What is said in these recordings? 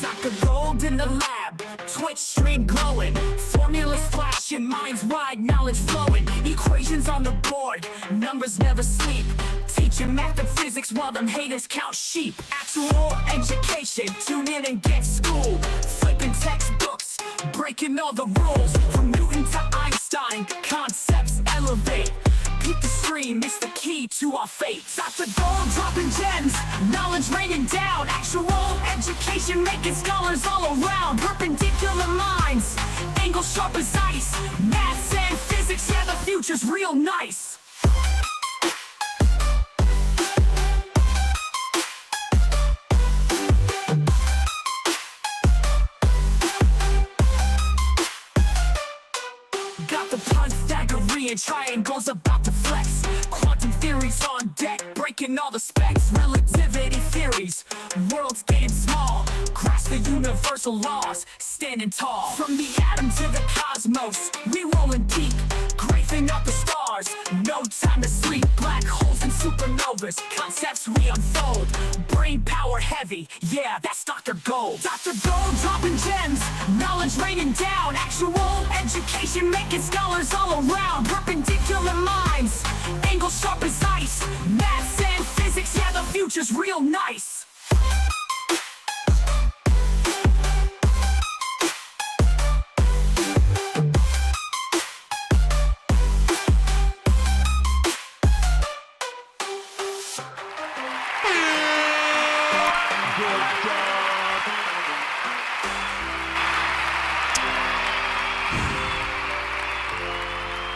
Dr. Gold in the lab, Twitch stream glowing, formulas flashing, minds wide, knowledge flowing, equations on the board, numbers never sleep, teaching math and physics while them haters count sheep. Actual education, tune in and get schooled, flipping textbooks, breaking all the rules, from Newton to Einstein, concepts elevate. Keep the stream, it's the key to our fate. Dr. Gold dropping gems, knowledge raining down, actual education making scholars all around. Perpendicular minds, angles sharp as ice, maths and physics, yeah, the future's real nice. Got the Pythagorean triangles about to flex, quantum theories on deck, breaking all the specs, relativity theories, worlds getting small, grasp the universal laws, standing tall. From the atom to the cosmos, we rolling deep, grazing up the stars, no time to sleep. Black holes and supernovas, concepts we unfold, brain power heavy, yeah, that's Dr. Gold. Dr. Gold dropping gems, knowledge raining down, actual education making scholars all around. Perpendicular minds, angles sharp as ice, maths and physics, yeah, the future's real nice.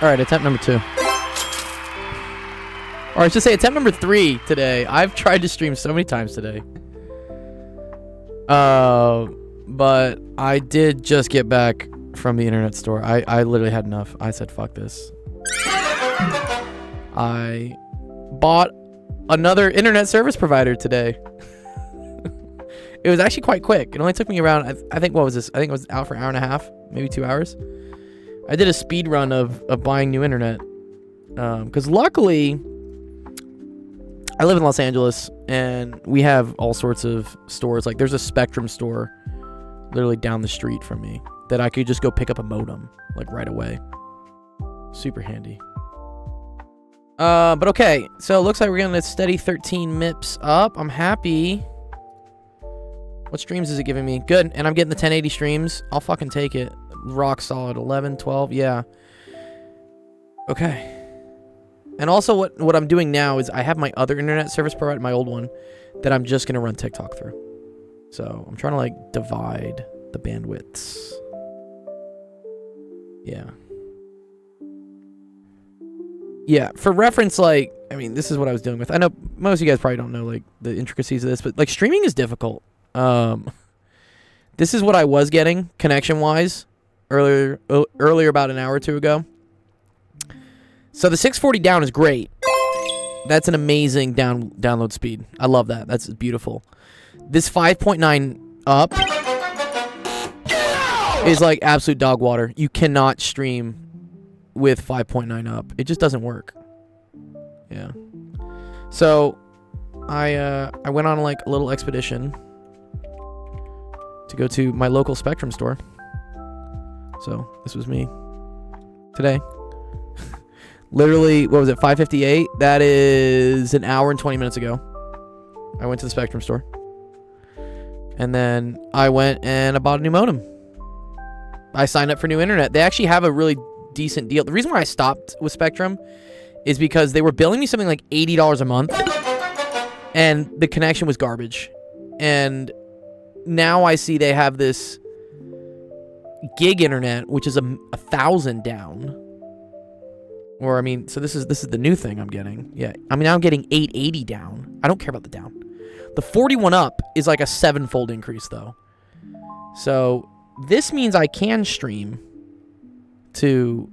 All right, attempt number 2. Or I should say attempt number 3 today. I've tried to stream so many times today. But I did just get back from the internet store. I literally had enough. I said, fuck this. I bought another internet service provider today. It was actually quite quick. It only took me around, I think, what was this? I think it was out for an hour and a half, maybe 2 hours. I did a speed run of buying new internet. Because luckily, I live in Los Angeles, and we have all sorts of stores. Like, there's a Spectrum store literally down the street from me that I could just go pick up a modem, like, right away. Super handy. But okay, so it looks like we're getting a steady 13 MIPS up. I'm happy. What streams is it giving me? Good, and I'm getting the 1080 streams. I'll fucking take it. Rock solid. 11, 12, yeah. Okay. And also what I'm doing now is I have my other internet service provider, my old one, that I'm just going to run TikTok through. So I'm trying to, like, divide the bandwidths. Yeah. Yeah, for reference, like, I mean, this is what I was dealing with. I know most of you guys probably don't know, like, the intricacies of this, but, like, streaming is difficult. This is what I was getting, connection-wise, earlier about an hour or two ago. So the 640 down is great. That's an amazing download speed. I love that. That's beautiful. This 5.9 up is like absolute dog water. You cannot stream with 5.9 up. It just doesn't work. Yeah. So I went on like a little expedition to go to my local Spectrum store. So this was me today. Literally, what was it, 5:58? That is an hour and 20 minutes ago. I went to the Spectrum store. And then I went and I bought a new modem. I signed up for new internet. They actually have a really decent deal. The reason why I stopped with Spectrum is because they were billing me something like $80 a month. And the connection was garbage. And now I see they have this gig internet, which is 1,000 down. Or, I mean, so this is the new thing I'm getting. Yeah, I mean, now I'm getting 880 down. I don't care about the down. The 41 up is like a 7-fold increase, though. So this means I can stream to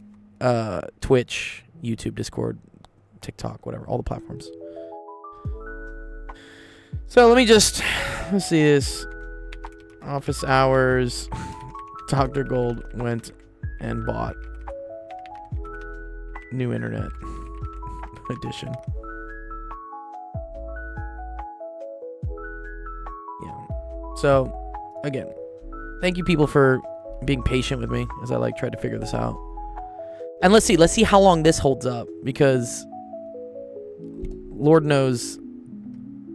Twitch, YouTube, Discord, TikTok, whatever, all the platforms. So let's see this. Office hours. Dr. Gold went and bought new internet edition. Yeah. So again, thank you people for being patient with me as I like tried to figure this out. And let's see how long this holds up, because Lord knows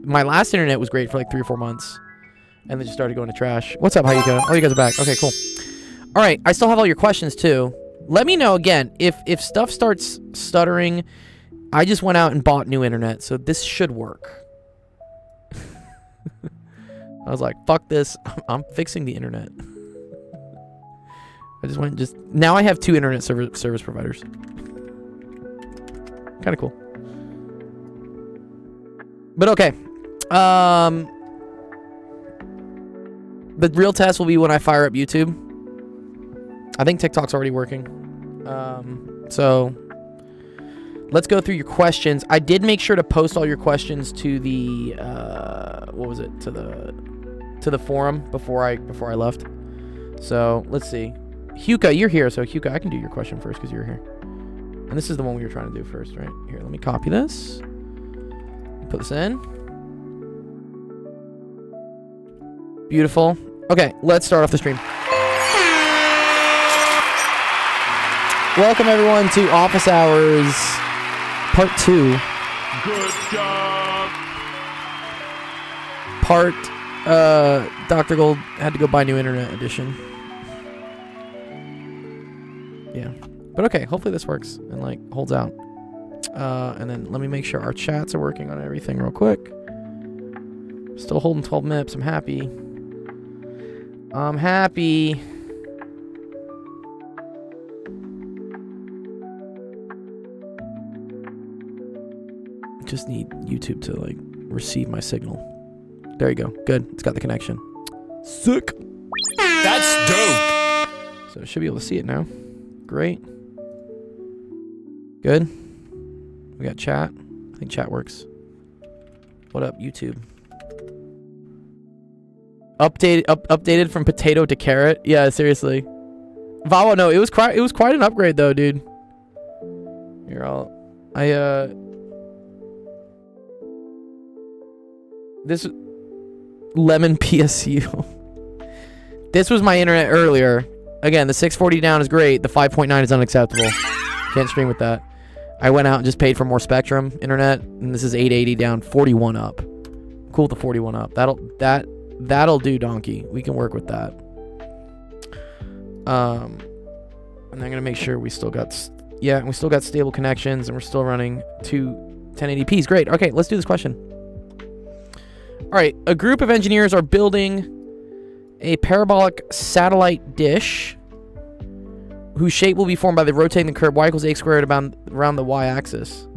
my last internet was great for like 3 or 4 months and then just started going to trash. What's up, Hayuka? Oh, you guys are back. Okay, cool. All right, I still have all your questions too. Let me know again if stuff starts stuttering. I just went out and bought new internet, so this should work. I was like, fuck this. I'm fixing the internet. I just went now I have 2 internet service providers. Kind of cool. But okay. The real test will be when I fire up YouTube. I think TikTok's already working. So let's go through your questions. I did make sure to post all your questions to the what was it? To the forum before I left. So let's see. Huka, you're here. So Huka, I can do your question first because you're here. And this is the one we were trying to do first, right? Here, let me copy this. Put this in. Beautiful. Okay, let's start off the stream. Welcome everyone to Office Hours Part 2. Good job. Part Dr. Gold had to go buy new internet edition. Yeah. But okay, hopefully this works and like holds out. And then let me make sure our chats are working on everything real quick. Still holding 12 MIPS. I'm happy. I'm happy. Just need YouTube to like receive my signal. There you go. Good. It's got the connection. Sick. That's dope. So I should be able to see it now. Great. Good. We got chat. I think chat works. What up, YouTube? Updated from potato to carrot. Yeah, seriously. Vavo, no, it was quite an upgrade though, dude. This Lemon PSU. This was my internet earlier. Again, the 640 down is great. The 5.9 is unacceptable. Can't stream with that. I went out and just paid for more Spectrum internet, and this is 880 down, 41 up. Cool with the 41 up. That'll do, donkey. We can work with that. And I'm gonna make sure we still got stable connections, and we're still running 2 1080p's. Great. Okay, let's do this question. All right, a group of engineers are building a parabolic satellite dish whose shape will be formed by the rotating the curve y equals a squared around the y-axis.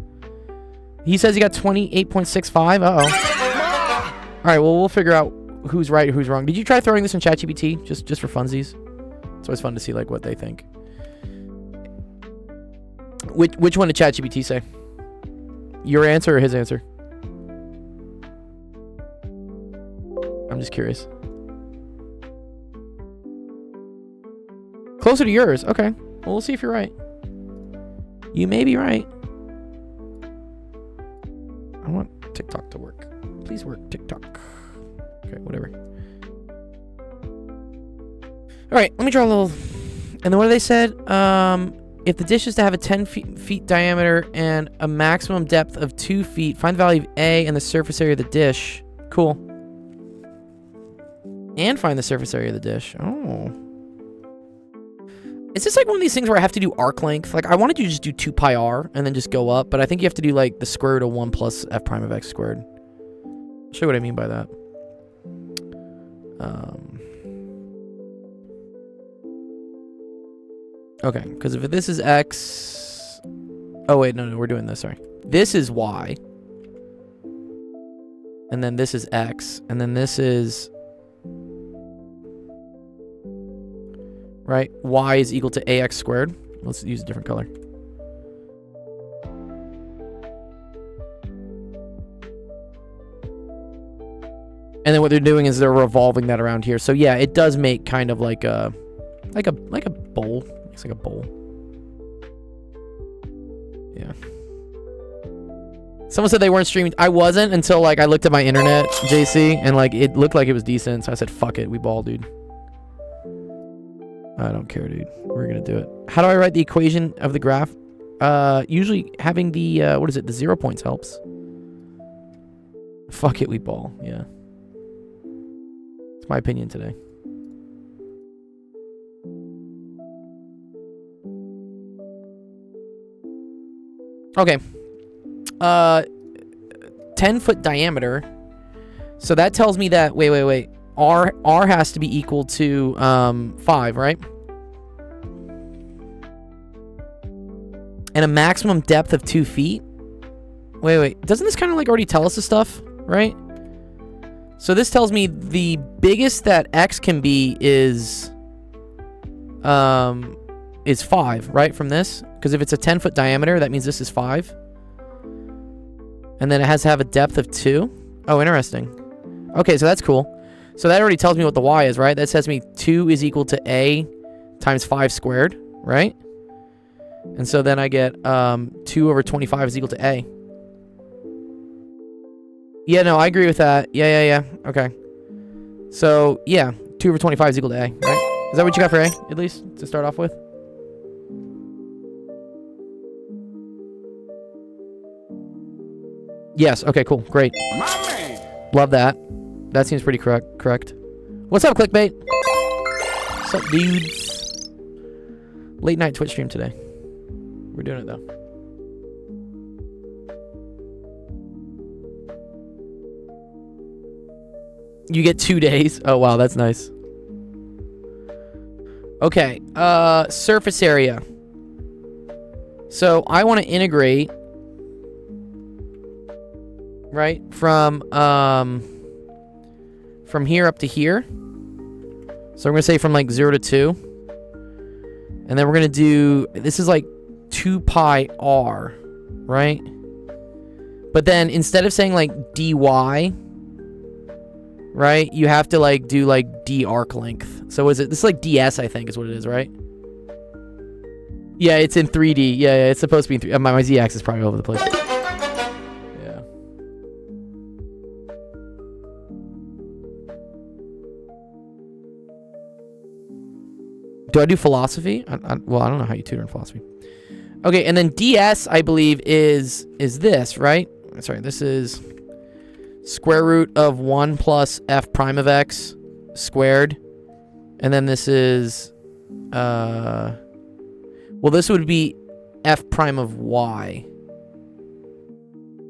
He says he got 28.65. Uh-oh. All right, well, we'll figure out who's right or who's wrong. Did you try throwing this in ChatGPT just for funsies? It's always fun to see like what they think. Which one did ChatGPT say? Your answer or his answer? I'm just curious. Closer to yours. Okay. Well, we'll see if you're right. You may be right. I want TikTok to work. Please work, TikTok. Okay, whatever. All right, let me draw a little... And then what they said? If the dish is to have a 10 feet diameter and a maximum depth of 2 feet, find the value of A and the surface area of the dish. Cool. And find the surface area of the dish. Oh. Is this like one of these things where I have to do arc length? Like, I wanted you to just do 2 pi r and then just go up, but I think you have to do like the square root of 1 plus f prime of x squared. I'll show you what I mean by that. Okay, because if this is x... Oh, wait, no, we're doing this, sorry. This is y. And then this is x. And then this is... Right? Y is equal to ax squared. Let's use a different color. And then what they're doing is they're revolving that around here. So yeah, it does make kind of like a bowl. It's like a bowl. Yeah. Someone said they weren't streaming. I wasn't until like I looked at my internet, JC, and like it looked like it was decent. So I said, "Fuck it, we ball, dude." I don't care, dude. We're gonna do it. How do I write the equation of the graph? Usually having the what is it? The 0 points helps. Fuck it, we ball. Yeah. It's my opinion today. Okay. 10-foot diameter. So that tells me that wait. R has to be equal to 5, right? And a maximum depth of 2 feet. Wait. Doesn't this kind of like already tell us this stuff, right? So this tells me the biggest that X can be is 5, right? From this, because if it's a 10-foot diameter, that means this is 5. And then it has to have a depth of 2. Oh, interesting. Okay, so that's cool. So that already tells me what the Y is, right? That says me 2 is equal to A times 5 squared, right? And so then I get 2 over 25 is equal to A. Yeah, no, I agree with that. Yeah. Okay. So, yeah, 2 over 25 is equal to A, right? Is that what you got for A, at least, to start off with? Yes, okay, cool, great. Love that. That seems pretty correct. What's up, Clickbait? What's up, dudes? Late night Twitch stream today. We're doing it, though. You get 2 days. Oh, wow, that's nice. Okay, surface area. So I want to integrate, right, from here up to here. So I'm going to say from like 0 to 2. And then we're going to do, this is like 2 pi r, right? But then instead of saying like dy, right, you have to like do like d arc length. So is it, this is like ds, I think is what it is, right? Yeah, it's in 3D. Yeah, it's supposed to be in 3D. My z-axis is probably all over the place. Yeah. Do I do philosophy? Well, I don't know how you tutor in philosophy. Okay, and then ds, I believe, is this, right? Sorry, this is square root of 1 plus f prime of x squared. And then this is, well, this would be f prime of y.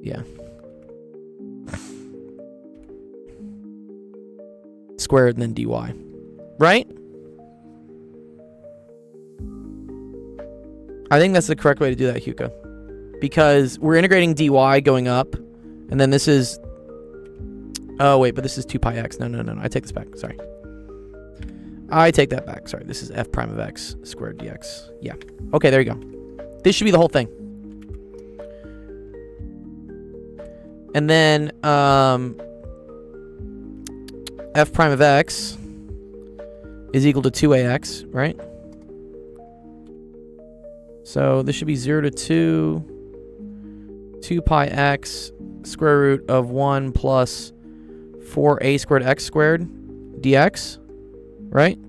Yeah. Squared and then dy. Right? I think that's the correct way to do that, Huka. Because we're integrating dy going up. And then this is... Oh, wait, but this is 2 pi x. No. I take this back. Sorry. I take that back. Sorry. This is f prime of x squared dx. Yeah. Okay, there you go. This should be the whole thing. And then f prime of x is equal to 2ax, right? So this should be 0 to 2 pi x square root of 1 plus 4a squared x squared dx, right?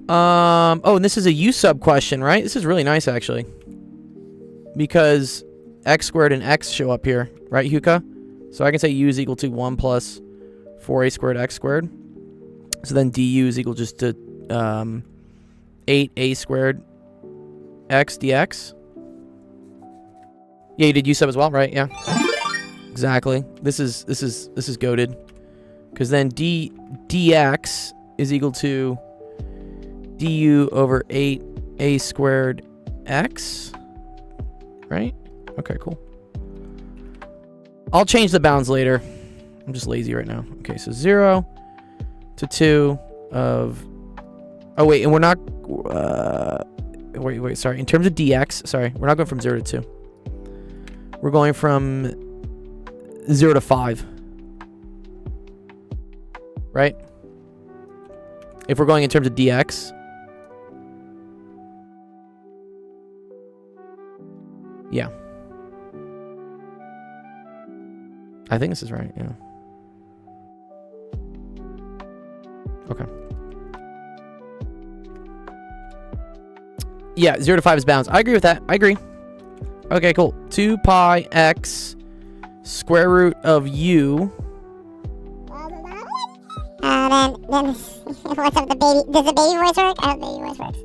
Oh, and this is a u sub question, right? This is really nice, actually. Because x squared and x show up here, right, Huka? So I can say u is equal to 1 plus 4a squared x squared. So then du is equal just to 8a squared x dx. Yeah, you did u sub as well, right? Yeah. Exactly. This is goated. Because then dx is equal to du over 8a squared x. Right? Okay, cool. I'll change the bounds later. I'm just lazy right now. Okay, so 0 to 2 of... Oh, wait, and we're not... Wait, sorry. In terms of dx, sorry, we're not going from 0 to 2. We're going from 0 to 5. Right? If we're going in terms of dx. Yeah. I think this is right, yeah. Okay. Yeah, 0 to 5 is bounds. I agree with that. I agree. Okay, cool. 2 pi x square root of u. Then what's up the baby? Does the baby voice work? I hope the baby voice works.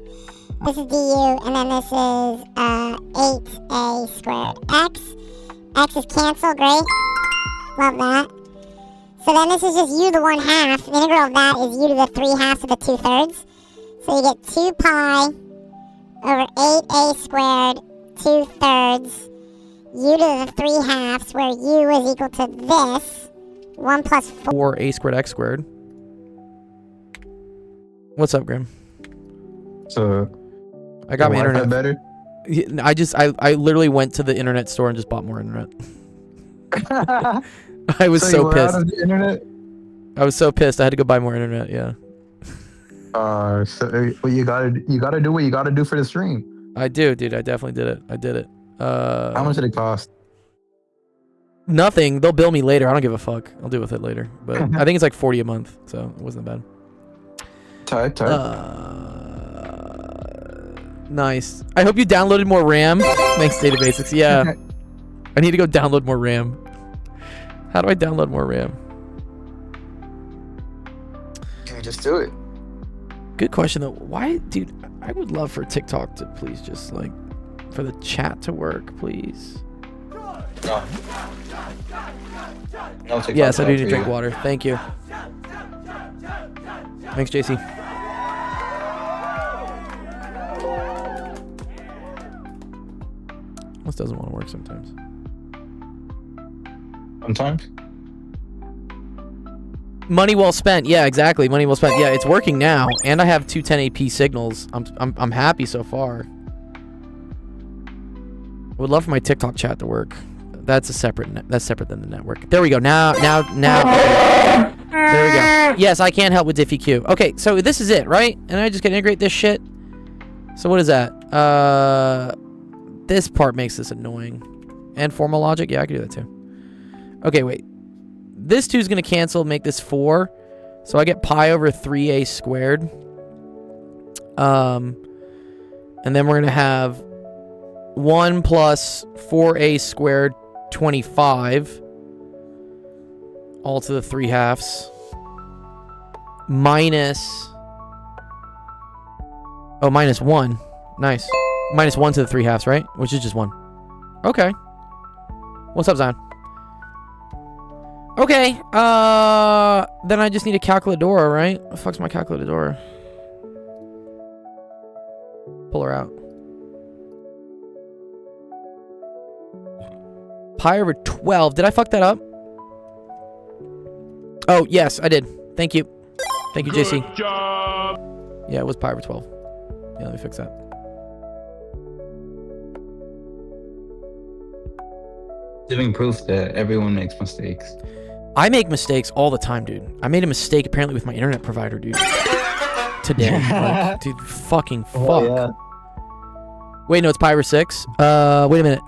This is du, and then this is 8a squared. X is cancel, great. Love that. So then this is just u to the 1/2. The integral of that is u to the 3/2 of the 2/3. So you get 2 pi over 8a squared 2/3 u to the 3/2, where u is equal to this 1 plus 4. 4a squared x squared. What's up, Grim? So I got my Wi-Fi internet. better. I literally went to the internet store and just bought more internet. I was you so were pissed. out of the internet. I was so pissed. I had to go buy more internet. Yeah, So well, you gotta do what you gotta do for the stream. I do, dude. I definitely did it. I did it. How much did it cost? Nothing. They'll bill me later. I don't give a fuck. I'll deal with it later. But I think it's like 40 a month, so it wasn't bad. Type. Nice. I hope you downloaded more RAM. Thanks, Data Basics. Yeah. I need to go download more RAM. How do I download more RAM? Yeah, just do it. Good question though. Why, dude? I would love for TikTok to please just like for the chat to work, please. No. No TikTok Yes, I do need for to drink you. water. Thank you. Thanks, JC. This doesn't want to work sometimes. Sometimes. Money well spent. Yeah, exactly. Money well spent. Yeah, it's working now, and I have two 1080p signals. I'm happy so far. Would love for my TikTok chat to work. That's a separate. That's separate than the network. There we go. Now. There we go. Yes, I can help with DiffyQ. Okay, so this is it, right? And I just can integrate this shit. So what is that? This part makes this annoying. And formal logic. Yeah, I can do that too. Okay, wait. This 2 is going to cancel, make this 4. So I get pi over 3a squared. And then we're going to have 1 plus 4a squared 25. All to the 3/2. Minus... Oh, minus 1. Nice. Minus 1 to the 3/2, right? Which is just 1. Okay. What's up, Zion? Okay, then I just need a calculadora, right? What the fuck's my calculadora? Pull her out. Pi over 12. Did I fuck that up? Oh, yes, I did. Thank you. Thank you, JC. Good job. Yeah, it was pi over 12. Yeah, let me fix that. Living proof that everyone makes mistakes. I make mistakes all the time, dude. I made a mistake apparently with my internet provider, dude. Today. Like, dude, fucking fuck. Oh, yeah. Wait, no, it's pi over 6. Wait a minute.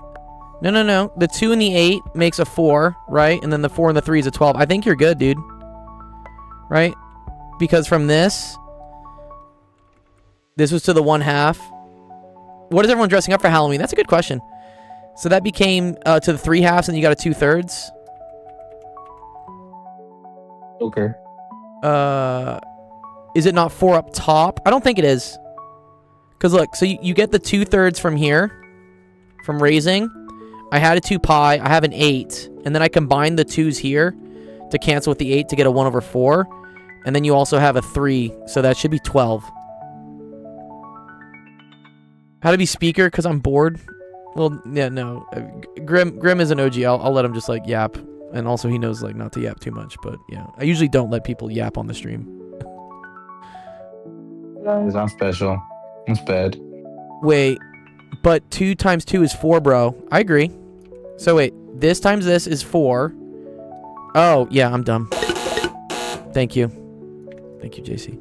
No. The 2 and the 8 makes a 4, right? And then the 4 and the 3 is a 12. I think you're good, dude. Right? Because from this was to the 1/2. What is everyone dressing up for Halloween? That's a good question. So that became to the 3/2, and you got a 2/3. Okay. Is it not 4 up top? I don't think it is. Because look, so you get the 2/3 from here, from raising. I had a 2 pi, I have an 8, and then I combined the 2's here to cancel with the 8 to get a 1 over 4. And then you also have a 3, so that should be 12. How to be speaker? Because I'm bored? Well, yeah, no. Grim is an OG. I'll let him just, like, yap. And also he knows, like, not to yap too much. But, yeah. I usually don't let people yap on the stream. I'm special. It's bad. Wait. But 2 times 2 is 4, bro. I agree. So, wait. This times this is 4. Oh, yeah, I'm dumb. Thank you. Thank you, JC.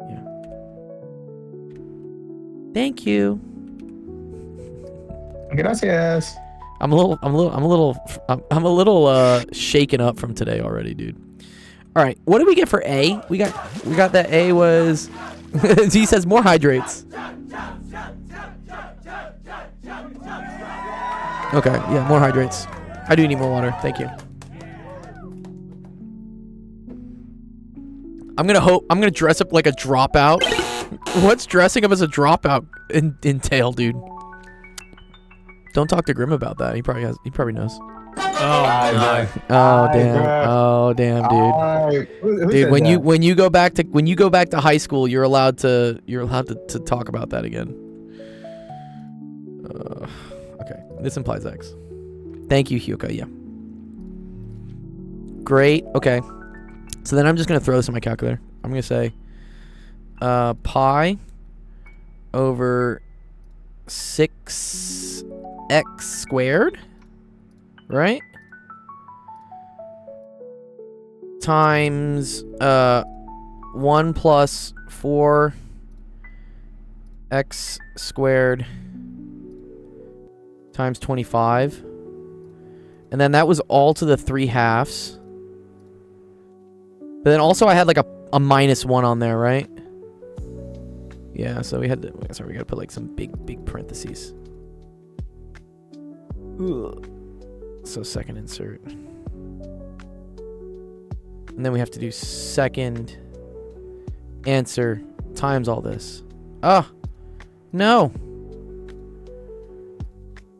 Yeah. Thank you. Gracias. I'm a little shaken up from today already, dude. All right, what did we get for A? We got that A was. He says more hydrates. Okay, yeah, more hydrates. I do need more water. Thank you. I'm gonna dress up like a dropout. What's dressing up as a dropout entail, dude? Don't talk to Grim about that. He probably knows. Oh, Oh damn. Oh damn, dude. Dude, when you go back to high school, you're allowed to talk about that again. Okay, this implies X. Thank you, Hyuka. Yeah. Great. Okay. So then I'm just gonna throw this in my calculator. I'm gonna say pi over 6x squared, right? Times 1 plus 4x squared times 25. And then that was all to the 3/2. But then also I had like a -1 on there, right? Yeah, so we had to, sorry, we gotta put like some big parentheses. Ugh. So second insert. And then we have to do second answer times all this. Ah, no.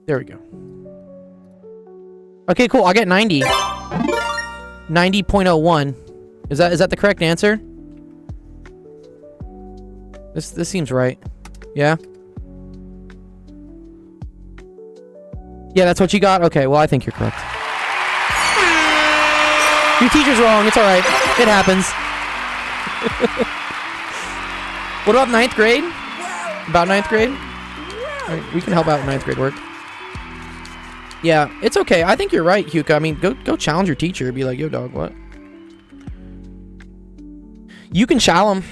There we go. Okay, cool. I get 90. 90.01. Is that the correct answer? This seems right. Yeah? Yeah, that's what you got? Okay, well, I think you're correct. Your teacher's wrong. It's alright. It happens. What about 9th grade? About 9th grade? Right, we can help out with 9th grade work. Yeah, it's okay. I think you're right, Hyuka. I mean, go challenge your teacher. Be like, yo, dog, what? You can challenge them.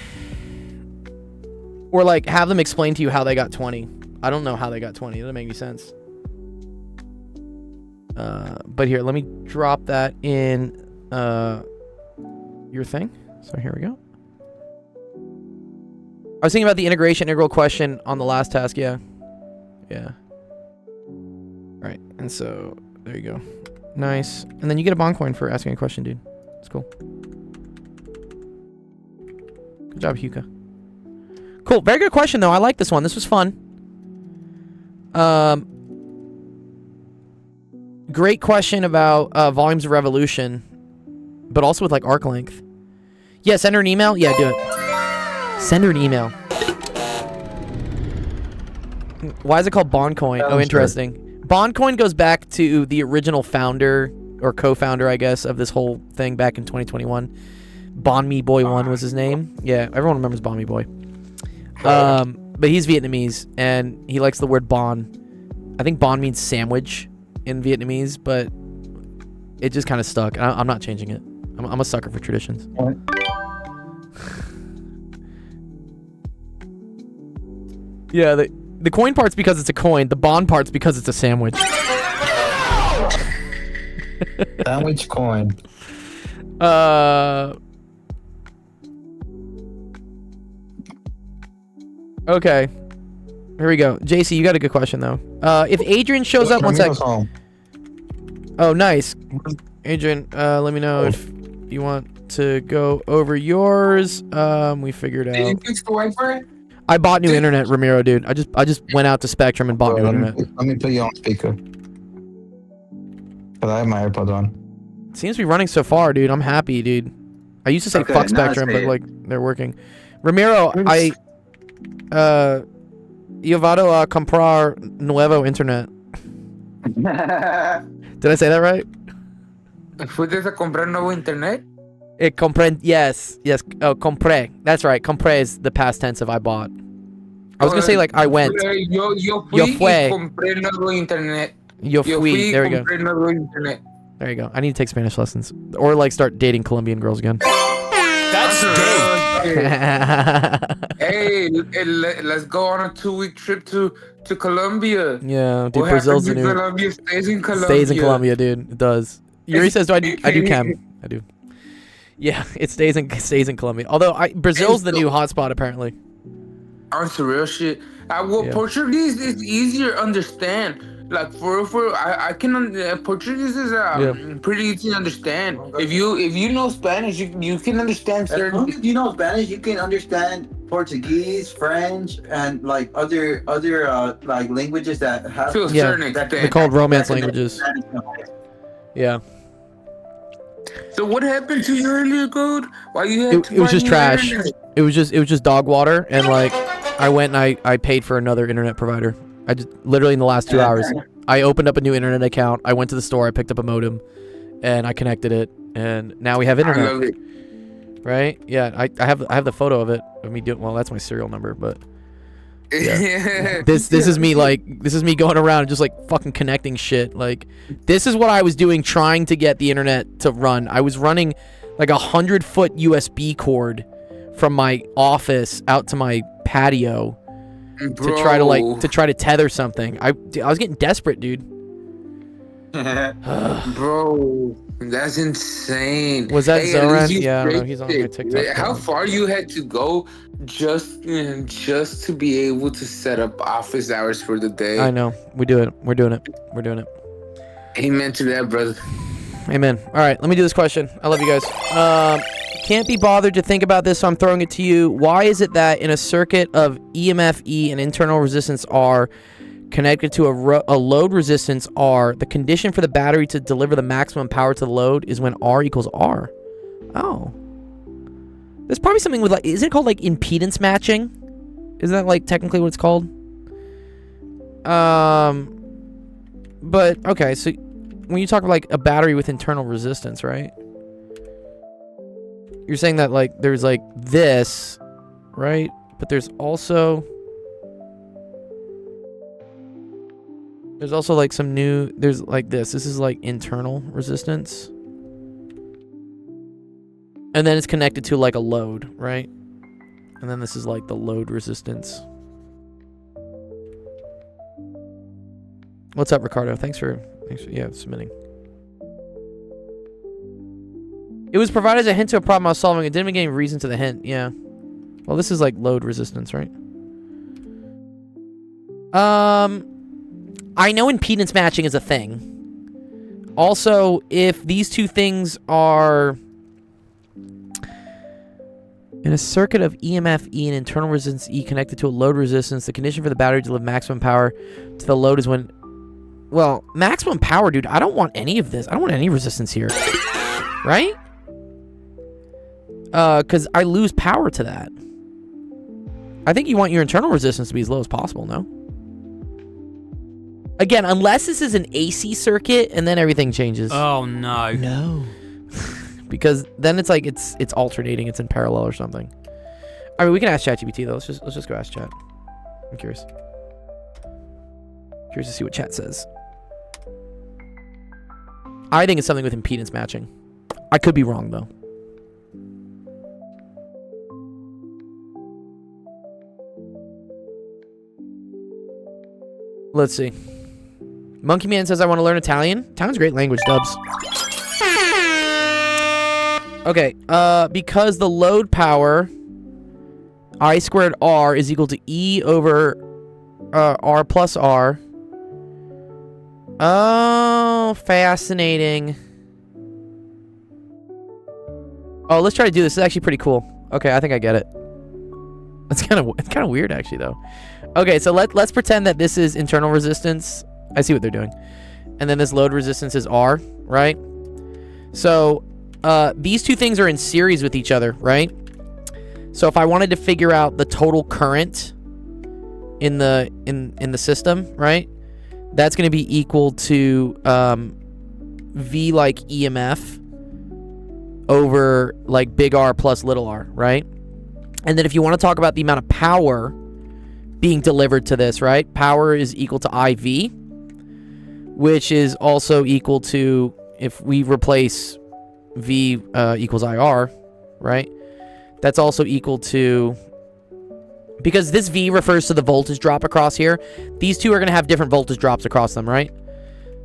Or, like, have them explain to you how they got 20. I don't know how they got 20. It doesn't make any sense. But here, let me drop that in your thing. So here we go. I was thinking about the integral question on the last task. Yeah. Yeah. Right. And so, there you go. Nice. And then you get a bond coin for asking a question, dude. It's cool. Good job, Hyuka. Cool. Very good question, though. I like this one. This was fun. Great question about volumes of revolution, but also with, like, arc length. Yeah, send her an email? Yeah, do it. Send her an email. Why is it called Bond Coin? Oh, interesting. Bond Coin goes back to the original founder, or co-founder, I guess, of this whole thing back in 2021. Bon Me Boy 1 was his name. Yeah, everyone remembers Bon Me Boy. But he's Vietnamese, and he likes the word bon. I think bon means sandwich in Vietnamese, but it just kind of stuck. I'm not changing it. I'm a sucker for traditions. What? Yeah, the coin part's because it's a coin. The bond part's because it's a sandwich. Sandwich coin. Okay. Here we go. JC, you got a good question, though. If Adrian shows up, one sec. Oh, nice. Adrian, let me know if you want to go over yours. We figured out. Did you fix the Wi-Fi? I bought new internet, Ramiro, dude. I just went out to Spectrum and bought new internet. Let me put you on speaker. Cause I have my AirPods on. Seems to be running so far, dude. I'm happy, dude. I used to say Okay, fuck now Spectrum, say but it. like they're working. Ramiro, yo vado a comprar nuevo internet. Did I say that right? ¿Fuiste a comprar nuevo internet? Yes. Oh, compré. That's right. Compré is the past tense of I bought. I was gonna say like I went. Yo Yo fui fue. y compré nuevo internet. Yo fui. There we go. Compré nuevo internet. There you go. I need to take Spanish lessons or like start dating Colombian girls again. That's dope. Hey, let's go on a 2-week trip to Colombia. Yeah, dude, What Brazil's happens the in new Colombia stays in Colombia. stays in Colombia, dude. It does. Yuri says, "Do I do chem? I do." Yeah, it stays in Colombia. Although Brazil's the new hotspot apparently. On some real shit. Yeah. Portuguese is easier to understand. Like I can Portuguese is pretty easy to understand. If you know Spanish, you can understand As long certain. as you know Spanish, you can understand Portuguese, French, and like other like languages that have. To a Yeah, certain that- extent. They're called romance that- languages. Yeah, So what happened to your earlier code? Why you had to it was buy just new trash. internet? It was just dog water, and like I went and I paid for another internet provider. I just literally in the last 2 hours, I opened up a new internet account. I went to the store, I picked up a modem, and I connected it, and now we have I internet. love it. Right? Yeah, I have the photo of it of me doing. Well, that's my serial number, but this is me going around just like fucking connecting shit. Like this is what I was doing trying to get the internet to run. I was running like 100-foot USB cord from my office out to my patio to try to tether something. I was getting desperate, dude. Bro, that's insane. Was that at Zoran? least you Yeah, I don't know. faked He's on it. my TikTok. How far you had to go just to be able to set up office hours for the day? I know. We're doing it. Amen to that, brother. Amen. All right, let me do this question. I love you guys. Can't be bothered to think about this, so I'm throwing it to you. Why is it that in a circuit of EMF E and internal resistance R connected to a load resistance R, the condition for the battery to deliver the maximum power to the load is when R equals R? Oh. There's probably something with like, is it called like impedance matching? Is that like technically what it's called? But okay, so when you talk like a battery with internal resistance, right? You're saying that like there's like this, right? But there's also like some new, there's like this is like internal resistance. And then it's connected to like a load, right? And then this is like the load resistance. What's up, Ricardo? Thanks for submitting. It was provided as a hint to a problem I was solving. It didn't make any reason to the hint. Yeah. Well, this is like load resistance, right? I know impedance matching is a thing. Also, if these two things are in a circuit of EMF E and internal resistance E connected to a load resistance, the condition for the battery to deliver maximum power to the load is when... Well, maximum power, dude. I don't want any of this. I don't want any resistance here. Right? Because I lose power to that. I think you want your internal resistance to be as low as possible, no? Again, unless this is an AC circuit, and then everything changes. Oh, no. No. Because then it's like it's alternating, it's in parallel or something. I mean, we can ask ChatGPT though. Let's just go ask Chat. I'm curious. Curious to see what Chat says. I think it's something with impedance matching. I could be wrong though. Let's see. Monkey Man says I want to learn Italian. Italian's a great language, Dubs. Okay, because the load power I squared R is equal to E over R plus R. Oh, fascinating. Oh, let's try to do this. This is actually pretty cool. Okay, I think I get it. It's kind of weird actually though. Okay, so let's pretend that this is internal resistance. I see what they're doing. And then this load resistance is R, right? So these two things are in series with each other, right? So if I wanted to figure out the total current in the system, right? That's going to be equal to V like EMF over like big R plus little r, right? And then if you want to talk about the amount of power being delivered to this, right? Power is equal to IV, which is also equal to, if we replace V equals IR, right? That's also equal to Because this V refers to the voltage drop across here. These two are going to have different voltage drops across them, right?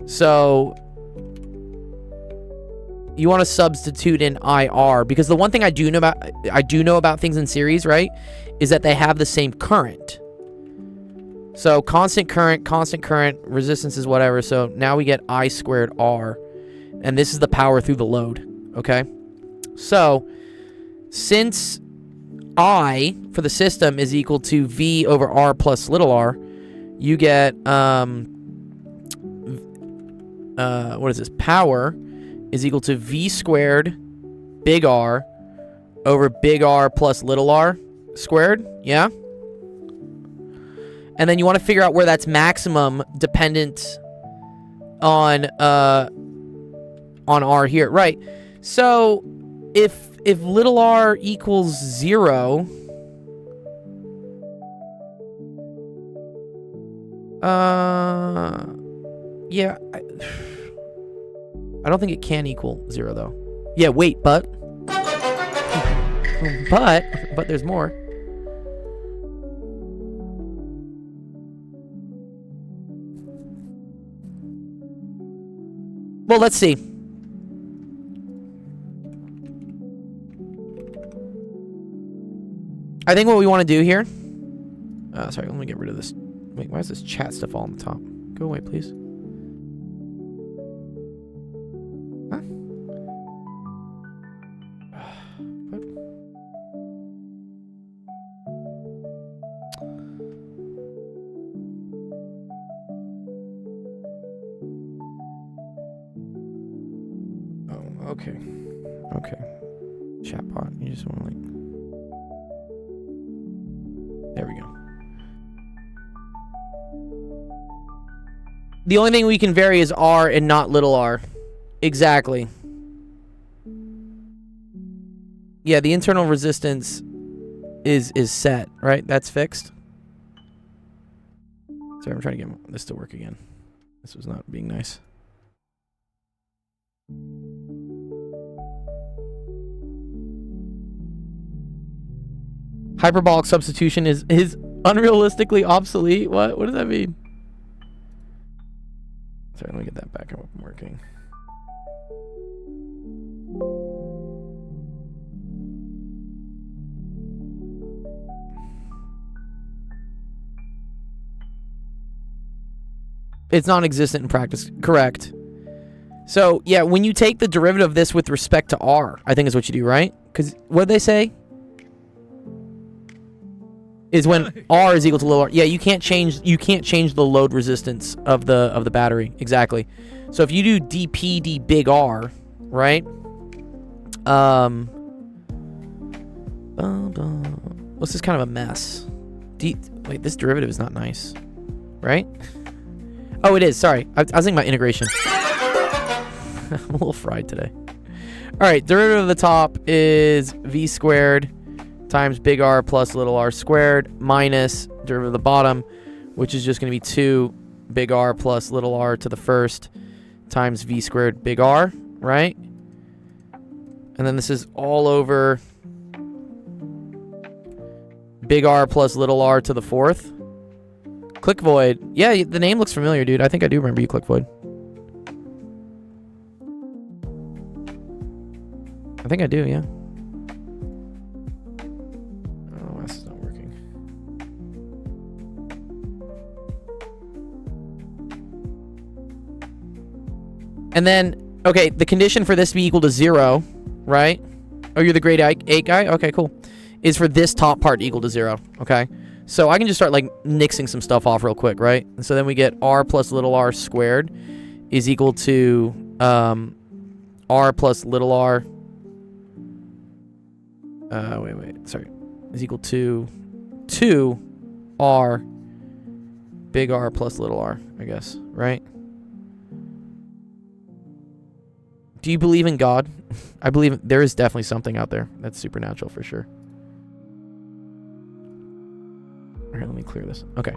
So you want to substitute in IR, because the one thing I do know about things in series, right, is that they have the same current. So constant current, resistance is whatever. So now we get I squared R, and this is the power through the load. Okay, so since I for the system is equal to V over R plus little r, you get what is this? Power is equal to V squared big R over big R plus little r squared. Yeah. And then you want to figure out where that's maximum dependent on R here. Right. So if little r equals 0, yeah, I don't think it can equal 0 though. Yeah, wait, but there's more. Well, let's see. I think what we want to do here... sorry, let me get rid of this. Wait, why is this chat stuff all on the top? Go away, please. Huh? What? Oh, okay. Okay. Chatbot, you just want to like... There we go. The only thing we can vary is R and not little r. Exactly. Yeah, the internal resistance is set, right? That's fixed. Sorry, I'm trying to get this to work again. This was not being nice. Hyperbolic substitution is unrealistically obsolete. What does that mean? Sorry, let me get that back up and working. It's non-existent in practice. Correct. So, yeah, when you take the derivative of this with respect to R, I think is what you do, right? Because what did they say? Is when R is equal to little r. Yeah, you can't change the load resistance of the battery. Exactly. So if you do dP d big R, right? This is kind of a mess. Wait, this derivative is not nice, right? Oh, it is. Sorry, I was thinking about integration. I'm a little fried today. All right, derivative of the top is V squared times big R plus little r squared minus derivative of the bottom, which is just going to be 2 big R plus little r to the first times V squared big R, right? And then this is all over big R plus little r to the fourth. Click void. Yeah, the name looks familiar, dude. I think I do remember you, click void. I think I do, yeah. This is not working. And then, okay, the condition for this to be equal to 0, right? Oh, you're the grade 8 guy? Okay, cool. Is for this top part equal to 0, okay? So I can just start, like, nixing some stuff off real quick, right? And so then we get R plus little r squared is equal to R plus little r. Wait. Sorry. Is equal to 2R big R plus little r, I guess, right? Do you believe in God? I believe there is definitely something out there that's supernatural for sure. All right, let me clear this. Okay.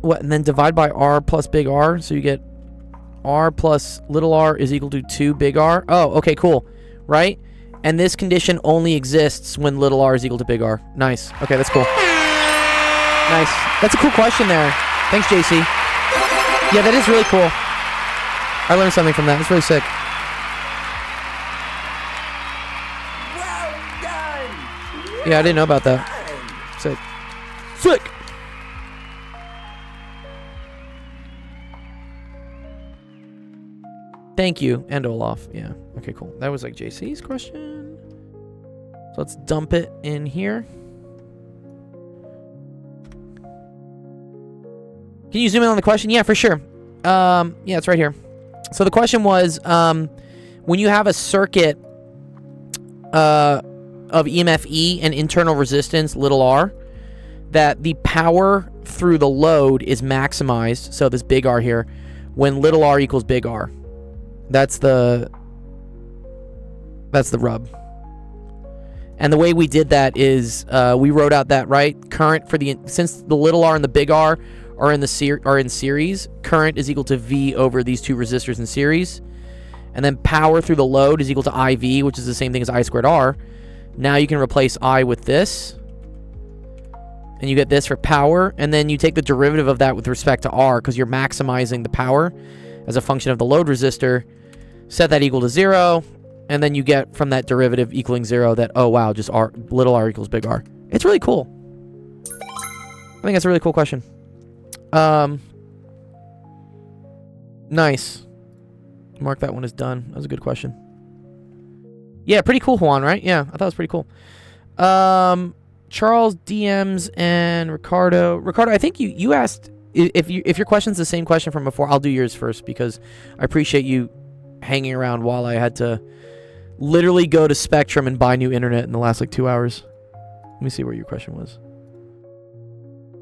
What? And then divide by R plus big R, so you get R plus little r is equal to 2 big R. Oh, okay, cool. Right? And this condition only exists when little r is equal to big R. Nice. Okay, that's cool. Nice. That's a cool question there. Thanks, JC. Yeah, that is really cool. I learned something from that. It's really sick. Well done. Yeah, I didn't know about that. Sick. Sick. Thank you, and Olaf. Yeah. Okay, cool. That was like JC's question. So let's dump it in here. Can you zoom in on the question? Yeah, for sure. Yeah, it's right here. So the question was, when you have a circuit of EMF E and internal resistance, little r, that the power through the load is maximized, so this big R here, when little r equals big R. That's the rub. And the way we did that is we wrote out that, right, current for the, since the little r and the big R are in series, current is equal to V over these two resistors in series. And then power through the load is equal to IV, which is the same thing as I squared R. Now you can replace I with this. And you get this for power. And then you take the derivative of that with respect to R, because you're maximizing the power as a function of the load resistor. Set that equal to 0. And then you get from that derivative equaling 0 that, oh wow, just R, little r equals big R. It's really cool. I think that's a really cool question. Nice. Mark that one as done. That was a good question. Yeah, pretty cool, Juan, right? Yeah, I thought it was pretty cool. Charles, DMs, and Ricardo. Ricardo, I think you asked if your question's the same question from before. I'll do yours first because I appreciate you hanging around while I had to literally go to Spectrum and buy new internet in the last like 2 hours. Let me see where your question was.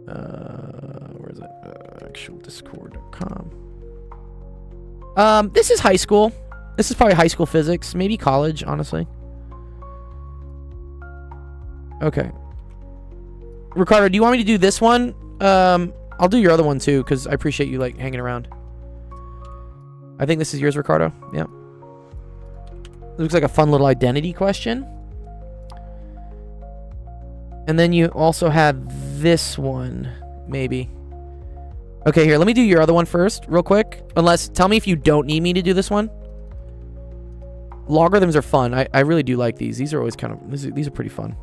Where is it? Actualdiscord.com. This is high school. This is probably high school physics, maybe college, honestly. Okay. Ricardo, do you want me to do this one? I'll do your other one too, because I appreciate you like hanging around. I think this is yours, Ricardo. Yeah. It looks like a fun little identity question. And then you also have this one, maybe. Okay, here, let me do your other one first, real quick. Unless, tell me if you don't need me to do this one. Logarithms are fun. I really do like these. These are always kind of, these are pretty fun.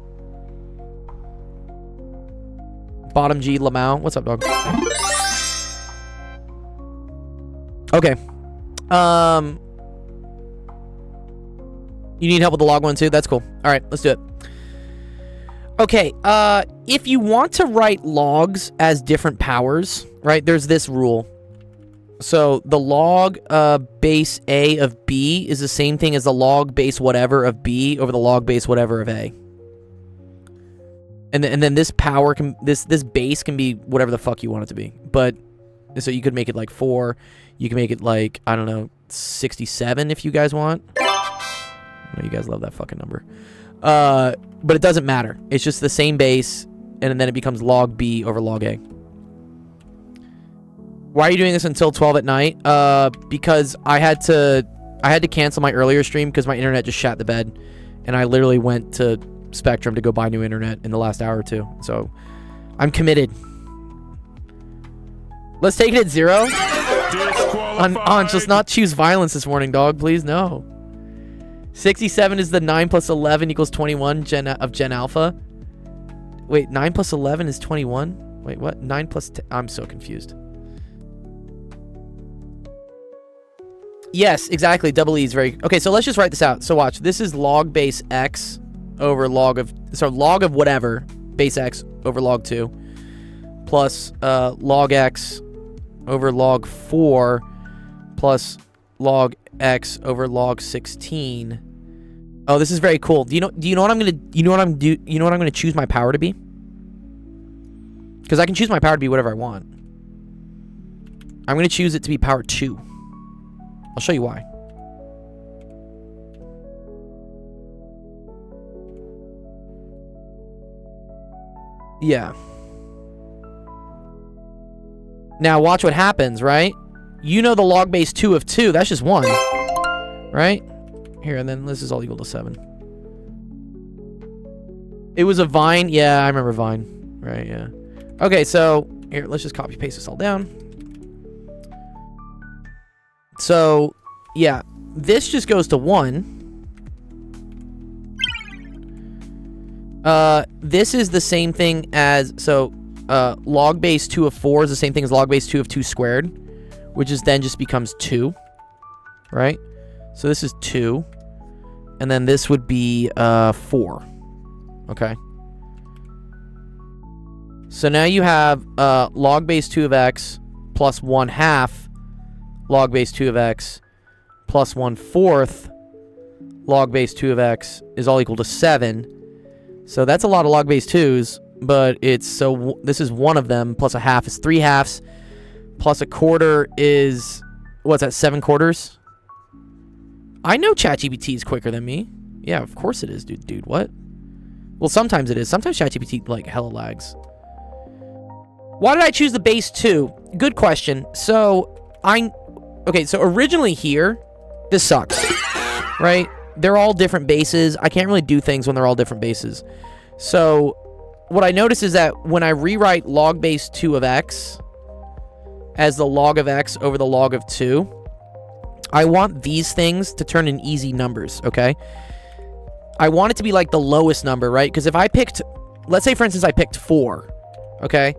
Bottom G, Lamau. What's up, dog? Okay. You need help with the log one too? That's cool. All right, let's do it. Okay, if you want to write logs as different powers, right, there's this rule. So the log base A of B is the same thing as the log base whatever of B over the log base whatever of A. And then this power can, this base can be whatever the fuck you want it to be. But, so you could make it like 4. You can make it like, I don't know, 67 if you guys want. I know you guys love that fucking number. But it doesn't matter. It's just the same base, and then it becomes log B over log A. Why are you doing this until 12 at night? Because I had to cancel my earlier stream because my internet just shat the bed, and I literally went to Spectrum to go buy new internet in the last hour or two. So I'm committed. Let's take it at 0. Anj, let's not choose violence this morning, dog. Please, no. 67 is the 9 plus 11 equals 21 of Gen Alpha. Wait, 9 plus 11 is 21? Wait, what? 9 plus 10? I'm so confused. Yes, exactly. Double E is very... Okay, so let's just write this out. So watch. This is log base X over log of... So log of whatever, base X over log 2. Plus log X over log 4 plus log X over log 16. Oh, this is very cool. Do you know what I'm gonna choose my power to be? Because I can choose my power to be whatever I want. I'm gonna choose it to be power 2. I'll show you why. Yeah. Now watch what happens, right? You know the log base 2 of 2. That's just 1. Right? Here, and then this is all equal to 7. It was a Vine. Yeah, I remember Vine. Right, yeah. Okay, so here, let's just copy paste this all down. So, yeah, this just goes to 1. This is the same thing as, so, log base 2 of 4 is the same thing as log base 2 of 2 squared, which is then just becomes 2, right? So this is 2, and then this would be 4. Okay. So now you have log base 2 of x plus 1/2 log base 2 of x plus 1/4 log base 2 of x is all equal to 7. So that's a lot of log base 2s, but it's so this is one of them plus 1/2 is 3/2 plus 1/4 is, what's that, 7/4? I know ChatGPT is quicker than me. Yeah, of course it is, dude. What? Well, sometimes it is. Sometimes ChatGPT like hella lags. Why did I choose the base 2? Good question. So okay, so originally here, this sucks, right? They're all different bases. I can't really do things when they're all different bases. So what I notice is that when I rewrite log base 2 of x as the log of x over the log of 2, I want these things to turn in easy numbers, okay? I want it to be like the lowest number, right? Because if I picked, let's say for instance I picked 4, okay?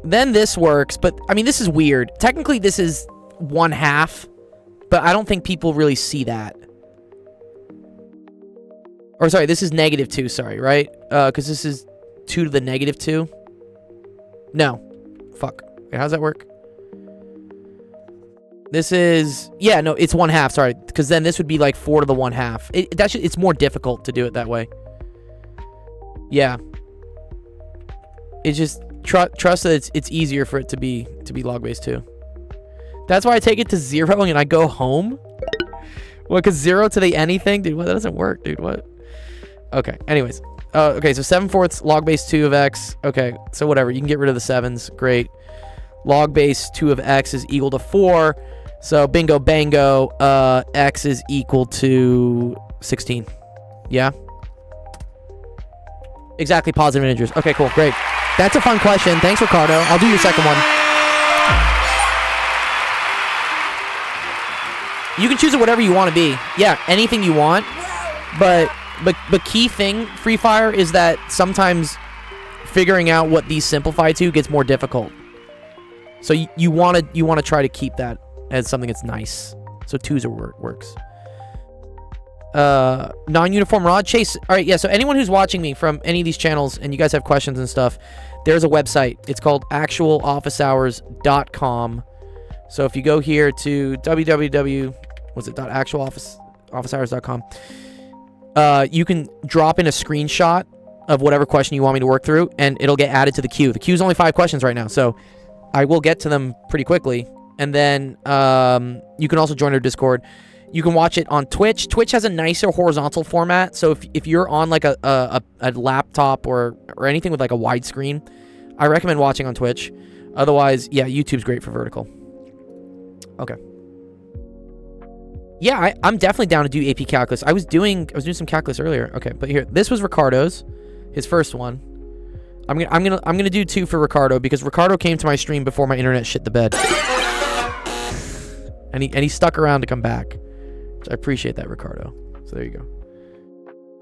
Then this works, but I mean this is weird. Technically this is 1/2, but I don't think people really see that. Or sorry, this is -2, sorry, right? Because this is 2 to the -2. No. Fuck. Wait, how does that work? This is, yeah, no, it's 1/2, sorry. Because then this would be like 4 to the 1/2. It's more difficult to do it that way. Yeah. It's just, trust that it's easier for it to be log base 2. That's why I take it to 0 and I go home. What, because 0 to the anything? Dude, what? That doesn't work, dude. What? Okay, anyways. Okay, so 7/4 log base 2 of x. Okay, so whatever. You can get rid of the 7s. Great. Log base 2 of x is equal to 4. So bingo bango, x is equal to 16. Yeah? Exactly, positive integers. Okay, cool, great. That's a fun question. Thanks, Ricardo. I'll do your second one. You can choose it whatever you want to be. Yeah, anything you want. But key thing, Free Fire, is that sometimes figuring out what these simplify to gets more difficult. So you want to try to keep that as something that's nice. So 2s works. Non-uniform rod chase. All right, yeah. So anyone who's watching me from any of these channels and you guys have questions and stuff, there's a website. It's called actualofficehours.com. So if you go here to www.actualofficehours.com, you can drop in a screenshot of whatever question you want me to work through, and it'll get added to the queue. The queue's only 5 questions right now, so I will get to them pretty quickly. And then you can also join our Discord. You can watch it on Twitch. Twitch has a nicer horizontal format, so if you're on like a laptop or anything with like a widescreen, I recommend watching on Twitch. Otherwise, yeah, YouTube's great for vertical. Okay. Yeah, I'm definitely down to do AP calculus. I was doing some calculus earlier. Okay, but here, this was Ricardo's, his first one. I'm gonna do 2 for Ricardo because Ricardo came to my stream before my internet shit the bed, and he stuck around to come back. So I appreciate that, Ricardo. So there you go.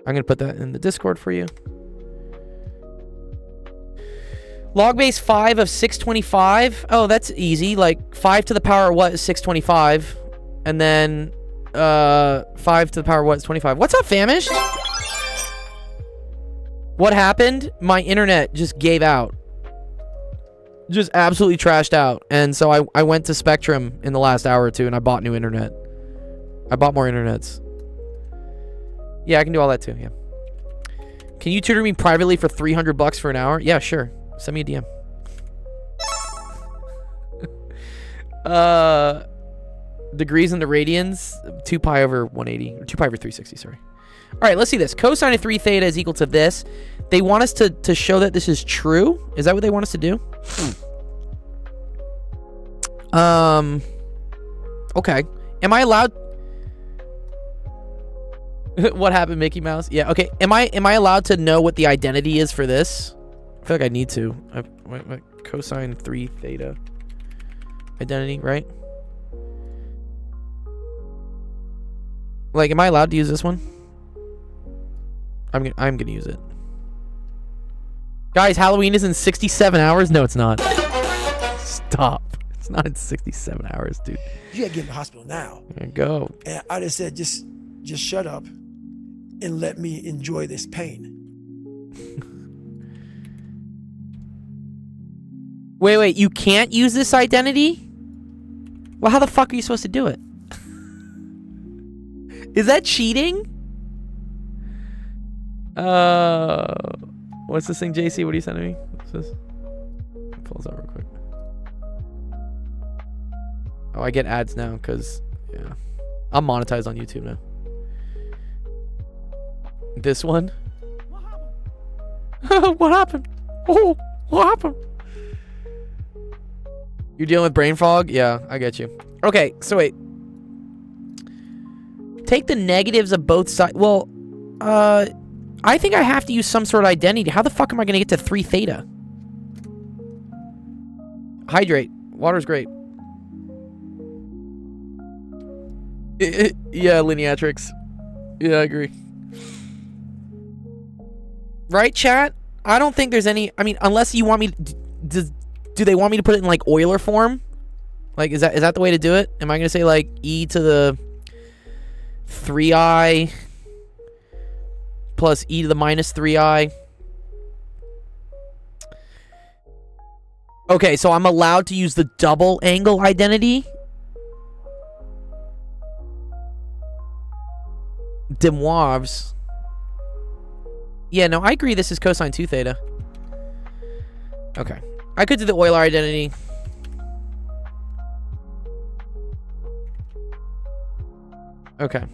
I'm gonna put that in the Discord for you. Log base 5 of 625. Oh, that's easy. Like 5 to the power of what is 625, and then 5 to the power of what is 25. What's up, Famished? What happened? My internet just gave out. Just absolutely trashed out. And so I went to Spectrum in the last hour or two and I bought new internet. I bought more internets. Yeah, I can do all that too, yeah. Can you tutor me privately for $300 for an hour? Yeah, sure. Send me a DM. Degrees in the radians, 2 pi over 180, or 2 pi over 360, sorry. All right, let's see this. Cosine of 3 theta is equal to this. They want us to show that this is true. Is that what they want us to do? Okay. Am I allowed? What happened, Mickey Mouse? Yeah. Okay. Am I allowed to know what the identity is for this? I feel like I need to. My cosine 3 theta identity, right? Like, am I allowed to use this one? I'm gonna use it. Guys, Halloween is in 67 hours. No, it's not. Stop. It's not in 67 hours, dude. You gotta get in the hospital now. There you go. And I just said, just shut up and let me enjoy this pain. Wait. You can't use this identity? Well, how the fuck are you supposed to do it? Is that cheating? What's this thing, JC? What are you sending me? What's this? Pull this up real quick. Oh, I get ads now because, yeah. I'm monetized on YouTube now. This one? What happened? Oh, what happened? You're dealing with brain fog? Yeah, I get you. Okay, so wait. Take the negatives of both sides. Well, I think I have to use some sort of identity. How the fuck am I going to get to 3 theta? Hydrate. Water's great. Yeah, Lineatrix. Yeah, I agree. Right, chat? I don't think there's any... I mean, unless you want me... Do they want me to put it in, like, Euler form? Like, is that the way to do it? Am I going to say, like, e to the 3i plus e to the minus 3i? Okay, so I'm allowed to use the double angle identity? Demoivres. Yeah, no, I agree this is cosine 2 theta. Okay. I could do the Euler identity. Okay.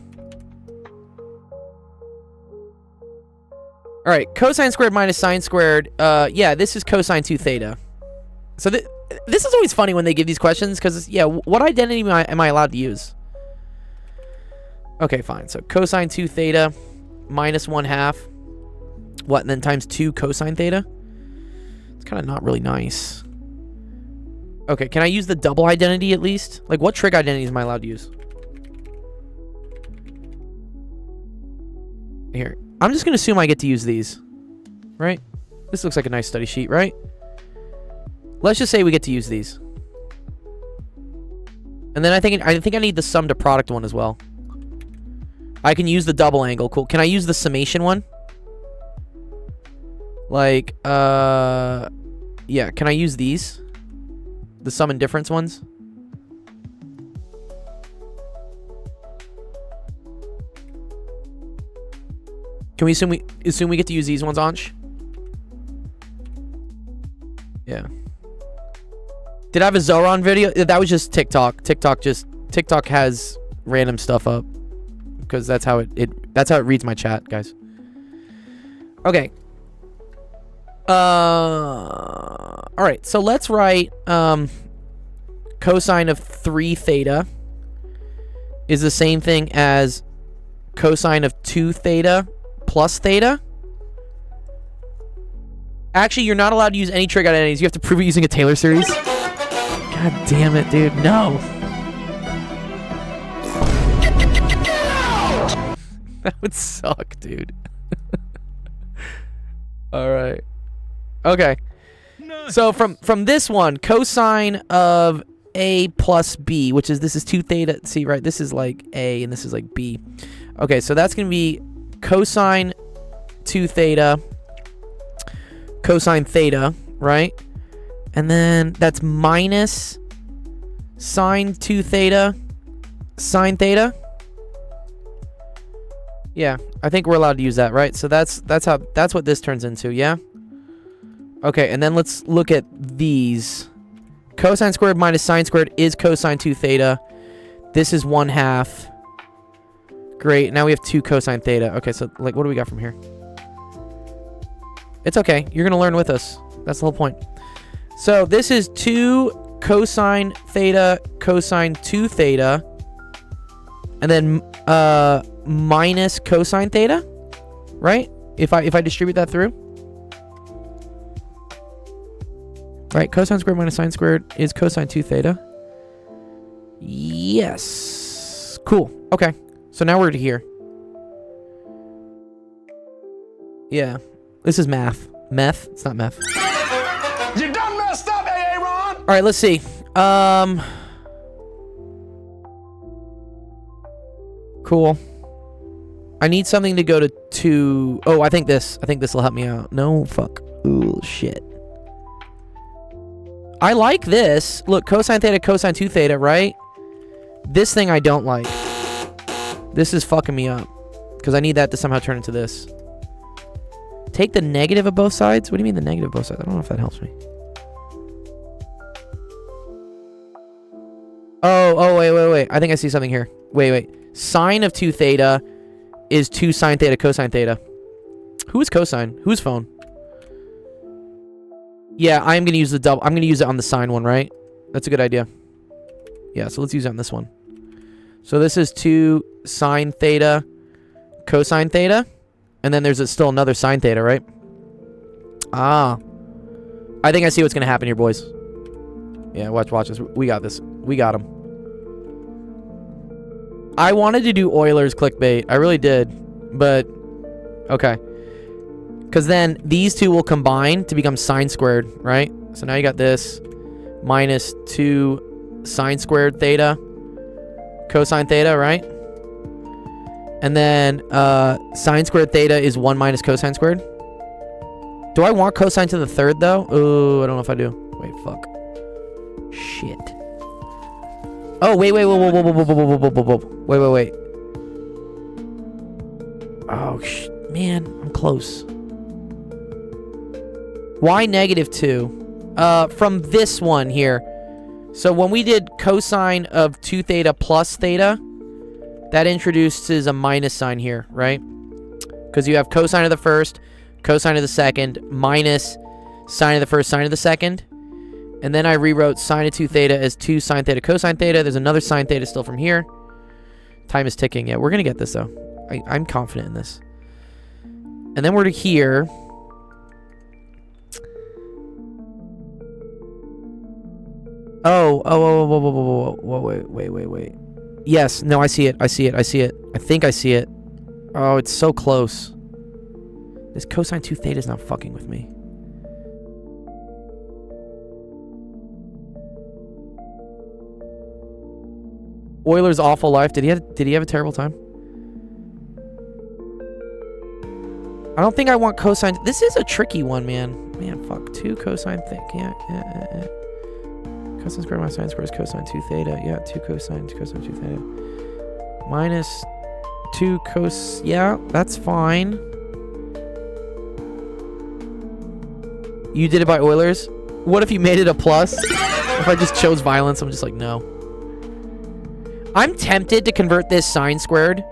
Alright, cosine squared minus sine squared. Yeah, this is cosine 2 theta. So this is always funny when they give these questions, because, yeah, what identity am I allowed to use? Okay, fine. So cosine 2 theta minus 1/2. What, and then times 2 cosine theta? It's kind of not really nice. Okay, can I use the double identity at least? Like, what trig identities am I allowed to use? Here. I'm just going to assume I get to use these. Right? This looks like a nice study sheet, right? Let's just say we get to use these. And then I think I need the sum to product one as well. I can use the double angle. Cool. Can I use the summation one? Like, yeah. Can I use these? The sum and difference ones? Can we assume we get to use these ones, Ansh? Yeah. Did I have a Zoran video? That was just TikTok. TikTok has random stuff up because that's how it reads my chat, guys. Okay. All right. So let's write cosine of 3 theta is the same thing as cosine of 2 theta plus theta. Actually, you're not allowed to use any trig identities. You have to prove it using a Taylor series. God damn it, dude. No. That would suck, dude. All right. Okay. So from this one, cosine of a plus b, which is this is 2 theta. See, right? This is like a and this is like b. Okay, so that's going to be cosine 2 theta cosine theta, right? And then that's minus sine 2 theta sine theta. Yeah, I think we're allowed to use that, right? So that's what this turns into, yeah? Okay, and then let's look at these. Cosine squared minus sine squared is cosine 2 theta. This is 1/2. Great, now we have 2 cosine theta. Okay, so like what do we got from here? It's okay. You're going to learn with us. That's the whole point. So this is 2 cosine theta cosine 2 theta. And then minus cosine theta, right? If I distribute that through. Right, cosine squared minus sine squared is cosine 2 theta. Yes. Cool. Okay. So now we're to here. Yeah. This is math. Meth? It's not meth. You done messed up, Aaron! All right, let's see. Cool. I need something to go to 2. Oh, I think this will help me out. No, fuck. Ooh, shit. I like this. Look, cosine theta, cosine 2 theta, right? This thing I don't like. This is fucking me up. Because I need that to somehow turn into this. Take the negative of both sides? What do you mean the negative of both sides? I don't know if that helps me. Oh, wait. I think I see something here. Wait. Sine of 2 theta is 2 sine theta cosine theta. Who is cosine? Who's phone? Yeah, I'm going to use the double. I'm going to use it on the sine one, right? That's a good idea. Yeah, so let's use it on this one. So this is 2 sine theta cosine theta. And then there's still another sine theta, right? Ah. I think I see what's going to happen here, boys. Yeah, watch this. We got this. We got him. I wanted to do Euler's clickbait. I really did. But, okay. Because then these two will combine to become sine squared, right? So now you got this. Minus 2 sine squared theta. Cosine theta, right? And then sine squared theta is 1 minus cosine squared. Do I want cosine to the third, though? Oh, I don't know if I do. Wait, fuck. Shit. Oh, wait. Wait. Oh, man, I'm close. Why negative 2? From this one here. So when we did cosine of 2 theta plus theta, that introduces a minus sign here, right? Because you have cosine of the first, cosine of the second, minus sine of the first, sine of the second. And then I rewrote sine of 2 theta as 2 sine theta cosine theta. There's another sine theta still from here. Time is ticking. Yeah, we're going to get this, though. I'm confident in this. And then we're to here. Wait. Yes, no, I see it. I think I see it. Oh, it's so close. This cosine 2 theta is not fucking with me. Euler's awful life. Did he have a terrible time? I don't think I want cosine. This is a tricky one, man. Man, fuck. 2 cosine theta. Yeah. Cosine squared minus sine squared is cosine 2 theta. Yeah, 2 cosine 2 theta. Minus 2 cos. Yeah, that's fine. You did it by Euler's? What if you made it a plus? If I just chose violence, I'm just like, no. I'm tempted to convert this sine squared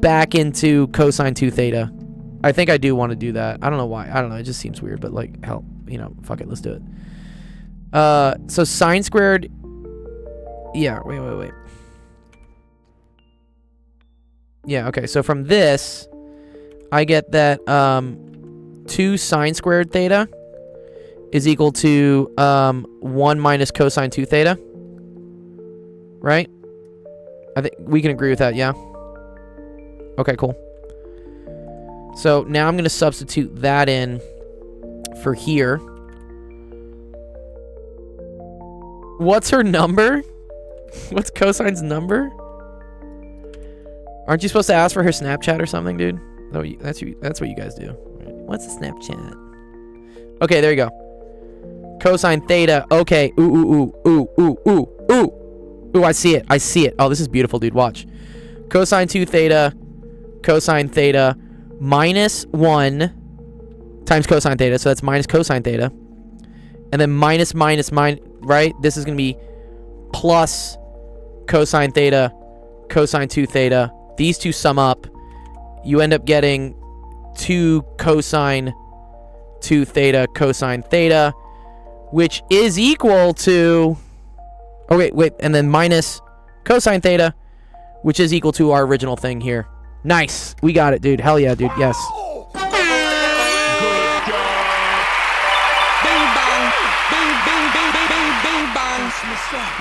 back into cosine 2 theta. I think I do want to do that. I don't know why. I don't know. It just seems weird, but like, hell, fuck it. Let's do it. So sine squared. Yeah, wait. Yeah, okay. So from this, I get that 2 sine squared theta is equal to 1 minus cosine 2 theta. Right? I think we can agree with that, yeah? Okay, cool. So now I'm going to substitute that in for here. What's her number? What's cosine's number? Aren't you supposed to ask for her Snapchat or something, dude? No, that's what you guys do. What's the Snapchat? Okay, there you go. Cosine theta. Okay. Ooh. Ooh, I see it. Oh, this is beautiful, dude. Watch. Cosine 2 theta. Cosine theta. Minus 1 times cosine theta. So that's minus cosine theta. And then minus, right? This is going to be plus cosine theta, cosine 2 theta. These two sum up. You end up getting 2 cosine 2 theta, cosine theta, which is equal to... Oh, wait. And then minus cosine theta, which is equal to our original thing here. Nice. We got it, dude. Hell yeah, dude. Yes.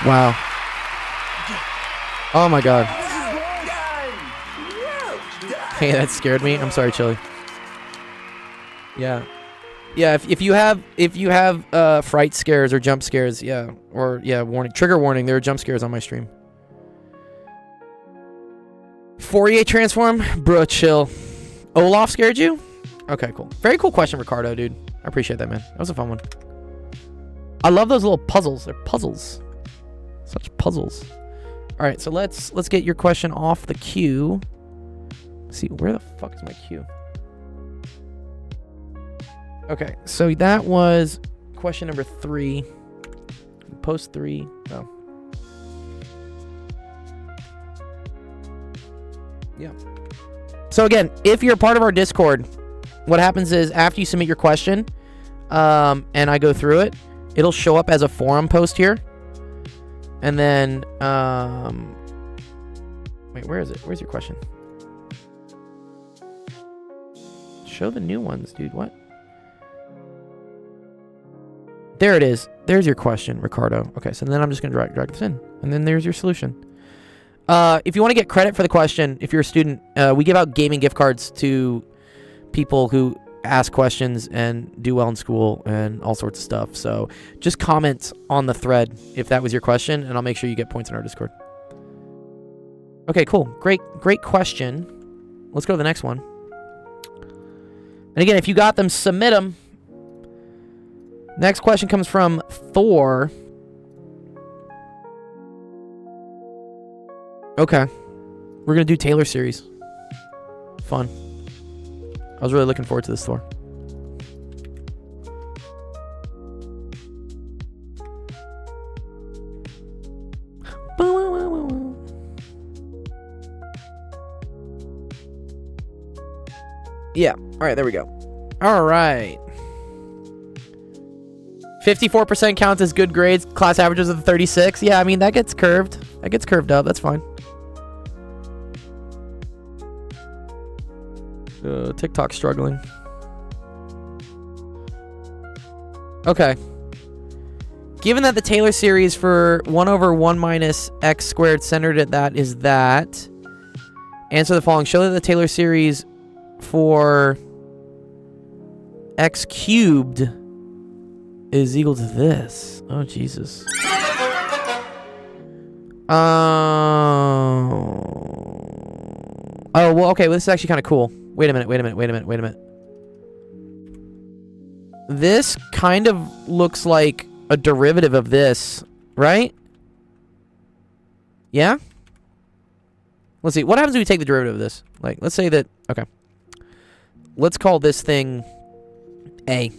Wow. Oh my god. Hey, that scared me. I'm sorry, Chili. Yeah. Yeah, if you have fright scares or jump scares, yeah, or yeah, trigger warning, there are jump scares on my stream. Fourier transform? Bro, chill. Olaf scared you? Okay, cool. Very cool question, Ricardo, dude. I appreciate that, man. That was a fun one. I love those little puzzles. They're puzzles. Such puzzles. All right, so let's get your question off the queue. Let's see, where the fuck is my queue? Okay, so that was question number 3. Post 3. Oh. Yeah. So again, if you're a part of our Discord, what happens is after you submit your question, and I go through it, it'll show up as a forum post here. And then, wait, where is it? Where's your question? Show the new ones, dude. What? There it is. There's your question, Ricardo. Okay, so then I'm just going to drag this in. And then there's your solution. If you want to get credit for the question, if you're a student, we give out gaming gift cards to people who ask questions and do well in school and all sorts of stuff. So just comment on the thread if that was your question, and I'll make sure you get points in our Discord. Okay, cool. Great question. Let's go to the next one. And again, if you got them, submit them. Next question comes from Thor. Okay. We're going to do Taylor series. Fun. I was really looking forward to this, Thor. Yeah. All right, there we go. All right. 54% counts as good grades. Class averages of 36. Yeah, I mean, that gets curved. That gets curved up. That's fine. TikTok struggling. Okay. Given that the Taylor series for 1 over 1 minus x squared centered at that is that, answer the following. Show that the Taylor series for x cubed is equal to this. Oh, Jesus. Oh, well, okay. Well, this is actually kind of cool. Wait a minute. This kind of looks like a derivative of this, right? Yeah? Let's see. What happens if we take the derivative of this? Like, let's say that... Okay. Let's call this thing A.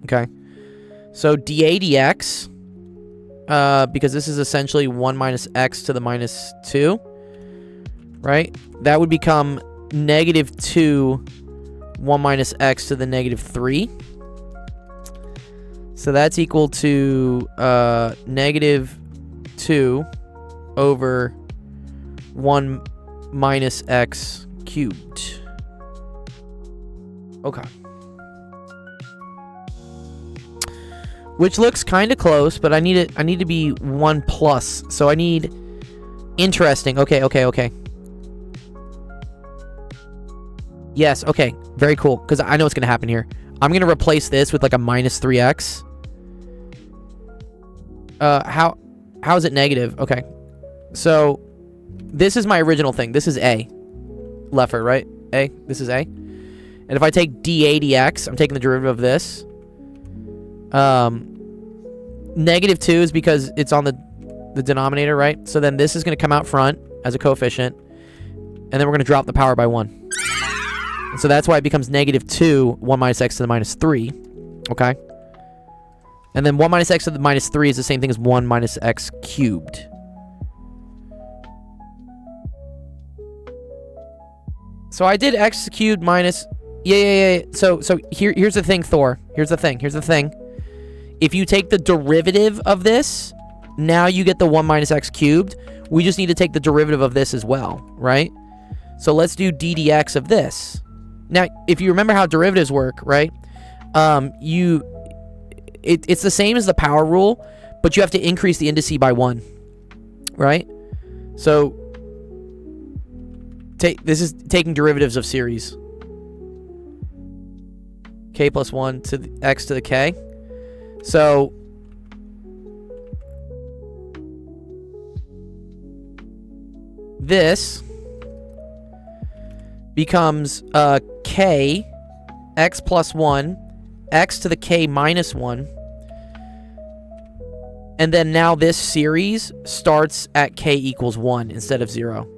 Okay. So dA dx, because this is essentially 1 minus x to the minus 2, right? That would become negative 2, 1 minus x to the negative 3. So that's equal to negative 2 over 1 minus x cubed. Okay. Which looks kind of close, but I need to be 1 plus. So I need interesting. Okay. Yes, okay. Very cool. Because I know what's going to happen here. I'm going to replace this with like a minus 3x. How is it negative? Okay. So this is my original thing. This is A. Leffer, right? A. This is A. And if I take dA dx, I'm taking the derivative of this. Negative 2 is because it's on the denominator, right? So then this is going to come out front as a coefficient. And then we're going to drop the power by 1. And so that's why it becomes negative 2, 1 minus x to the minus 3. Okay? And then 1 minus x to the minus 3 is the same thing as 1 minus x cubed. So I did x cubed minus... Yeah. So here's the thing, Thor. Here's the thing. If you take the derivative of this, now you get the 1 minus x cubed, We just need to take the derivative of this as well, right? So let's do d dx of this. Now, if you remember how derivatives work, right? It's the same as the power rule, but you have to increase the indice by 1, right? So this is taking derivatives of series. K plus 1 to the x to the k. So this becomes k x plus 1 x to the k minus 1. And then now this series starts at k equals 1 instead of 0.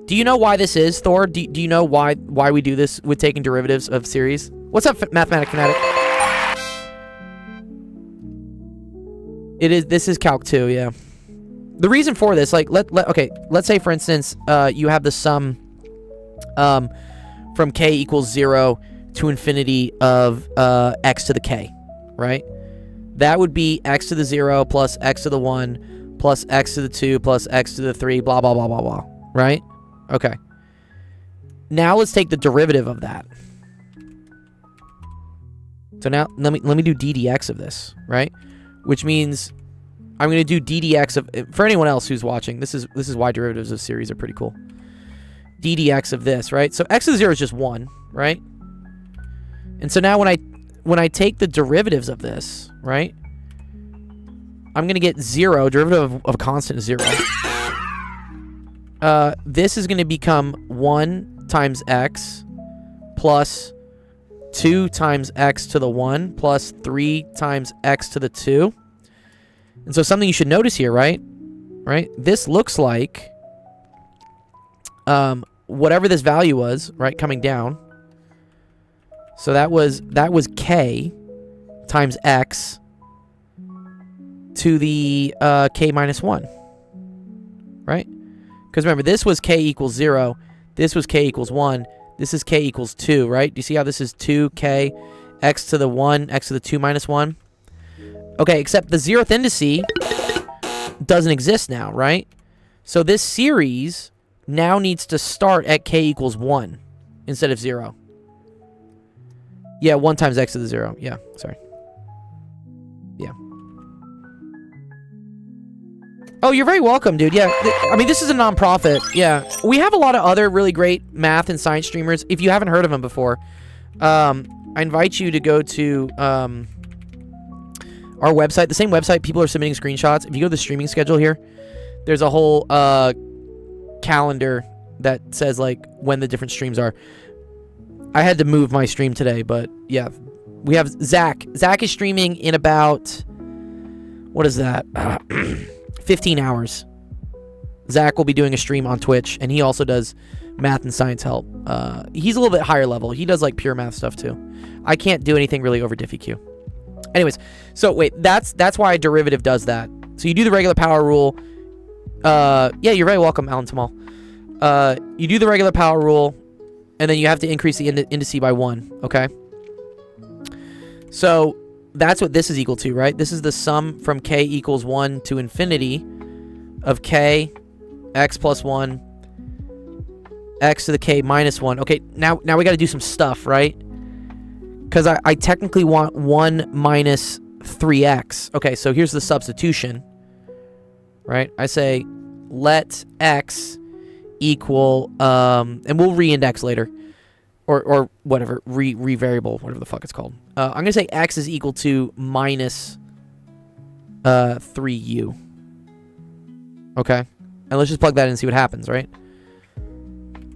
Do you know why this is, Thor? Do you know why we do this with taking derivatives of series? What's up, Mathematic Fanatic? This is Calc 2, yeah. The reason for this, like, let's say, for instance, you have the sum from k equals 0 to infinity of x to the k, right? That would be x to the 0 plus x to the 1 plus x to the 2 plus x to the 3, blah, blah, blah, blah, blah, right? Okay. Now let's take the derivative of that. So now let me do d dx of this, right? Which means I'm going to do d dx of, for anyone else who's watching, this is why derivatives of series are pretty cool. D dx of this, right? So x to the 0 is just 1, right? And so now when I take the derivatives of this, right? I'm going to get 0. Derivative of a constant is 0. This is going to become 1 times x plus 2 times x to the 1 plus 3 times x to the 2. And so something you should notice here, right? Right? This looks like whatever this value was, right, coming down. So that was k times x to the k minus 1, right? Because remember, this was k equals 0, this was k equals 1, this is k equals 2, right? Do you see how this is 2k x to the 1, x to the 2 minus 1? Okay, except the 0th indice doesn't exist now, right? So this series now needs to start at k equals 1 instead of 0. Yeah, 1 times x to the 0. Yeah, sorry. Yeah. Oh, you're very welcome, dude. Yeah, I mean, this is a non-profit. Yeah. We have a lot of other really great math and science streamers. If you haven't heard of them before, I invite you to go to our website. The same website people are submitting screenshots. If you go to the streaming schedule here, there's a whole calendar that says, like, when the different streams are. I had to move my stream today, but yeah. We have Zach. Zach is streaming in about, what is that? 15 hours. Zach will be doing a stream on Twitch, and he also does math and science help. He's a little bit higher level. He does, like, pure math stuff, too. I can't do anything really over DiffyQ. Anyways, so wait, that's why a derivative does that. So you do the regular power rule. Yeah, you're very welcome, Alan Tamal. You do the regular power rule, and then you have to increase the indice by 1, okay? So that's what this is equal to, right? This is the sum from k equals 1 to infinity of k, x plus 1, x to the k minus 1. Okay, now we got to do some stuff, right? Because I technically want 1 minus 3x. Okay, so here's the substitution, right? I say let x equal, and we'll reindex later, or whatever, re-variable, whatever the fuck it's called. I'm going to say x is equal to minus 3u. Okay? And let's just plug that in and see what happens, right?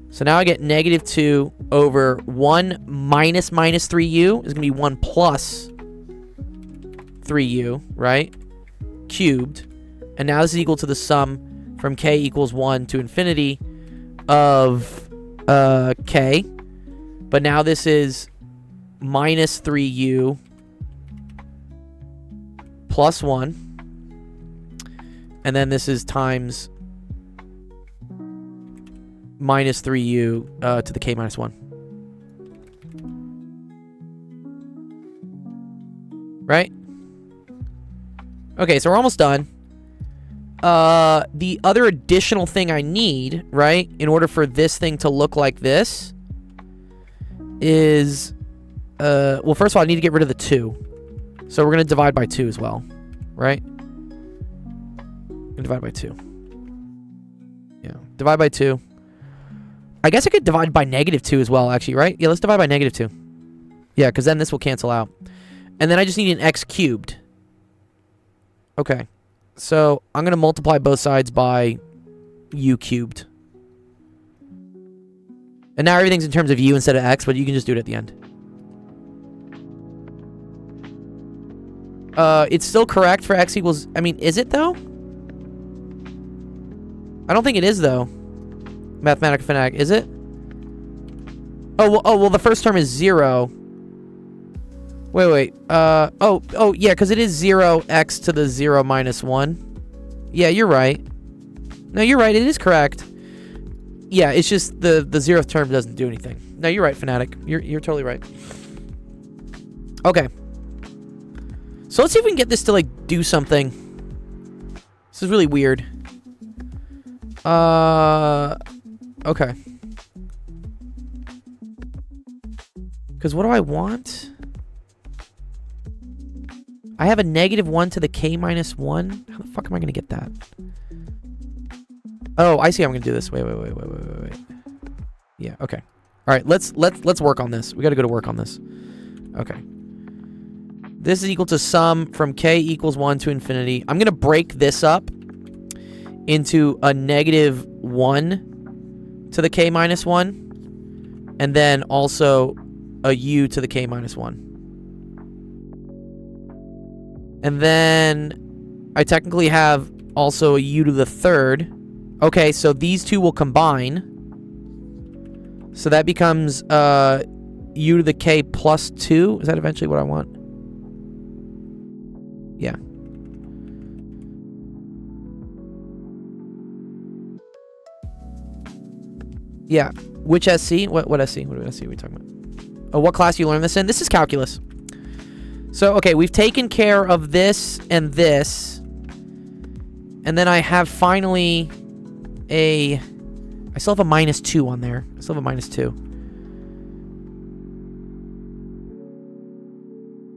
So now I get negative 2 over 1 minus 3u is going to be 1 plus 3u, right? Cubed. And now this is equal to the sum from k equals 1 to infinity of k. But now this is minus 3u plus 1. And then this is times minus 3u to the k minus 1. Right? Okay, so we're almost done. the other additional thing I need, right, in order for this thing to look like this is, well, first of all, I need to get rid of the 2. So we're going to divide by 2 as well, right? Divide by 2. Yeah, divide by 2. I guess I could divide by -2 as well, actually, right? Yeah, let's divide by -2. Yeah, because then this will cancel out. And then I just need an x cubed. Okay. So I'm going to multiply both sides by u cubed. And now everything's in terms of u instead of x, but you can just do it at the end. It's still correct for x equals... I mean, is it, though? I don't think it is, though. Mathematic fanatic, is it? Oh, well, the first term is 0. Wait. Oh, yeah, because it is 0x to the 0 minus 1. Yeah, you're right. No, you're right. It is correct. Yeah, it's just the 0th term doesn't do anything. No, you're right, fanatic. You're totally right. Okay. So let's see if we can get this to, like, do something. This is really weird. Okay. Because what do I want? I have a -1 to the k minus 1. How the fuck am I going to get that? Oh, I see how I'm going to do this. Wait. Yeah, okay. All right, let's work on this. We got to go to work on this. Okay. This is equal to sum from k equals 1 to infinity. I'm going to break this up into a -1 to the k minus 1. And then also a u to the k minus 1. And then I technically have also a u to the 3rd. Okay, so these two will combine. So that becomes u to the k plus 2. Is that eventually what I want? Yeah. Yeah. Which SC? What SC? What SC are we talking about? Oh, what class you learn this in? This is calculus. So, okay, we've taken care of this and this. And then I have finally a... I still have a -2 on there. I still have a -2.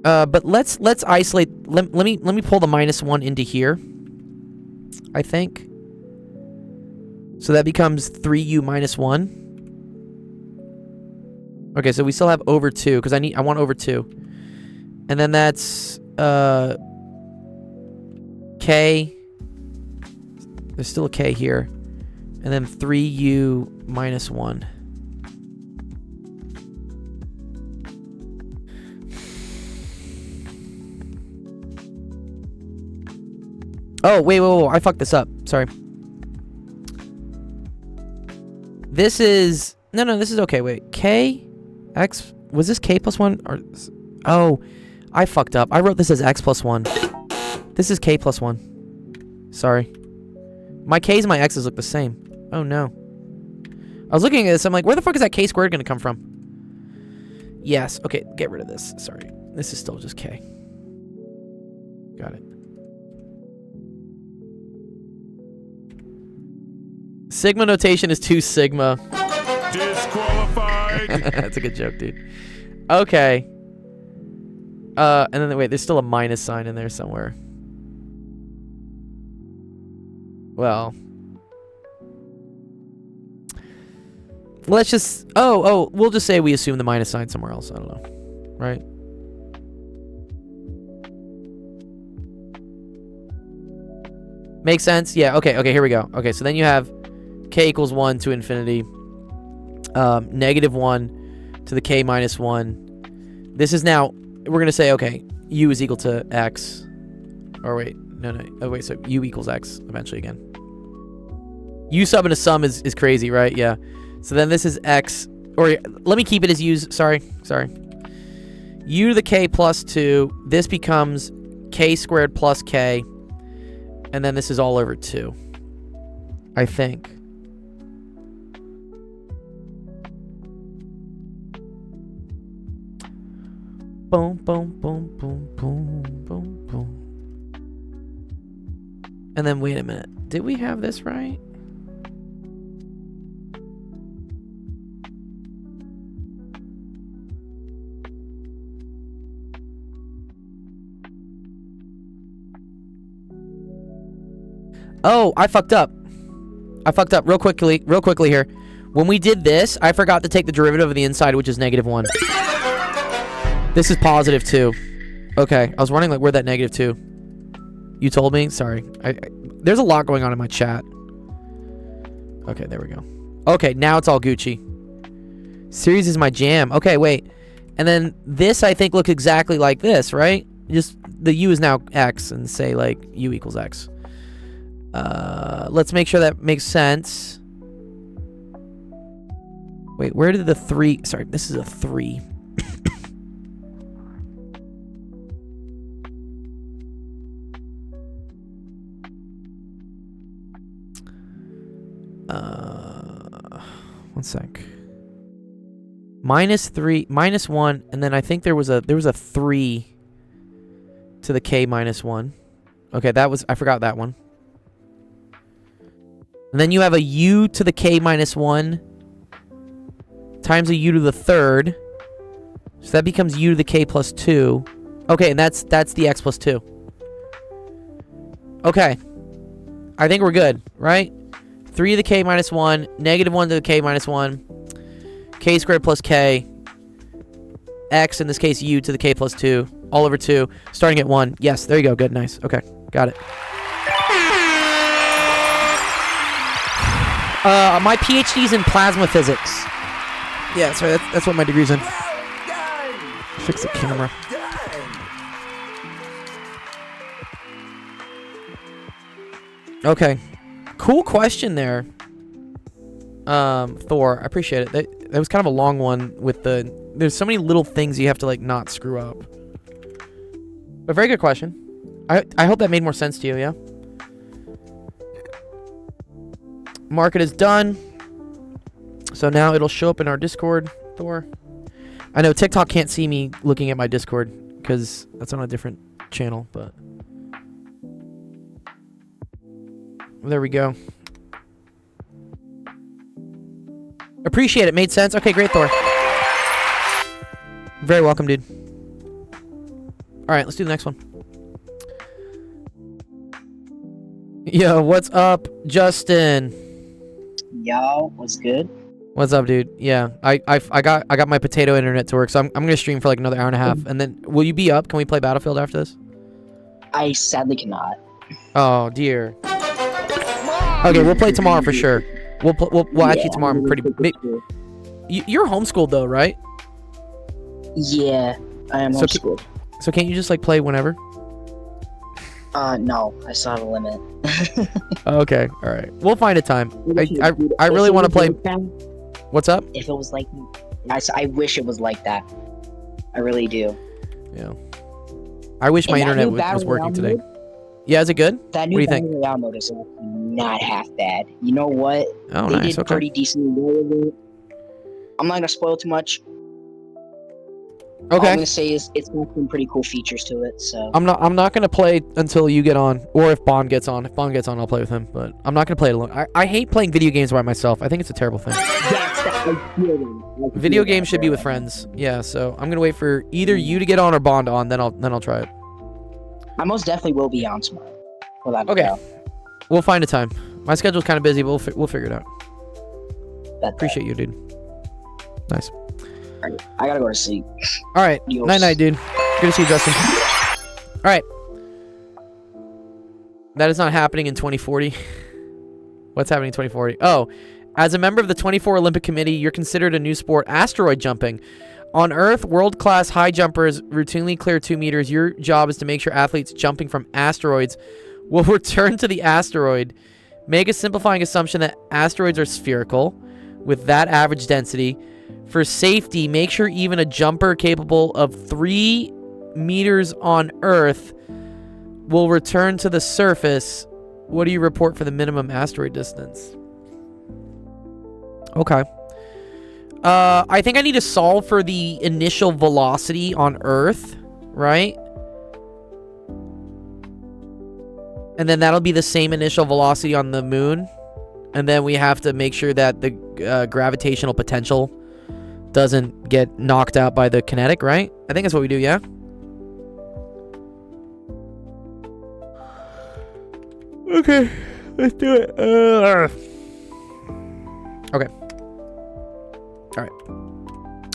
But let's isolate... Let me pull the -1 into here. I think. So that becomes 3u minus 1. Okay, so we still have over 2, because I want over 2. And then that's k. There's still a k here. And then 3u minus 1. Oh, wait, I fucked this up. Sorry. This is... No, this is okay. Wait. K? X? Was this k plus 1? Or... Oh, I fucked up. I wrote this as x plus 1. This is k plus 1. Sorry. My k's and my x's look the same. Oh, no. I was looking at this. I'm like, where the fuck is that k squared going to come from? Yes. Okay, get rid of this. Sorry. This is still just k. Got it. Sigma notation is 2 sigma. Disqualified. That's a good joke, dude. Okay. And then wait, there's still a minus sign in there somewhere. Well, let's just... Oh, we'll just say we assume the minus sign somewhere else. I don't know. Right? Makes sense? Yeah, okay, here we go. Okay, so then you have k equals 1 to infinity. -1 to the k minus 1. This is now... We're going to say, okay, u is equal to x. Or wait, no. Oh, wait, so u equals x eventually again. U sub into sum is crazy, right? Yeah. So then this is x. Or let me keep it as u's. Sorry. U to the k plus 2. This becomes k squared plus k. And then this is all over 2. I think. Boom, boom, boom, boom, boom, boom, boom. And then wait a minute. Did we have this right? Oh, I fucked up. Real quickly here. When we did this, I forgot to take the derivative of the inside, which is -1. This is +2. Okay, I was wondering like where that -2. You told me? Sorry. There's a lot going on in my chat. Okay, there we go. Okay, now it's all Gucci. Series is my jam. Okay, wait. And then this, I think, looks exactly like this, right? Just the U is now X and say like U equals X. Let's make sure that makes sense. Wait, where did the 3... Sorry, this is a 3. One sec. -3, -1, and then I think there was a 3 to the K -1. Okay, I forgot that one. And then you have a U to the K -1 times a U to the 3rd. So that becomes U to the K plus 2. Okay, and that's the X plus 2. Okay. I think we're good, right? 3 to the K -1, -1 to the K -1, K squared plus K, X, in this case, U to the K plus 2, all over 2, starting at 1. Yes, there you go. Good, nice. Okay, got it. My PhD's in plasma physics. Yeah, sorry, that's what my degree's in. Fix the camera. Okay. Cool question there. Thor, I appreciate it. That was kind of a long one with there's so many little things you have to like not screw up. But very good question. I hope that made more sense to you, yeah? Market is done. So now it'll show up in our Discord, Thor. I know TikTok can't see me looking at my Discord because that's on a different channel, but there we go. Appreciate it. Made sense. Okay, great, Thor. Very welcome, dude. All right, let's do the next one. Yo, what's up, Justin? Yo, what's good? What's up, dude? Yeah, I got my potato internet to work, so I'm gonna stream for like another hour and a half, and then will you be up? Can we play Battlefield after this? I sadly cannot. Oh dear. Okay, we'll play tomorrow for sure. We'll actually tomorrow. I'm pretty. You're homeschooled though, right? Yeah, I am homeschooled. So can't you just like play whenever? No, I still have a limit. Okay, all right. We'll find a time. I really want to play. What's up? If it was like, I wish it was like that. I really do. Yeah. I wish my internet was working today. Yeah, is it good? That new Battle Royale mode is not half bad. You know what? Oh, they nice. did pretty decently well with it. I'm not gonna spoil too much. Okay. All I'm gonna say is it's got some pretty cool features to it. So I'm not gonna play until you get on, or if Bond gets on. If Bond gets on, I'll play with him. But I'm not gonna play it alone. I hate playing video games by myself. I think it's a terrible thing. Video games should be with friends. Yeah. So I'm gonna wait for either you to get on or Bond on. Then I'll try it. I most definitely will be on tomorrow. Okay. We'll find a time. My schedule's kind of busy, but we'll figure it out. Appreciate you, dude. Nice. I gotta go to sleep. All right. Night, dude. Good to see you, Justin. All right. That is not happening in 2040. What's happening in 2040? Oh, as a member of the 24 Olympic Committee, you're considered a new sport, asteroid jumping. On Earth, world-class high jumpers routinely clear 2 meters. Your job is to make sure athletes jumping from asteroids will return to the asteroid. Make a simplifying assumption that asteroids are spherical with that average density. For safety, make sure even a jumper capable of 3 meters on Earth will return to the surface. What do you report for the minimum asteroid distance? Okay. I think I need to solve for the initial velocity on Earth, right? And then that'll be the same initial velocity on the moon. And then we have to make sure that the gravitational potential doesn't get knocked out by the kinetic, right? I think that's what we do, yeah? Okay, let's do it. Okay. All right.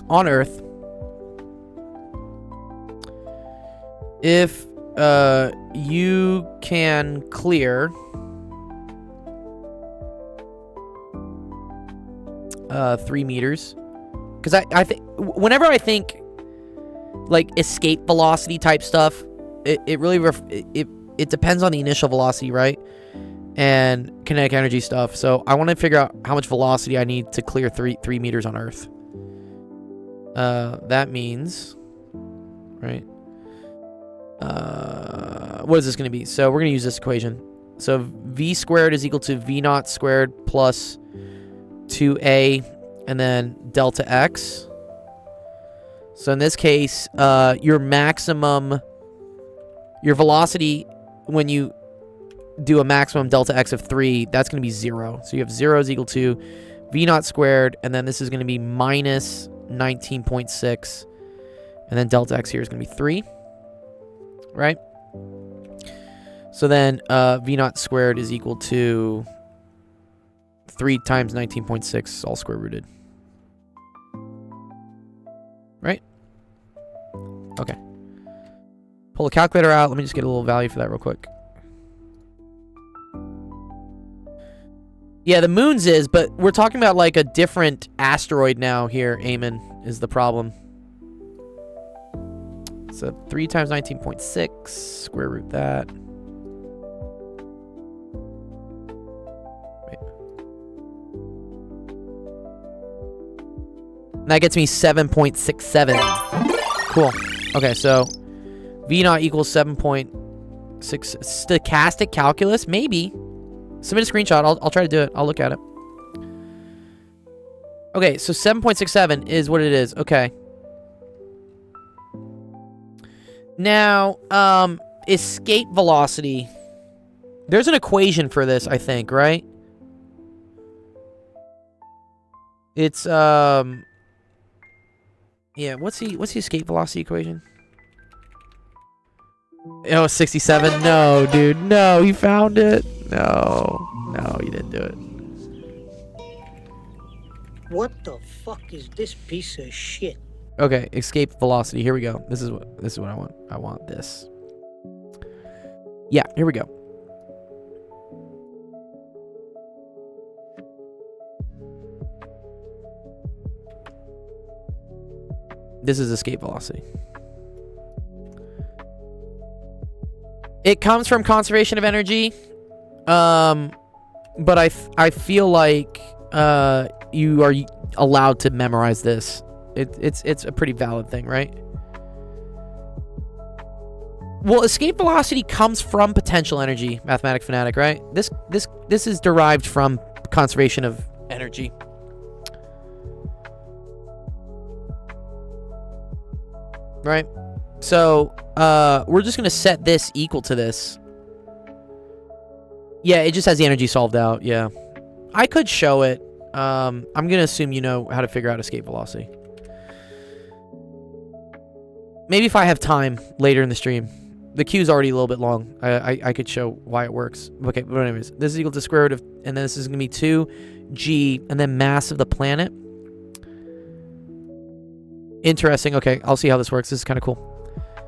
On Earth, if you can clear 3 meters, because I think whenever I think like escape velocity type stuff, it really it depends on the initial velocity, right? And kinetic energy stuff. So I want to figure out how much velocity I need to clear 3 meters on Earth. That means, right? What is this going to be? So we're going to use this equation. So v squared is equal to v naught squared plus 2a and then delta x. So in this case, your velocity when you do a maximum delta x of 3, that's going to be 0. So you have 0 is equal to v naught squared, and then this is going to be minus 19.6, and then delta x here is going to be 3, right? So then v naught squared is equal to 3 times 19.6 all square rooted, right? Okay. Pull the calculator out. Let me just get a little value for that real quick. Yeah, the moon's is, but we're talking about like a different asteroid now here, Eamon, is the problem. So 3 times 19.6, square root that. Wait. And that gets me 7.67. Cool. Okay, so V naught equals 7.6. Stochastic calculus? Maybe. Submit a screenshot. I'll try to do it. I'll look at it. Okay, so 7.67 is what it is. Okay. Now, escape velocity. There's an equation for this, I think, right? It's, yeah, what's the escape velocity equation? Oh, 67. No, dude. No, he found it. No, you didn't do it. What the fuck is this piece of shit? Okay, escape velocity. Here we go. This is what I want. I want this. Yeah, here we go. This is escape velocity. It comes from conservation of energy. But I feel like you are allowed to memorize this. It's a pretty valid thing, right? Well, escape velocity comes from potential energy, Mathematic Fanatic, right? This is derived from conservation of energy. Right? So, we're just going to set this equal to this. Yeah, it just has the energy solved out, yeah. I could show it. I'm going to assume you know how to figure out escape velocity. Maybe if I have time later in the stream. The queue's already a little bit long. I could show why it works. Okay, but anyways, this is equal to square root of, and then this is going to be 2g, and then mass of the planet. Interesting. Okay, I'll see how this works. This is kind of cool.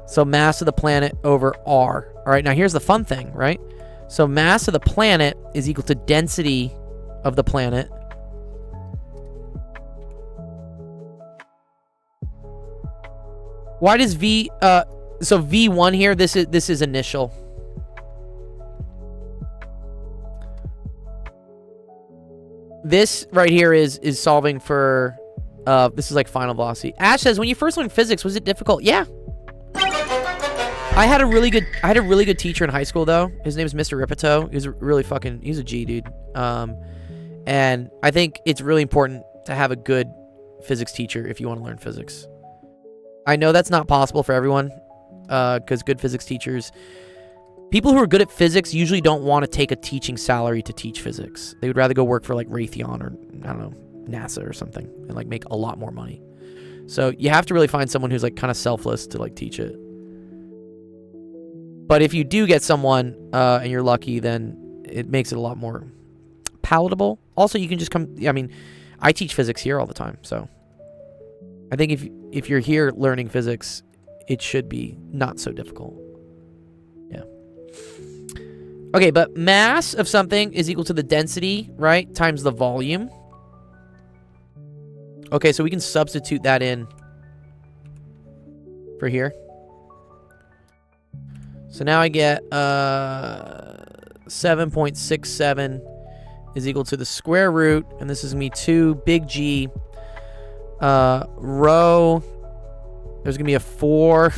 So mass of the planet over r. All right, now here's the fun thing, right? So mass of the planet is equal to density of the planet. Why does V, so V1 here, this is initial. This right here is solving for, this is like final velocity. Ash says, when you first learned physics, was it difficult? Yeah. I had a really good teacher in high school though. His name is Mr. Ripito. He was he's a G, dude. And I think it's really important to have a good physics teacher if you want to learn physics. I know that's not possible for everyone, because good physics teachers People who are good at physics usually don't want to take a teaching salary to teach physics. They would rather go work for like Raytheon or, I don't know, NASA or something and like make a lot more money. So you have to really find someone who's like kind of selfless to like teach it. But if you do get someone and you're lucky, then it makes it a lot more palatable. Also, you can just come, I mean, I teach physics here all the time. So I think if you're here learning physics, it should be not so difficult. Yeah. Okay, but mass of something is equal to the density, right, times the volume. Okay, so we can substitute that in for here. So now I get 7.67 is equal to the square root, and this is going to be 2 big G rho. There's going to be a 4.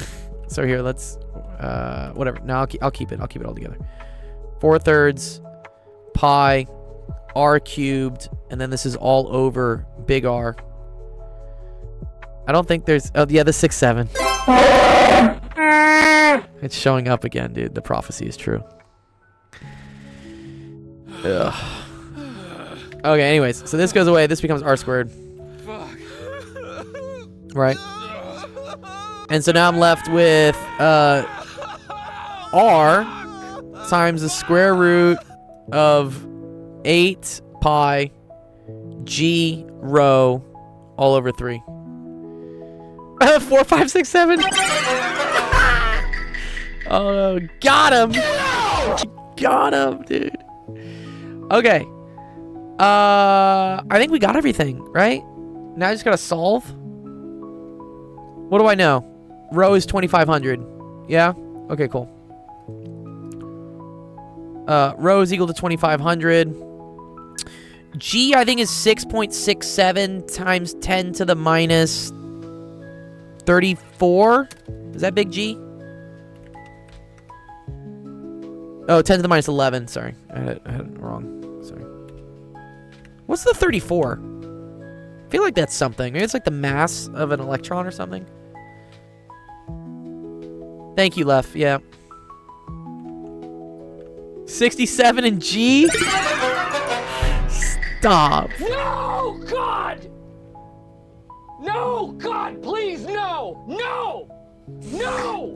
So here, let's, whatever. Now I'll keep it. I'll keep it all together. 4/3 pi r cubed, and then this is all over big R. I don't think there's, oh yeah, the 6/7. It's showing up again, dude. The prophecy is true. Ugh. Okay, anyways, so this goes away. This becomes r squared. Right? And so now I'm left with r times the square root of 8 pi g rho all over 3. 4, 5, 6, 7. Oh no, got him! Got him, dude. Okay. I think we got everything, right? Now I just gotta solve. What do I know? Rho is 2,500. Yeah? Okay, cool. Rho is equal to 2,500. G, I think, is 6.67 times 10 to the minus 34. Is that big G? Oh, 10 to the minus 11. Sorry. I had it wrong. Sorry. What's the 34? I feel like that's something. Maybe it's like the mass of an electron or something. Thank you, Lef. Yeah. 67 in G? Stop. No, God! No, God, please, no! No! No!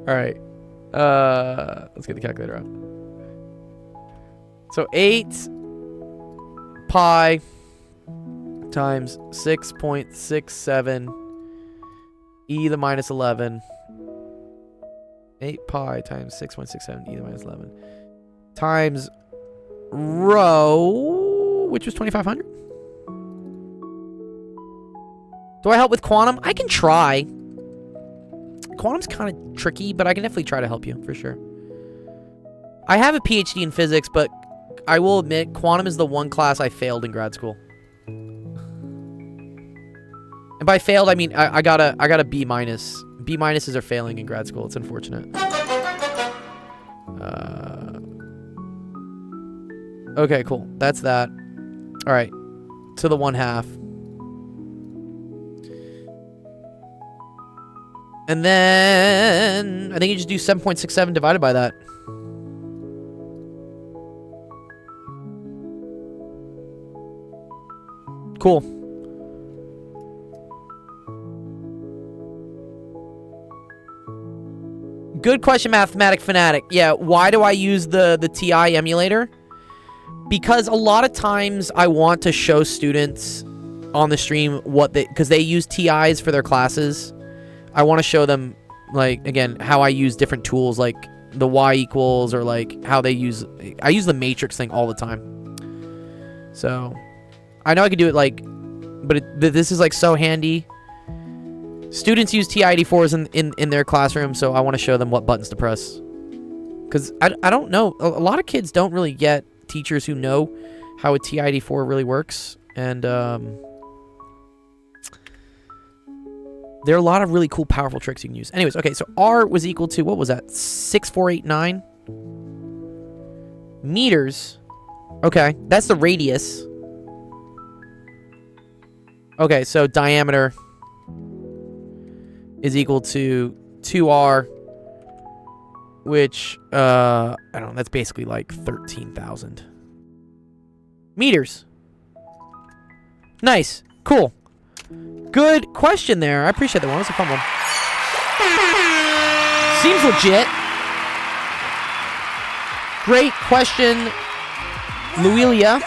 All right. Let's get the calculator out. So 8 pi times 6.67 e to the minus 11. 8 pi times 6.67 e to the minus 11 times rho, which was 2,500. Do I help with quantum? I can try. Quantum's kind of tricky, but I can definitely try to help you, for sure. I have a PhD in physics, but I will admit, quantum is the one class I failed in grad school. And by failed, I mean I got a B minus. B minuses are failing in grad school. It's unfortunate. Okay, cool. That's that. All right, to the 1/2. And then I think you just do 7.67 divided by that. Cool. Good question, Mathematic Fanatic. Yeah, why do I use the TI emulator? Because a lot of times I want to show students on the stream what because they use TIs for their classes. I want to show them, like, again, how I use different tools, like the Y equals, or like how they use, I use the matrix thing all the time. So I know I could do it like, but this is like so handy. Students use TI-84s in their classroom, so I want to show them what buttons to press. Because I don't know, a lot of kids don't really get teachers who know how a TI-84 really works. And there are a lot of really cool, powerful tricks you can use. Anyways, okay, so R was equal to, what was that? 6,489 meters. Okay, that's the radius. Okay, so diameter is equal to 2R which, I don't know, that's basically like 13,000 meters. Nice. Cool. Good question there. I appreciate that one. That's a fun one. Seems legit. Great question, Luilia.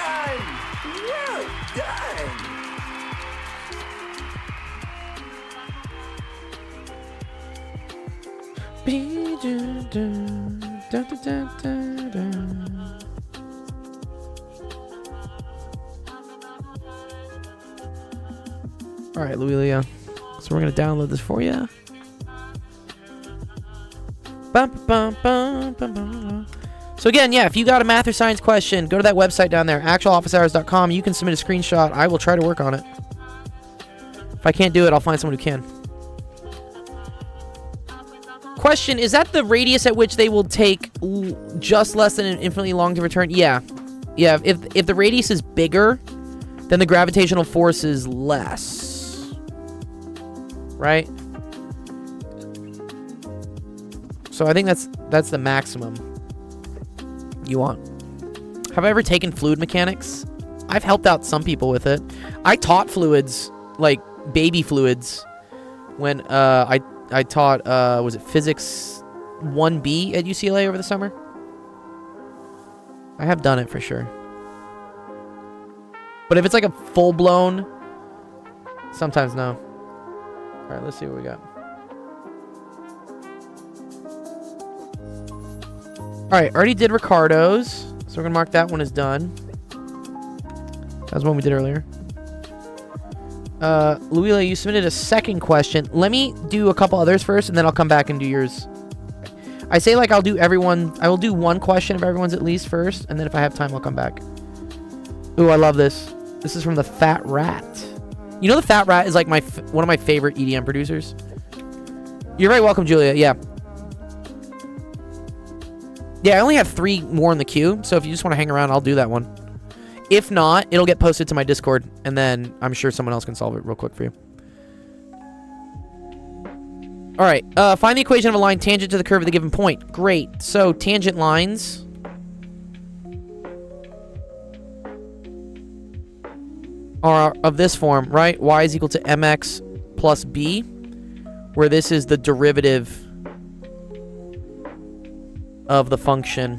All right, Luilia. So we're gonna download this for you. So again, yeah, if you got a math or science question, go to that website down there, actualofficehours.com. You can submit a screenshot. I will try to work on it. If I can't do it, I'll find someone who can. Question, is that the radius at which they will take just less than an infinitely long to return? Yeah. Yeah, if the radius is bigger, then the gravitational force is less. Right? So I think that's the maximum you want. Have I ever taken fluid mechanics? I've helped out some people with it. I taught fluids, like baby fluids, when I taught, was it Physics 1B at UCLA over the summer? I have done it for sure. But if it's like a full-blown, sometimes no. All right, let's see what we got. All right, already did Ricardo's, so we're gonna mark that one as done. That was one we did earlier. Luila, you submitted a second question. Let me do a couple others first, and then I'll come back and do yours. I say like I'll do everyone. I will do one question of everyone's at least first, and then if I have time, I'll come back. Ooh, I love this. This is from the Fat Rat. You know the Fat Rat is like one of my favorite EDM producers. You're very welcome, Julia. Yeah. Yeah, I only have 3 more in the queue, so if you just want to hang around, I'll do that one. If not, it'll get posted to my Discord, and then I'm sure someone else can solve it real quick for you. All right, find the equation of a line tangent to the curve at the given point. Great. So tangent lines are of this form, right? Y is equal to mx plus b, where this is the derivative of the function.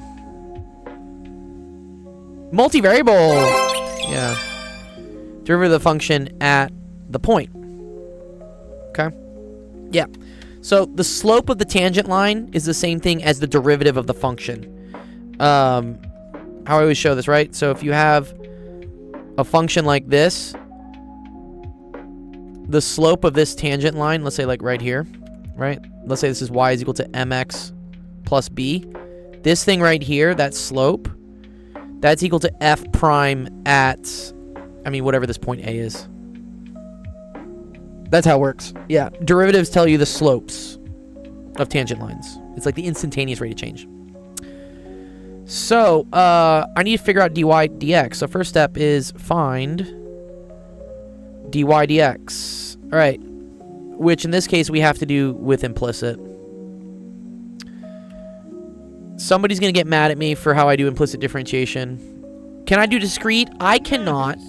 Multivariable! Yeah. Derivative of the function at the point. Okay? Yeah. So the slope of the tangent line is the same thing as the derivative of the function. How I always show this, right? So if you have a function like this, the slope of this tangent line, let's say like right here, right? Let's say this is y is equal to mx plus b. This thing right here, that slope, that's equal to f prime at, I mean, whatever this point A is. That's how it works. Yeah, derivatives tell you the slopes of tangent lines. It's like the instantaneous rate of change. So, I need to figure out dy dx. So first step is find dy dx. All right, which in this case we have to do with implicit. Somebody's going to get mad at me for how I do implicit differentiation. Can I do discrete? I cannot.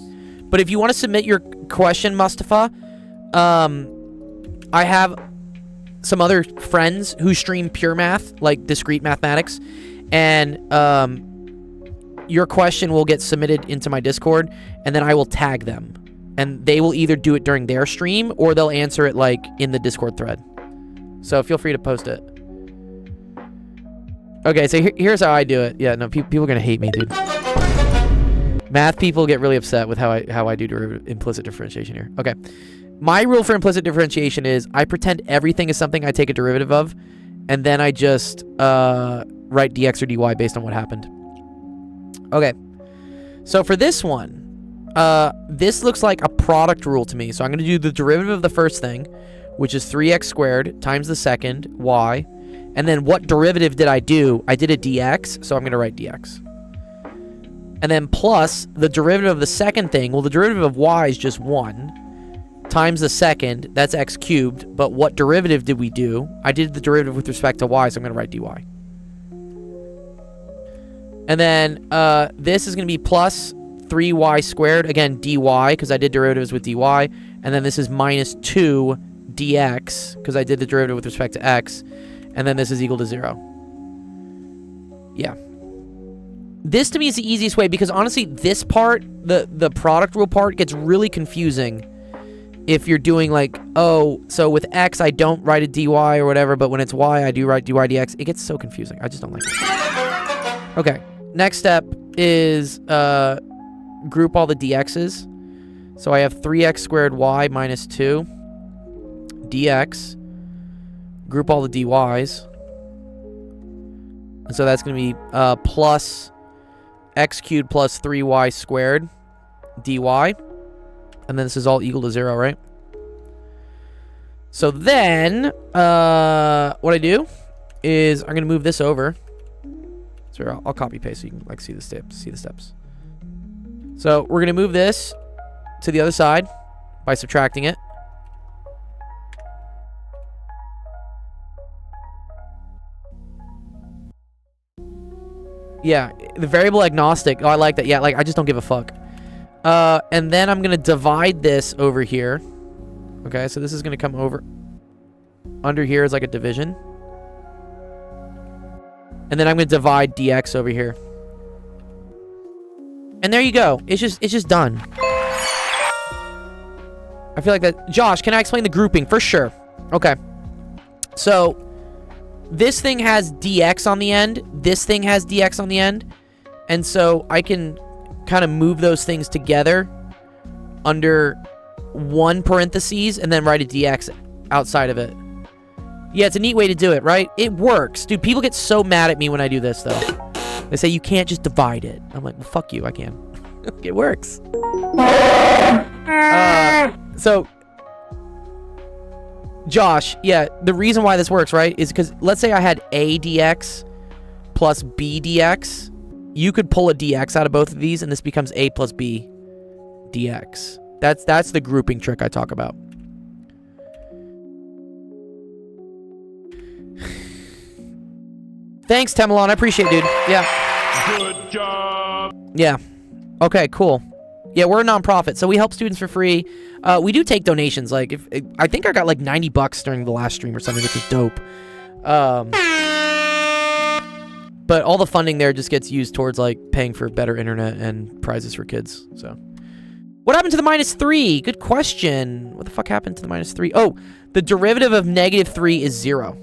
But if you want to submit your question, Mustafa, I have some other friends who stream pure math, like discrete mathematics, and your question will get submitted into my Discord, and then I will tag them. And they will either do it during their stream, or they'll answer it like in the Discord thread. So feel free to post it. Okay, so here's how I do it. Yeah, no, people are gonna hate me, dude. Math people get really upset with how I do implicit differentiation here. Okay, my rule for implicit differentiation is I pretend everything is something I take a derivative of, and then I just write dx or dy based on what happened. Okay, so for this one, this looks like a product rule to me. So I'm gonna do the derivative of the first thing, which is 3x squared times the second, y. And then what derivative did I do? I did a dx, so I'm going to write dx. And then plus the derivative of the second thing. Well, the derivative of y is just 1 times the second. That's x cubed. But what derivative did we do? I did the derivative with respect to y, so I'm going to write dy. And then this is going to be plus 3y squared. Again, dy, because I did derivatives with dy. And then this is minus 2 dx, because I did the derivative with respect to x. And then this is equal to 0. Yeah. This to me is the easiest way, because honestly, this part, the product rule part, gets really confusing if you're doing like, oh, so with x, I don't write a dy or whatever, but when it's y, I do write dy dx. It gets so confusing. I just don't like it. Okay. Next step is group all the dx's. So I have 3x squared y minus 2 dx. Group all the dy's. And so that's going to be plus x cubed plus 3y squared dy. And then this is all equal to 0, right? So then, what I do is I'm going to move this over. So I'll copy paste so you can like see the steps. So we're going to move this to the other side by subtracting it. Yeah, the variable agnostic. Oh, I like that. Yeah, like I just don't give a fuck. And then I'm going to divide this over here. Okay, so this is going to come over. Under here is like a division. And then I'm going to divide dx over here. And there you go. It's just done. I feel like that. Josh, can I explain the grouping? For sure. Okay. So this thing has dx on the end. This thing has dx on the end. And so I can kind of move those things together under one parentheses and then write a dx outside of it. Yeah, it's a neat way to do it, right? It works. Dude, people get so mad at me when I do this, though. They say, you can't just divide it. I'm like, well, fuck you, I can. It works. So, Josh, yeah, the reason why this works, right, is because let's say I had a dx plus b dx. You could pull a dx out of both of these, and this becomes a plus b dx. That's the grouping trick I talk about. Thanks, Temelon. I appreciate it, dude. Yeah. Good job. Yeah. Okay, cool. Yeah, we're a nonprofit, so we help students for free. We do take donations. Like, I think I got like $90 during the last stream or something, which is dope. But all the funding there just gets used towards like paying for better internet and prizes for kids. So, what happened to the -3? Good question. What the fuck happened to the -3? Oh, the derivative of -3 is 0.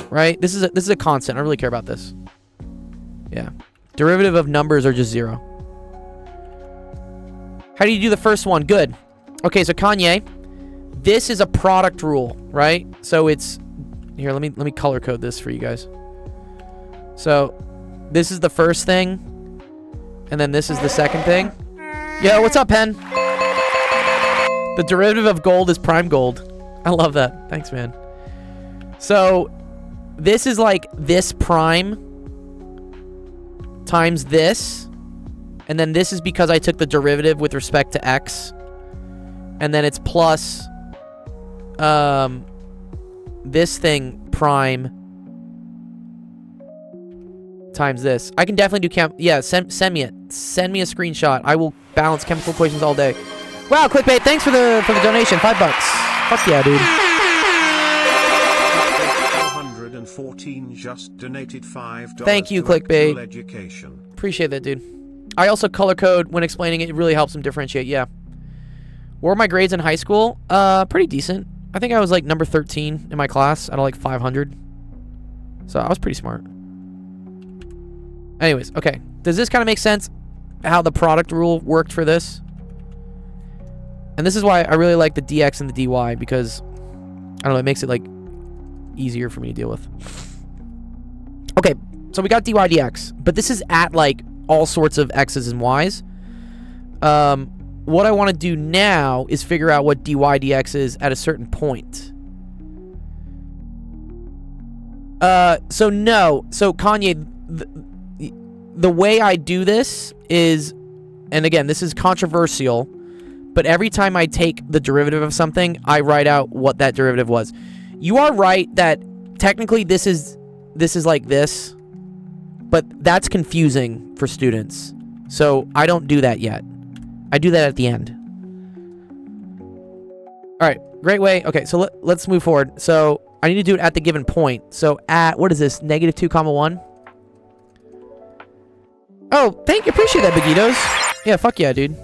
Right? This is a constant. I don't really care about this. Yeah. Derivative of numbers are just 0. How do you do the first one? Good. Okay, so Kanye, this is a product rule, right? So it's here, let me color code this for you guys. So this is the first thing, and then this is the second thing. Yo, what's up, Pen? The derivative of gold is prime gold. I love that. Thanks, man. So this is like this prime times this. And then this is because I took the derivative with respect to x. And then it's plus this thing prime times this. I can definitely do yeah, send me it. Send me a screenshot. I will balance chemical equations all day. Wow, Clickbait, thanks for the donation. $5. Fuck yeah, dude. 414 just donated $5. Thank you, Clickbait. Appreciate that, dude. I also color code when explaining it. It really helps them differentiate. Yeah. What were my grades in high school? Pretty decent. I think I was like number 13 in my class out of like 500. So I was pretty smart. Anyways, okay. Does this kind of make sense? How the product rule worked for this? And this is why I really like the dx and the dy, because I don't know, it makes it like easier for me to deal with. Okay, so we got dy dx, but this is at like all sorts of x's and y's. What I want to do now is figure out what dy dx is at a certain point. So Kanye, the way I do this is, and again, this is controversial, but every time I take the derivative of something, I write out what that derivative was. You are right that technically this is like this, but that's confusing for students. So I don't do that yet. I do that at the end. All right, great way. Okay, so let's move forward. So I need to do it at the given point. So at, what is this, -2, 1? Oh, thank you. Appreciate that, Bigitos. Yeah, fuck yeah, dude.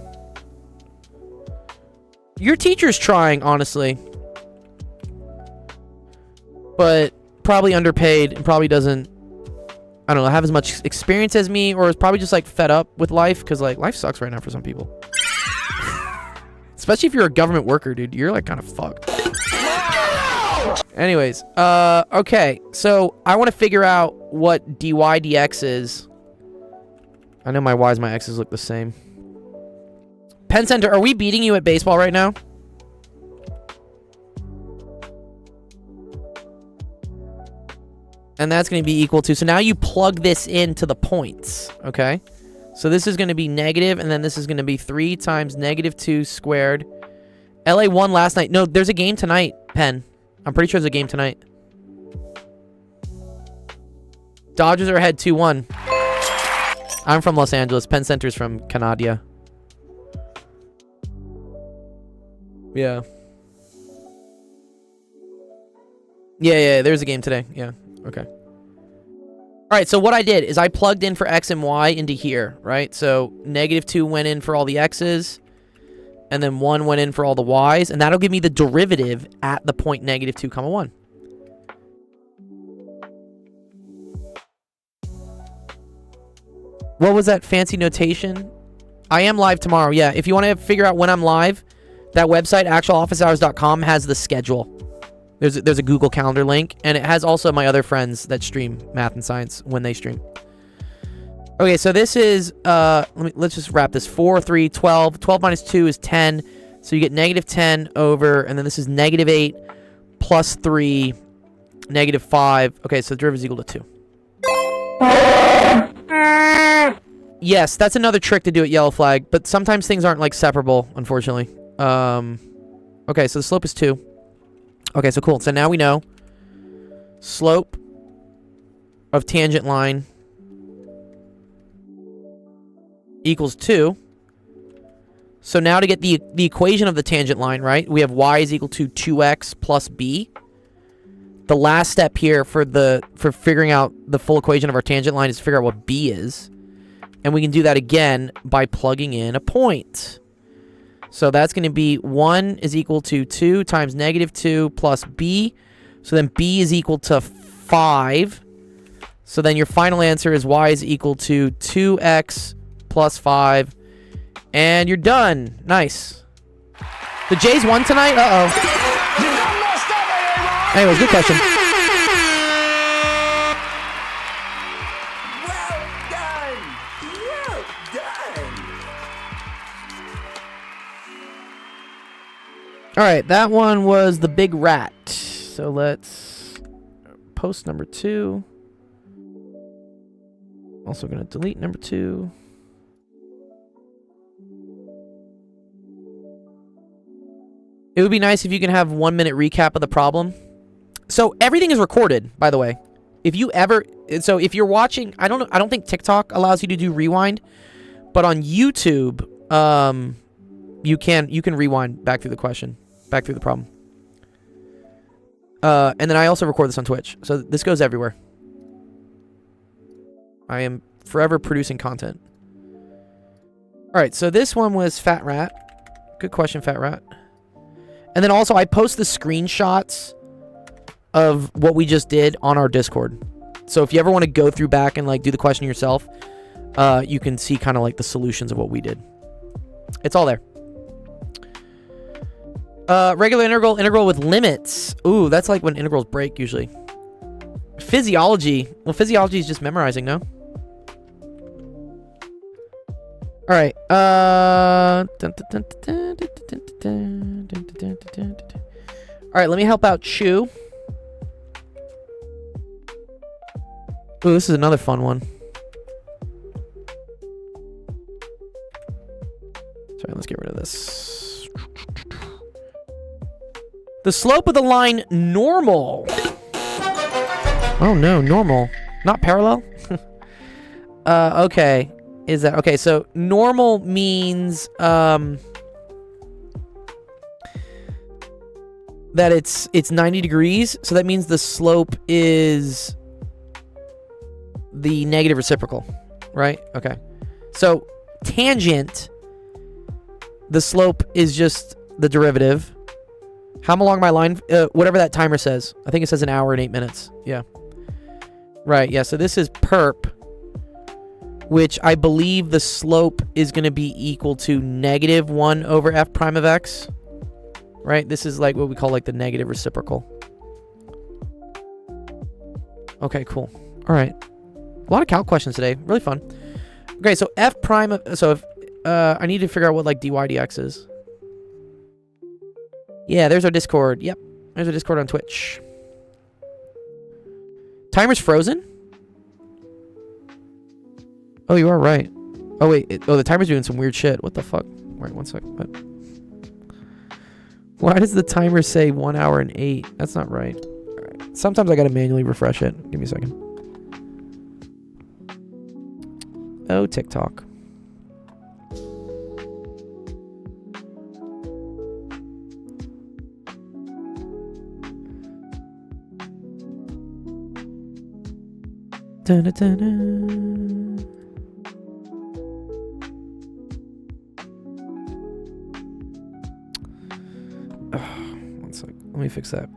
Your teacher's trying, honestly. But probably underpaid and probably doesn't, I don't know, have as much experience as me, or is probably just like fed up with life, because like life sucks right now for some people. Especially if you're a government worker, dude. You're like kind of fucked. Anyways, okay. So I want to figure out what dy dx is. I know my y's and my x's look the same. Penn Center, are we beating you at baseball right now? And that's going to be equal to, so now you plug this into the points, okay? So this is going to be negative, and then this is going to be 3 times -2 squared. LA won last night. No, there's a game tonight, Penn. I'm pretty sure there's a game tonight. Dodgers are ahead 2-1. I'm from Los Angeles. Penn Center's from Canada. Yeah. Yeah, there's a game today. Yeah, okay. All right, so what I did is I plugged in for x and y into here, right? So -2 went in for all the x's, and then 1 went in for all the y's, and that'll give me the derivative at the point -2, 1. What was that fancy notation? I am live tomorrow. Yeah, if you want to figure out when I'm live, that website, actualofficehours.com, has the schedule. There's a Google Calendar link, and it has also my other friends that stream math and science when they stream. Okay, so this is, let's just wrap this. 4, 3, 12. 12 minus 2 is 10. So you get -10 over, and then this is -8 plus 3, -5. Okay, so the derivative is equal to 2. Yes, that's another trick to do at yellow flag, but sometimes things aren't, like, separable, unfortunately. Okay, so the slope is 2. Okay, so cool. So now we know slope of tangent line equals 2. So now to get the equation of the tangent line, right, we have y is equal to 2x plus b. The last step here for figuring out the full equation of our tangent line is to figure out what b is. And we can do that again by plugging in a point. So that's going to be 1 is equal to 2 times -2 plus b. So then b is equal to 5. So then your final answer is y is equal to 2x plus 5. And you're done. Nice. The Jays won tonight? Uh-oh. Anyways, good question. All right, that one was the big rat. So let's post number 2. Also going to delete number 2. It would be nice if you can have 1 minute recap of the problem. So everything is recorded, by the way. If you're watching, I don't think TikTok allows you to do rewind, but on YouTube, you can rewind back through the question. Back through the problem. And then I also record this on Twitch. So this goes everywhere. I am forever producing content. Alright, so this one was Fat Rat. Good question, Fat Rat. And then also I post the screenshots of what we just did on our Discord. So if you ever want to go through back and like do the question yourself, you can see kind of like the solutions of what we did. It's all there. Regular integral with limits. Ooh, that's like when integrals break, usually. Physiology. Well, physiology is just memorizing, no? Alright, Alright, let me help out Chew. Ooh, this is another fun one. Sorry, let's get rid of this. The slope of the line normal. Oh no, normal. Not parallel? Okay. Is that okay? So normal means that it's 90 degrees. So that means the slope is the negative reciprocal, right? Okay. So tangent, the slope is just the derivative. How along my line? Whatever that timer says. I think it says 1 hour and 8 minutes. Yeah. Right. Yeah. So this is perp, which I believe the slope is going to be equal to negative 1 over f prime of x. Right? This is like what we call like the negative reciprocal. Okay, cool. All right. A lot of calc questions today. Really fun. Okay, so f prime of... So if I need to figure out what like dy dx is. Yeah, there's our Discord. Yep. There's our Discord on Twitch. Timer's frozen? Oh, you are right. Oh, wait. The timer's doing some weird shit. What the fuck? Wait, one sec. What? Why does the timer say 1 hour and 8? That's not right. All right. Sometimes I gotta manually refresh it. Give me a second. Oh, TikTok. Dun-dun-dun-dun. One sec. Let me fix that.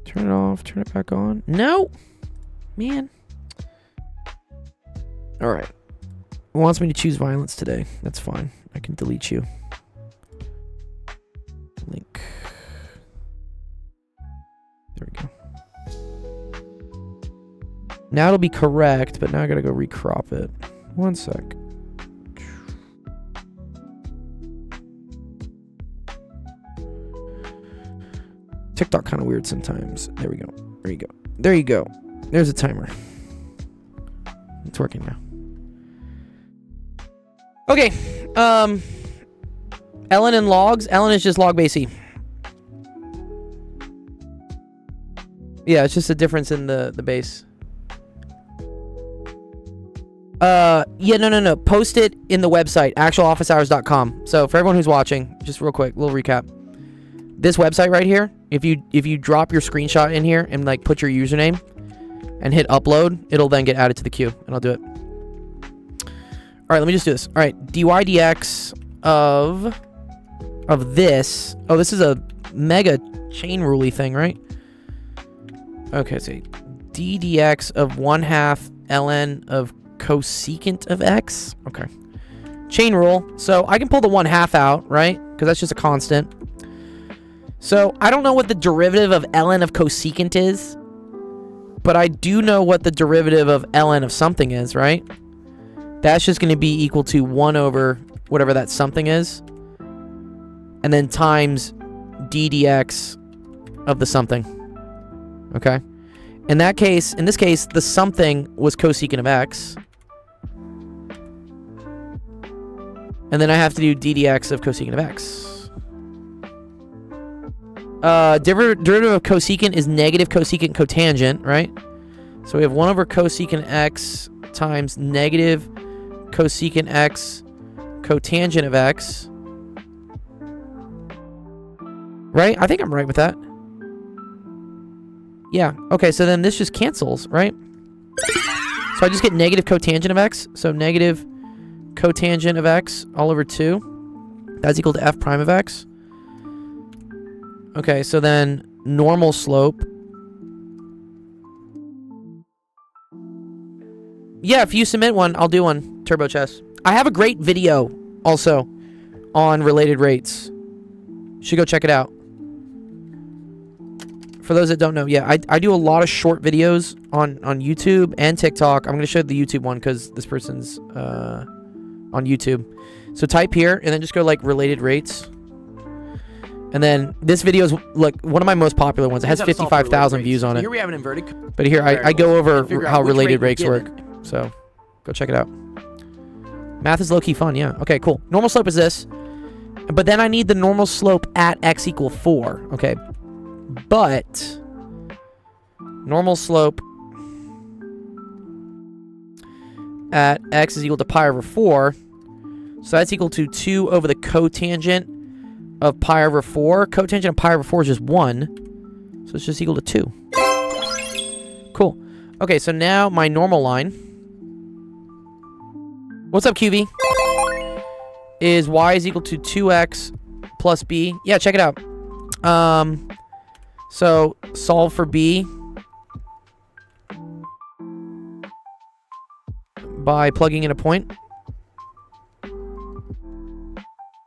Turn it off. Turn it back on. No! Man. Alright. It wants me to choose violence today. That's fine. I can delete you. Link. There we go. Now it'll be correct, but now I gotta go recrop it. One sec. TikTok kind of weird sometimes. There we go. There you go. There you go. There's a timer. It's working now. Okay. Ellen and logs. Ellen is just log basey. Yeah, it's just a difference in the base. Yeah, no. Post it in the website, actualofficehours.com. So for everyone who's watching, just real quick, little recap. This website right here, if you drop your screenshot in here and like put your username and hit upload, it'll then get added to the queue, and I'll do it. All right, let me just do this. All right, dy dx of this. Oh, this is a mega chain rule-y thing, right? Okay, so d dx of 1/2 ln of cosecant of x. Okay. Chain rule. So I can pull the 1/2 out, right? Because that's just a constant. So I don't know what the derivative of ln of cosecant is, but I do know what the derivative of ln of something is, right? That's just going to be equal to 1 over whatever that something is, and then times d dx of the something. Okay? In this case, the something was cosecant of x. And then I have to do d dx of cosecant of x. Derivative of cosecant is negative cosecant cotangent, right? So we have 1 over cosecant x times negative cosecant x cotangent of x. Right? I think I'm right with that. Yeah. Okay, so then this just cancels, right? So I just get negative cotangent of x. So negative cotangent of x all over 2. That's equal to f prime of x. Okay, so then normal slope. Yeah, if you submit one, I'll do one, Turbo Chess. I have a great video also on related rates. You should go check it out. For those that don't know, yeah, I do a lot of short videos on YouTube and TikTok. I'm going to show the YouTube one because this person's on YouTube. So type here and then just go like related rates. And then this video is like one of my most popular ones. It has 55,000 views on it. Here we have an inverted. But here I go over how related rates work. So go check it out. Math is low-key fun, yeah. Okay, cool. Normal slope is this. But then I need the normal slope at x equal 4. Okay. but normal slope at x is equal to pi over 4. So that's equal to 2 over the cotangent of pi over 4. Cotangent of pi over 4 is just 1. So it's just equal to 2. Cool. Okay, so now my normal line. What's up, QV? Is y is equal to 2x plus b. Yeah, check it out. So solve for b by plugging in a point.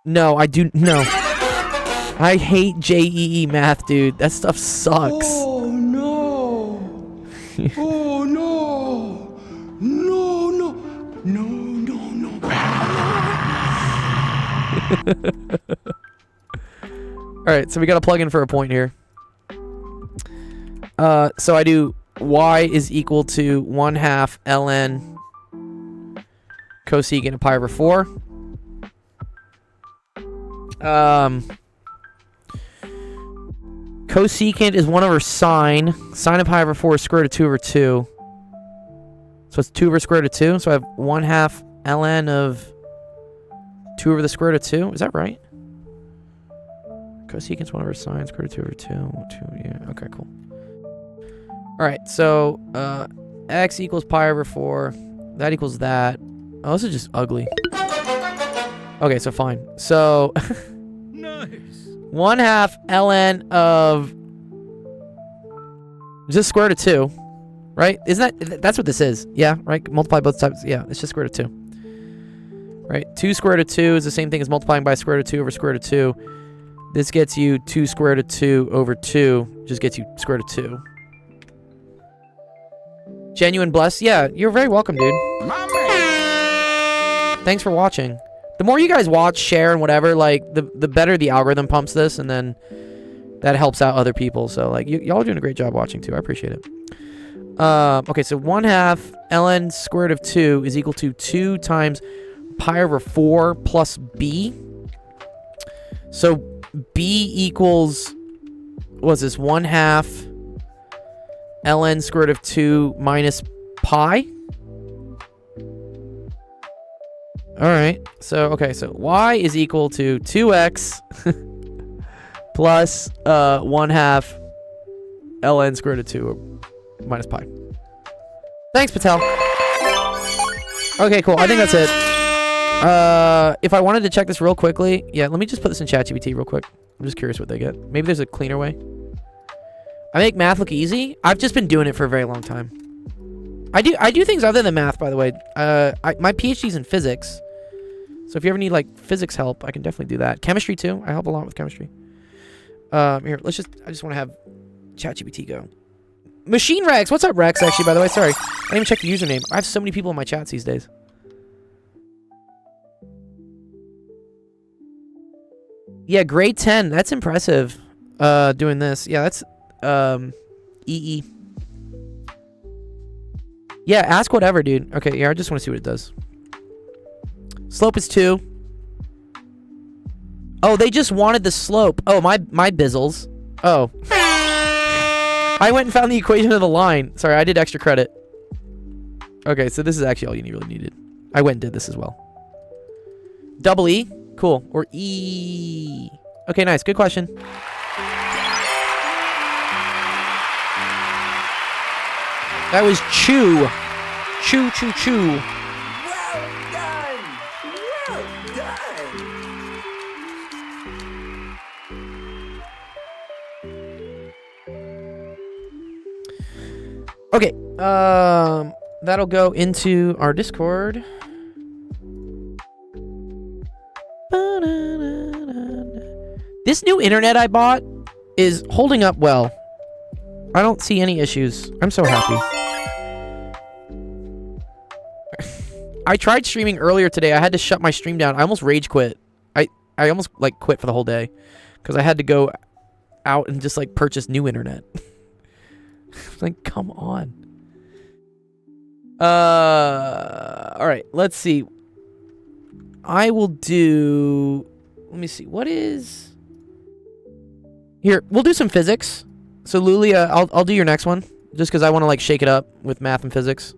No, I do no. I hate JEE math, dude. That stuff sucks. Oh no! Oh no! No, no, no, no, no. Alright, so we gotta plug in for a point here. So I do y is equal to 1/2 ln cosecant of pi over 4. Cosecant is 1 over sine. Sine of pi over 4 is square root of 2 over 2. So it's 2 over square root of 2. So I have 1/2 ln of 2 over the square root of 2. Is that right? Cosecant's 1 over sine, square root of 2 over 2. 2, yeah, okay, cool. Alright, so x equals pi over 4. That equals that. Oh, this is just ugly. Okay, so fine. So Nice. 1/2 ln of just square root of 2, right? Isn't that's what this is? Yeah, right? Multiply both sides. Yeah, it's just square root of 2. Right? 2 square root of 2 is the same thing as multiplying by square root of 2 over square root of 2. This gets you 2 square root of 2 over 2. Just gets you square root of 2. Genuine bless. Yeah, you're very welcome, dude. Thanks for watching. The more you guys watch, share, and whatever, like, the better the algorithm pumps this, and then that helps out other people. So, like, y'all are doing a great job watching, too. I appreciate it. Okay, so 1/2 ln square root of 2 is equal to 2 times pi over 4 plus b. So, b equals, what's this, 1/2 ln square root of 2 minus pi? Alright, so, okay, so y is equal to 2x plus 1/2 ln square root of 2 minus pi. Thanks, Patel. Okay, cool. I think that's it. If I wanted to check this real quickly, yeah, let me just put this in ChatGPT real quick. I'm just curious what they get. Maybe there's a cleaner way. I make math look easy. I've just been doing it for a very long time. I do things other than math, by the way. My PhD's in physics. So if you ever need like physics help, I can definitely do that. Chemistry too. I help a lot with chemistry. Here, I just want to have ChatGPT go. Machine Rex, what's up, Rex? Actually, by the way, sorry, I didn't even check the username. I have so many people in my chats these days. Yeah, grade 10. That's impressive. Doing this. Yeah, that's EE. Yeah, ask whatever, dude. Okay, yeah, I just want to see what it does. Slope is 2. Oh, they just wanted the slope. Oh, my bizzles. Oh. I went and found the equation of the line. Sorry, I did extra credit. Okay, so this is actually all you really needed. I went and did this as well. Double E? Cool. Or E. Okay, nice. Good question. That was chew. Chew, chew, chew. Okay, that'll go into our Discord. This new internet I bought is holding up well. I don't see any issues. I'm so happy. I tried streaming earlier today. I had to shut my stream down. I almost rage quit. I almost like quit for the whole day because I had to go out and just like purchase new internet. Like, come on. All right, let's see. I will do, let me see. What is here? We'll do some physics. So Lulia, I'll do your next one just because I want to like shake it up with math and physics.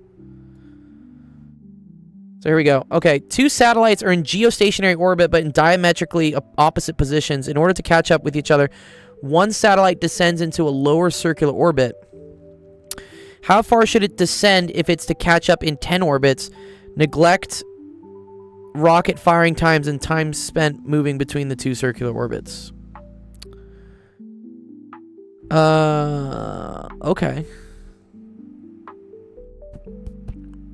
So here we go. Okay, 2 satellites are in geostationary orbit but in diametrically opposite positions. In order to catch up with each other, one satellite descends into a lower circular orbit. How far should it descend if it's to catch up in 10 orbits? Neglect rocket firing times and time spent moving between the 2 circular orbits. Okay.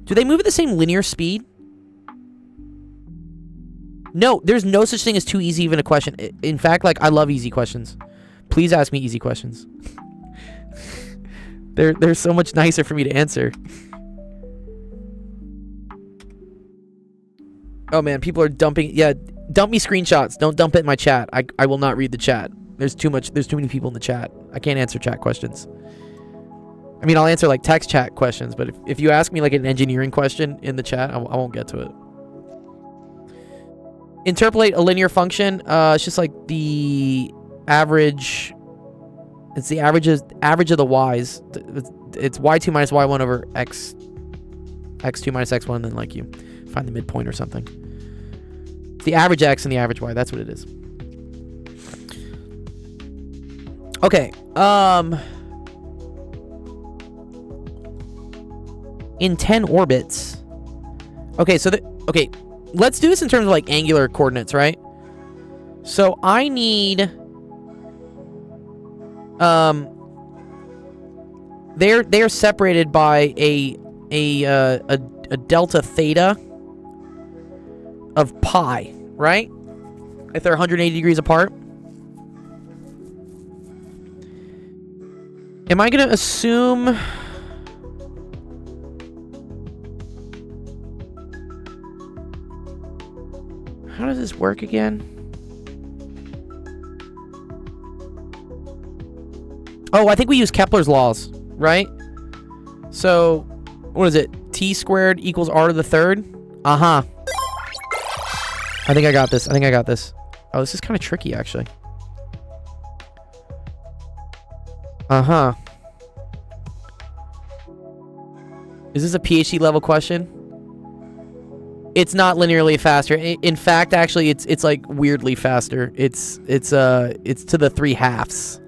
Do they move at the same linear speed? No, there's no such thing as too easy even a question. In fact, like, I love easy questions. Please ask me easy questions. They're so much nicer for me to answer. Oh man, people are dumping. Yeah, dump me screenshots. Don't dump it in my chat. I will not read the chat. There's too many people in the chat. I can't answer chat questions. I mean, I'll answer like text chat questions, but if you ask me like an engineering question in the chat, I won't get to it. Interpolate a linear function. It's just like the average. It's the average of the y's. It's y2 minus y1 over x2 minus x1, and then like you find the midpoint or something. It's the average x and the average y. That's what it is. Okay. In 10 orbits. Okay, so okay, let's do this in terms of like angular coordinates, right? So I need they're separated by a delta theta of pi, right? If they're 180 degrees apart. Am I going to assume... How does this work again? Oh, I think we use Kepler's laws, right? So, what is it? T squared equals r to the third? Uh-huh. I think I got this. Oh, this is kind of tricky, actually. Uh-huh. Is this a PhD level question? It's not linearly faster. In fact, actually, it's like weirdly faster. It's to the 3/2.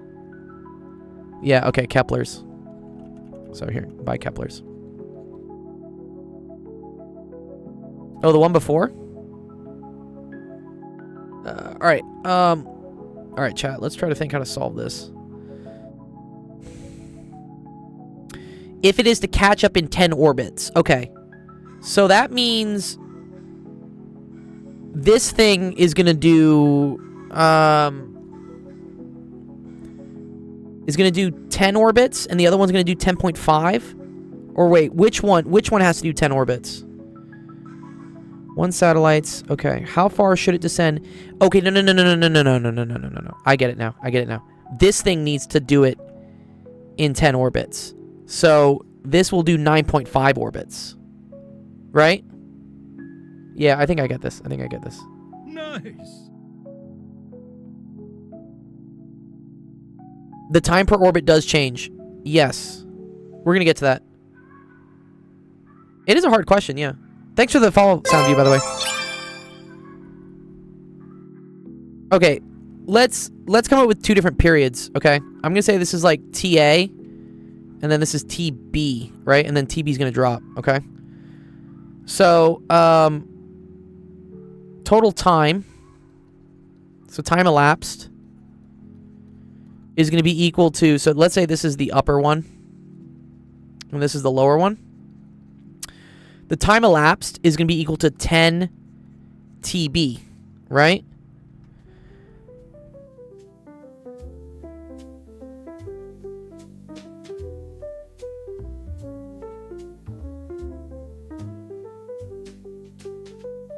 Yeah, okay, Kepler's. So here, buy Kepler's. Oh, the one before? All right, chat. Let's try to think how to solve this. If it is to catch up in 10 orbits. Okay. So that means this thing is going to do 10 orbits and the other one's going to do 10.5. Or wait, which one has to do 10 orbits? 1 satellites. Okay. How far should it descend? Okay, no. I get it now. This thing needs to do it in 10 orbits. So this will do 9.5 orbits. Right? Yeah, I think I get this. Nice. The time per orbit does change. Yes. We're going to get to that. It is a hard question, yeah. Thanks for the follow sound view, by the way. Okay, let's come up with 2 different periods, okay? I'm going to say this is like TA, and then this is TB, right? And then TB is going to drop, okay? So, total time, so time elapsed, is going to be equal to, so let's say this is the upper one, and this is the lower one. The time elapsed is going to be equal to 10 TB, right?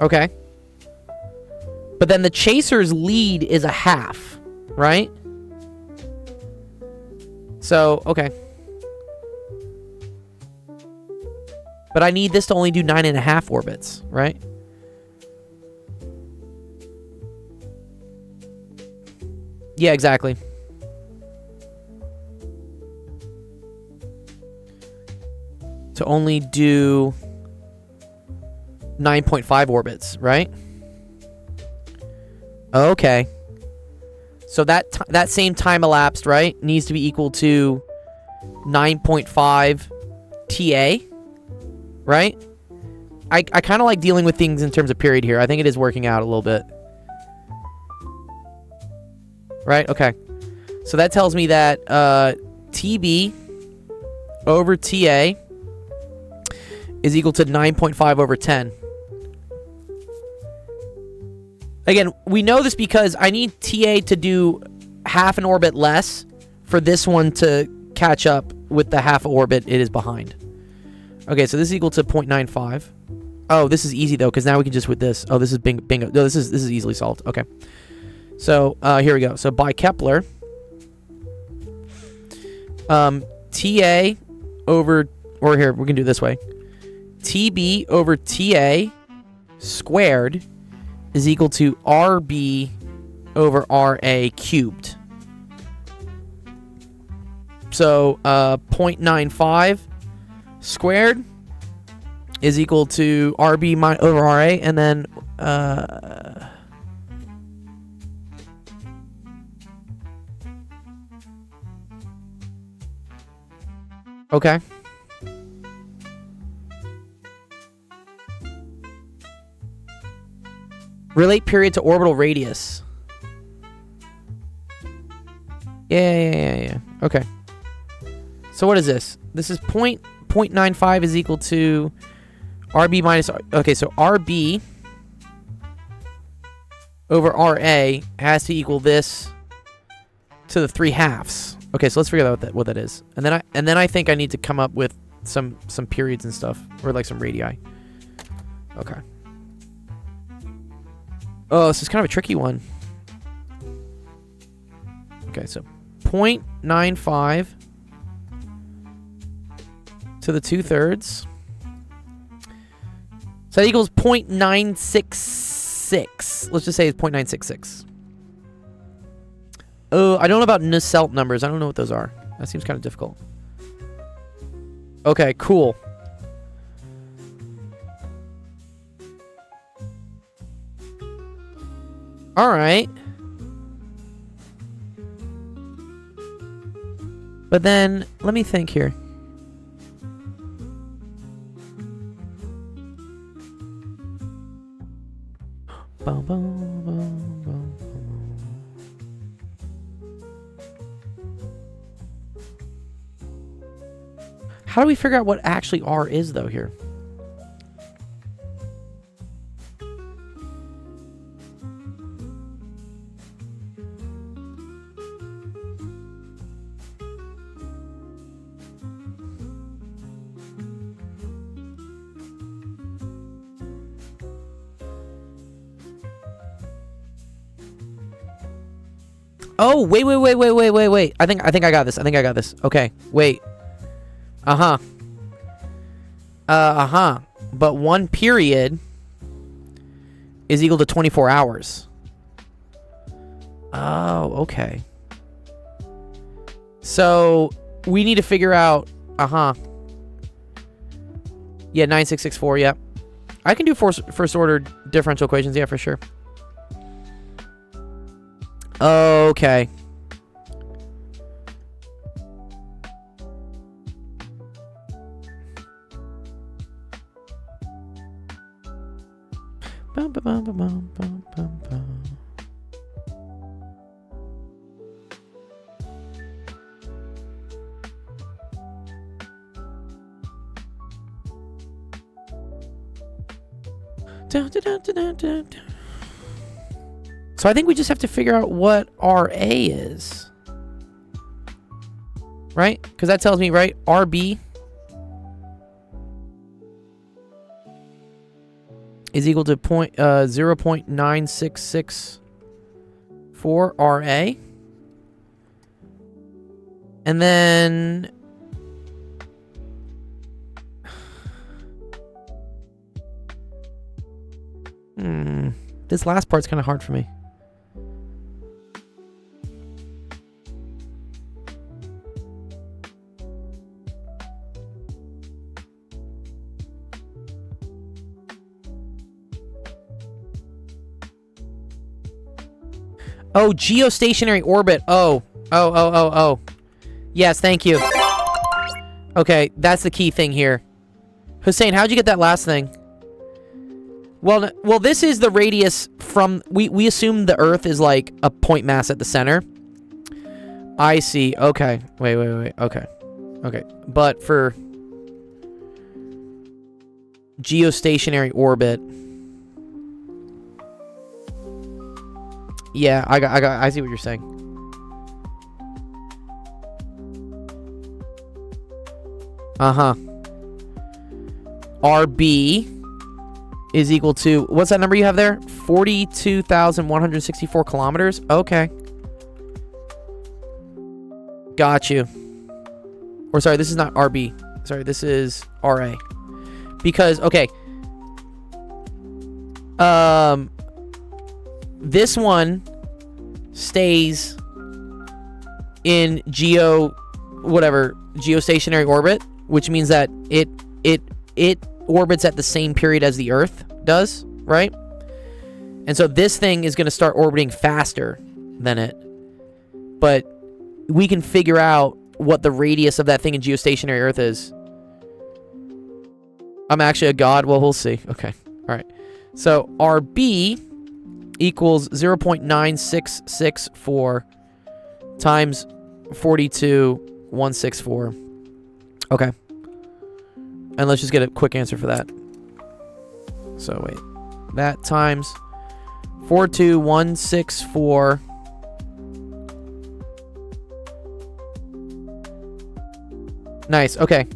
Okay. But then the chaser's lead is a half, right? So, okay. But I need this to only do 9.5 orbits, right? Yeah, exactly. to only do 9.5 orbits, right? Okay. So that same time elapsed, right, needs to be equal to 9.5 TA, right? I kind of like dealing with things in terms of period here. I think it is working out a little bit. Right? Okay. So that tells me that TB over TA is equal to 9.5 over 10. Again, we know this because I need TA to do half an orbit less for this one to catch up with the half orbit it is behind. Okay, so this is equal to 0.95. Oh, this is easy though, because now we can just with this. Oh, this is bingo. No, this is easily solved. Okay. So here we go. So by Kepler, TA over, or here, we can do it this way. TB over TA squared is equal to RB over RA cubed. So 0.95 squared is equal to RB over RA, and then okay. Relate period to orbital radius. Yeah. Okay. So what is this? This is 0.95 is equal to RB minus... Okay, so RB over RA has to equal this to the 3/2. Okay, so let's figure out what that is. And then I think I need to come up with some periods and stuff, or like some radii. Okay. Oh, this is kind of a tricky one. Okay, so 0.95 to the 2/3. So that equals 0.966. Let's just say it's 0.966. Oh, I don't know about Nusselt numbers. I don't know what those are. That seems kind of difficult. Okay, cool. All right. But then, let me think here. How do we figure out what actually R is, though, here? Oh, wait. I think I got this. Okay, wait. But one period is equal to 24 hours. Oh, okay. So we need to figure out, yeah, 9664, yeah. I can do first order differential equations, yeah, for sure. Okay. So I think we just have to figure out what RA is. Right? Because that tells me, right? RB is equal to 0.9664 RA. And then... This last part's kind of hard for me. Oh, geostationary orbit. Oh. Yes, thank you. Okay, that's the key thing here. Hussein, how'd you get that last thing? Well, this is the radius from... We assume the Earth is like a point mass at the center. I see. Okay. Wait. Okay. But for... geostationary orbit... Yeah, I see what you're saying. RB is equal to, what's that number you have there? 42,164 kilometers. Okay. Got you. Or sorry, this is not RB. Sorry, this is RA. Because, okay. This one stays in geostationary orbit, which means that it orbits at the same period as the Earth does, right? And so this thing is going to start orbiting faster than it. But we can figure out what the radius of that thing in geostationary Earth is. I'm actually a god? Well, we'll see. Okay. All right. So RB equals 0.9664 times 42,164. Okay. And let's just get a quick answer for that. So wait. That times 42,164. Nice. Okay.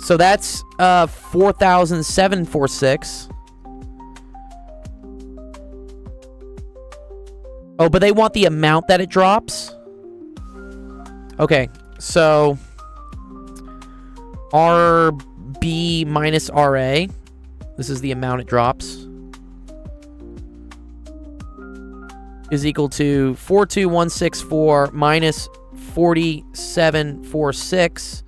So that's 4,746. Oh, but they want the amount that it drops? Okay. So RB minus RA. This is the amount it drops. Is equal to 42,164 minus 4746.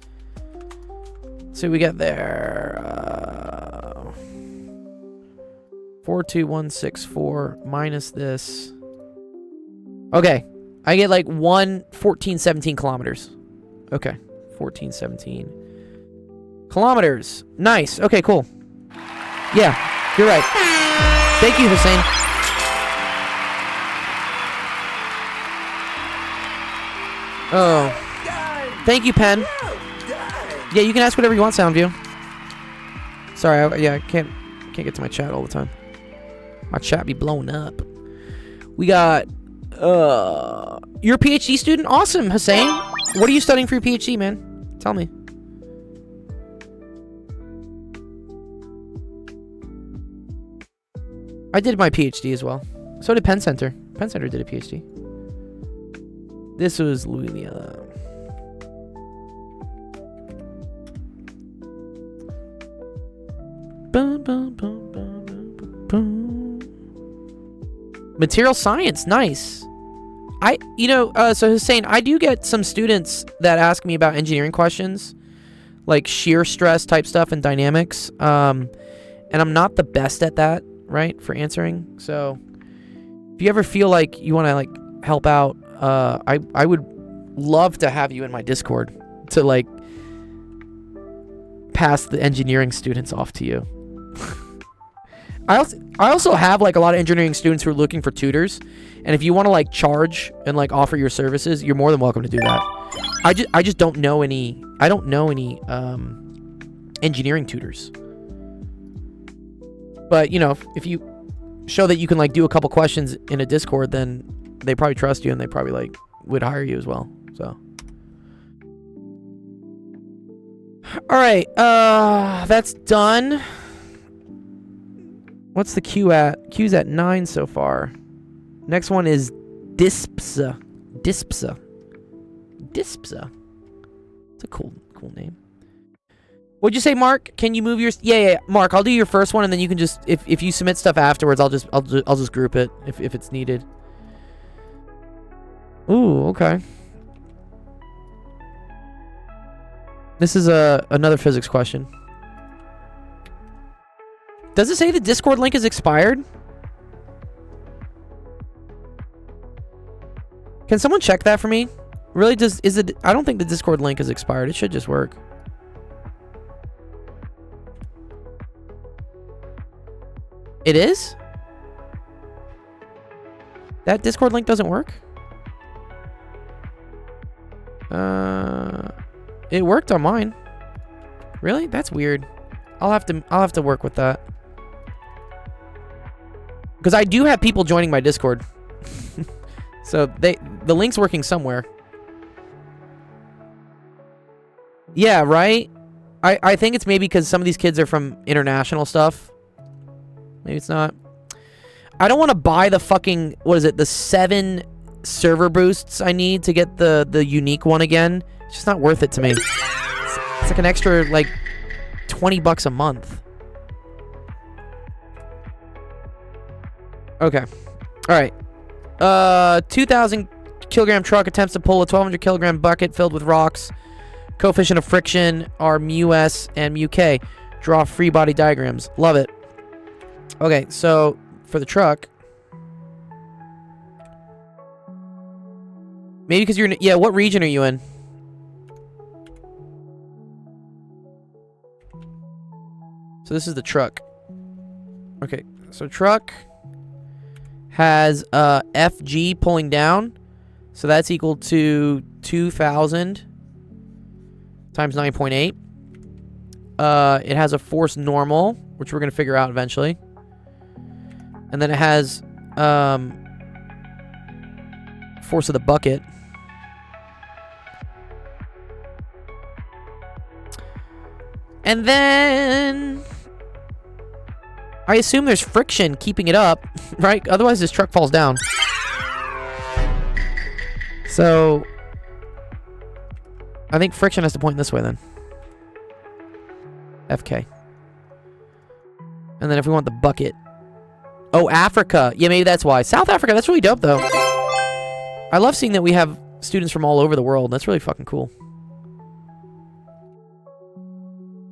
So we get there. 42,164 minus this. Okay. I get like 1417 kilometers. Okay. 1417 kilometers. Nice. Okay, cool. Yeah, you're right. Thank you, Hussein. Oh. Thank you, Pen. Yeah, you can ask whatever you want, Soundview. Sorry, I can't get to my chat all the time. My chat be blowing up. We got you're a PhD student? Awesome, Hussein. What are you studying for your PhD, man? Tell me. I did my PhD as well. So did Penn Center. Penn Center did a PhD. This was Louisiana. Material science, nice. So Hussein, I do get some students that ask me about engineering questions, like shear stress type stuff and dynamics. And I'm not the best at that, right, for answering. So if you ever feel like you want to like help out, I would love to have you in my Discord to like pass the engineering students off to you. I also have like a lot of engineering students who are looking for tutors, and if you want to like charge and like offer your services, you're more than welcome to do that. I just don't know any. I don't know any engineering tutors. But you know, if you show that you can like do a couple questions in a Discord, then they probably trust you and they probably like would hire you as well. So. All right, that's done. What's the queue at? Queue's at 9 so far. Next one is Dispsa. Dispsa. Dispsa. It's a cool name. What'd you say, Mark? Can you move your? Yeah. Mark, I'll do your first one, and then you can just if you submit stuff afterwards, I'll just group it if it's needed. Ooh, okay. This is another physics question. Does it say the Discord link is expired? Can someone check that for me? Really, is it? I don't think the Discord link is expired. It should just work. It is? That Discord link doesn't work? It worked on mine. Really? That's weird. I'll have to work with that. Because I do have people joining my Discord. So the link's working somewhere. Yeah, right? I think it's maybe because some of these kids are from international stuff. Maybe it's not. I don't want to buy the fucking, what is it, the 7 server boosts I need to get the unique one again. It's just not worth it to me. It's like an extra, like, $20 a month. Okay. Alright. 2,000 kilogram truck attempts to pull a 1,200 kilogram bucket filled with rocks. Coefficient of friction are mu-s and mu-k. Draw free body diagrams. Love it. Okay, so for the truck, maybe because you're in, yeah, what region are you in? So this is the truck. Okay, so truck has FG pulling down, so that's equal to 2,000 times 9.8. It has a force normal, which we're gonna figure out eventually. And then it has force of the bucket. And then I assume there's friction keeping it up, right? Otherwise this truck falls down. So I think friction has to point this way then. FK. And then if we want the bucket. Oh, Africa. Yeah, maybe that's why. South Africa, that's really dope, though. I love seeing that we have students from all over the world. That's really fucking cool.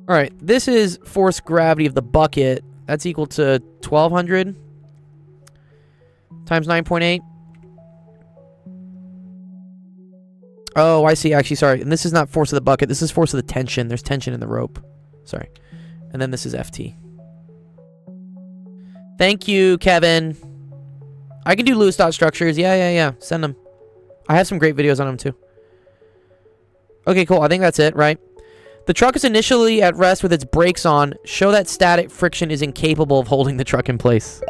Alright, this is force gravity of the bucket. That's equal to 1,200 times 9.8. Oh, I see. Actually, sorry. And this is not force of the bucket. This is force of the tension. There's tension in the rope. Sorry. And then this is FT. Thank you, Kevin. I can do Lewis dot structures. Yeah. Send them. I have some great videos on them, too. Okay, cool. I think that's it, right? The truck is initially at rest with its brakes on. Show that static friction is incapable of holding the truck in place.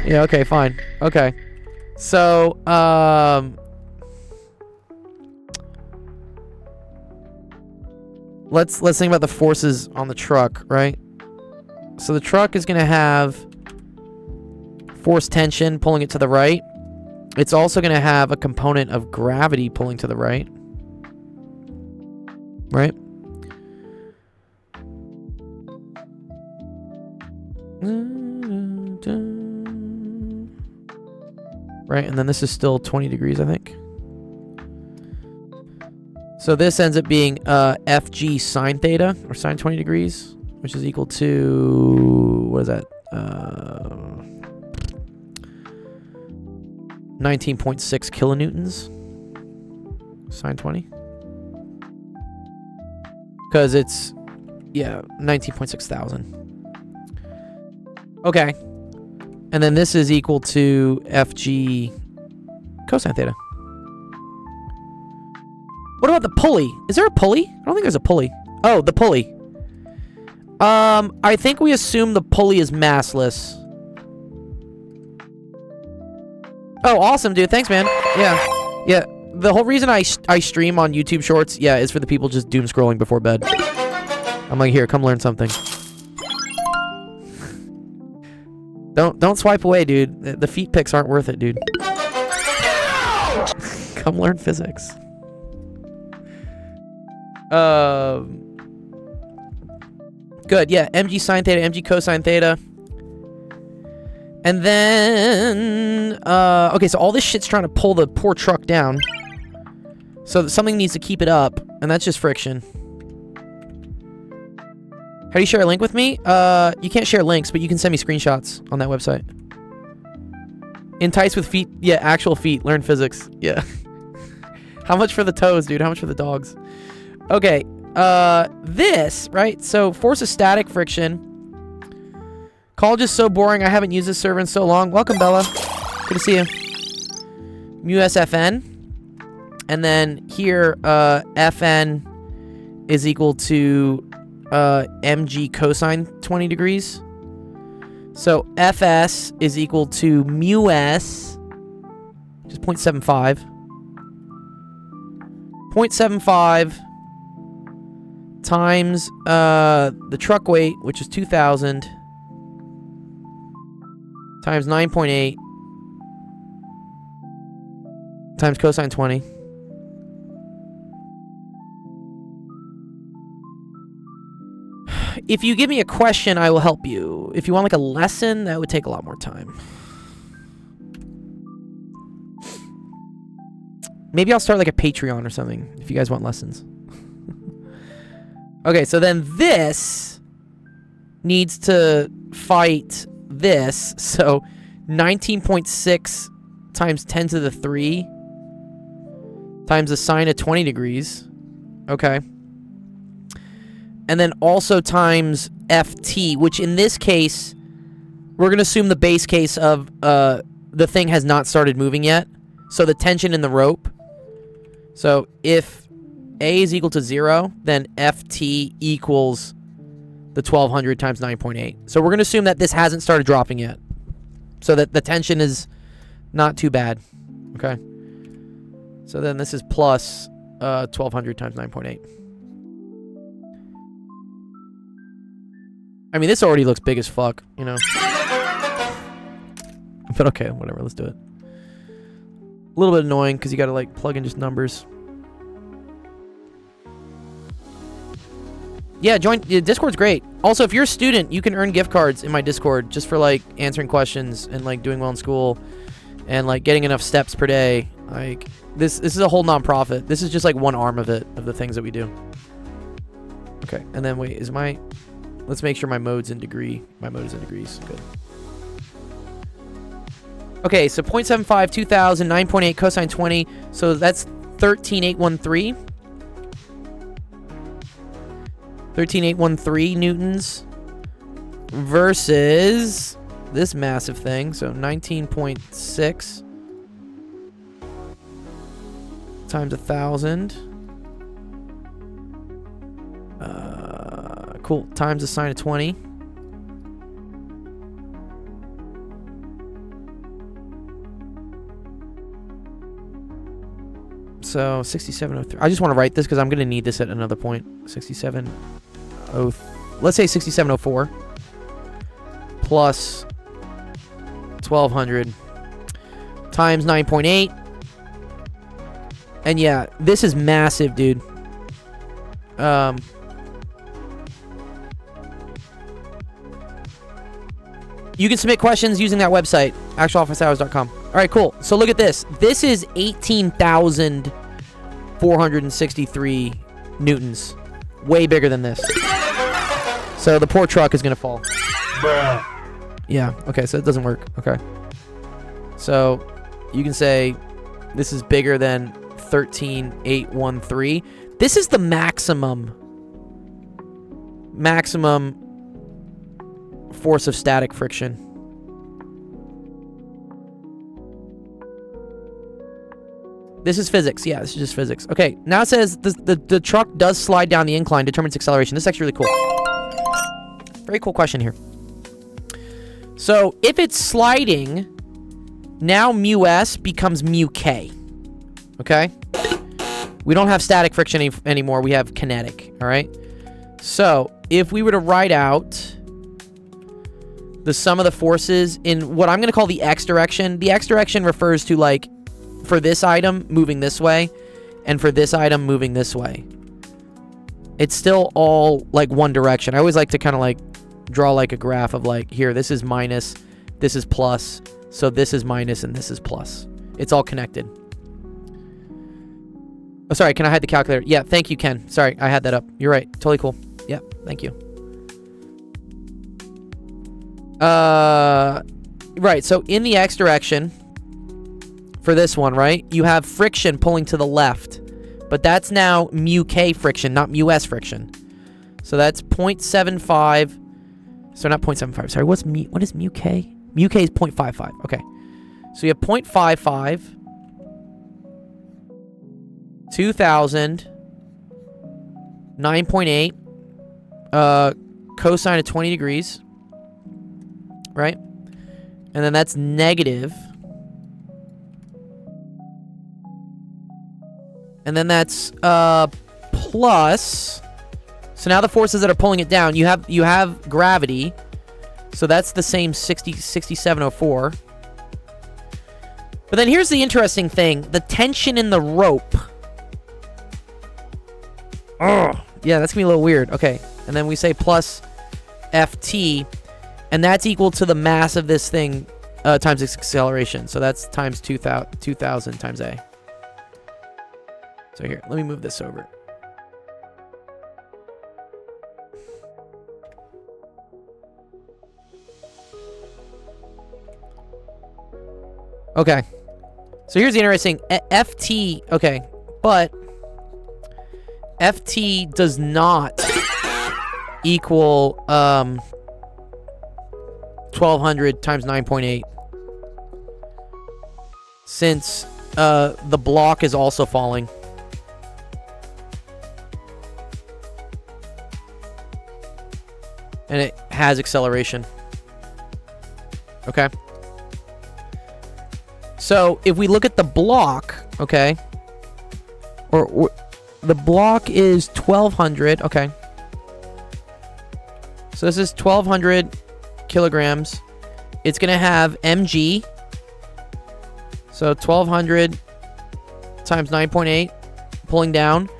Yeah, okay, fine. Okay. So, let's think about the forces on the truck, right? So the truck is going to have force tension pulling it to the right. It's also going to have a component of gravity pulling to the right. Right? Right, and then this is still 20 degrees, I think. So this ends up being FG sine theta, or sine 20 degrees, which is equal to, what is that? 19.6 kilonewtons. Sine 20. Because it's, yeah, 19.6 thousand. Okay. And then this is equal to FG cosine theta. What about the pulley? Is there a pulley? I don't think there's a pulley. Oh, the pulley. I think we assume the pulley is massless. Oh, awesome, dude. Thanks, man. Yeah. The whole reason I stream on YouTube Shorts, yeah, is for the people just doom scrolling before bed. I'm like, here, come learn something. Don't swipe away, dude. The feet pics aren't worth it, dude. Come learn physics. Good, yeah. MG sine theta, MG cosine theta. And then, okay, so all this shit's trying to pull the poor truck down. So something needs to keep it up, and that's just friction. How do you share a link with me? You can't share links, but you can send me screenshots on that website. Entice with feet. Yeah, actual feet. Learn physics. Yeah. How much for the toes, dude? How much for the dogs? Okay. This, right? So force of static friction. College is so boring. I haven't used this server in so long. Welcome, Bella. Good to see you. Mu SFN. And then here, Fn is equal to mg cosine 20 degrees. So Fs is equal to mu s, just 0.75. 0.75 times the truck weight, which is 2,000, times 9.8 times cosine 20. If you give me a question, I will help you. If you want like a lesson, that would take a lot more time. Maybe I'll start like a Patreon or something if you guys want lessons. Okay, so then this needs to fight this. So 19.6 times 10 to the 3 times the sine of 20 degrees. Okay. And then also times Ft, which in this case, we're going to assume the base case of the thing has not started moving yet. So the tension in the rope. So if A is equal to 0, then Ft equals the 1200 times 9.8. So we're going to assume that this hasn't started dropping yet. So that the tension is not too bad. Okay. So then this is plus 1200 times 9.8. I mean, this already looks big as fuck, you know. But okay, whatever, let's do it. A little bit annoying because you gotta like plug in just numbers. Yeah, Discord's great. Also, if you're a student, you can earn gift cards in my Discord just for like answering questions and like doing well in school and like getting enough steps per day. Like this is a whole non-profit. This is just like one arm of it, of the things that we do. Okay, and then wait, is my... Let's make sure my mode's in degree. My mode is in degrees. Good. Okay, so 0.75, 2,000, 9.8 cosine 20. So that's 13,813. 13,813 newtons versus this massive thing. So 19.6 times 1,000. Cool. Times the sine of 20. So 6703. I just want to write this because I'm going to need this at another point. 6703. Let's say 6704 plus 1200 times 9.8. And yeah, this is massive, dude. You can submit questions using that website, actualofficehours.com. All right, cool. So look at this. This is 18,463 newtons. Way bigger than this. So the poor truck is going to fall. Bruh. Yeah, okay, so it doesn't work. Okay. So you can say this is bigger than 13,813. This is the maximum force of static friction. This is physics. Yeah, this is just physics. Okay, now it says the truck does slide down the incline, determines acceleration. This is actually really cool. Very cool question here. So if it's sliding, now mu s becomes mu k. Okay? We don't have static friction anymore. We have kinetic. All right? So if we were to write out the sum of the forces in what I'm going to call the x direction. The x direction refers to, like, for this item moving this way, and for this item moving this way. It's still all, like, one direction. I always like to kind of, like, draw, like, a graph of, like, here, this is minus, this is plus, so this is minus, and this is plus. It's all connected. Oh, sorry, can I hide the calculator? Yeah, thank you, Ken. Sorry, I had that up. You're right. Totally cool. Yeah, thank you. Right, so in the x direction, for this one, right? You have friction pulling to the left. But that's now mu k friction, not mu s friction. So that's 0.75. So not 0.75. Sorry, what is mu k? Mu k is 0.55. Okay. So you have 0.55, 2000, 9.8, cosine of 20 degrees, right? And then that's negative. And then that's plus. So now the forces that are pulling it down, you have gravity. So that's the same 6704. But then here's the interesting thing. The tension in the rope. Oh, yeah, that's going to be a little weird. Okay, and then we say plus Ft. And that's equal to the mass of this thing times its acceleration. So that's times 2,000 times A. So here, let me move this over. Okay. So here's the interesting Ft, okay, but Ft does not equal 1200 times 9.8 since the block is also falling. And it has acceleration. Okay. So if we look at the block, okay, or the block is 1200, okay. So this is 1200 kilograms. It's going to have mg. So 1200 times 9.8 pulling down.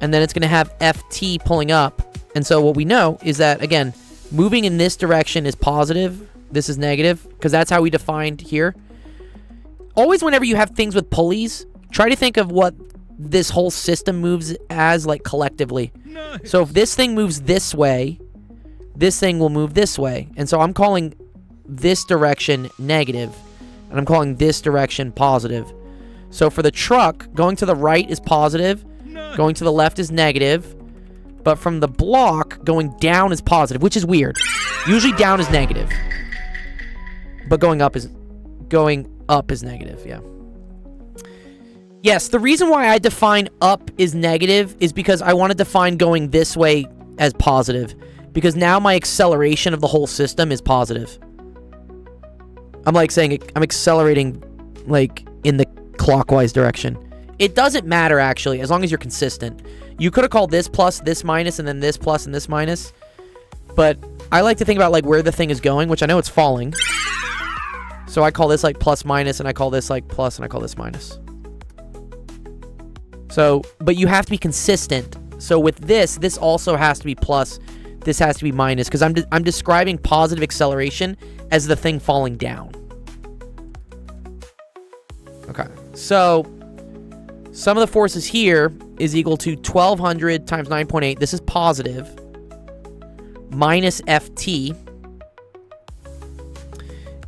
And then it's going to have Ft pulling up. And so what we know is that, again, moving in this direction is positive. This is negative, because that's how we defined here. Always whenever you have things with pulleys, try to think of what this whole system moves as, like, collectively. Nice. So if this thing moves this way, this thing will move this way. And so I'm calling this direction negative, and I'm calling this direction positive. So for the truck, going to the right is positive, Nice. going to the left is negative, but from the block, going down is positive, which is weird. Usually down is negative, but going up is negative, yeah. Yes, the reason why I define up is negative is because I want to define going this way as positive, because now my acceleration of the whole system is positive. I'm like saying I'm accelerating like in the clockwise direction. It doesn't matter actually, as long as you're consistent. You could have called this plus, this minus, and then this plus and this minus. But I like to think about like where the thing is going, which I know it's falling. So I call this like plus minus, and I call this like plus, and I call this minus. So, but you have to be consistent. So with this also has to be plus, this has to be minus, because I'm describing positive acceleration as the thing falling down. Okay, so sum of the forces here is equal to 1200 times 9.8. This is positive. Minus Ft.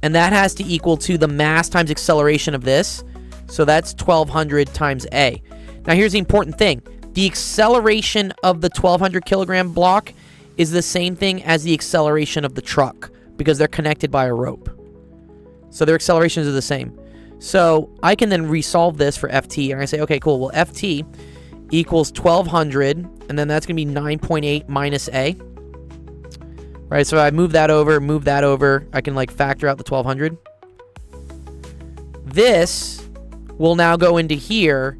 And that has to equal to the mass times acceleration of this. So that's 1200 times A. Now here's the important thing. The acceleration of the 1200 kilogram block is the same thing as the acceleration of the truck, because they're connected by a rope. So their accelerations are the same. So I can then resolve this for Ft, and I say, okay, cool. Well, Ft equals 1200, and then that's going to be 9.8 minus A. Right, so I move that over, I can like factor out the 1200. This will now go into here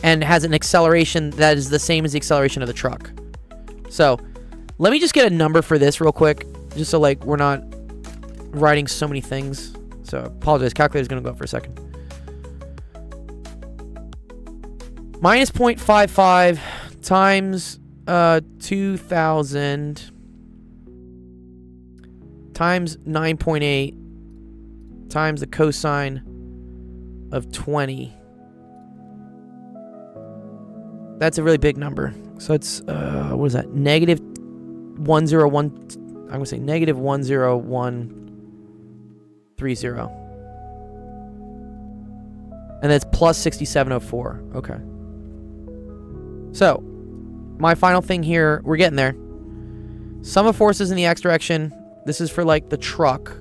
and has an acceleration that is the same as the acceleration of the truck. So let me just get a number for this real quick, just so like we're not writing so many things. So I apologize, calculator's gonna go up for a second. Minus 0.55 times 2000 times 9.8 times the cosine of 20. That's a really big number. So it's, what is that? Negative 101, I'm going to say negative 10130. And that's plus 6704. Okay. So, my final thing here, we're getting there. Sum of forces in the x direction. This is for like the truck.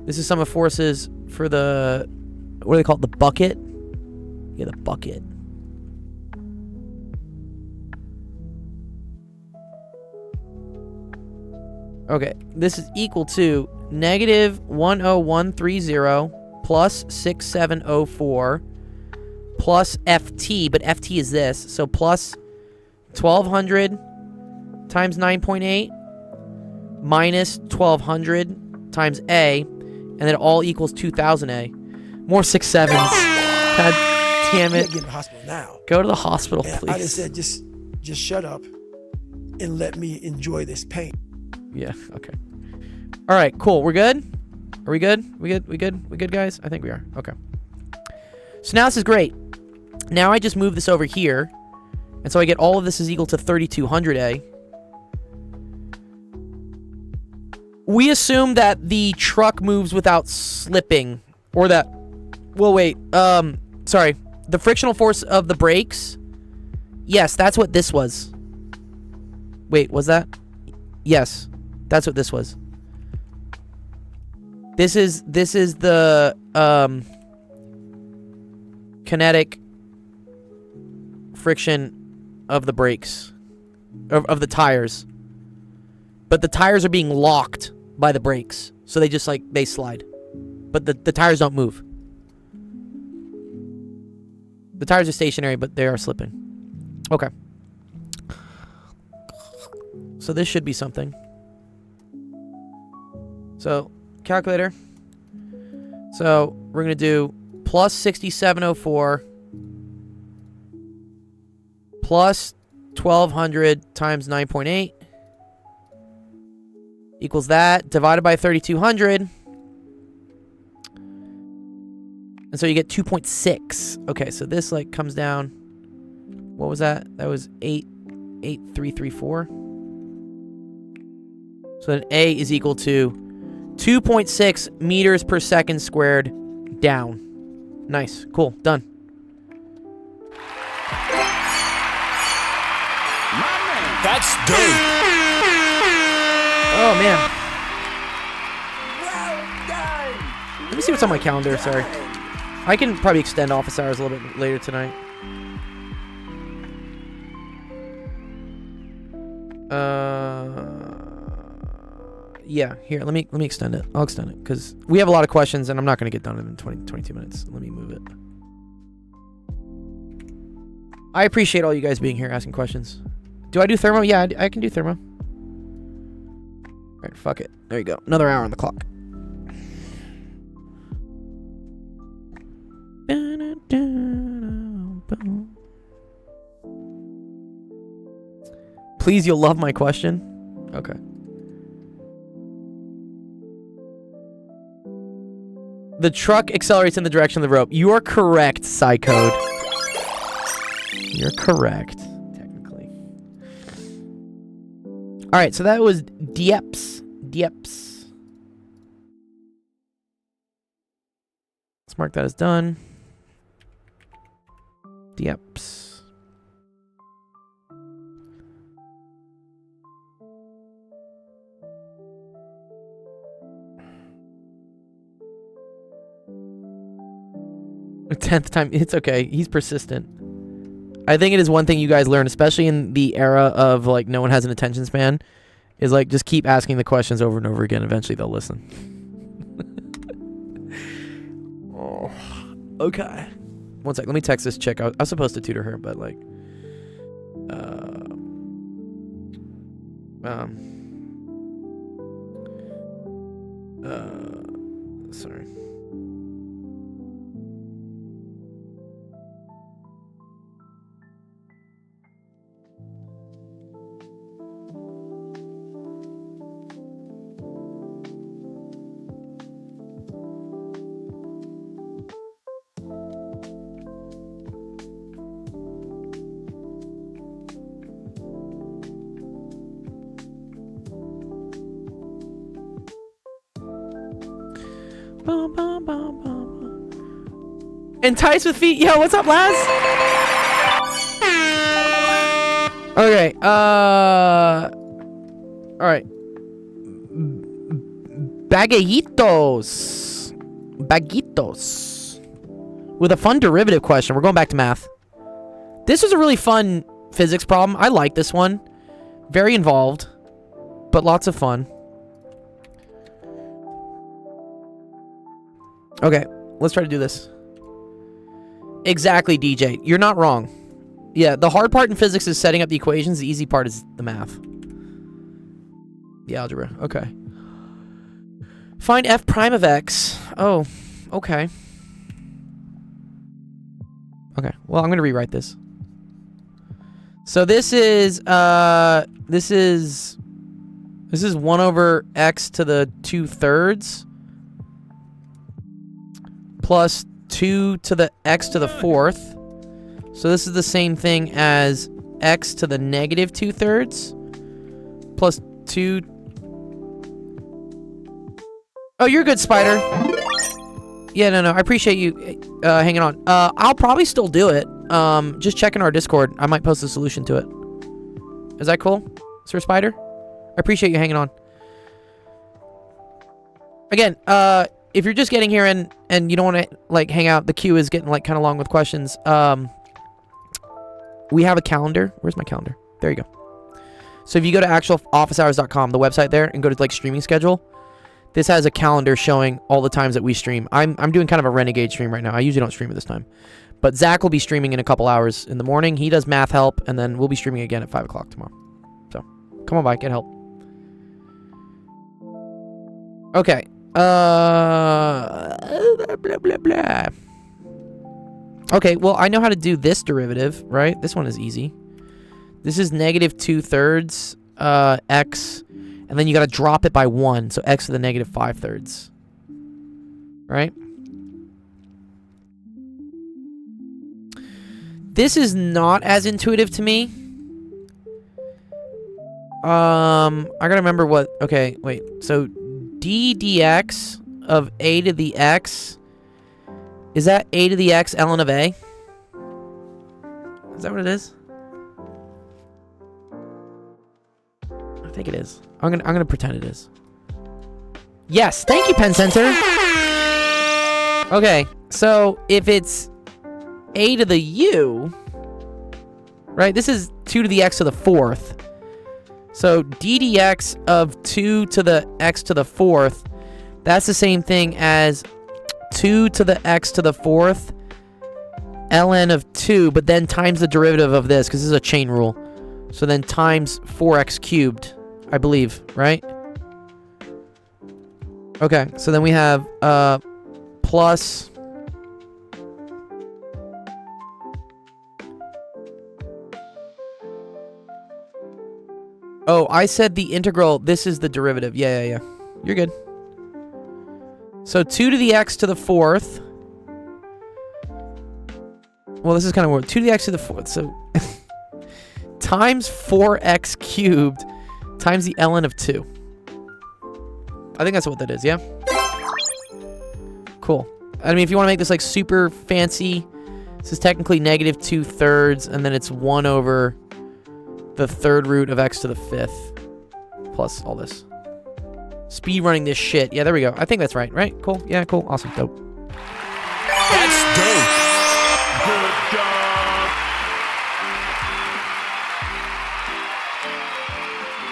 This is sum of forces for the, what do they call it? The bucket? Yeah, the bucket. Okay, this is equal to negative 10130 plus 6704 plus FT, but FT is this, so plus 1200 times 9.8 minus 1200 times A, and then it all equals 2000 A. More 6 sevens. God damn it. Get to the hospital now. Go to the hospital, And please. I just said, just shut up and let me enjoy this pain. Yeah, okay. All right, cool. We're good? Are we good? We good, guys? I think we are. Okay. So now this is great. Now I just move this over here. And so I get all of this is equal to 3200A. We assume that the truck moves without slipping. Or that... Well, wait. Sorry. The frictional force of the brakes. Yes, that's what this was. Wait, was that? Yes. That's what this was. This is the kinetic friction of the brakes of the tires. But the tires are being locked by the brakes. So they just like they slide. But the tires don't move. The tires are stationary, but they are slipping. Okay. So this should be something. So, calculator. So, we're going to do plus 6704 plus 1200 times 9.8 equals that, divided by 3200. And so you get 2.6. Okay, so this like comes down. What was that? That was 88334. So then A is equal to 2.6 meters per second squared down. Nice. Cool. Done. That's dope. Oh, man. Let me see what's on my calendar. Sorry. I can probably extend office hours a little bit later tonight. Yeah, here, let me extend it. I'll extend it because we have a lot of questions and I'm not going to get done in 22 minutes. Let me move it. I appreciate all you guys being here asking questions. Do I do thermo? Yeah, I can do thermo. All right, fuck it. There you go. Another hour on the clock. Please, you'll love my question. Okay. The truck accelerates in the direction of the rope. You are correct, Psycode. You're correct, technically. All right, so that was Dieps. Dieps. Let's mark that as done. Dieps. A 10th time. It's okay. He's persistent. I think it is one thing you guys learn, especially in the era of like no one has an attention span, is like just keep asking the questions over and over again. Eventually they'll listen. Oh, okay. One sec. Let me text this chick. I was supposed to tutor her, but like, sorry. Entice with feet. Yo, what's up, Laz? Okay. All right. Baguitos. With a fun derivative question. We're going back to math. This was a really fun physics problem. I like this one. Very involved, but lots of fun. Okay, let's try to do this. Exactly, DJ. You're not wrong. Yeah, the hard part in physics is setting up the equations. The easy part is the math. The algebra. Okay. Find f prime of x. Oh, okay. Okay, well, I'm going to rewrite this. So this is 1 over x to the 2/3 plus 2 to the x to the 4th. So this is the same thing as x to the negative 2/3 plus 2. Oh, you're good, Spider. Yeah, no, I appreciate you hanging on. I'll probably still do it. Just checking our Discord. I might post a solution to it. Is that cool, Sir Spider? I appreciate you hanging on. Again, if you're just getting here and you don't want to like hang out, the queue is getting like kind of long with questions. We have a calendar. Where's my calendar? There you go. So if you go to actualofficehours.com, the website there, and go to like streaming schedule, this has a calendar showing all the times that we stream. I'm doing kind of a renegade stream right now. I usually don't stream at this time. But Zach will be streaming in a couple hours in the morning. He does math help, and then we'll be streaming again at 5 o'clock tomorrow. So, come on by, get help. Okay. Blah, blah, blah. Okay, well, I know how to do this derivative, right? This one is easy. This is negative 2/3 x, and then you gotta drop it by 1, so x to the negative 5/3. Right? This is not as intuitive to me. I gotta remember what... Okay, wait. So, d dx of a to the x... Is that a to the x ln of a? Is that what it is? I think it is. I'm gonna pretend it is. Yes, thank you, Pen Center. Okay, so if it's a to the u, right? This is 2 to the x to the 4th. So d dx of 2 to the x to the 4th, that's the same thing as 2 to the x to the 4th ln of 2, but then times the derivative of this, because this is a chain rule. So then times 4x cubed, I believe, right? Okay, so then we have plus... Oh, I said the integral, this is the derivative. Yeah. You're good. So 2 to the x to the 4th. Well, this is kind of weird. 2 to the x to the 4th. So times 4x cubed times the ln of 2. I think that's what that is, yeah? Cool. I mean, if you want to make this like super fancy, this is technically negative 2/3, and then it's 1 over the 3rd root of x to the 5th plus all this. Speed running this shit. Yeah, there we go. I think that's right, right? Cool. Yeah, cool. Awesome. Dope. That's dope. Good job.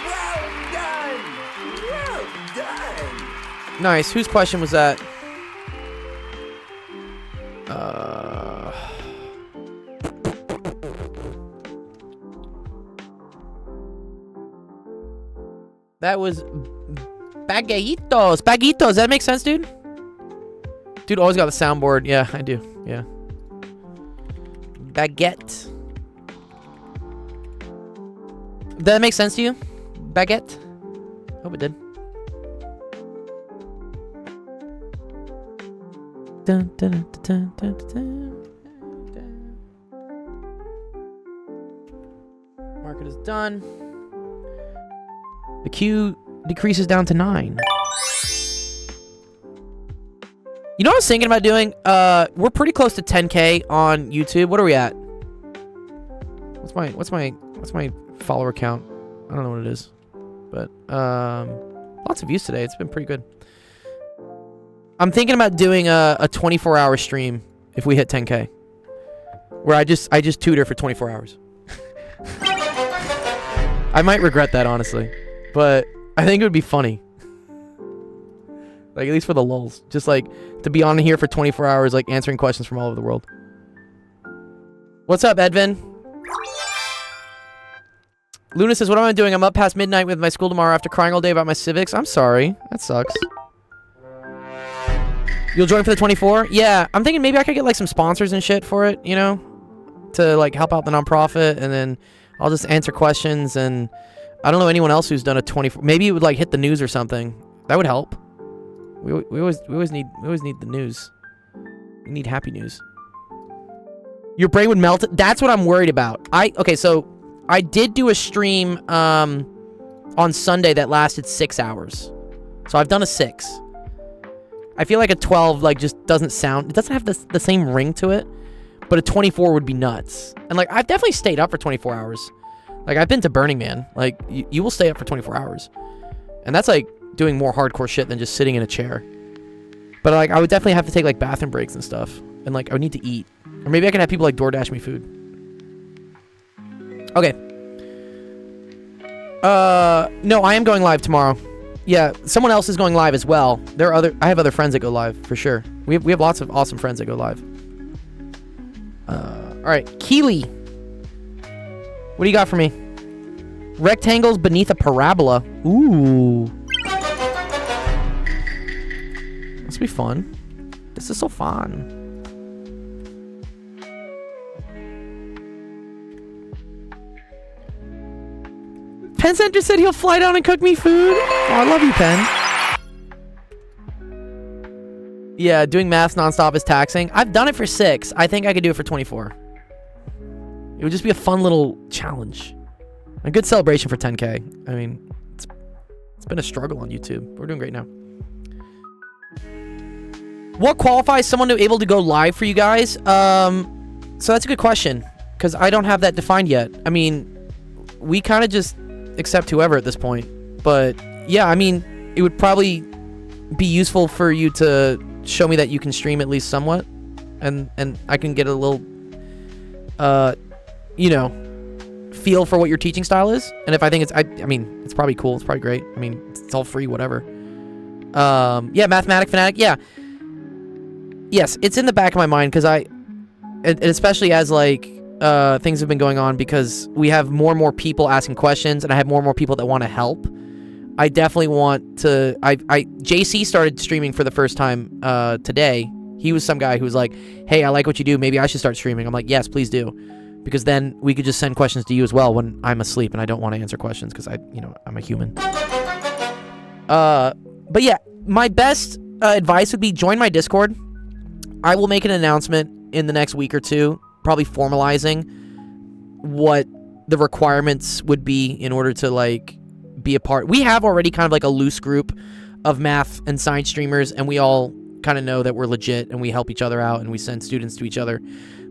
Well done. Well done. Nice. Whose question was that? That was Baguitos. Baguitos. Does that make sense, dude? Dude always got the soundboard. Yeah, I do. Yeah. Baguette. Did that make sense to you? Baguette? Hope it did. Dun, dun, dun, dun, dun, dun. Market is done. The queue decreases down to 9. You know what I was thinking about doing? We're pretty close to 10K on YouTube. What are we at? What's my follower count? I don't know what it is. But lots of views today. It's been pretty good. I'm thinking about doing a 24-hour stream if we hit 10K. Where I just tutor for 24 hours. I might regret that, honestly. But I think it would be funny. Like, at least for the lulz. Just, like, to be on here for 24 hours, like, answering questions from all over the world. What's up, Edvin? Luna says, what am I doing? I'm up past midnight with my school tomorrow after crying all day about my civics. I'm sorry. That sucks. You'll join for the 24? Yeah, I'm thinking maybe I could get, like, some sponsors and shit for it, you know? To, like, help out the nonprofit, and then I'll just answer questions, and I don't know anyone else who's done a 24. Maybe it would, like, hit the news or something. That would help. We always need the news. We need happy news. Your brain would melt. That's what I'm worried about. Okay, so I did do a stream on Sunday that lasted 6 hours. So I've done a 6. I feel like a 12 like just doesn't sound. It doesn't have the same ring to it. But a 24 would be nuts. And like I've definitely stayed up for 24 hours. Like I've been to Burning Man. Like you will stay up for 24 hours. And that's like doing more hardcore shit than just sitting in a chair. But like I would definitely have to take like bathroom breaks and stuff. And like I would need to eat. Or maybe I can have people like DoorDash me food. Okay. No, I am going live tomorrow. Yeah, someone else is going live as well. I have other friends that go live for sure. We have lots of awesome friends that go live. All right, Keely. What do you got for me? Rectangles beneath a parabola. Ooh. This will be fun. This is so fun. Penn Center said he'll fly down and cook me food. Oh, I love you, Penn. Yeah, doing math nonstop is taxing. I've done it for 6. I think I could do it for 24. It would just be a fun little challenge. A good celebration for 10K. I mean, it's been a struggle on YouTube. We're doing great now. What qualifies someone to be able to go live for you guys? So that's a good question. Because I don't have that defined yet. I mean, we kind of just accept whoever at this point. But, yeah, I mean, it would probably be useful for you to show me that you can stream at least somewhat. And I can get a little, you know, feel for what your teaching style is. And if I think I mean, it's probably cool. It's probably great. I mean, it's all free, whatever. Yeah, Mathematic Fanatic. Yeah. Yes, it's in the back of my mind because and especially as like things have been going on because we have more and more people asking questions and I have more and more people that want to help. I definitely want to. JC started streaming for the first time today. He was some guy who was like, "Hey, I like what you do. Maybe I should start streaming." I'm like, "Yes, please do," because then we could just send questions to you as well when I'm asleep and I don't want to answer questions because I'm a human. But yeah, my best advice would be join my Discord. I will make an announcement in the next week or two, probably formalizing what the requirements would be in order to like be a part. We have already kind of like a loose group of math and science streamers, and we all kind of know that we're legit and we help each other out and we send students to each other.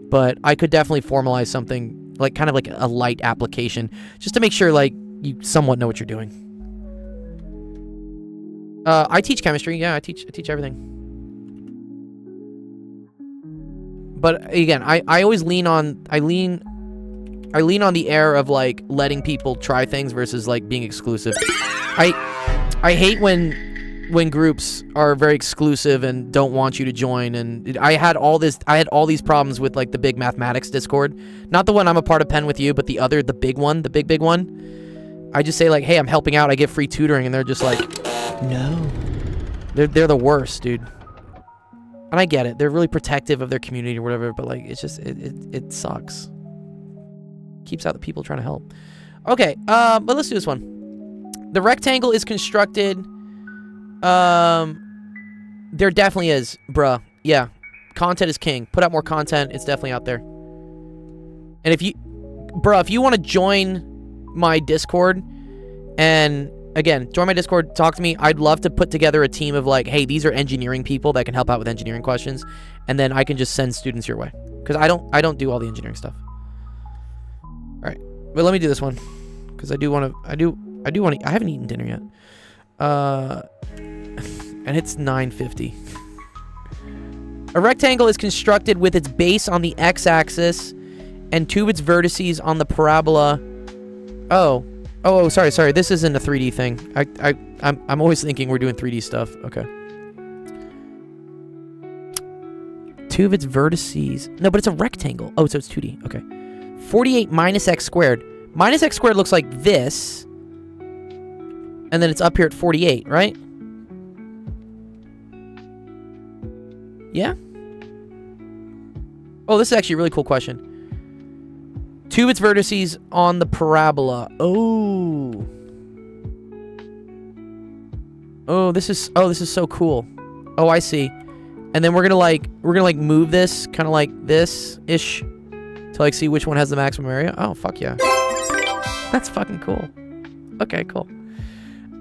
But I could definitely formalize something like kind of like a light application just to make sure like you somewhat know what you're doing. I teach chemistry. Yeah, I teach everything. But again, I always lean on the air of like letting people try things versus like being exclusive. I hate when groups are very exclusive and don't want you to join. And I had all these problems with like the big mathematics Discord, not the one I'm a part of Penn with you, but the big one, the big one. I just say like, hey, I'm helping out. I give free tutoring, and they're just like, no. They're the worst, dude. And I get it. They're really protective of their community or whatever, but like it's just it sucks. Keeps out the people trying to help. Okay, but let's do this one. The rectangle is constructed. There definitely is, bruh. Yeah. Content is king. Put out more content. It's definitely out there. And if you want to join my Discord and Again, join my Discord, talk to me. I'd love to put together a team of like, hey, these are engineering people that can help out with engineering questions, and then I can just send students your way. Because I don't do all the engineering stuff. All right, but let me do this one because I haven't eaten dinner yet. And it's 9:50. A rectangle is constructed with its base on the x-axis and two of its vertices on the parabola. Oh, sorry. This isn't a 3D thing. I'm always thinking we're doing 3D stuff. Okay. Two of its vertices. No, but it's a rectangle. Oh, so it's 2D. Okay. 48 minus x squared. Minus x squared looks like this. And then it's up here at 48, right? Yeah? Oh, this is actually a really cool question. Two of its vertices on the parabola. Oh. Oh, this is so cool. Oh, I see. And then we're gonna move this kind of like this-ish to like see which one has the maximum area. Oh, fuck yeah. That's fucking cool. Okay, cool.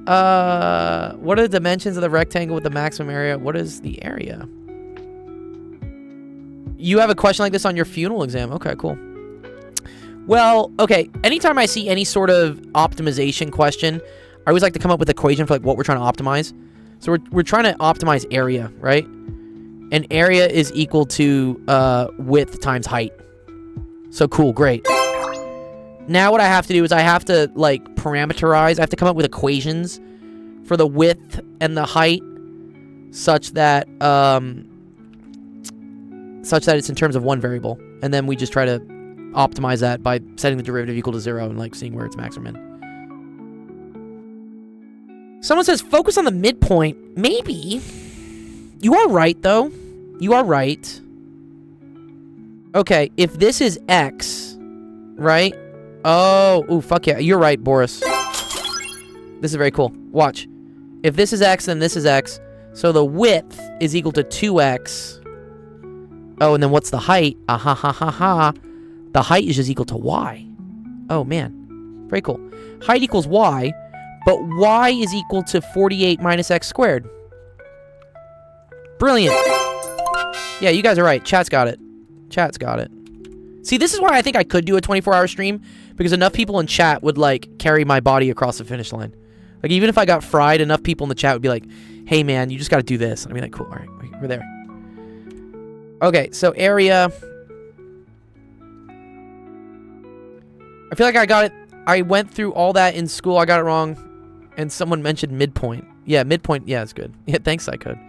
What are the dimensions of the rectangle with the maximum area? What is the area? You have a question like this on your funeral exam. Okay, cool. Well, okay, anytime I see any sort of optimization question, I always like to come up with an equation for like what we're trying to optimize. So we're trying to optimize area, right? And area is equal to width times height. So cool, great. Now what I have to do is I have to like parameterize. I have to come up with equations for the width and the height such that it's in terms of one variable. And then we just try to optimize that by setting the derivative equal to 0 and like seeing where it's max or min. Someone says focus on the midpoint. Maybe. You are right though. You are right. Okay, if this is x, right? Oh, ooh, fuck yeah. You're right, Boris. This is very cool. Watch. If this is x, then this is x. So the width is equal to 2x. Oh, and then what's the height? Ha ha ha ha. The height is just equal to y. Oh, man. Very cool. Height equals y, but y is equal to 48 minus x squared. Brilliant. Yeah, you guys are right. Chat's got it. Chat's got it. See, this is why I think I could do a 24-hour stream, because enough people in chat would, like, carry my body across the finish line. Like, even if I got fried, enough people in the chat would be like, hey, man, you just got to do this. And I'd be like, cool, all right, we're there. Okay, so area. I feel like I got it. I went through all that in school. I got it wrong. And someone mentioned midpoint. Yeah, midpoint. Yeah, it's good. Yeah, thanks, Psycode.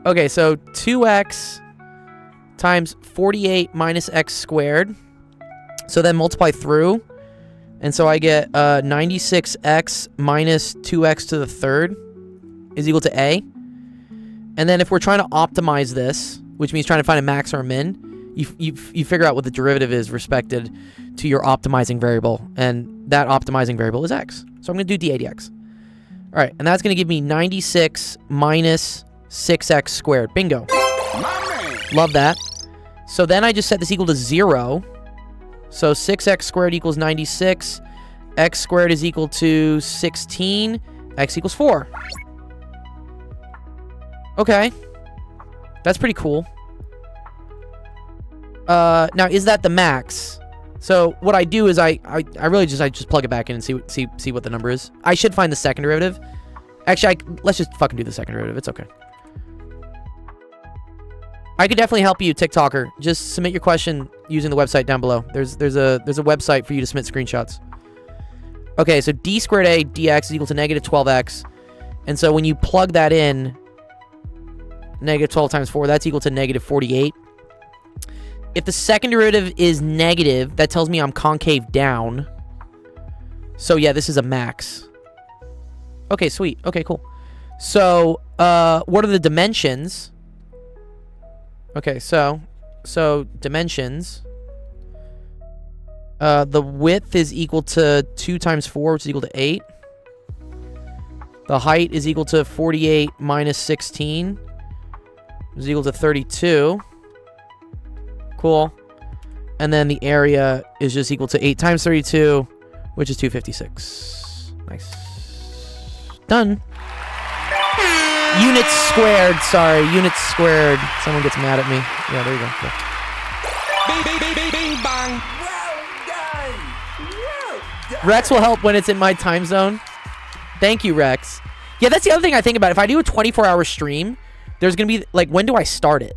Okay, so 2x times 48 minus x squared. So then multiply through. And so I get 96x minus 2x to the third is equal to a. And then if we're trying to optimize this, which means trying to find a max or a min, you figure out what the derivative is respected to your optimizing variable. And that optimizing variable is x. So I'm going to do d dx. All right, and that's going to give me 96 minus 6x squared. Bingo. Love that. So then I just set this equal to 0. So 6x squared equals 96. X squared is equal to 16. X equals 4. Okay. That's pretty cool. Now, is that the max? So what I do is I really just plug it back in and see what the number is. I should find the second derivative. Actually, let's just fucking do the second derivative. It's okay. I could definitely help you, TikToker. Just submit your question using the website down below. There's a website for you to submit screenshots. Okay, so d squared a dx is equal to negative 12x. And so when you plug that in, negative 12 times 4, that's equal to negative 48. If the second derivative is negative, that tells me I'm concave down. So yeah, this is a max. Okay, sweet. Okay, cool. So, what are the dimensions? Okay, so dimensions. The width is equal to 2 times 4, which is equal to 8. The height is equal to 48 minus 16, which is equal to 32. Cool. And then the area is just equal to 8 times 32, which is 256. Nice. Done. Units squared. Sorry, units squared. Someone gets mad at me. Yeah, there you go. Cool. Bing bang. Rex will help when it's in my time zone. Thank you, Rex. Yeah, that's the other thing I think about. If I do a 24-hour stream, there's going to be, like, when do I start it?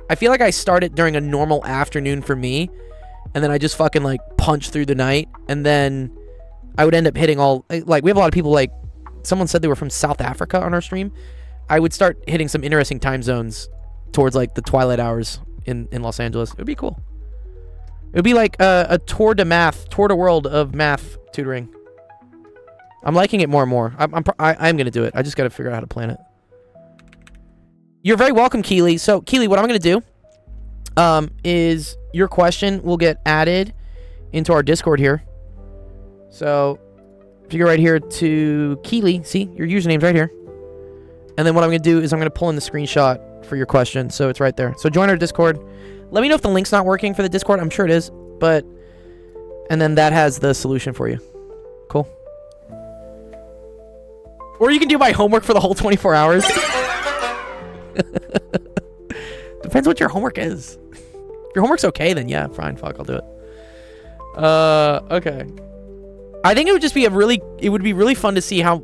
I feel like I start it during a normal afternoon for me, and then I just fucking, like, punch through the night, and then I would end up hitting all, like, we have a lot of people, like, someone said they were from South Africa on our stream. I would start hitting some interesting time zones towards, like, the twilight hours in Los Angeles. It would be cool. It would be like a tour de world of math tutoring. I'm liking it more and more. I'm going to do it. I just got to figure out how to plan it. You're very welcome, Keely. So, Keely, what I'm going to do is your question will get added into our Discord here. So, if you go right here to Keely, see, your username's right here. And then what I'm going to do is I'm going to pull in the screenshot for your question. So, it's right there. So, join our Discord. Let me know if the link's not working for the Discord. I'm sure it is. But, and then that has the solution for you. Cool. Or you can do my homework for the whole 24 hours. Depends what your homework is. If your homework's okay, then yeah, fine, fuck, I'll do it. Okay. I think it would just be it would be really fun to see how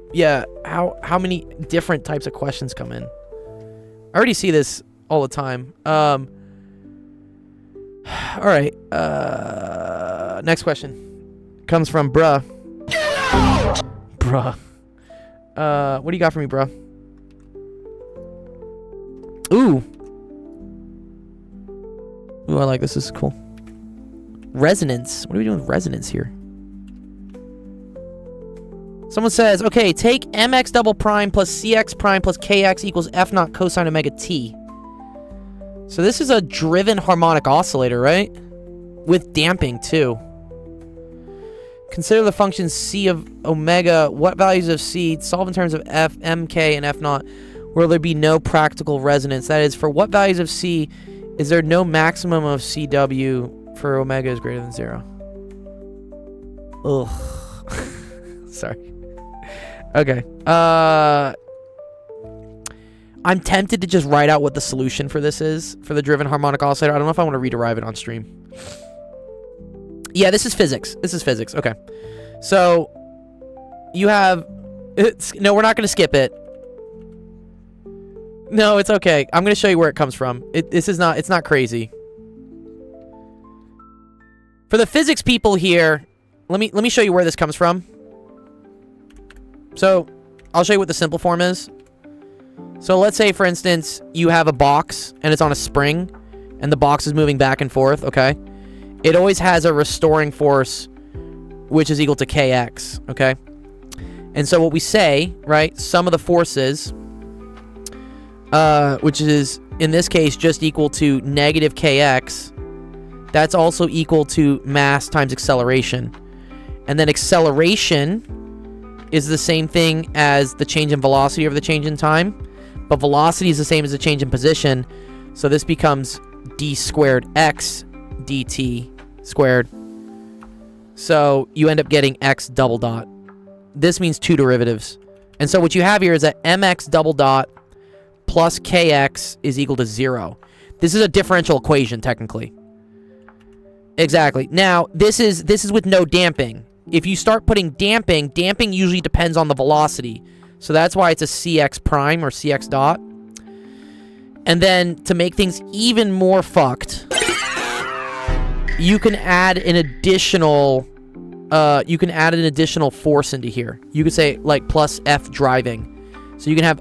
many different types of questions come in. I already see this all the time. All right. Next question comes from Bruh. Bruh. What do you got for me, Bruh? Ooh, I like this. This is cool. Resonance. What are we doing with resonance here? Someone says, okay, take mx double prime plus cx prime plus kx equals f naught cosine omega t. So this is a driven harmonic oscillator, right? With damping, too. Consider the function c of omega. What values of c? Solve in terms of f, mk, and f naught. Will there be no practical resonance? That is, for what values of c is there no maximum of cw for omega is greater than 0? Ugh. Sorry. Okay. I'm tempted to just write out what the solution for this is, for the driven harmonic oscillator. I don't know if I want to rederive it on stream. Yeah, this is physics. This is physics. Okay. So, you have... No, we're not going to skip it. No, it's okay. I'm going to show you where it comes from. It's not crazy. For the physics people here, let me show you where this comes from. So, I'll show you what the simple form is. So let's say, for instance, you have a box and it's on a spring and the box is moving back and forth, okay? It always has a restoring force which is equal to kx, okay? And so what we say, right, sum of the forces, which is, in this case, just equal to negative kx, that's also equal to mass times acceleration. And then acceleration is the same thing as the change in velocity over the change in time. But velocity is the same as the change in position. So this becomes d squared x dt squared. So you end up getting x double dot. This means two derivatives. And so what you have here is that mx double dot plus kx is equal to 0. This is a differential equation, technically. Exactly. Now, this is with no damping. If you start putting damping usually depends on the velocity. So that's why it's a cx prime or cx dot. And then to make things even more fucked, you can add an additional force into here. You could say like plus F driving. So you can have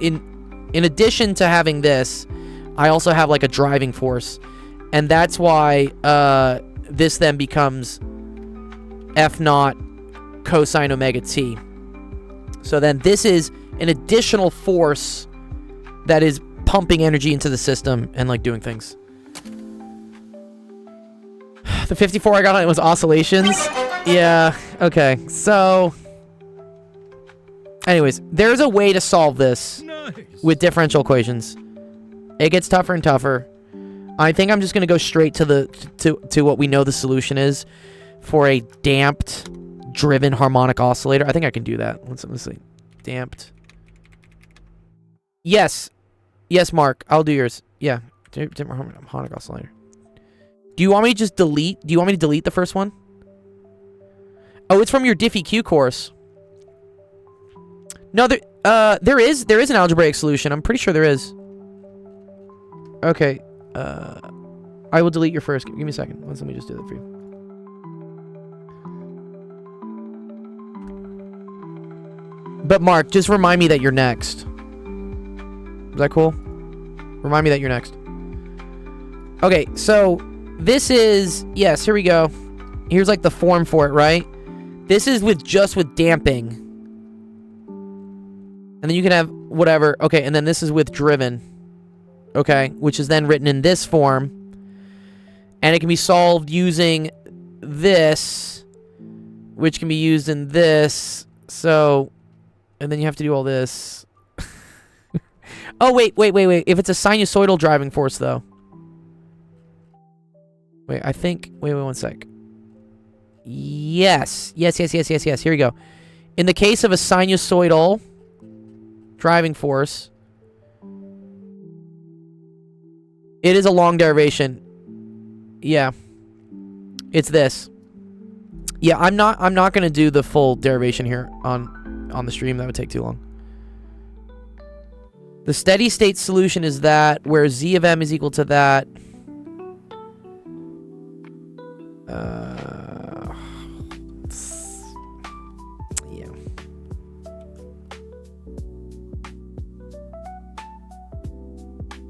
in addition to having this, I also have like a driving force. And that's why this then becomes F naught cosine omega t. So then this is an additional force that is pumping energy into the system and like doing things. The 54 I got on it was oscillations. Yeah, okay. So anyways, there's a way to solve this with differential equations. It gets tougher and tougher. I think I'm just going to go straight to what we know the solution is for a damped driven harmonic oscillator. I think I can do that. Let's see. damped. Yes. Yes, Mark. I'll do yours. Yeah. Different oscillator. Do you want me to just delete? Do you want me to delete the first one? Oh, it's from your DiffyQ course. No, there is an algebraic solution. I'm pretty sure there is. Okay. I will delete your first. Give me a second. Let me just do that for you. But Mark, just remind me that you're next. Is that cool? Remind me that you're next. Okay, so this is, yes, here we go. Here's like the form for it, right? This is just with damping. And then you can have whatever. Okay, and then this is with driven. Okay, which is then written in this form. And it can be solved using this, which can be used in this. So, and then you have to do all this. Oh, wait. If it's a sinusoidal driving force, though. Wait, I think... Wait, one sec. Yes. Yes. Here we go. In the case of a sinusoidal driving force, it is a long derivation. Yeah. It's this. Yeah, I'm not going to do the full derivation here on the stream. That would take too long. The steady state solution is that, where z of m is equal to that. Yeah.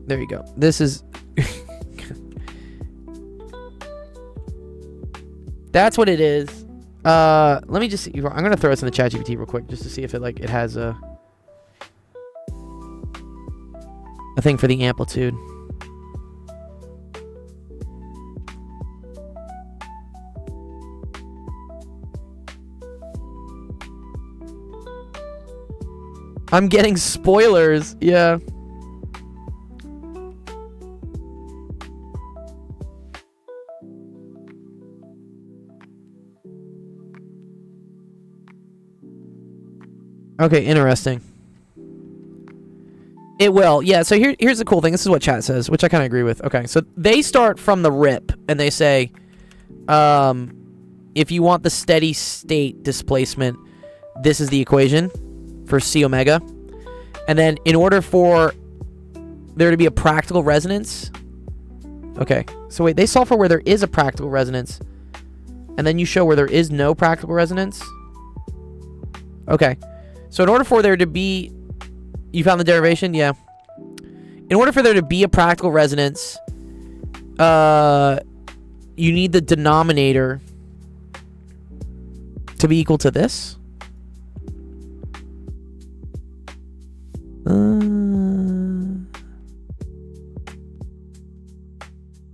There you go. This is... That's what it is. Let me just see. I'm going to throw this in the chat GPT real quick just to see if it has a thing for the amplitude. I'm getting spoilers. Yeah. Okay, interesting. It will. Yeah, so here's the cool thing. This is what chat says, which I kind of agree with. Okay, so they start from the rip, and they say, if you want the steady state displacement, this is the equation for C omega. And then in order for there to be a practical resonance... Okay, so wait, they solve for where there is a practical resonance, and then you show where there is no practical resonance? Okay. So in order for there to be... You found the derivation? Yeah. In order for there to be a practical resonance, you need the denominator to be equal to this.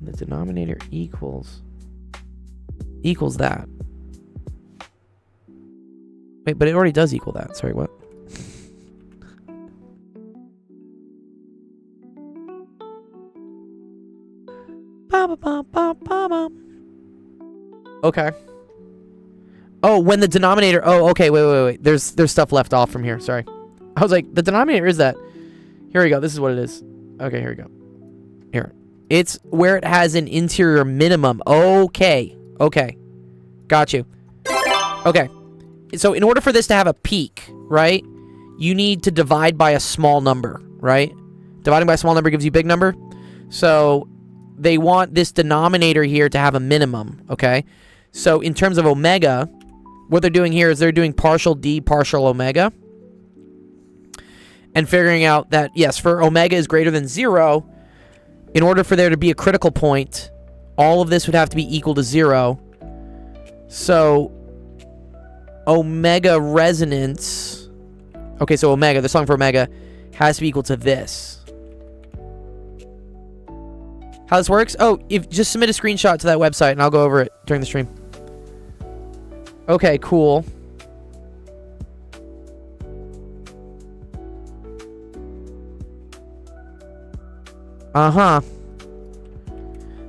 The denominator equals that. Wait, but it already does equal that. Sorry, what? Okay. Oh, when the denominator... Oh, okay, wait. There's stuff left off from here. Sorry. I was like, the denominator is that. Here we go. This is what it is. Okay, here we go. Here. It's where it has an interior minimum. Okay. Got you. Okay. So in order for this to have a peak, right, you need to divide by a small number, right? Dividing by a small number gives you a big number. So they want this denominator here to have a minimum, okay? So in terms of omega, what they're doing here is they're doing partial d, partial omega. And figuring out that, yes, for omega is greater than 0, in order for there to be a critical point, all of this would have to be equal to 0. So omega resonance... Okay, so omega, the song for omega, has to be equal to this. How this works? Oh, just submit a screenshot to that website and I'll go over it during the stream. Okay, cool. Uh-huh.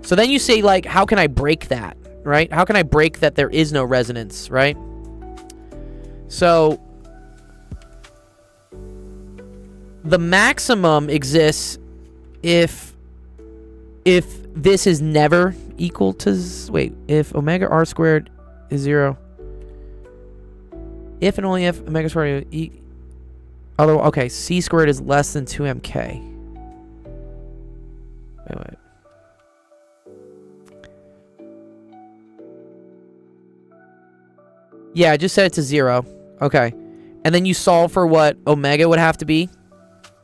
So then you say, like, how can I break that, right? How can I break that there is no resonance, right? So the maximum exists if this is never equal to wait, if omega r squared is 0, if and only if omega squared otherwise, okay, c squared is less than 2mk. Wait. Yeah, I just set it to 0. Okay. And then you solve for what omega would have to be,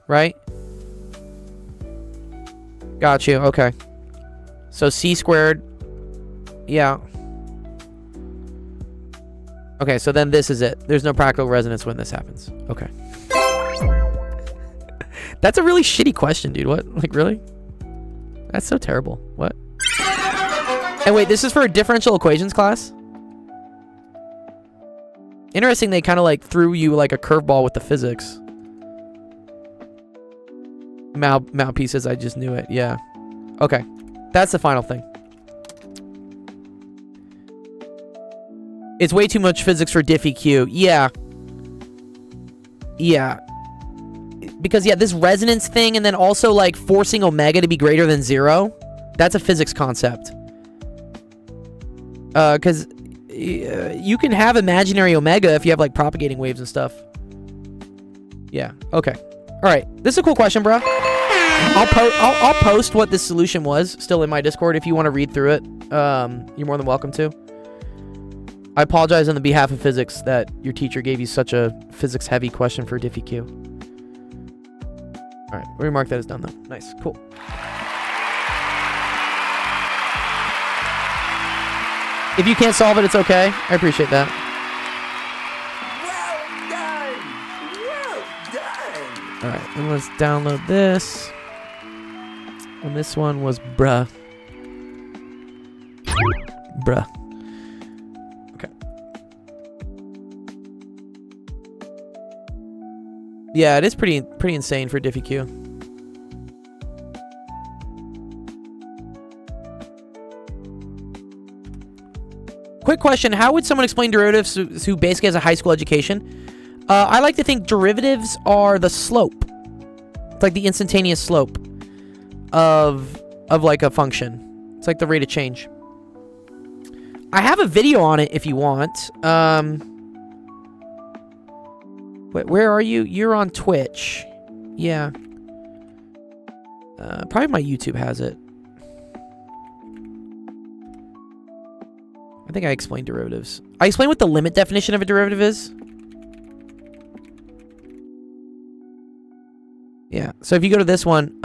right? Got you. Okay. So c squared. Yeah. Okay, so then this is it. There's no practical resonance when this happens. Okay. That's a really shitty question, dude. What? Like, really? That's so terrible. What? And wait, this is for a differential equations class? Interesting, they kind of like threw you like a curveball with the physics. Mouthpieces, I just knew it. Yeah. Okay. That's the final thing. It's way too much physics for diffie-Q. Yeah. Yeah. Because, yeah, this resonance thing and then also, like, forcing omega to be greater than 0, that's a physics concept. Because you can have imaginary omega if you have, like, propagating waves and stuff. Yeah. Okay. All right. This is a cool question, bro. I'll post what this solution was still in my Discord if you want to read through it. You're more than welcome to. I apologize on the behalf of physics that your teacher gave you such a physics-heavy question for diffie-Q. All right, we mark that as done, though. Nice, cool. If you can't solve it, it's okay. I appreciate that. Well done. Well done. All right, and let's download this. And this one was bruh. Bruh. Okay. Yeah, it is pretty insane for diffie-Q. Quick question, how would someone explain derivatives who basically has a high school education? I like to think derivatives are the slope. It's like the instantaneous slope of like a function. It's like the rate of change. I have a video on it if you want. Wait, where are you? You're on Twitch. Yeah. Probably my YouTube has it. I think I explained derivatives. I explained what the limit definition of a derivative is. Yeah. So if you go to this one,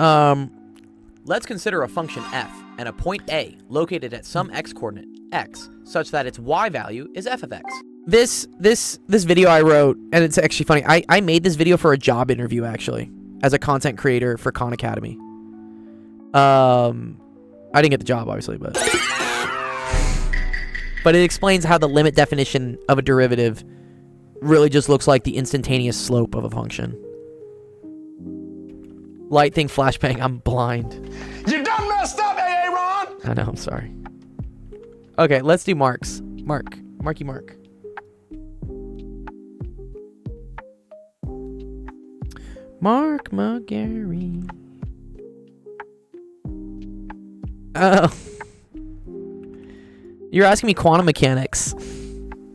let's consider a function f and a point A located at some x coordinate x such that its y value is f of x. This video I wrote, and it's actually funny. I made this video for a job interview actually as a content creator for Khan Academy. I didn't get the job obviously, but it explains how the limit definition of a derivative really just looks like the instantaneous slope of a function. Light thing flashbang, I'm blind. You done messed up, Aaron! I know, I'm sorry. Okay, let's do Mark's. Marky Mark. Mark McGarry. Oh. You're asking me quantum mechanics.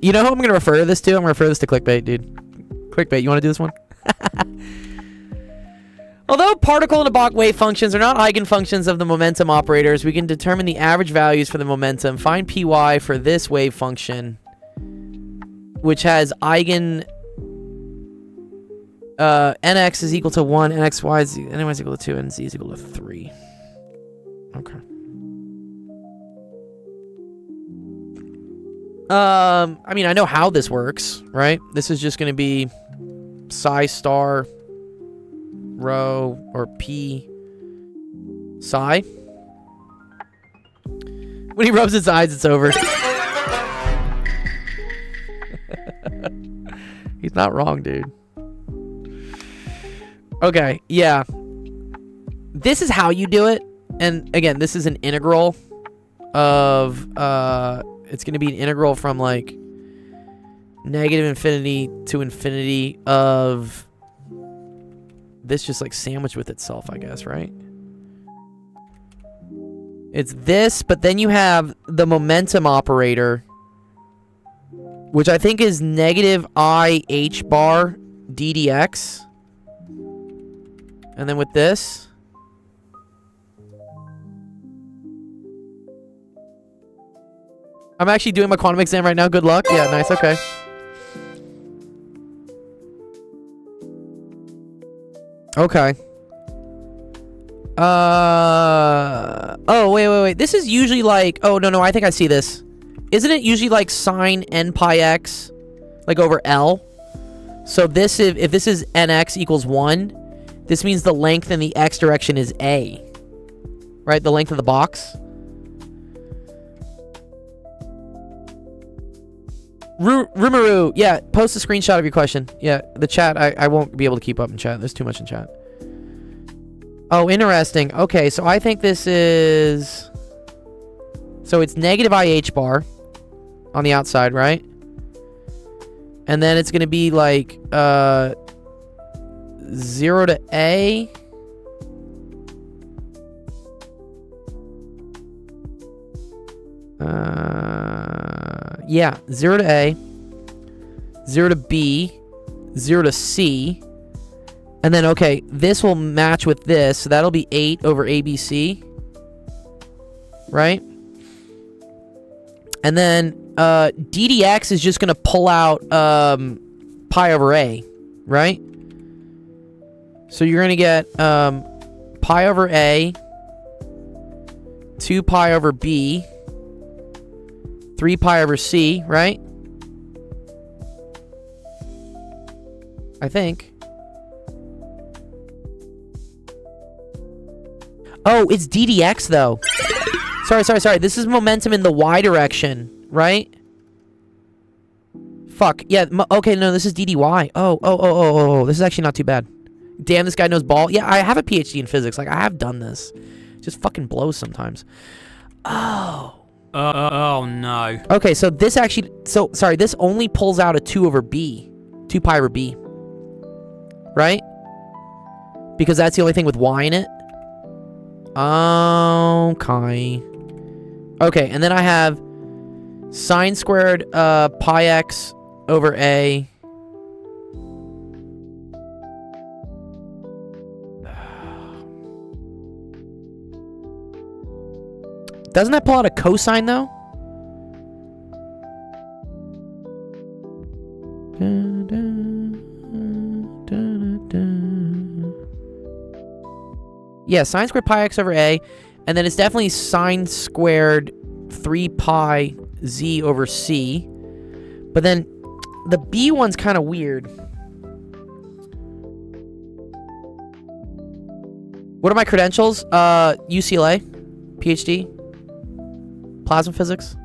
You know who I'm going to refer this to? I'm going to refer this to Clickbait, dude. Clickbait, you want to do this one? Although particle and Debye wave functions are not eigenfunctions of the momentum operators, we can determine the average values for the momentum. Find py for this wave function, which has eigen... nx is equal to 1, nxy is equal to 2, and z is equal to 3. Okay. I mean, I know how this works, right? This is just going to be psi star rho or p psi. When he rubs his eyes, it's over. He's not wrong, dude. Okay, yeah. This is how you do it. And again, this is an integral of, it's going to be an integral from like negative infinity to infinity of this just like sandwiched with itself, I guess, right? It's this, but then you have the momentum operator, which I think is negative I h bar ddx. And then with this, I'm actually doing my quantum exam right now. Good luck. Yeah, nice. Okay. Okay. Oh, wait. This is usually like... Oh, no, I think I see this. Isn't it usually like sine n pi x, like over L? So this, if this is nx equals 1, this means the length in the x direction is a. Right? The length of the box. Rumaru, yeah, post a screenshot of your question. Yeah, the chat, I won't be able to keep up in chat. There's too much in chat. Oh, interesting. Okay, so I think this is... So it's negative IH bar on the outside, right? And then it's going to be like 0 to A. Yeah, 0 to A, 0 to B, 0 to C, and then, okay, this will match with this, so that'll be 8 over ABC, right? And then DDX is just going to pull out pi over A, right? So you're going to get pi over A, 2 pi over B, 3 pi over C, right? I think. Oh, it's DDX though. Sorry. This is momentum in the Y direction, right? Fuck. Yeah, okay, no, this is DDY. Oh. This is actually not too bad. Damn, this guy knows ball. Yeah, I have a PhD in physics. Like, I have done this. Just fucking blows sometimes. Oh. Oh no. Okay, so this actually... So, sorry, this only pulls out a 2 over B. 2 pi over B. Right? Because that's the only thing with Y in it. Okay. Okay, and then I have sine squared pi x over A. Doesn't that pull out a cosine, though? Yeah, sine squared pi x over A. And then it's definitely sine squared 3 pi z over C. But then the B one's kind of weird. What are my credentials? UCLA. PhD. Plasma physics.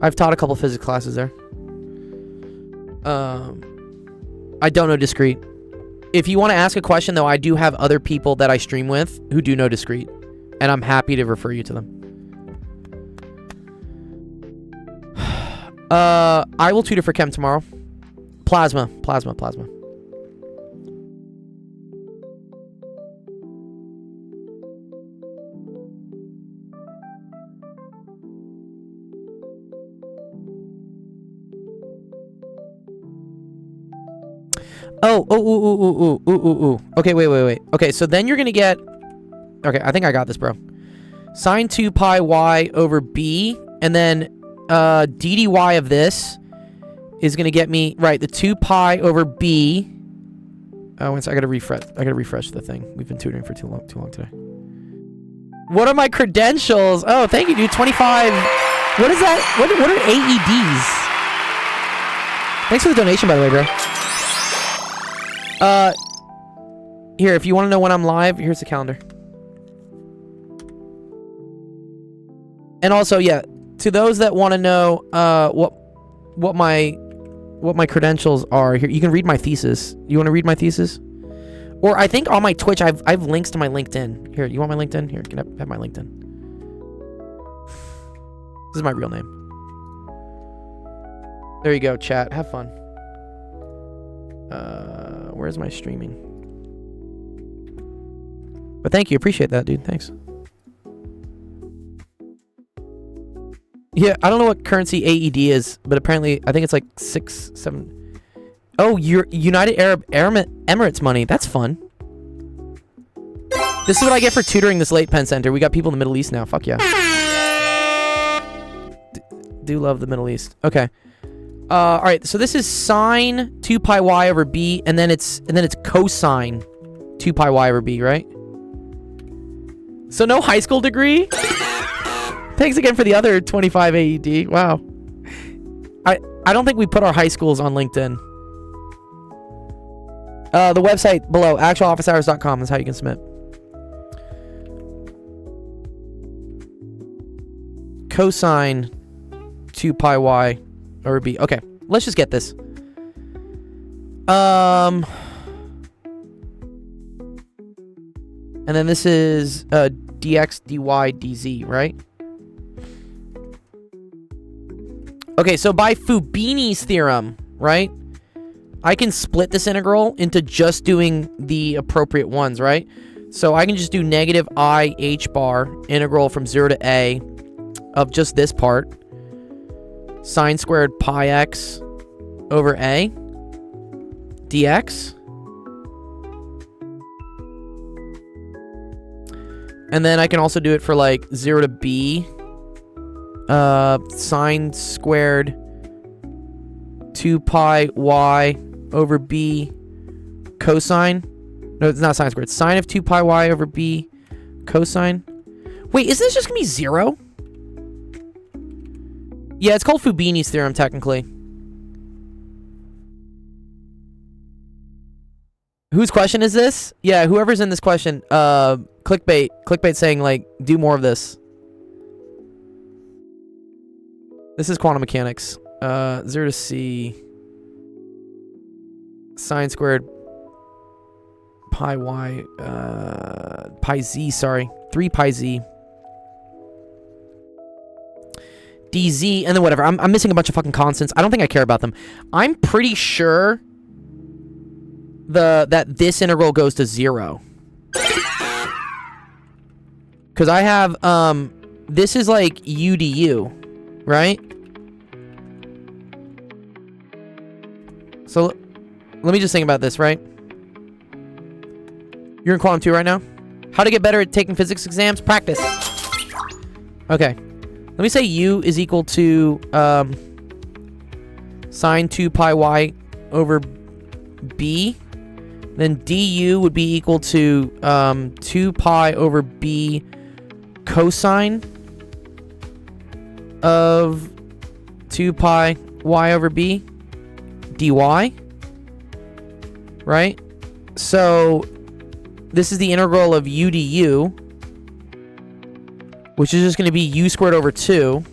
I've taught a couple physics classes there. I don't know discrete. If you want to ask a question, though, I do have other people that I stream with who do know discrete. And I'm happy to refer you to them. I will tutor for chem tomorrow. Plasma. Oh. Okay, wait. Okay, so then you're gonna get... Okay, I think I got this, bro. Sine 2 pi y over b, and then ddy of this is gonna get me... Right, the 2 pi over b... Oh, I gotta refresh the thing. We've been tutoring for too long today. What are my credentials? Oh, thank you, dude. 25... What is that? What are AEDs? Thanks for the donation, by the way, bro. Here, if you want to know when I'm live, here's the calendar. And also, yeah, to those that want to know what my credentials are, here you can read my thesis. You want to read my thesis? Or I think on my Twitch I've links to my LinkedIn. Here, you want my LinkedIn? Here, can I have my LinkedIn? This is my real name. There you go, chat. Have fun. Where's my streaming? But thank you, appreciate that, dude. Thanks. Yeah, I don't know what currency AED is, but apparently I think it's like 6, 7. Oh, United Arab Emirates money. That's fun. This is what I get for tutoring this late Penn Center. We got people in the Middle East now. Fuck yeah. Do love the Middle East. Okay. All right. So this is sine 2 pi y over b, and then it's cosine 2 pi y over b, right? So no high school degree. Thanks again for the other 25 AED. Wow. I don't think we put our high schools on LinkedIn. The website below, actualofficehours.com is how you can submit. Cosine 2 pi y over b. Okay, let's just get this. And then this is dx, dy, dz, right? Okay, so by Fubini's theorem, right? I can split this integral into just doing the appropriate ones, right? So I can just do negative I h bar integral from 0 to a of just this part. Sine squared pi x over a dx. And then I can also do it for like 0 to b. Sine squared 2 pi y over b cosine. No, it's not sine squared. Sine of 2 pi y over b cosine. Wait, isn't this just gonna be 0? Yeah, it's called Fubini's theorem technically. Whose question is this? Yeah, whoever's in this question. Clickbait saying like, do more of this. This is quantum mechanics. 0 to c. Sine squared pi y, pi z, sorry. 3 pi z. dz, and then whatever. I'm missing a bunch of fucking constants. I don't think I care about them. I'm pretty sure that this integral goes to 0. Because I have, this is like u du, right? So, let me just think about this, right? You're in Quantum 2 right now? How to get better at taking physics exams? Practice. Okay. Let me say u is equal to, sine 2 pi y over b. Then du would be equal to, 2 pi over b cosine of 2 pi y over b dy, right? So this is the integral of u du, which is just going to be u squared over 2.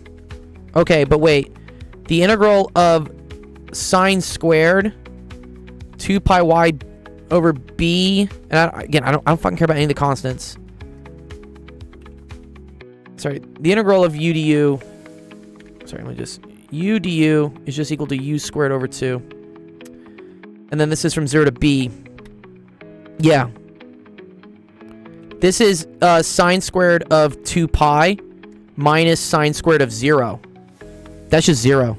Okay, but wait. The integral of sine squared 2 pi y over b, and I don't fucking care about any of the constants. Sorry, the integral of u du. Sorry, let me just. U du is just equal to u squared over 2. And then this is from 0 to b. Yeah. This is sine squared of 2 pi minus sine squared of 0. That's just 0.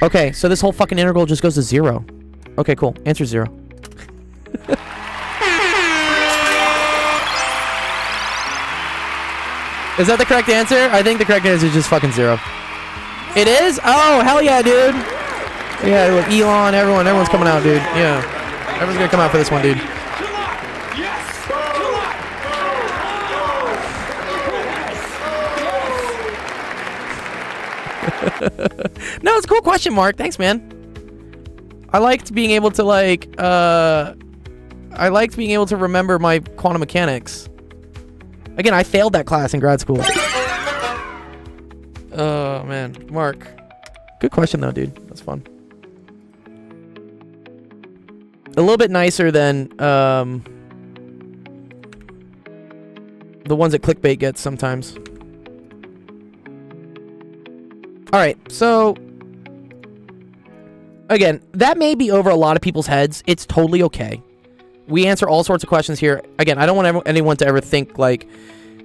Okay, so this whole fucking integral just goes to 0. Okay, cool. Answer 0. Is that the correct answer? I think the correct answer is just fucking 0. It is? Oh, hell yeah, dude. Yeah, look, Elon, everyone's coming out, dude. Yeah. Everyone's gonna come out for this one, dude. No, it's a cool question, Mark. Thanks, man. I liked being able to, like, remember my quantum mechanics. Again, I failed that class in grad school. Oh, man. Mark. Good question, though, dude. That's fun. A little bit nicer than, the ones that Clickbait gets sometimes. Alright, so... Again, that may be over a lot of people's heads. It's totally okay. We answer all sorts of questions here. Again, I don't want anyone to ever think like,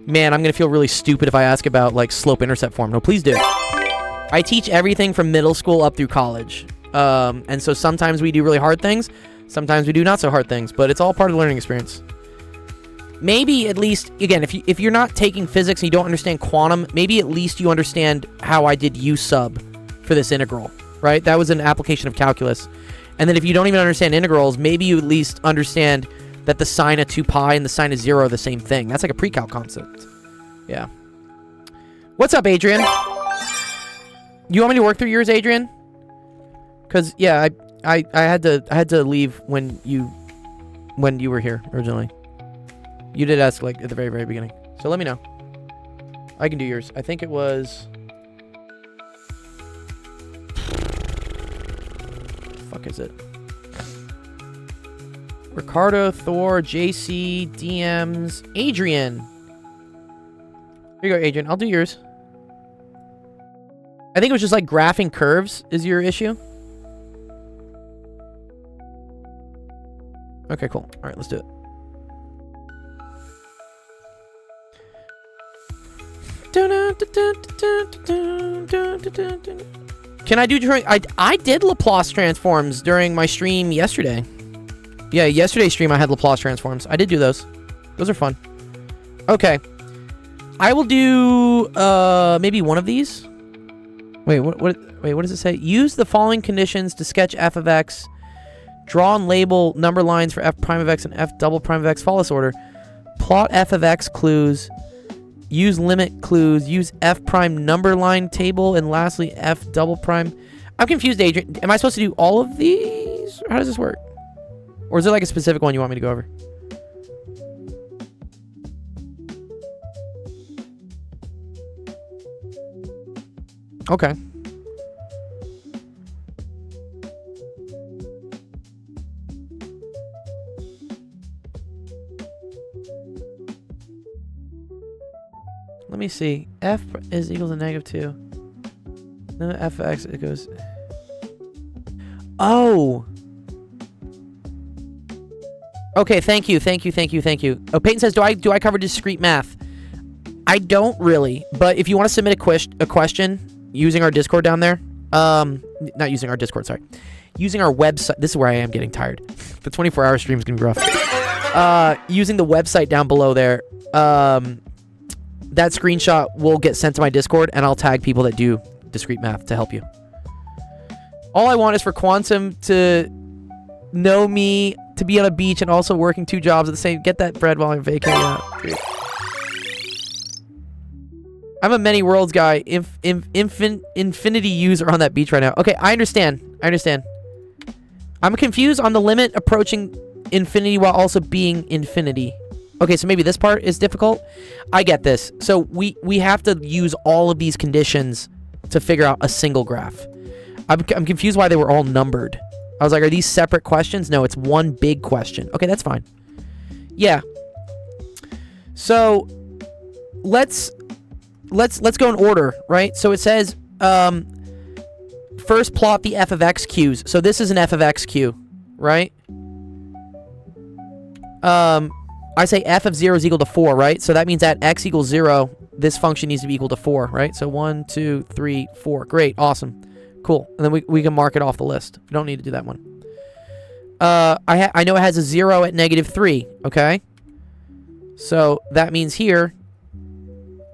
man, I'm going to feel really stupid if I ask about like slope-intercept form. No, please do. I teach everything from middle school up through college. And so sometimes we do really hard things. Sometimes we do not so hard things. But it's all part of the learning experience. Maybe at least, again, if you're not taking physics and you don't understand quantum, maybe at least you understand how I did U sub for this integral, right? That was an application of calculus. And then if you don't even understand integrals, maybe you at least understand that the sine of 2 pi and the sine of 0 are the same thing. That's like a pre-calc concept. Yeah. What's up, Adrian? You want me to work through yours, Adrian? Because, yeah, I had to leave when you were here originally. You did ask, like, at the very, very beginning. So let me know. I can do yours. I think it was... fuck is it? Ricardo, Thor, JC, DMs, Adrian. Here you go, Adrian. I'll do yours. I think it was just like graphing curves is your issue. Okay, cool. All right, let's do it. Can I do during... I did Laplace transforms during my stream yesterday. Yeah, yesterday's stream I had Laplace transforms. I did do those. Those are fun. Okay. I will do maybe one of these. Wait, what does it say? Use the following conditions to sketch f of x. Draw and label number lines for f prime of x and f double prime of x. Follow this order. Plot f of x clues. Use limit clues. Use f prime number line table. And lastly, f double prime. I'm confused, Adrian. Am I supposed to do all of these? Or how does this work? Or is there like a specific one you want me to go over? Okay. Let me see. F is equal to -2. No, f of x, it goes... Oh! Okay, thank you. Oh, Peyton says, do I cover discrete math? I don't really, but if you want to submit a question using our Discord down there, not using our Discord, sorry, using our website. This is where I am getting tired. The 24-hour stream is gonna be rough. Using the website down below there, that screenshot will get sent to my Discord, and I'll tag people that do discrete math to help you. All I want is for Quantum to know me, to be on a beach, and also working 2 jobs at the same. Get that bread while I'm vacating out. I'm a many worlds guy. Infinity user on that beach right now. Okay, I understand. I'm confused on the limit approaching infinity while also being infinity. Okay, so maybe this part is difficult. I get this. So we have to use all of these conditions to figure out a single graph. I'm confused why they were all numbered. I was like, are these separate questions? No, it's one big question. Okay, that's fine. Yeah. So let's go in order, right? So it says first plot the f of x q's. So this is an f of x q, right? I say f of 0 is equal to 4, right? So that means at x equals 0, this function needs to be equal to 4, right? So 1, 2, 3, 4. Great, awesome. Cool. And then we can mark it off the list. We don't need to do that one. I know it has a 0 at -3, okay? So that means here,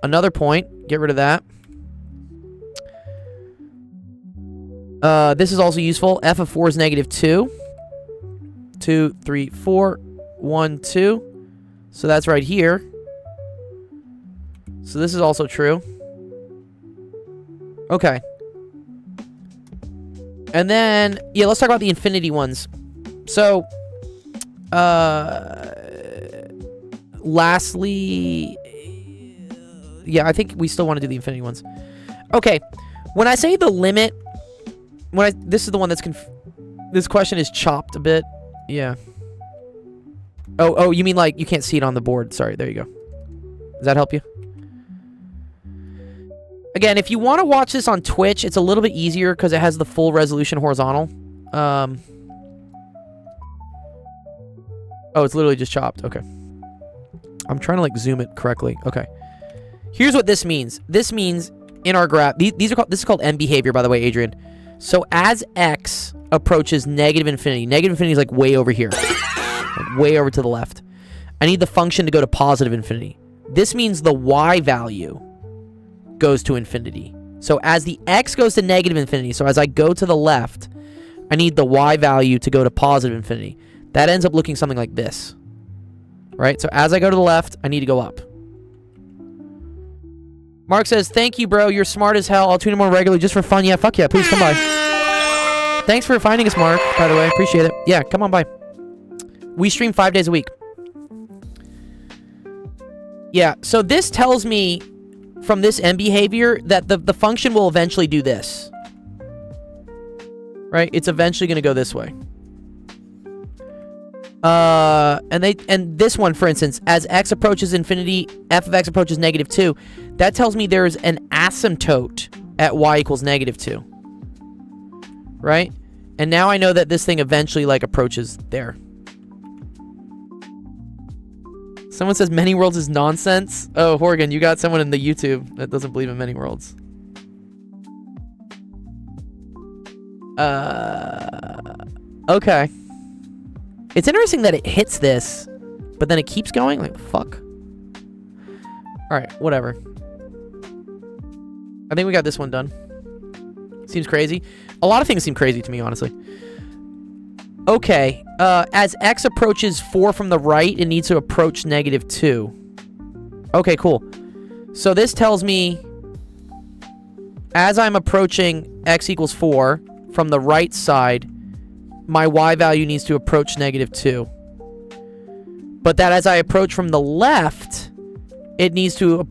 another point. Get rid of that. This is also useful. F of 4 is -2. 2, 3, 4. 1, 2. So that's right here. So this is also true. Okay. And then, yeah, let's talk about the infinity ones. So, lastly, yeah, I think we still want to do the infinity ones. Okay. When I say the limit, this is the one that's this question is chopped a bit. Yeah. Oh, you mean like you can't see it on the board. Sorry, there you go. Does that help you? Again, if you want to watch this on Twitch, it's a little bit easier because it has the full resolution horizontal. Oh, it's literally just chopped. Okay. I'm trying to like zoom it correctly. Okay. Here's what this means. This means in our graph, this is called end behavior, by the way, Adrian. So as x approaches negative infinity is like way over here. Like way over to the left. I need the function to go to positive infinity. This means the y value goes to infinity. So as the x goes to negative infinity, so as I go to the left, I need the y value to go to positive infinity. That ends up looking something like this. Right? So as I go to the left, I need to go up. Mark says, thank you, bro. You're smart as hell. I'll tune in more regularly just for fun. Yeah, fuck yeah. Please come by. Thanks for finding us, Mark, by the way. Appreciate it. Yeah, come on by. We stream 5 days a week. Yeah, so this tells me from this end behavior that the function will eventually do this. Right? It's eventually going to go this way. And this one, for instance, as x approaches infinity, f of x approaches -2. That tells me there's an asymptote at y equals -2. Right? And now I know that this thing eventually like approaches there. Someone says many worlds is nonsense. Oh, Horgan, you got someone in the YouTube that doesn't believe in many worlds. Okay. It's interesting that it hits this, but then it keeps going. Like, fuck. Alright, whatever. I think we got this one done. Seems crazy. A lot of things seem crazy to me, honestly. Okay. As x approaches 4 from the right, it needs to approach -2. Okay, cool. So this tells me as I'm approaching x equals 4 from the right side, my y value needs to approach -2. But that as I approach from the left, it needs to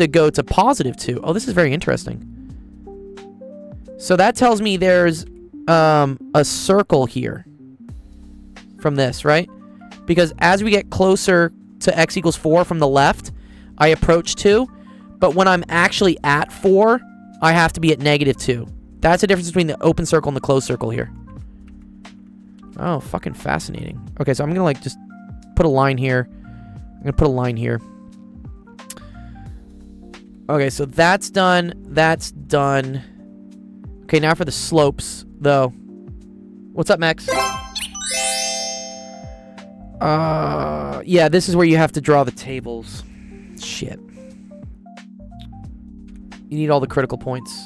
go to +2. Oh, this is very interesting. So that tells me there's a circle here from this, right? Because as we get closer to x equals 4 from the left, I approach 2. But when I'm actually at 4, I have to be at -2. That's the difference between the open circle and the closed circle here. Oh, fucking fascinating. Okay, so I'm gonna like just put a line here. I'm gonna put a line here. Okay, so that's done. That's done. Okay, now for the slopes, though. What's up, Max? Yeah, this is where you have to draw the tables. Shit. You need all the critical points.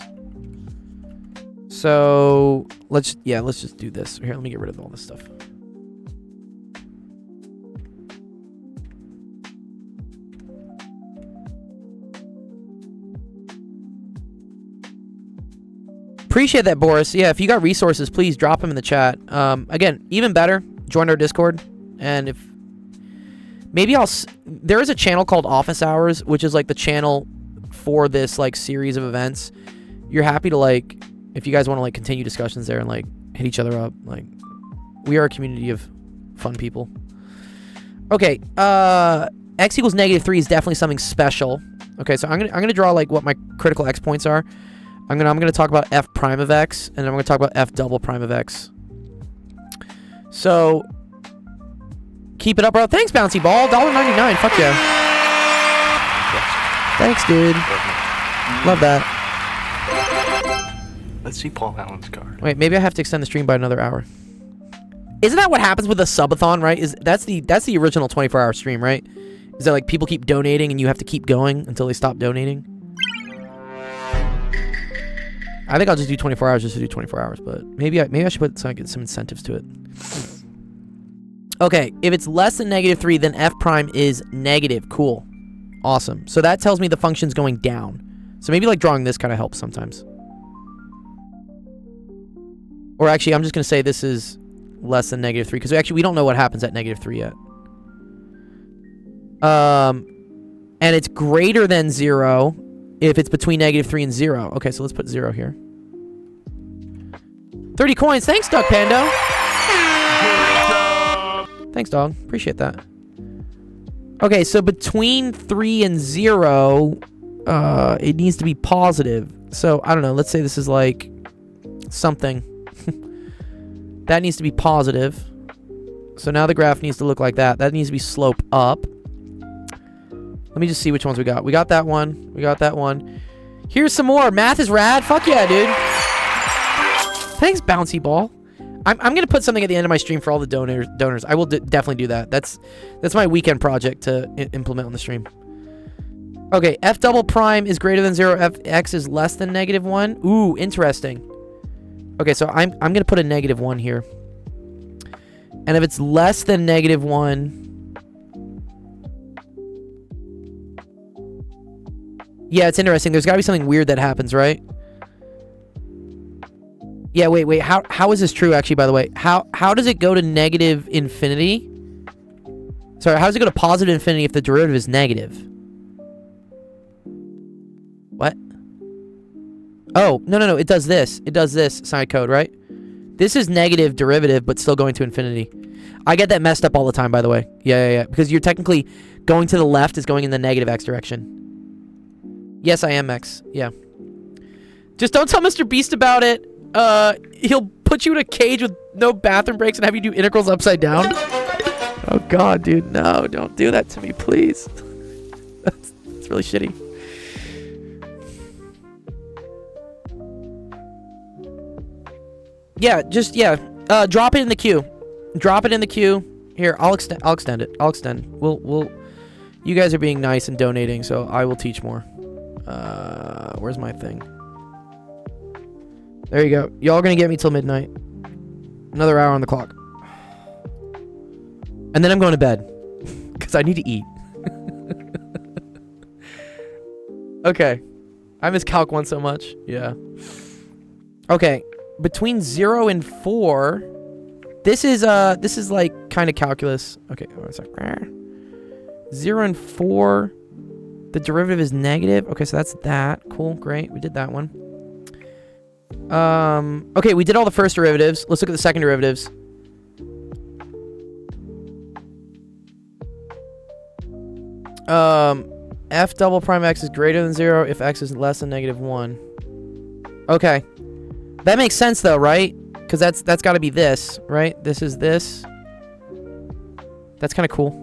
So let's just do this. Here, let me get rid of all this stuff. Appreciate that, Boris. Yeah, if you got resources, please drop them in the chat. Again, even better, join our Discord. And if maybe there is a channel called Office Hours, which is like the channel for this like series of events. You're happy to like, if you guys want to like continue discussions there and like hit each other up, like we are a community of fun people. Okay, x equals -3 is definitely something special. Okay, so I'm gonna draw like what my critical x points are. I'm gonna talk about f prime of x, and then I'm gonna talk about f double prime of x. So keep it up, bro. Thanks, Bouncy Ball. $1.99. Fuck yeah. Thanks, dude. Love that. Let's see Paul Allen's card. Wait, maybe I have to extend the stream by another hour. Isn't that what happens with a subathon, right? That's the original 24-hour stream, right? Is that like people keep donating and you have to keep going until they stop donating? I think I'll just do 24 hours just to do 24 hours, but maybe I should put some incentives to it. Okay, if it's less than -3, then f prime is negative. Cool. Awesome. So that tells me the function's going down. So maybe like drawing this kind of helps sometimes. Or actually, I'm just going to say this is less than -3, because actually we don't know what happens at -3 yet. And it's greater than 0 if it's between -3 and 0. Okay, so let's put 0 here. 30 coins. Thanks, Duck Pando. Thanks, dog. Appreciate that. Okay, so between 3 and 0, it needs to be positive. So, I don't know. Let's say this is like something. That needs to be positive. So now the graph needs to look like that. That needs to be slope up. Let me just see which ones we got. We got that one. We got that one. Here's some more. Math is rad. Fuck yeah, dude. Thanks, Bouncy Ball. I'm gonna put something at the end of my stream for all the donors. I will definitely do that. That's my weekend project to implement on the stream. Okay, f double prime is greater than 0. Fx is less than -1. Ooh, interesting. Okay, so I'm gonna put a -1 here. And if it's less than -1, yeah, it's interesting. There's got to be something weird that happens, right? Yeah, wait. How is this true, actually, by the way? How does it go to negative infinity? Sorry, how does it go to positive infinity if the derivative is negative? What? Oh, no. It does this. It does this side code, right? This is negative derivative, but still going to infinity. I get that messed up all the time, by the way. Yeah. Because you're technically going to the left is going in the negative x direction. Yes, I am X. Yeah. Just don't tell Mr. Beast about it. He'll put you in a cage with no bathroom breaks and have you do integrals upside down. Oh God, dude, no! Don't do that to me, please. That's really shitty. Yeah, drop it in the queue. Drop it in the queue. Here, I'll extend it. I'll extend. We'll. You guys are being nice and donating, so I will teach more. Where's my thing? There you go. Y'all are gonna get me till midnight. Another hour on the clock. And then I'm going to bed. Because I need to eat. Okay. I miss Calc 1 so much. Yeah. Okay. Between 0 and 4. This is like kind of calculus. Okay. One second. 0 and 4. The derivative is negative. Okay, so that's that. Cool, great. We did that one. Okay, we did all the first derivatives. Let's look at the second derivatives. F double prime x is greater than 0 if x is less than -1. Okay. That makes sense though, right? Because that's got to be this, right? This is this. That's kind of cool.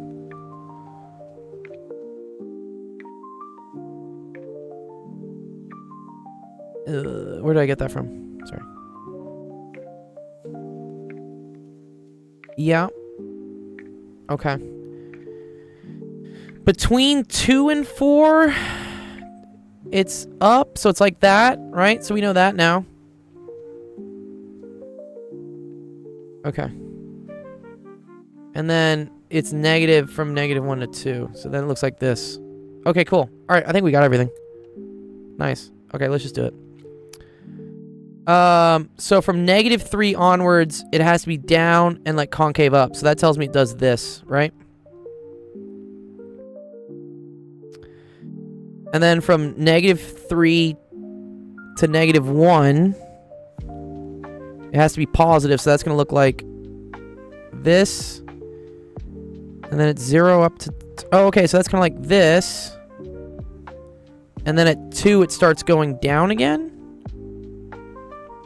Where did I get that from? Sorry. Yeah. Okay. Between 2 and 4, it's up, so it's like that, right? So we know that now. Okay. And then it's negative from -1 to 2. So then it looks like this. Okay, cool. All right, I think we got everything. Nice. Okay, let's just do it. So from -3 onwards, it has to be down and like concave up. So that tells me it does this, right? And then from -3 to -1, it has to be positive. So that's going to look like this. And then it's 0 up to... Oh, okay. So that's kind of like this. And then at 2, it starts going down again.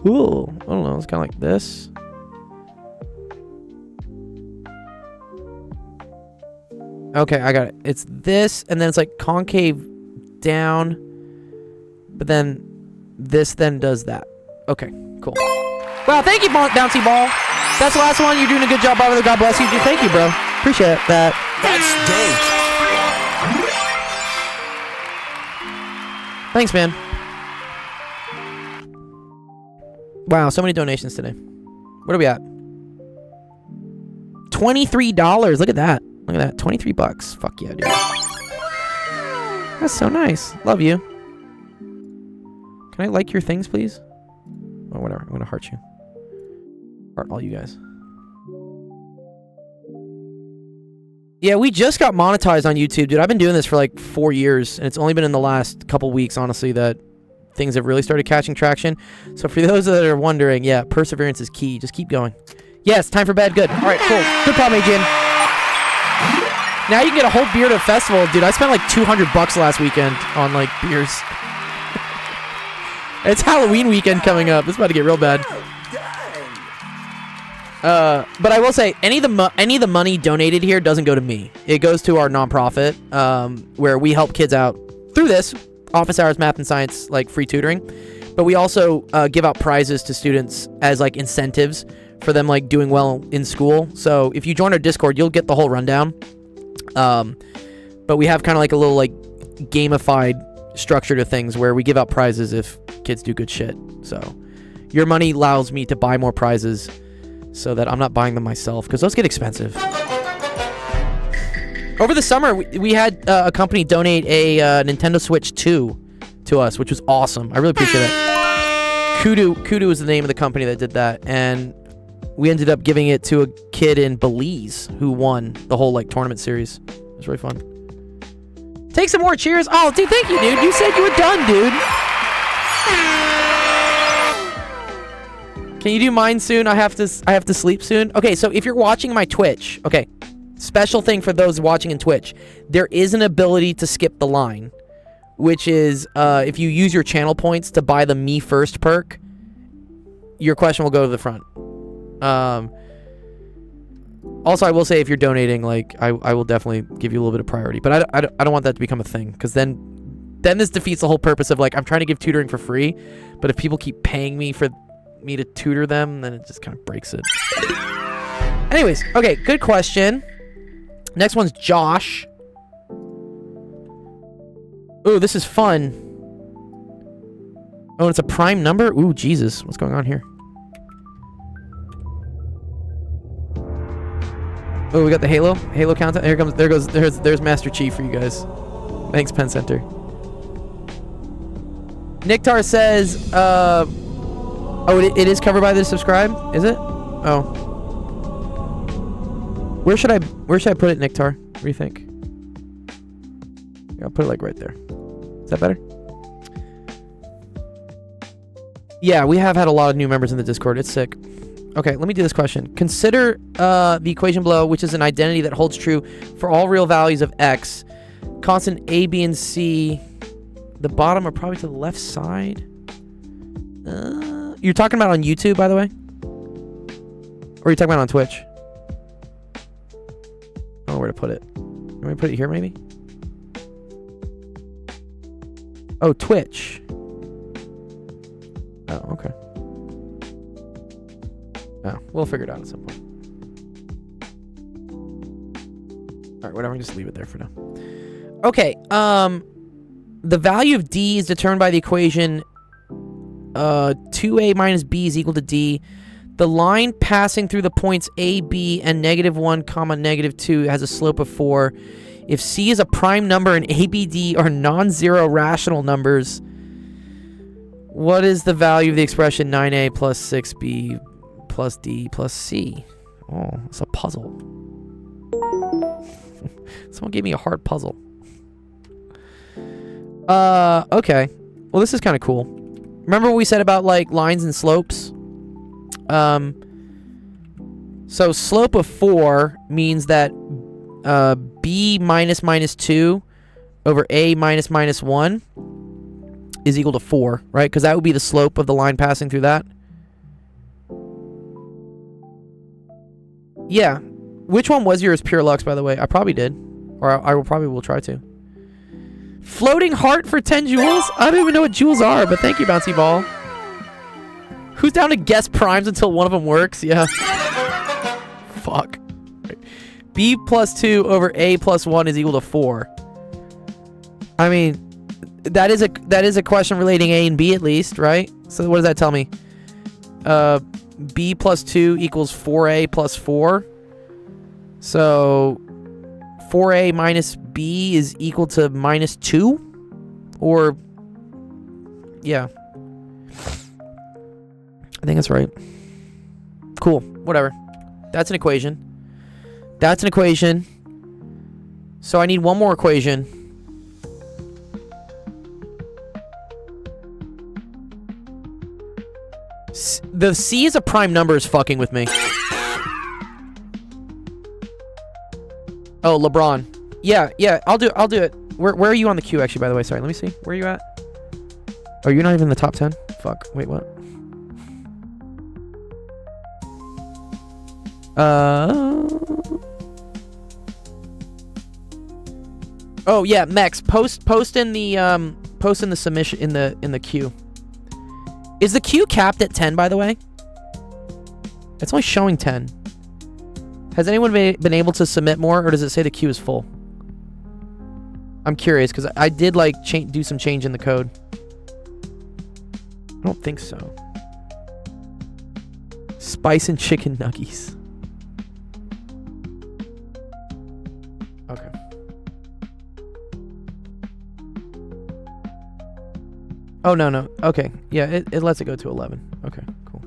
Ooh, I don't know. It's kind of like this. Okay, I got it. It's this, and then it's like concave down. But then this then does that. Okay, cool. Wow, thank you, Bouncy Ball. That's the last one. You're doing a good job, brother. God bless you. Thank you, bro. Appreciate that. That's dope. Thanks, man. Wow, so many donations today. What are we at? $23. Look at that. Look at that. 23 bucks. Fuck yeah, dude. That's so nice. Love you. Can I like your things, please? Oh, whatever. I'm gonna heart you. Heart all you guys. Yeah, we just got monetized on YouTube, dude. I've been doing this for like 4 years, and it's only been in the last couple weeks, honestly, that things have really started catching traction. So for those that are wondering, yeah, perseverance is key. Just keep going. Yes, time for bed. Good. All right, cool. Good problem, Adrian. Now you can get a whole beer at a festival. Dude, I spent like $200 last weekend on like beers. It's Halloween weekend coming up. It's about to get real bad. But I will say any of the money donated here doesn't go to me. It goes to our nonprofit, where we help kids out through this office hours, math and science, like free tutoring. But we also give out prizes to students as like incentives for them like doing well in school. So if you join our Discord, you'll get the whole rundown. But we have kind of like a little like gamified structure to things where we give out prizes if kids do good shit. So your money allows me to buy more prizes so that I'm not buying them myself, because those get expensive. Over the summer, we had a company donate a Nintendo Switch 2 to us, which was awesome. I really appreciate it. Kudu is the name of the company that did that, and we ended up giving it to a kid in Belize who won the whole like tournament series. It was really fun. Take some more cheers. Oh, dude, thank you, dude. You said you were done, dude. Can you do mine soon? I have to sleep soon. Okay, so if you're watching my Twitch, okay, special thing for those watching in Twitch, there is an ability to skip the line, which is if you use your channel points to buy the Me First perk, your question will go to the front. Also, I will say if you're donating, like I will definitely give you a little bit of priority, but I don't want that to become a thing, because then this defeats the whole purpose of like I'm trying to give tutoring for free, but if people keep paying me for me to tutor them, then it just kind of breaks it. Anyways, okay, good question. Next one's Josh. Ooh, this is fun. Oh, it's a prime number? Ooh, Jesus, what's going on here? Oh, we got the Halo countdown. Here comes, there's Master Chief for you guys. Thanks, Penn Center. Niktar says, oh, it is covered by the subscribe, is it? Oh. Where should I put it, Niktar? What do you think? I'll put it like right there. Is that better? Yeah, we have had a lot of new members in the Discord. It's sick. Okay, let me do this question. Consider the equation below, which is an identity that holds true for all real values of x. Constant A, B, and C. The bottom are probably to the left side. You're talking about on YouTube, by the way? Or are you talking about on Twitch? I don't know where to put it. Let me put it here, maybe? Oh, Twitch. Oh, okay. Oh, we'll figure it out at some point. Alright, whatever, just leave it there for now. Okay, the value of D is determined by the equation 2a minus b is equal to d. The line passing through the points a, b, and -1, -2 has a slope of 4. If c is a prime number and a, b, d are non-zero rational numbers, what is the value of the expression 9a plus 6b plus d plus c? Oh, it's a puzzle. Someone gave me a hard puzzle. Okay. Well, this is kind of cool. Remember what we said about, like, lines and slopes? So slope of 4 means that b minus -2 over a minus -1 is equal to 4, right? Because that would be the slope of the line passing through that. Yeah. Which one was yours, Pure Lux, by the way? I probably did. Or I will probably will try to. Floating heart for 10 jewels? I don't even know what jewels are, but thank you, Bouncy Ball. Who's down to guess primes until one of them works? Yeah. Fuck. B plus 2 over A plus 1 is equal to 4. I mean, that is a question relating A and B at least, right? So what does that tell me? B plus 2 equals 4A plus 4. So 4A minus B is equal to -2? Or, yeah. I think that's right. Cool. Whatever. That's an equation. That's an equation. So I need one more equation. The C is a prime number is fucking with me. Oh, LeBron. Yeah, I'll do it. Where are you on the queue, actually, by the way? Sorry, let me see. Where are you at? Oh, you're not even in the top 10? Fuck. Wait, what? Oh yeah, Mex, post in the submission in the queue. Is the queue capped at 10, by the way? It's only showing 10. Has anyone been able to submit more, or does it say the queue is full? I'm curious, because I did, like, do some change in the code. I don't think so. Spice and chicken nuggies. Okay. Oh, no. Okay. Yeah, it lets it go to 11. Okay, cool.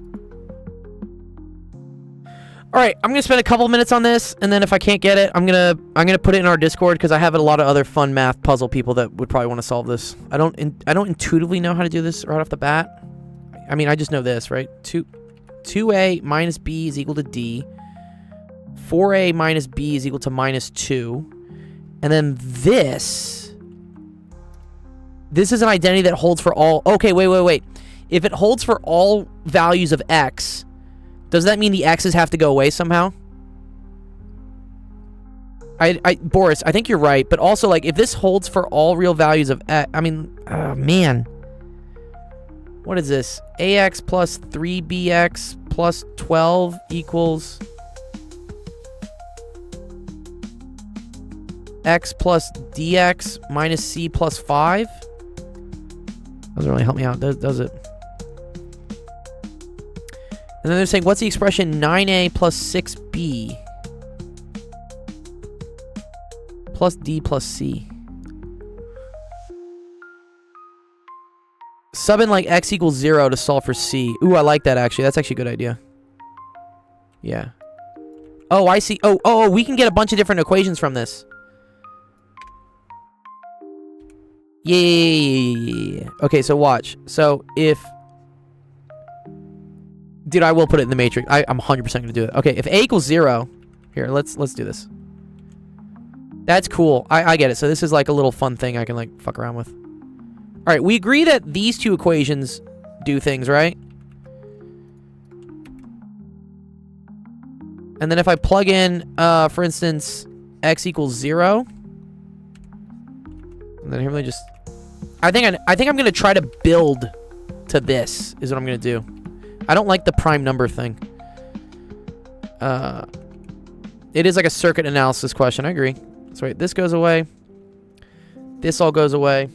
All right, I'm going to spend a couple minutes on this, and then if I can't get it, I'm going to put it in our Discord, because I have a lot of other fun math puzzle people that would probably want to solve this. I don't intuitively know how to do this right off the bat. I mean, I just know this, right? 2a minus b is equal to d. 4a minus b is equal to minus 2. And then this is an identity that holds for all... Okay, wait. If it holds for all values of x, does that mean the x's have to go away somehow? Boris, I think you're right, but also, like, if this holds for all real values of x... I mean, man. What is this? ax plus 3bx plus 12 equals... x plus dx minus c plus 5? Doesn't really help me out, does it? And then they're saying, what's the expression 9a plus 6b plus d plus c? Sub in like x equals 0 to solve for c. Ooh, I like that actually. That's actually a good idea. Yeah. Oh, I see. Oh, we can get a bunch of different equations from this. Yeah. Okay, so watch. So if... Dude, I will put it in the matrix. I'm 100% going to do it. Okay, if a equals 0... Here, let's do this. That's cool. I get it. So this is like a little fun thing I can like fuck around with. Alright, we agree that these two equations do things, right? And then if I plug in, for instance, x equals 0... And then here, really just... I think I'm going to try to build to this, is what I'm going to do. I don't like the prime number thing. It is like a circuit analysis question. I agree. So wait, this goes away. This all goes away.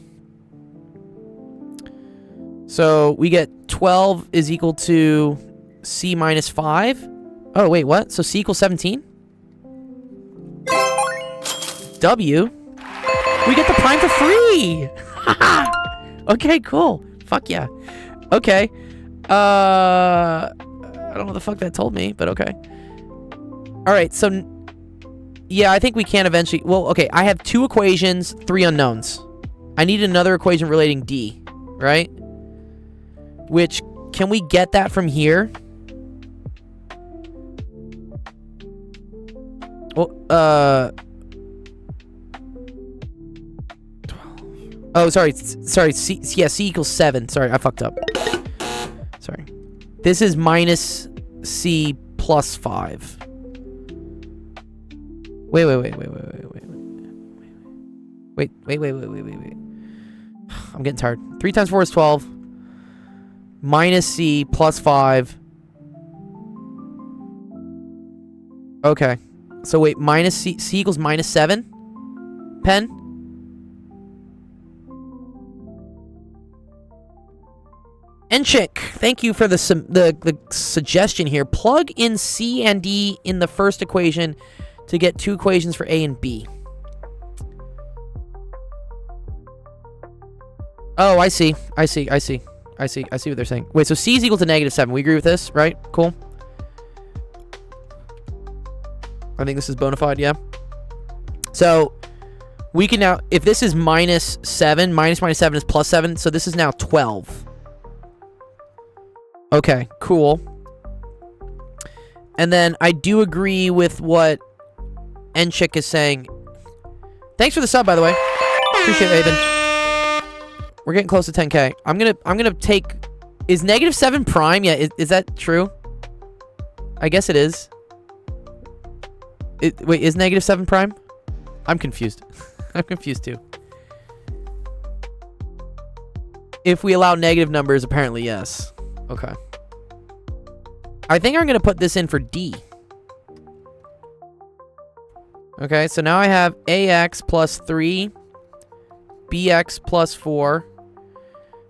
So we get 12 is equal to c minus 5. Oh, wait, what? So c equals 17? W? We get the prime for free! Okay, cool. Fuck yeah. Okay. I don't know what the fuck that told me, but okay. Alright, so... Yeah, I think we can eventually... Well, okay, I have 2 equations, 3 unknowns. I need another equation relating D, right? Which, can we get that from here? Well, oh, sorry, C, yeah, C equals 7. Sorry, I fucked up. Sorry. This is minus C plus 5. Wait. I'm getting tired. 3 times 4 is 12. Minus C plus 5. Okay. So wait, minus C equals minus 7? Pen? Enchik, thank you for the suggestion here. Plug in C and D in the first equation to get 2 equations for A and B. Oh, I see what they're saying. Wait, so C is equal to negative 7. We agree with this, right? Cool. I think this is bona fide, yeah. So, we can now... If this is minus 7, minus 7 is plus 7, so this is now 12. Okay, cool. And then I do agree with what Enchik is saying. Thanks for the sub, by the way. Appreciate it, Aben. We're getting close to 10k. I'm gonna take... Is negative 7 prime? Yeah, is that true? I guess it is. Wait, is negative 7 prime? I'm confused. I'm confused too. If we allow negative numbers, apparently yes. Okay. I think I'm going to put this in for D. Okay, so now I have AX plus 3, BX plus 4.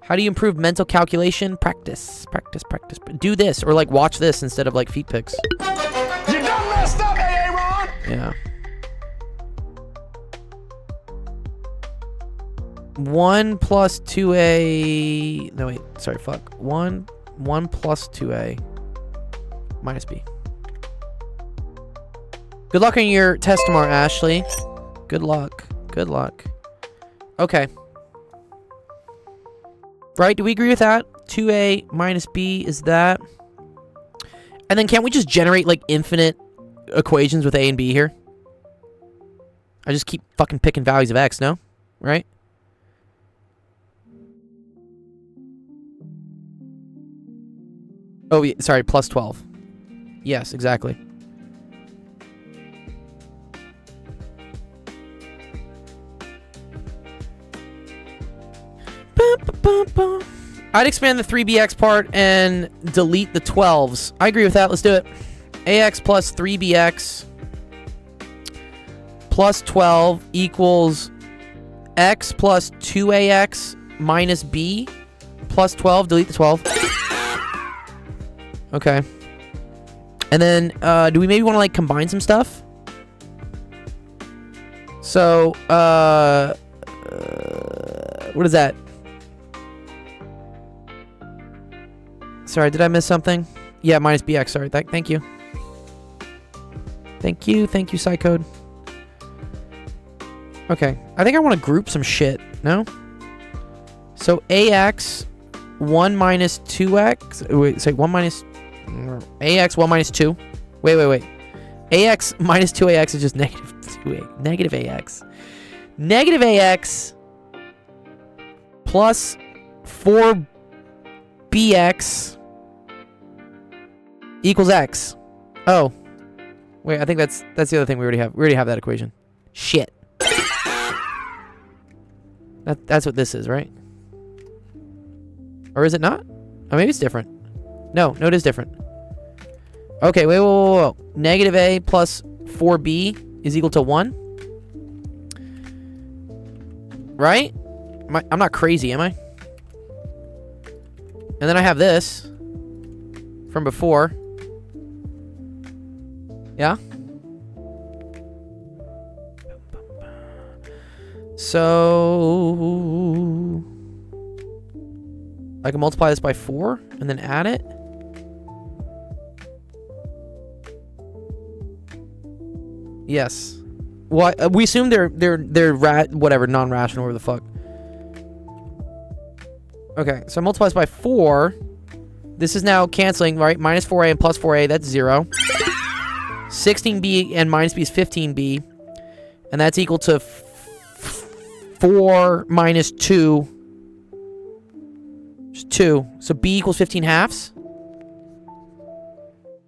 How do you improve mental calculation? Practice. Practice, practice. Do this, or like watch this instead of like feet pics. You done messed up, Aaron! Yeah. 1 plus 2A... No, wait. Sorry, fuck. 1 plus 2A minus B. Good luck on your test tomorrow, Ashley. Good luck. Good luck. Okay. Right? Do we agree with that? 2A minus B is that. And then can't we just generate, like, infinite equations with A and B here? I just keep fucking picking values of X, no? Right? Oh, yeah, sorry, plus 12. Yes, exactly. I'd expand the 3bx part and delete the 12s. I agree with that. Let's do it. AX plus 3bx plus 12 equals x plus 2ax minus b plus 12. Delete the 12. Okay. And then, do we maybe want to, like, combine some stuff? So, what is that? Sorry, did I miss something? Yeah, minus bx. Sorry, thank you. Thank you, Psycode. Okay, I think I want to group some shit, no? So, AX 1 minus 2x... Wait, say 1 minus... AX 1 minus 2. Wait. AX minus 2AX is just negative 2A. Negative AX. Negative AX plus 4BX equals X. Oh. Wait, I think that's the other thing we already have. We already have that equation. Shit. That's what this is, right? Or is it not? Oh, maybe it's different. No, it is different. Okay, wait. Negative A plus 4B is equal to 1. Right? I'm not crazy, am I? And then I have this from before. Yeah? So... I can multiply this by 4 and then add it. Yes. Well, we assume they're whatever, non-rational, whatever the fuck. Okay, so I multiply this by 4. This is now canceling, right? Minus 4a and plus 4a, that's 0. 16b and minus b is 15b. And that's equal to 4 minus 2. Just 2. So b equals 15 halves.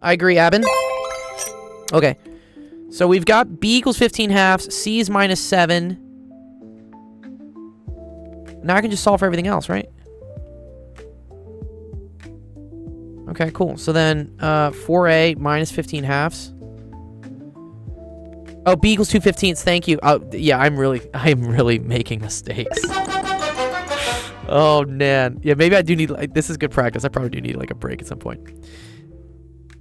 I agree, Abin. Okay. So we've got b equals 15 halves. C is minus 7. Now I can just solve for everything else, right? Okay, cool. So then 4a minus 15 halves. Oh, b equals 2/15. Thank you. Yeah, I'm really making mistakes. Oh, man. Yeah, maybe I do need, like, this is good practice. I probably do need, like, a break at some point.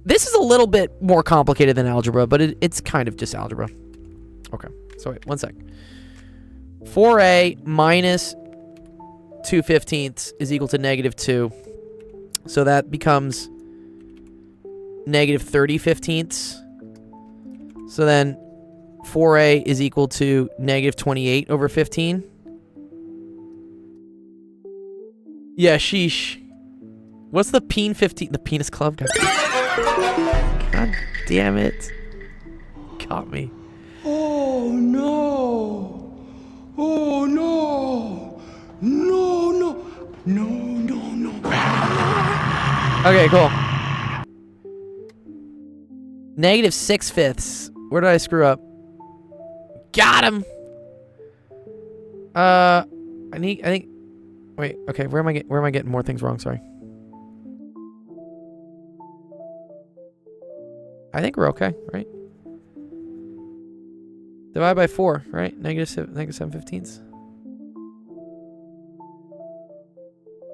This is a little bit more complicated than algebra, but it's kind of just algebra. Okay, so wait, one sec. 4a minus 2/15 is equal to negative 2. So that becomes negative 30/15. So then 4a is equal to negative 28 over 15. Yeah, sheesh. What's the peen 15? The penis club? God damn it. Got me. Oh no. Oh no. No. Okay, cool. Negative 6/5. Where did I screw up? Got him. I think. Wait. Okay. Where am I getting more things wrong? Sorry. I think we're okay, right? Divide by 4, right? Negative 7/15.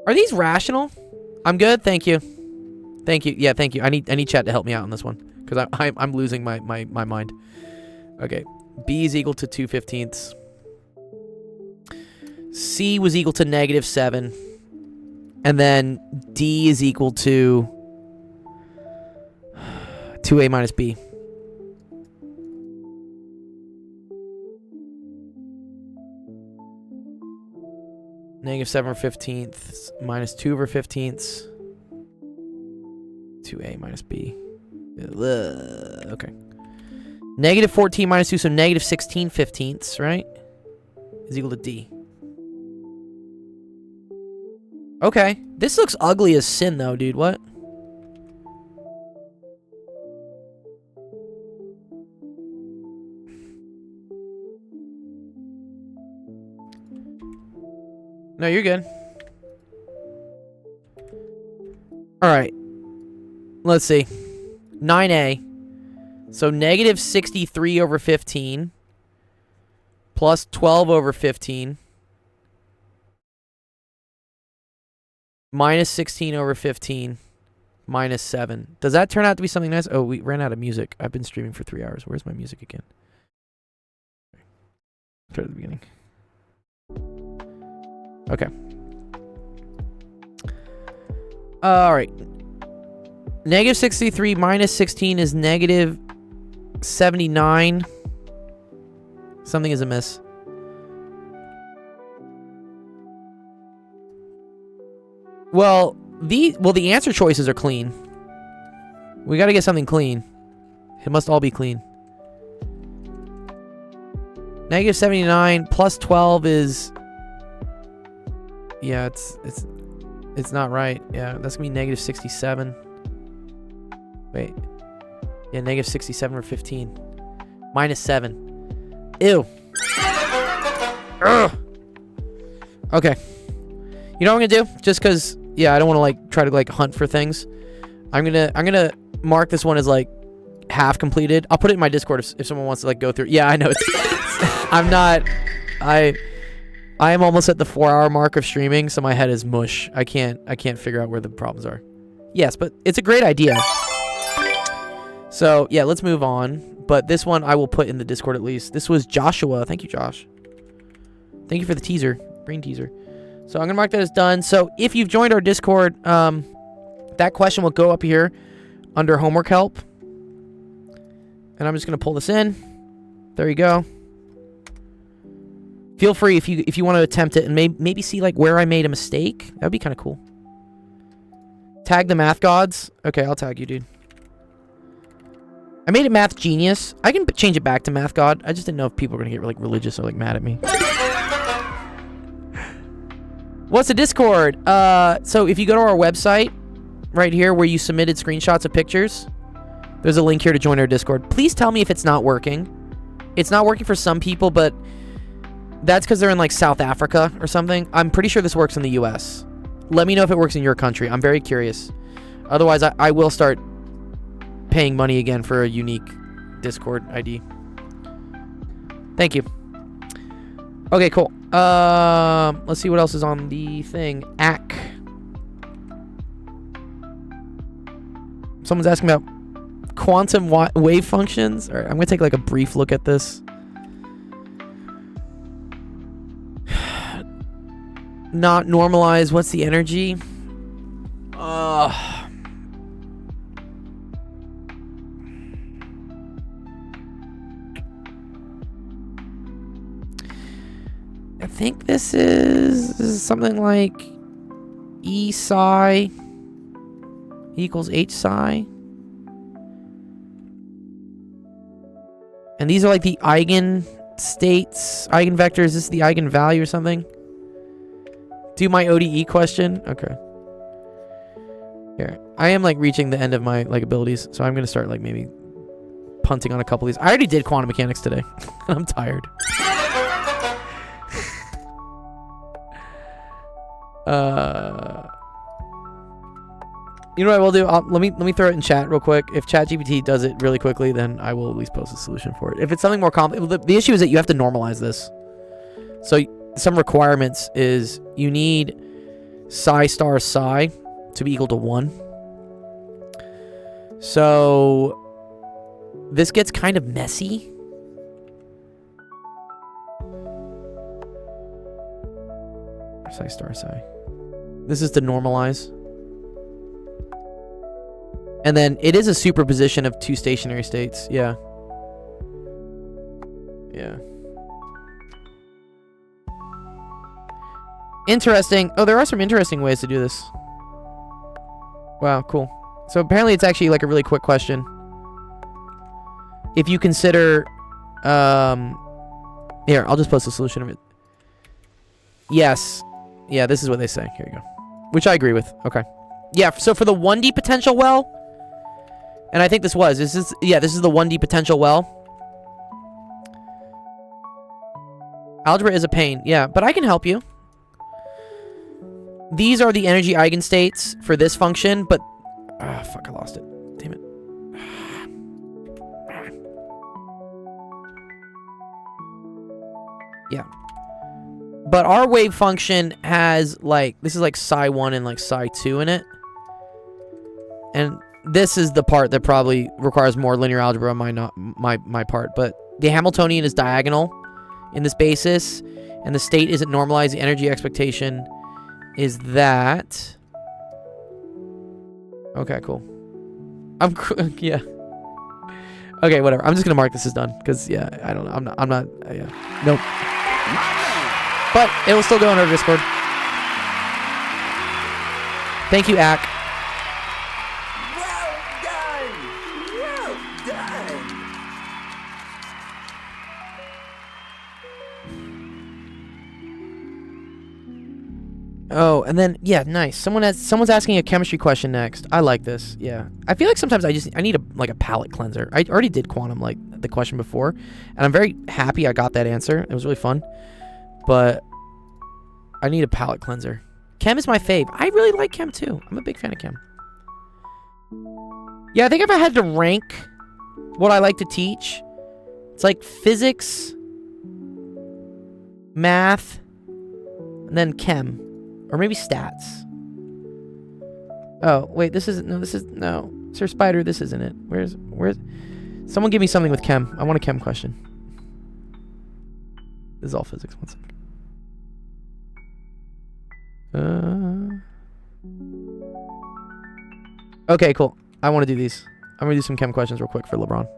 Are these rational? I'm good, thank you. Thank you. Yeah, thank you. I need chat to help me out on this one because I'm losing my mind. Okay, B is equal to 2/15. C was equal to -7, and then D is equal to 2A minus B. -7/15 minus 2/15. 2A minus B. Okay. -14 minus 2, so -16/15, right? Is equal to D. Okay. This looks ugly as sin, though, dude. What? No, you're good. Alright. Let's see. 9A. So -63/15 plus 12/15 minus 16/15 minus 7. Does that turn out to be something nice? Oh, we ran out of music. I've been streaming for 3 hours. Where's my music again? Start at the beginning. Okay. Alright. -63 minus 16 is -79. Something is amiss. Well, the answer choices are clean. We gotta get something clean. It must all be clean. -79 plus 12 is... Yeah, it's not right. Yeah, that's gonna be -67. Wait. Yeah, -67/15. -7. Ew. Ugh. Okay. You know what I'm gonna do? Just cause, yeah, I don't wanna try to hunt for things. I'm gonna mark this one as half completed. I'll put it in my Discord if someone wants to go through. Yeah, I know. I'm not. I am almost at the 4-hour mark of streaming, so my head is mush. I can't figure out where the problems are. Yes, but it's a great idea. So yeah, let's move on. But this one I will put in the Discord at least. This was Joshua. Thank you, Josh. Thank you for the teaser, brain teaser. So I'm gonna mark that as done. So if you've joined our Discord, that question will go up here under homework help. And I'm just gonna pull this in. There you go. Feel free if you want to attempt it and maybe see where I made a mistake. That would be kind of cool. Tag the math gods. Okay, I'll tag you, dude. I made it math genius. I can change it back to math god. I just didn't know if people were gonna get religious or mad at me. What's a Discord? So if you go to our website, right here where you submitted screenshots of pictures, there's a link here to join our Discord. Please tell me if it's not working. It's not working for some people, but that's because they're in South Africa or something. I'm pretty sure this works in the US. Let me know if it works in your country. I'm very curious. Otherwise, I will start paying money again for a unique Discord ID. Thank you. Okay, cool. Let's see what else is on the thing. ACK. Someone's asking about quantum wave functions. All right, I'm gonna take a brief look at this. Not normalize. What's the energy? I think this is something like E psi equals H psi. And these are the eigen states, eigenvectors. This is the eigenvalue or something. Do my ODE question. Okay. Here. I am reaching the end of my abilities, so I'm gonna start maybe punting on a couple of these. I already did quantum mechanics today. I'm tired. You know what I will do? Let me throw it in chat real quick. If ChatGPT does it really quickly, then I will at least post a solution for it. If it's something more complicated, the issue is that you have to normalize this. So some requirements is you need psi star psi to be equal to 1. So this gets kind of messy. Psi star psi. This is to normalize. And then it is a superposition of two stationary states. Yeah. Yeah. Interesting. Oh, there are some interesting ways to do this. Wow, cool. So apparently it's actually like a really quick question. If you consider... here, I'll just post a solution of it. Yes. Yeah, this is what they say. Here you go. Which I agree with. Okay. Yeah, so for the 1D potential well... And I think this is the 1D potential well. Algebra is a pain. Yeah, but I can help you. These are the energy eigenstates for this function, but... Ah, fuck, I lost it. Damn it. Yeah. But our wave function has, like... This is like psi 1 and like psi 2 in it. And... This is the part that probably requires more linear algebra on my part, but the Hamiltonian is diagonal in this basis, and the state isn't normalized. The energy expectation is that. Okay, cool. Yeah. Okay, whatever. I'm just gonna mark this as done because yeah, I don't know. I'm not. Yeah. Nope. But it will still go on our Discord. Thank you, Ack. Oh, and then yeah, nice. Someone's asking a chemistry question next. I like this. Yeah, I feel like sometimes I need a palate cleanser. I already did quantum like the question before, and I'm very happy I got that answer. It was really fun, but I need a palate cleanser. Chem is my fave. I really like chem too. I'm a big fan of chem. Yeah, I think if I had to rank what I like to teach, it's like physics, math, and then chem. Or maybe stats. Oh, wait, no. Sir Spider, this isn't it. Where's... Someone give me something with chem. I want a chem question. This is all physics. One sec. Okay, cool. I want to do these. I'm going to do some chem questions real quick for LeBron.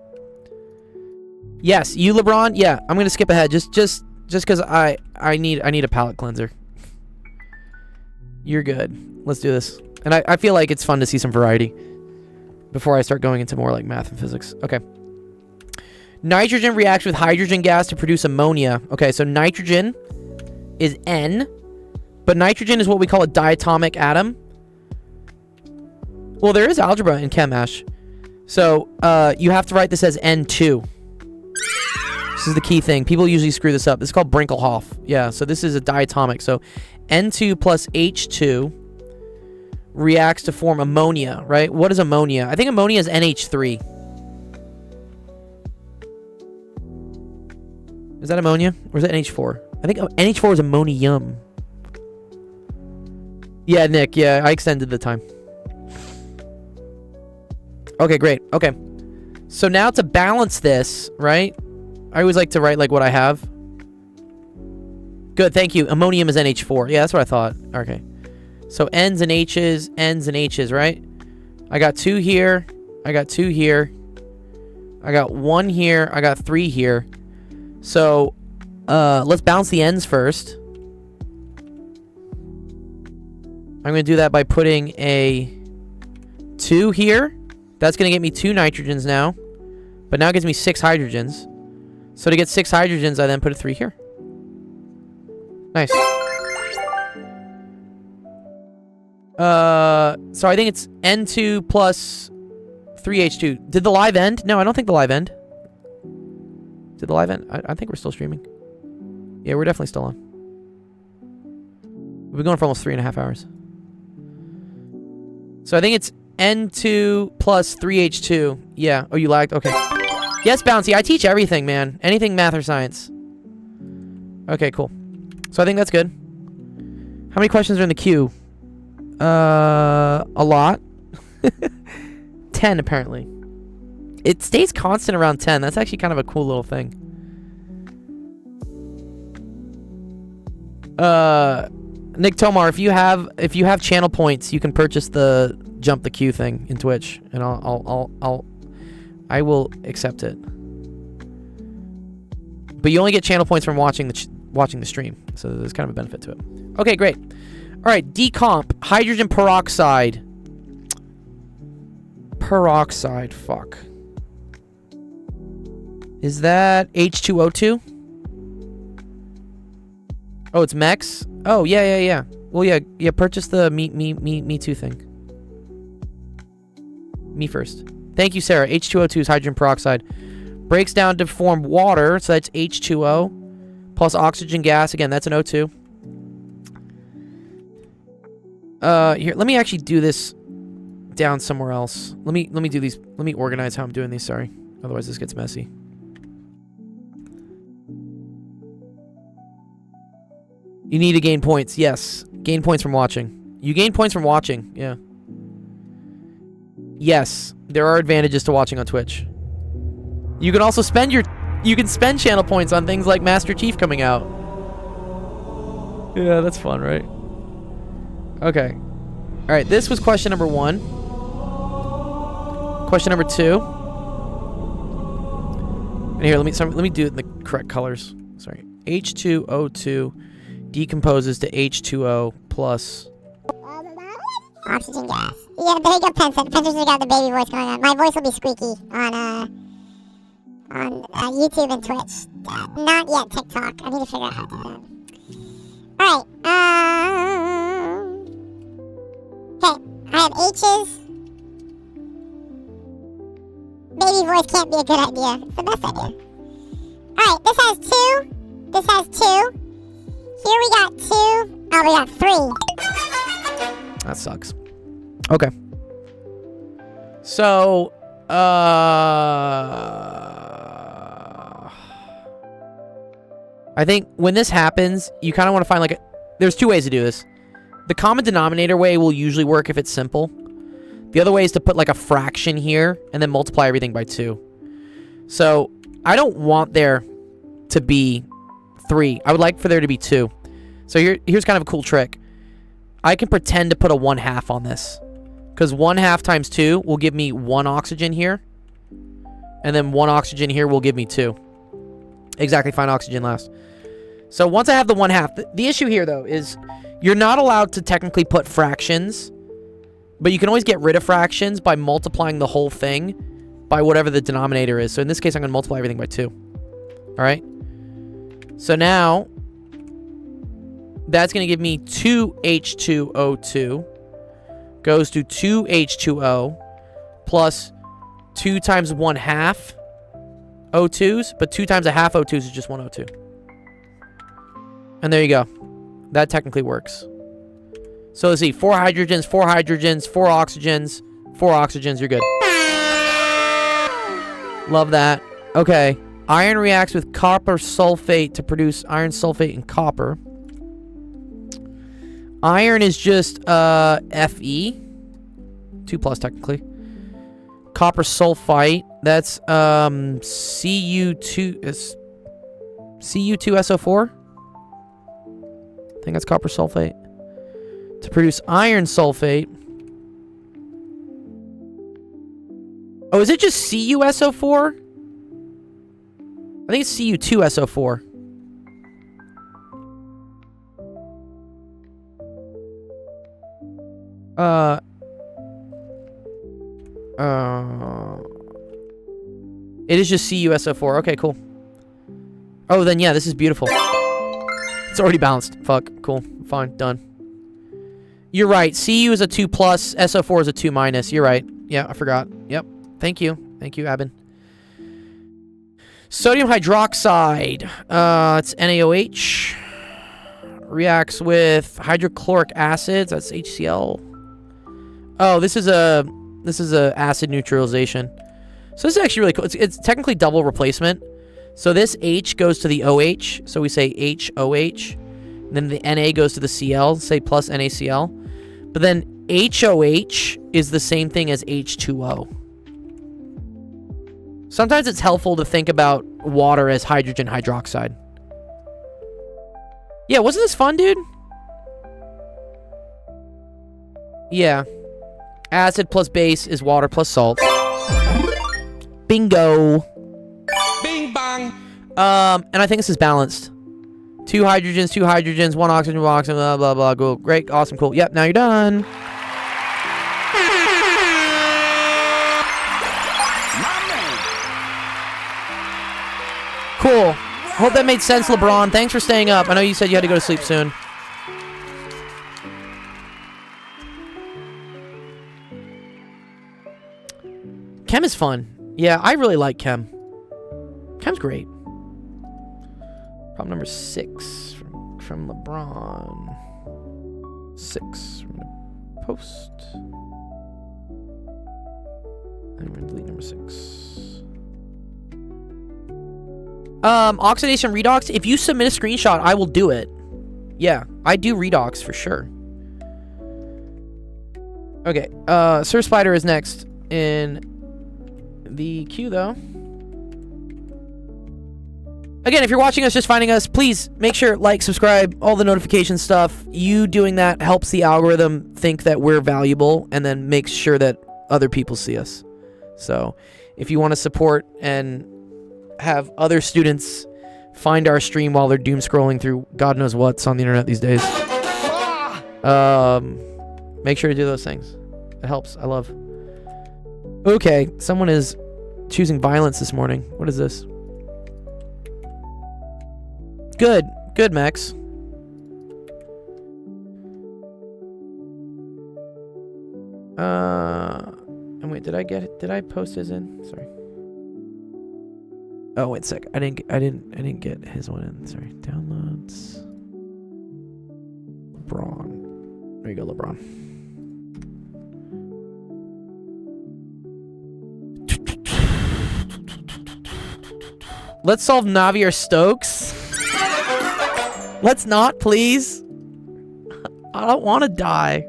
Yes, you LeBron? Yeah, I'm going to skip ahead just because I need a palate cleanser. You're good. Let's do this. And I feel like it's fun to see some variety before I start going into more like math and physics. Okay. Nitrogen reacts with hydrogen gas to produce ammonia. Okay, so nitrogen is N, but nitrogen is what we call a diatomic atom. Well, there is algebra in Chem, Ash. So you have to write this as N2. This is the key thing. People usually screw this up. This is called Brinkelhoff. Yeah, so this is a diatomic. So N2 plus H2 reacts to form ammonia, right? What is ammonia? I think ammonia is NH3. Is that ammonia? Or is that NH4? I think NH4 is ammonium. Yeah, Nick. Yeah, I extended the time. Okay, great. Okay. So now to balance this, right? I always like to write like what I have. Good, thank you. Ammonium is NH4. Yeah, that's what I thought. Okay. So N's and H's, right? I got 2 here. I got 2 here. I got 1 here. I got 3 here. So, let's balance the N's first. I'm going to do that by putting a 2 here. That's going to get me 2 nitrogens now. But now it gives me 6 hydrogens. So to get 6 hydrogens, I then put a 3 here. Nice. So I think it's N2 plus 3H2. Did the live end? No, I don't think the live end. Did the live end? I think we're still streaming. Yeah, we're definitely still on. We've been going for almost 3.5 hours. So I think it's N2 plus 3H2. Yeah. Oh, you lagged? Okay. Yes, Bouncy. I teach everything, man. Anything math or science. Okay, cool. So I think that's good. How many questions are in the queue? A lot. 10, apparently. It stays constant around 10. That's actually kind of a cool little thing. Nick Tomar, if you have channel points, you can purchase the jump the queue thing in Twitch, and I will accept it. But you only get channel points from watching the stream, so there's kind of a benefit to it. Okay, great. All right, decomp hydrogen peroxide. Peroxide, fuck. Is that H2O2? Oh, it's Mex? Oh, yeah. Well, yeah, purchase the me too thing. Me first. Thank you, Sarah. H2O2 is hydrogen peroxide. Breaks down to form water, so that's H2O. Plus oxygen gas, again, that's an O2. Here, let me actually do this down somewhere else. Let me do these. Let me organize how I'm doing these, sorry. Otherwise this gets messy. You need to gain points. Yes. Gain points from watching. You gain points from watching. Yeah. Yes. There are advantages to watching on Twitch. You can also spend channel points on things like Master Chief coming out. Yeah, that's fun, right? Okay. Alright, this was question number 1. Question number 2. And here, let me do it in the correct colors. Sorry. H2O2 decomposes to H2O plus oxygen gas. Yeah, there you go, Penson. Penson's got the baby voice going on. My voice will be squeaky on YouTube and Twitch. Not yet TikTok. I need to figure out how to do that. Alright, okay, I have H's. Baby voice can't be a good idea. It's the best idea. Alright, this has 2. This has 2. Here we got 2. Oh, we got 3. That sucks. Okay. So, I think when this happens, you kind of want to find there's 2 ways to do this. The common denominator way will usually work if it's simple. The other way is to put a fraction here and then multiply everything by 2. So, I don't want there to be 3. I would like for there to be 2. So here's kind of a cool trick. I can pretend to put a 1/2 on this. Because 1/2 times 2 will give me 1 oxygen here. And then 1 oxygen here will give me 2. Exactly, find oxygen last. So once I have the 1/2, the issue here though is you're not allowed to technically put fractions. But you can always get rid of fractions by multiplying the whole thing by whatever the denominator is. So in this case, I'm going to multiply everything by 2. Alright? So now, that's going to give me 2H2O2 goes to 2H2O plus 2 times 1/2 O2s, but 2 times 1/2 O2s is just 1 O2. And there you go. That technically works. So let's see, 4 hydrogens, 4 hydrogens, 4 oxygens, 4 oxygens, you're good. Love that. Okay. Iron reacts with copper sulfate to produce iron sulfate and copper. Iron is just Fe. 2 plus technically. Copper sulfite, that's Cu2SO4. I think that's copper sulfate. To produce iron sulfate. Oh, is it just CuSO4? I think it's Cu2SO4. It is just CuSO4. Okay, cool. Oh, then yeah, this is beautiful. It's already balanced. Fuck. Cool. Fine. Done. You're right. Cu is a 2 plus. SO4 is a 2 minus. You're right. Yeah, I forgot. Yep. Thank you. Thank you, Abin. Sodium hydroxide. It's NaOH. Reacts with hydrochloric acids. That's HCl. Oh, this is a acid neutralization. So this is actually really cool. It's technically double replacement. So this H goes to the OH. So we say HOH. And then the Na goes to the Cl. Say plus NaCl. But then HOH is the same thing as H2O. Sometimes it's helpful to think about water as hydrogen hydroxide. Yeah, wasn't this fun, dude? Yeah. Acid plus base is water plus salt. Bingo. Bing bang. And I think this is balanced. 2 hydrogens, 1 oxygen, blah, blah, blah. Cool. Great, awesome, cool. Yep, now you're done. Cool. Hope that made sense, LeBron. Thanks for staying up. I know you said you had to go to sleep soon. Chem is fun. Yeah, I really like chem. Chem's great. Problem number 6 from LeBron. 6 from the post. And we're gonna delete number 6. Oxidation redox. If you submit a screenshot, I will do it. Yeah, I do redox for sure. Okay, Sir Spider is next in the queue, though. Again, if you're watching us, just finding us, please make sure, like, subscribe, all the notification stuff. You doing that helps the algorithm think that we're valuable and then makes sure that other people see us. So, if you want to support and have other students find our stream while they're doom scrolling through God knows what's on the internet these days, make sure to do those things. It helps. I love. Okay, someone is choosing violence this morning. What is this? Good. Good, Max. And wait, did I post his in? Sorry. Oh, wait a sec. I didn't get his one in. Sorry. Downloads. LeBron. There you go, LeBron. Let's solve Navi or Stokes. Let's not, please. I don't want to die.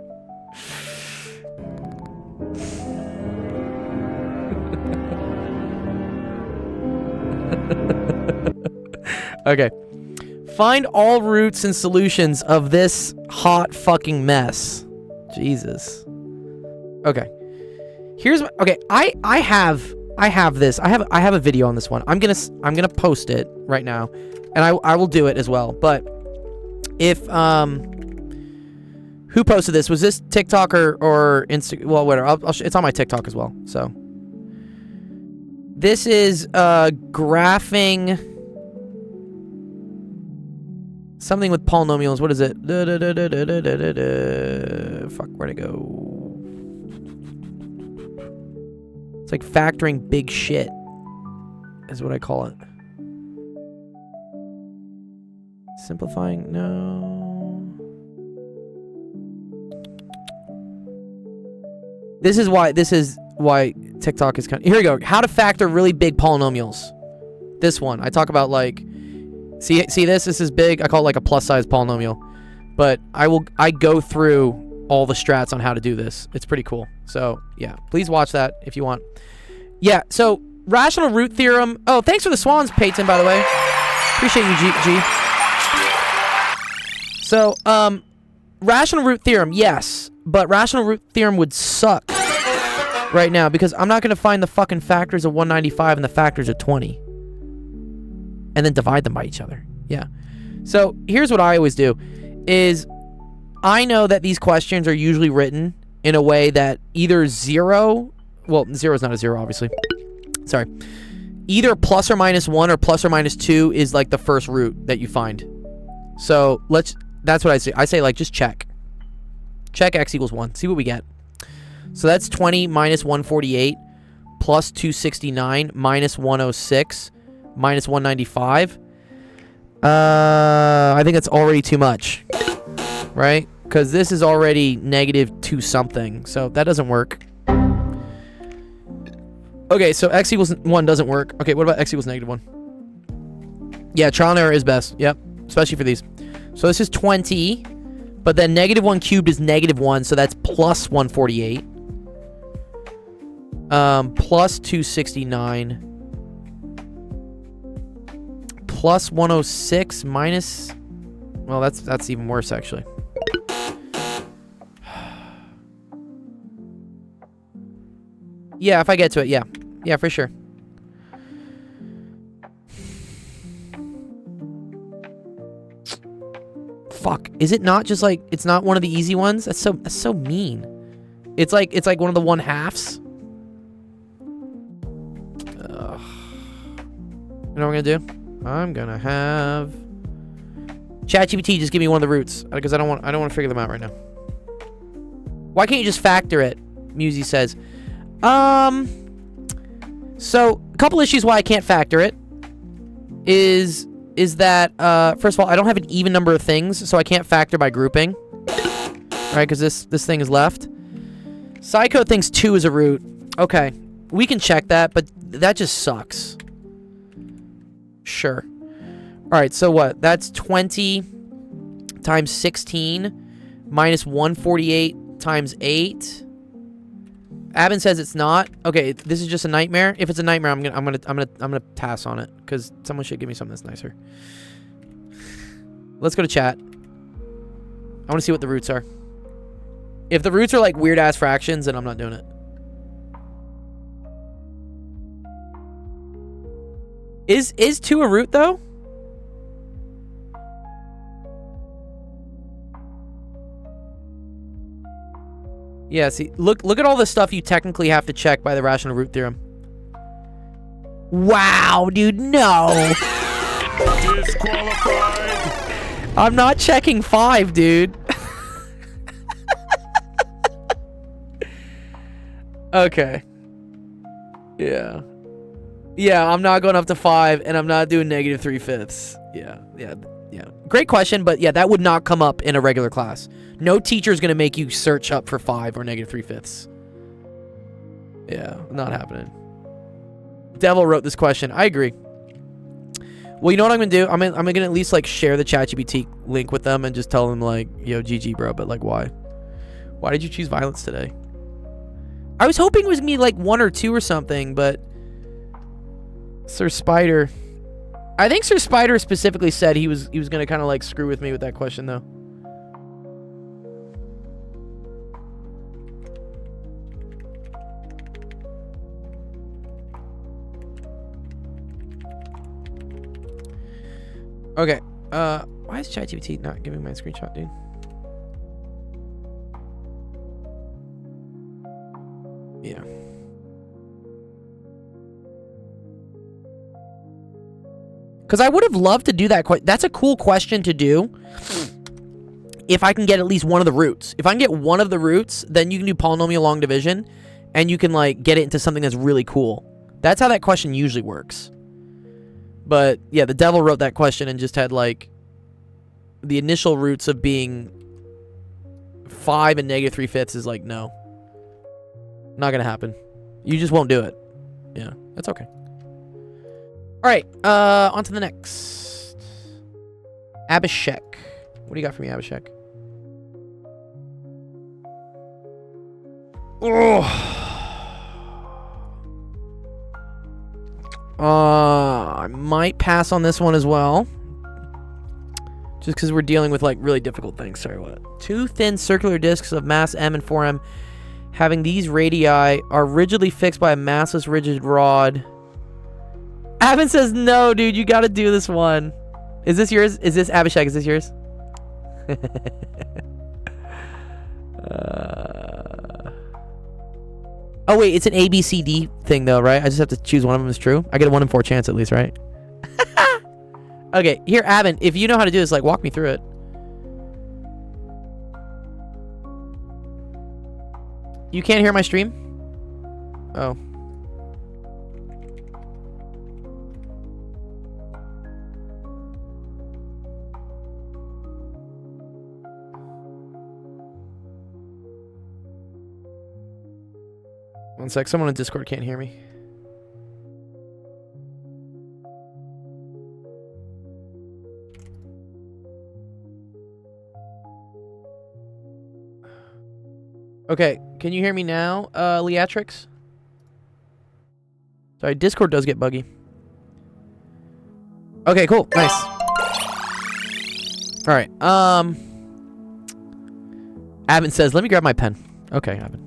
Okay. Find all roots and solutions of this hot fucking mess. Jesus. Okay. Here's my, okay, I have this. I have a video on this one. I'm going to post it right now, and I will do it as well. But if who posted this? Was this TikTok or Instagram? Well, whatever. It's on my TikTok as well. So this is graphing something with polynomials. What is it? Fuck, where'd it go? It's like factoring big shit is what I call it. Simplifying? No. This is why TikTok is kind of... Here we go. How to factor really big polynomials. This one. I talk about like... See this? This is big. I call it like a plus size polynomial. But I go through all the strats on how to do this. It's pretty cool. So, yeah. Please watch that if you want. Yeah, so rational root theorem. Oh, thanks for the swans, Peyton, by the way. Appreciate you, G. So, rational root theorem, yes. But rational root theorem would suck right now because I'm not going to find the fucking factors of 195 and the factors of 20. And then divide them by each other. Yeah. So here's what I always do is I know that these questions are usually written in a way that either 0, well, 0 is not a 0, obviously. Sorry. Either plus or minus 1 or plus or minus 2 is like the first root that you find. So that's what I say. I say like just check. Check x equals 1. See what we get. So that's 20 minus 148 plus 269 minus 106 minus 195. I think that's already too much, right? Because this is already negative 2 something, so that doesn't work. Okay, so x equals 1 doesn't work. Okay, what about x equals negative 1? Yeah, trial and error is best. Yep, especially for these. So this is 20, but then negative 1 cubed is negative 1, so that's plus 148. Plus 269. Plus 106 minus... Well, that's even worse, actually. Yeah, if I get to it, yeah. Yeah, for sure. Fuck. Is it not just like... It's not one of the easy ones? That's so mean. It's like one of the 1/2s. Ugh. You know what I'm gonna do? I'm gonna have ChatGPT just give me one of the roots because I don't want to figure them out right now. Why can't you just factor it? Musi says. So a couple issues why I can't factor it is that first of all I don't have an even number of things, so I can't factor by grouping. Right, because this thing is left. Psycho thinks 2 is a root. Okay, we can check that, but that just sucks. Sure. Alright, so what? That's 20 times 16 minus 148 times 8. Abin says it's not. Okay, this is just a nightmare. If it's a nightmare, I'm gonna pass on it because someone should give me something that's nicer. Let's go to chat. I want to see what the roots are. If the roots are like weird ass fractions, then I'm not doing it. Is 2 a root though? Yeah, see, look at all the stuff you technically have to check by the rational root theorem. Wow, dude, no. Disqualified. I'm not checking 5, dude. Okay. Yeah. Yeah, I'm not going up to 5, and I'm not doing negative 3/5. Yeah. Great question, but yeah, that would not come up in a regular class. No teacher is going to make you search up for 5 or negative 3/5. Yeah, not happening. Devil wrote this question. I agree. Well, you know what I'm going to do? I'm going to at least like share the ChatGPT link with them and just tell them like, yo, GG, bro, but like why? Why did you choose violence today? I was hoping it was going to be like 1 or 2 or something, but Sir Spider... I think Sir Spider specifically said he was going to kind of like screw with me with that question though. Okay. Why is ChatGPT not giving my screenshot, dude? Yeah. Because I would have loved to do that. That's a cool question to do. If I can get at least one of the roots. If I can get one of the roots, then you can do polynomial long division. And you can like get it into something that's really cool. That's how that question usually works. But yeah, the devil wrote that question and just had like the initial roots of being 5 and negative 3/5 is like, no. Not going to happen. You just won't do it. Yeah, that's okay. Alright, on to the next. Abhishek. What do you got for me, Abhishek? I might pass on this one as well. Just because we're dealing with like really difficult things. Sorry, what? 2 thin circular discs of mass m and 4m having these radii are rigidly fixed by a massless rigid rod. Avin says no, dude. You got to do this one. Is this yours? Is this Abhishek? Is this yours? Oh wait, it's an A, B, C, D thing though, right? I just have to choose one of them as true. I get a 1 in 4 chance at least, right? Okay, here, Avin, if you know how to do this, like, walk me through it. You can't hear my stream? Oh. One sec. Someone on Discord can't hear me. Okay, can you hear me now, Leatrix? Sorry, Discord does get buggy. Okay, cool. Nice. All right. Abin says, "Let me grab my pen." Okay, Abin.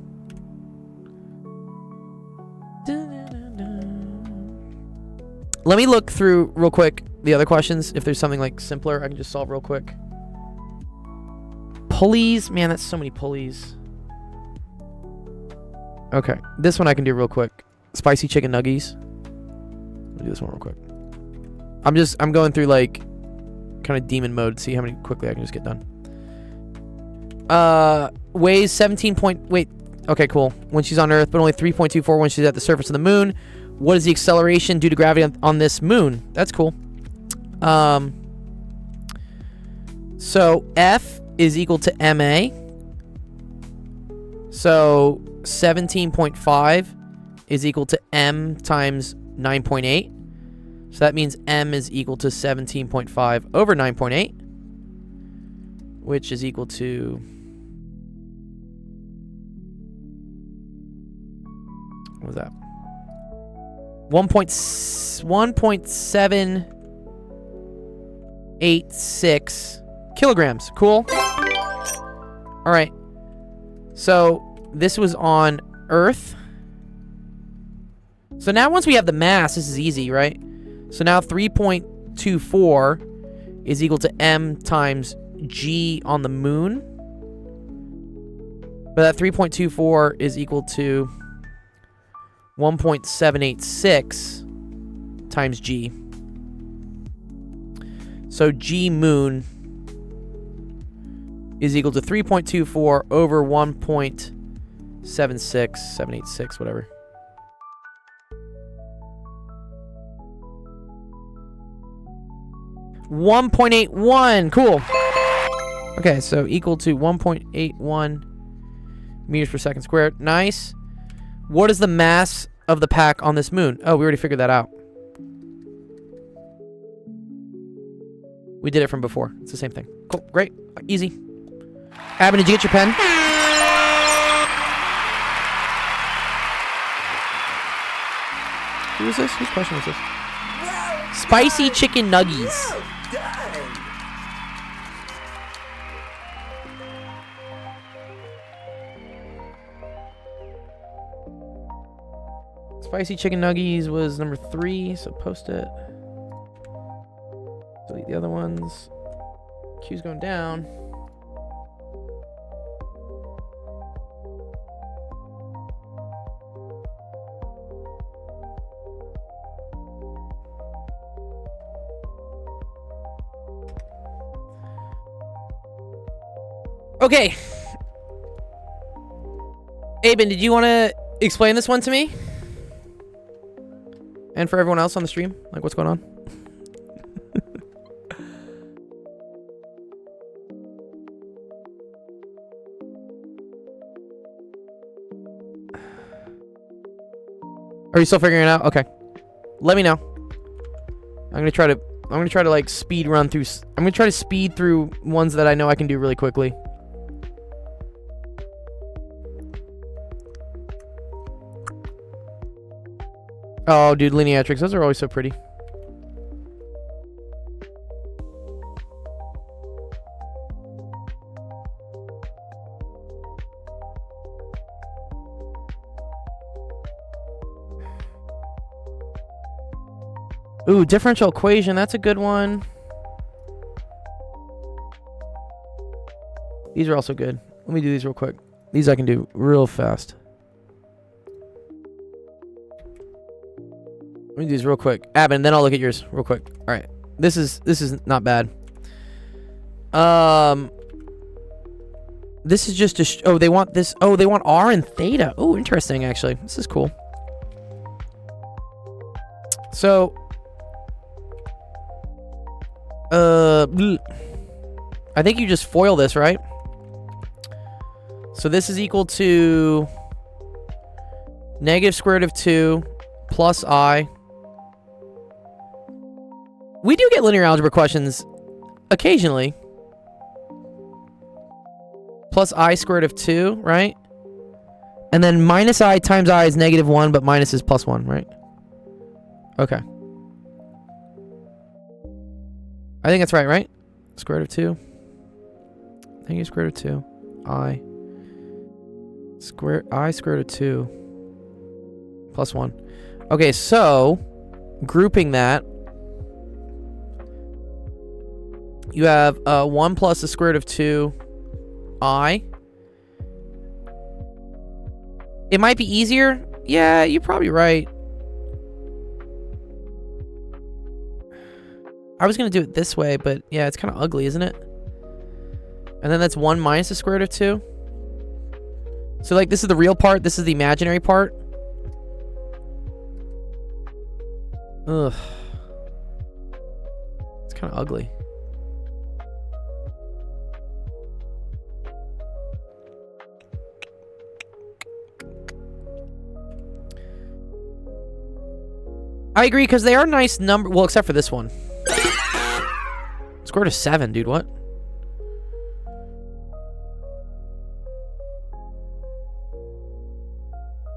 Let me look through real quick the other questions. If there's something like simpler, I can just solve real quick. Pulleys, man, that's so many pulleys. Okay, this one I can do real quick. Spicy chicken nuggies. I'll do this one real quick. I'm going through like kind of demon mode, see how many quickly I can just get done. Weighs 17 point. Wait. Okay, cool. When she's on Earth, but only 3.24 when she's at the surface of the moon. What is the acceleration due to gravity on this moon? That's cool. So F is equal to ma. So 17.5 is equal to m times 9.8. So that means m is equal to 17.5 over 9.8, which is equal to... what was that? 1.786 kilograms. Cool. All right. So this was on Earth. So now once we have the mass, this is easy, right? So now 3.24 is equal to m times g on the moon. But that 3.24 is equal to 1.786 times g. So g moon is equal to 3.24 over 1.786, whatever. .81. Cool. Okay, so equal to 1.81 meters per second squared. Nice. What is the mass of the pack on this moon? Oh, we already figured that out. We did it from before. It's the same thing. Cool. Great. Easy. Abin, did you get your pen? Who is this? Whose question was this? Spicy chicken nuggies. Spicy chicken nuggies was number 3, so post it. Delete the other ones. Q's going down. Okay. Abin, did you want to explain this one to me? And for everyone else on the stream? Like, what's going on? Are you still figuring it out? Okay. Let me know. I'm gonna try to like speed run through. I'm gonna try to speed through ones that I know I can do really quickly. Oh, dude, Lineatrix, those are always so pretty. Ooh, differential equation, that's a good one. These are also good. Let me do these real quick. These I can do real fast. Let me do these real quick. Abin, then I'll look at yours real quick. All right. This is not bad. This is just a oh, they want this. Oh, they want R and theta. Oh, interesting actually. This is cool. So I think you just FOIL this, right? So this is equal to Negative square root of 2 plus I. We do get linear algebra questions occasionally. Plus I square root of 2, right? And then minus I times I is negative 1, but minus is plus 1, right? Okay. I think that's right? Square root of 2. Negative square root of 2. I square root of 2 plus 1. Okay, so grouping that, you have 1 plus the square root of 2 I. It might be easier. Yeah, you're probably right. I was going to do it this way, but yeah, it's kind of ugly, isn't it? And then that's 1 minus the square root of 2. So, like, this is the real part. This is the imaginary part. Ugh. It's kind of ugly. I agree, because they are nice number. Well, except for this one. Square root of 7, dude. What?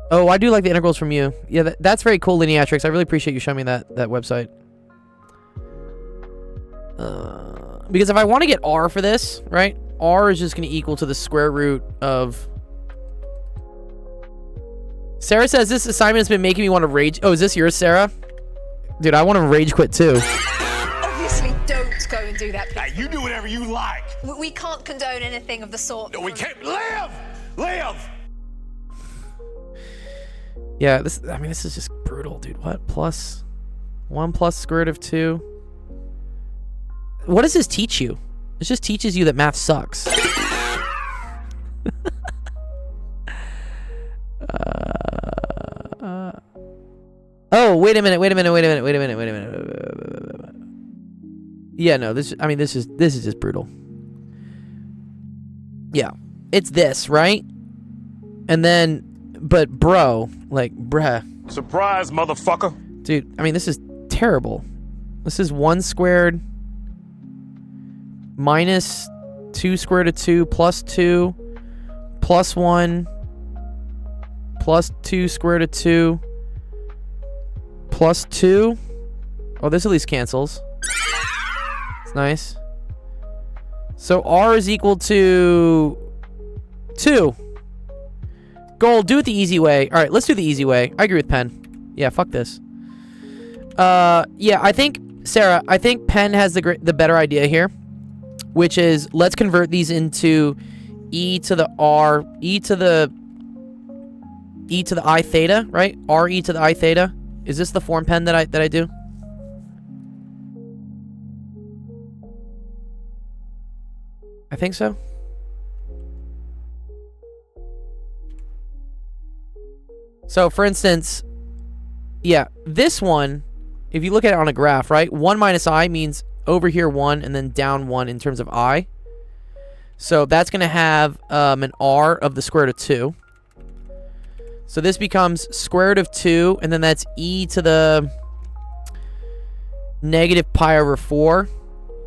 Oh, I do like the integrals from you. Yeah, that's very cool, Lineatrix. I really appreciate you showing me that website. Because if I want to get R for this, right? R is just going to equal to the square root of... Sarah says, this assignment has been making me want to rage... Oh, is this yours, Sarah? Dude, I want to rage quit too. Obviously, don't go and do that, please. Hey, you do whatever you like. We can't condone anything of the sort. No, we can't. Live! Live! Yeah, this is just brutal, dude. What? Plus 1 plus square root of 2. What does this teach you? It just teaches you that math sucks. Oh, wait a minute. Yeah, no, this is just brutal. Yeah. It's this, right? And then, but bro, like, bruh. Surprise, motherfucker. Dude, I mean, this is terrible. This is 1 squared minus 2 square root of 2 plus 2 plus 1 plus 2 square root of 2 plus 2. Oh, this at least cancels. It's nice. So R is equal to 2. Gold, do it the easy way. All right, let's do the easy way. I agree with Penn. Yeah, fuck this. Yeah, I think, Sarah, I think Penn has the better idea here, which is let's convert these into e to the r, e to the I theta, right? R e to the I theta. Is this the form, Penn, that I do? I think so. So, for instance, yeah, this one, if you look at it on a graph, right? 1 minus I means over here 1 and then down 1 in terms of I. So that's going to have an R of the square root of 2. So this becomes square root of 2, and then that's e to the negative pi over 4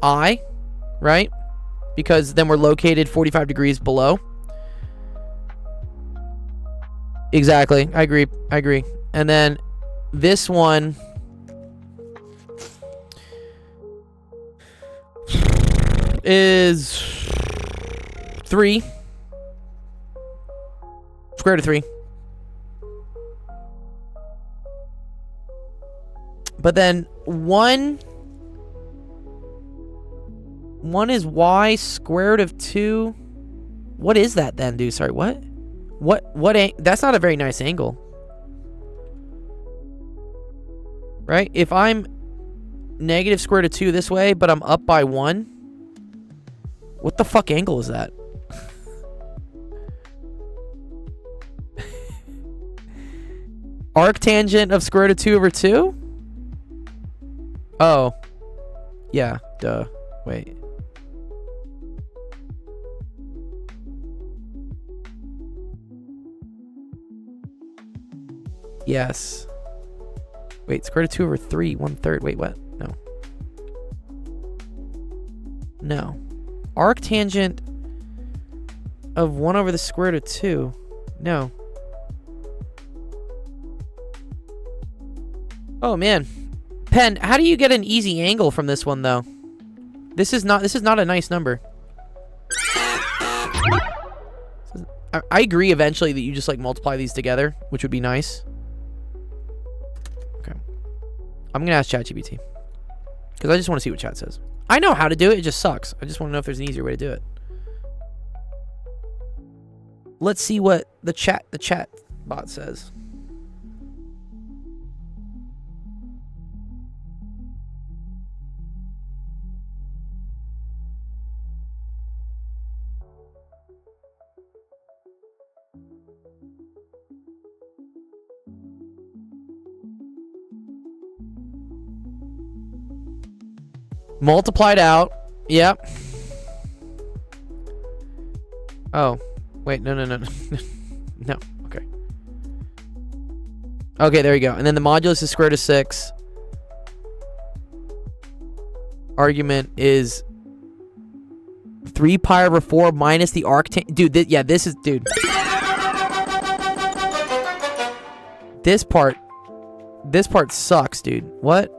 I, right? Because then we're located 45 degrees below. Exactly. I agree. And then this one is 3. Square root of 3. But then 1 is y square root of 2. What is that then, dude? Sorry, what? That's not a very nice angle. Right? If I'm negative square root of 2 this way, but I'm up by 1, what the fuck angle is that? Arctangent of square root of 2 over 2? Oh. Yeah, duh. Wait. Yes. Wait, square root of 2 over 3, 1/3. Wait, what? No. No. Arctangent of 1 over the square root of 2. No. Oh man. Pen, how do you get an easy angle from this one though? This is not a nice number. I agree eventually that you just like multiply these together, which would be nice. Okay. I'm gonna ask ChatGPT. Because I just want to see what chat says. I know how to do it, it just sucks. I just want to know if there's an easier way to do it. Let's see what the chat bot says. Multiplied out. Yep. Oh. Wait, no. No. Okay. Okay, there you go. And then the modulus is square root of 6. Argument is 3 pi over 4 minus the arctangent. Dude, this is... Dude. This part sucks, dude. What?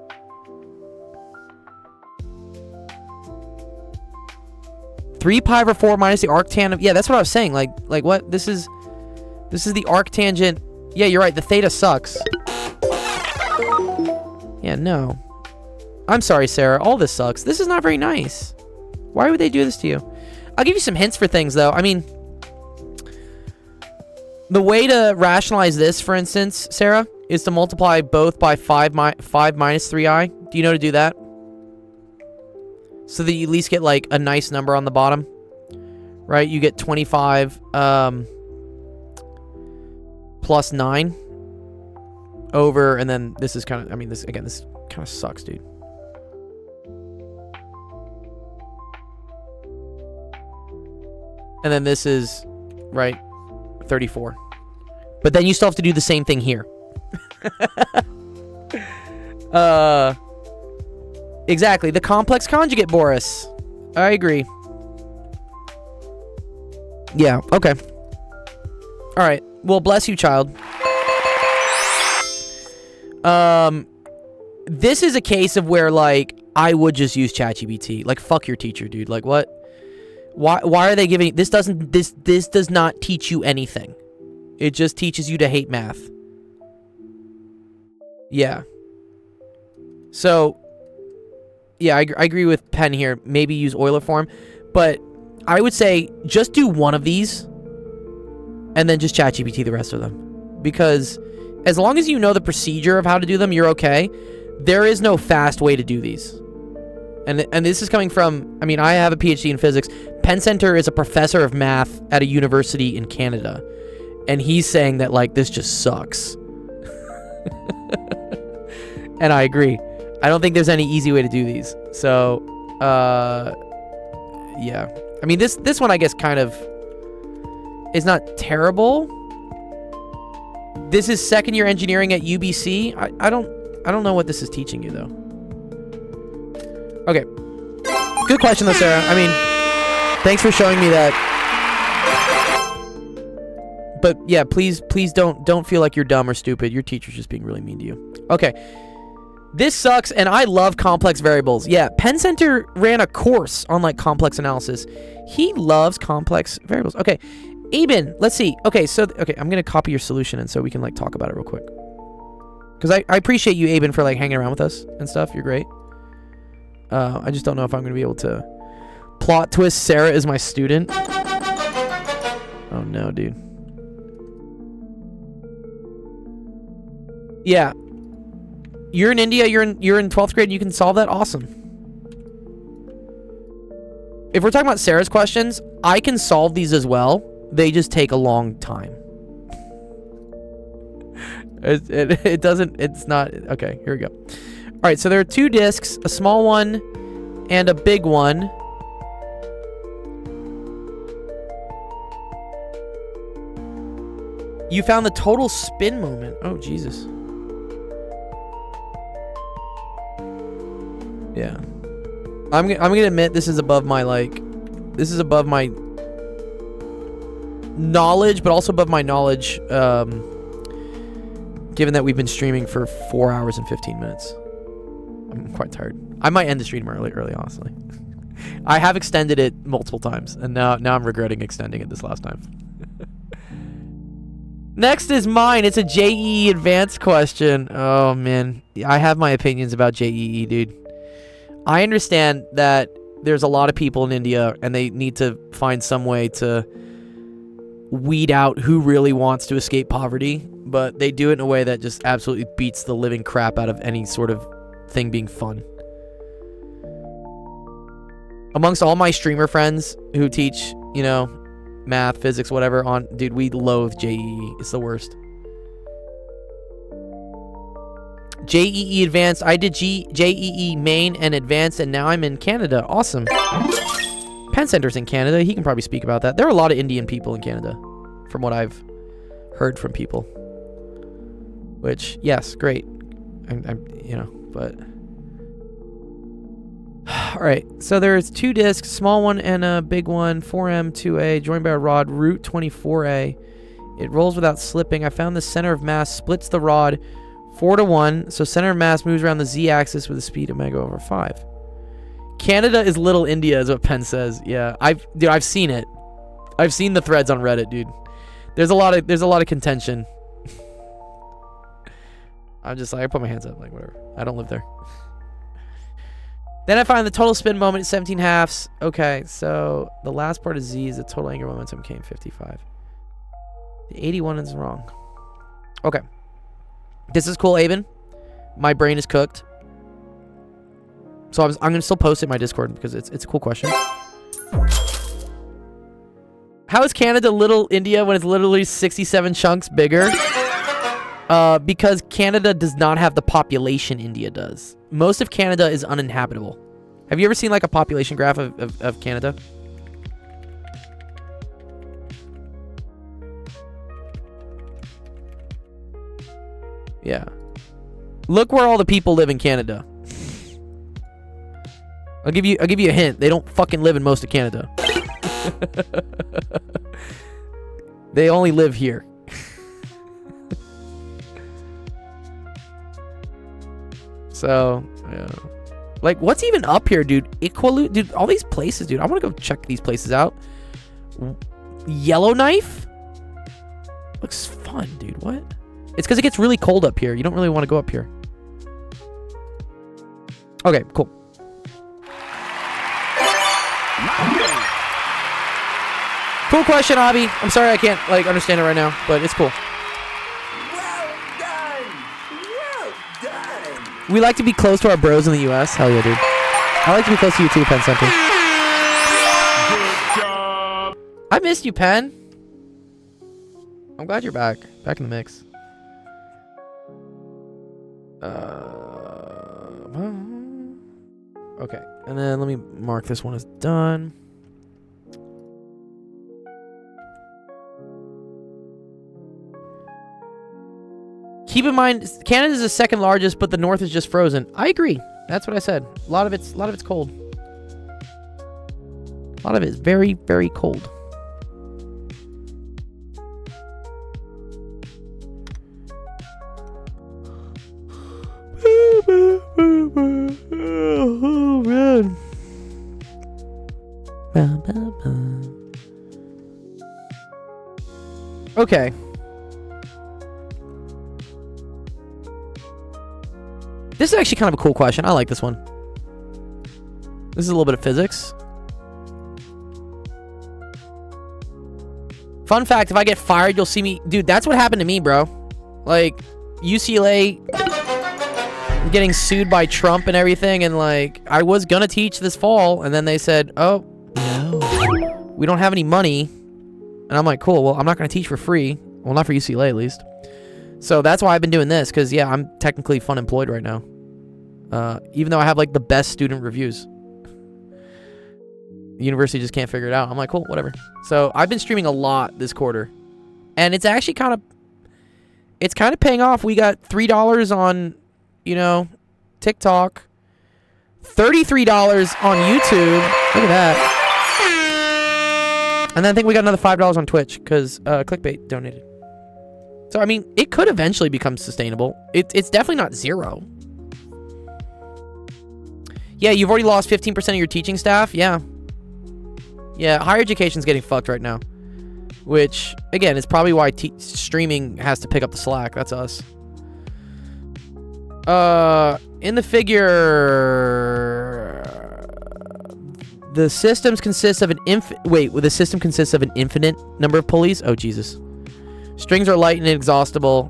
Three pi over 4 minus the arctangent. Yeah, that's what I was saying. Like what? This is the arctangent. Yeah, you're right. The theta sucks. Yeah, no. I'm sorry, Sarah. All this sucks. This is not very nice. Why would they do this to you? I'll give you some hints for things, though. I mean, the way to rationalize this, for instance, Sarah, is to multiply both by 5 minus 3i. Do you know how to do that? So that you at least get like a nice number on the bottom, right? You get 25 plus 9 over, and then this is kind of, I mean, this kind of sucks, dude. And then this is, right, 34. But then you still have to do the same thing here. Exactly. The complex conjugate, Boris. I agree. Yeah, okay. Alright. Well, bless you, child. This is a case of where, like, I would just use ChatGPT. Like, fuck your teacher, dude. Like, what? Why are they giving... This does not teach you anything. It just teaches you to hate math. Yeah. So... Yeah, I agree with Penn here. Maybe use Euler form. But I would say just do one of these and then just ChatGPT the rest of them. Because as long as you know the procedure of how to do them, you're okay. There is no fast way to do these. And this is coming from... I mean, I have a PhD in physics. Penn Center is a professor of math at a university in Canada. And he's saying that, like, this just sucks. And I agree. I don't think there's any easy way to do these. So, yeah. I mean, this one, I guess, kind of is not terrible. This is second year engineering at UBC. I don't know what this is teaching you, though. Okay. Good question, though, Sarah. I mean, thanks for showing me that. But, yeah, please don't feel like you're dumb or stupid. Your teacher's just being really mean to you. Okay. This sucks, and I love complex variables. Yeah, Penn Center ran a course on, like, complex analysis. He loves complex variables. Okay, Aben, let's see. Okay, so, I'm going to copy your solution, and so we can, like, talk about it real quick. Because I appreciate you, Aben, for, like, hanging around with us and stuff. You're great. I just don't know if I'm going to be able to... Plot twist, Sarah is my student. Oh, no, dude. Yeah. You're in India, you're in 12th grade, and you can solve that? Awesome. If we're talking about Sarah's questions, I can solve these as well. They just take a long time. It's not... Okay, here we go. Alright, so there are 2 discs, a small one and a big one. You found the total spin moment. Oh, Jesus. Yeah. I'm gonna admit this is above my, like... This is above my... knowledge, but also above my knowledge, given that we've been streaming for 4 hours and 15 minutes. I'm quite tired. I might end the stream early, honestly. I have extended it multiple times, and now I'm regretting extending it this last time. Next is mine. It's a JEE advanced question. Oh, man. I have my opinions about JEE, dude. I understand that there's a lot of people in India, and they need to find some way to weed out who really wants to escape poverty, but they do it in a way that just absolutely beats the living crap out of any sort of thing being fun. Amongst all my streamer friends who teach, you know, math, physics, whatever, dude, we loathe JEE. It's the worst. JEE Advanced. I did JEE Main and Advanced, and now I'm in Canada. Awesome. Penn Center's in Canada. He can probably speak about that. There are a lot of Indian people in Canada, from what I've heard from people. Which, yes, great. I'm you know, but... Alright, so there's 2 discs, small one and a big one, 4M, 2A, joined by a rod, root 24A. It rolls without slipping. I found the center of mass splits the rod 4-to-1, so center of mass moves around the z-axis with a speed of omega over 5. Canada is little India, is what Penn says. Yeah, I've seen it. I've seen the threads on Reddit, dude. There's a lot of contention. I'm just like, I put my hands up, like, whatever. I don't live there. Then I find the total spin moment at 17 halves. Okay, so the last part of Z is the total angular momentum came 55. The 81 is wrong. Okay. This is cool, Aben. My brain is cooked. So I'm going to still post it in my Discord because it's a cool question. How is Canada little India when it's literally 67 chunks bigger? Because Canada does not have the population India does. Most of Canada is uninhabitable. Have you ever seen like a population graph of Canada? Yeah. Look where all the people live in Canada. I'll give you a hint. They don't fucking live in most of Canada. They only live here. So, yeah. Like, what's even up here, dude? Iqaluit? Dude, all these places, dude. I want to go check these places out. Yellowknife? Looks fun, dude. What? It's because it gets really cold up here. You don't really want to go up here. Okay, cool. Cool question, Abby. I'm sorry I can't, like, understand it right now, but it's cool. We like to be close to our bros in the U.S. Hell yeah, dude. I like to be close to you too, Penn Center. I missed you, Penn. I'm glad you're back. Back in the mix. Okay. And then let me mark this one as done. Keep in mind, Canada is the second largest, but the north is just frozen. I agree. That's what I said. A lot of it's cold. A lot of it is very, very cold. Oh man. Okay. This is actually kind of a cool question. I like this one. This is a little bit of physics. Fun fact, if I get fired, you'll see me... Dude, that's what happened to me, bro. Like, UCLA getting sued by Trump and everything, and like, I was gonna teach this fall, and then they said, oh, no, we don't have any money. And I'm like, cool, well, I'm not gonna teach for free. Well, not for UCLA, at least. So that's why I've been doing this, because, yeah, I'm technically fun employed right now. Even though I have, like, the best student reviews. The university just can't figure it out. I'm like, cool, whatever. So I've been streaming a lot this quarter. And it's actually kind of it's kind of paying off. We got $3 on, you know, TikTok, $33 on YouTube. Look at that. And then I think we got another $5 on Twitch because Clickbait donated. So, I mean, it could eventually become sustainable. It's definitely not zero. Yeah, you've already lost 15% of your teaching staff. Yeah. Yeah, higher education's getting fucked right now. Which, again, is probably why streaming has to pick up the slack. That's us. In the figure... The systems consist of an the system consists of an infinite number of pulleys. Oh, Jesus. Strings are light and inexhaustible.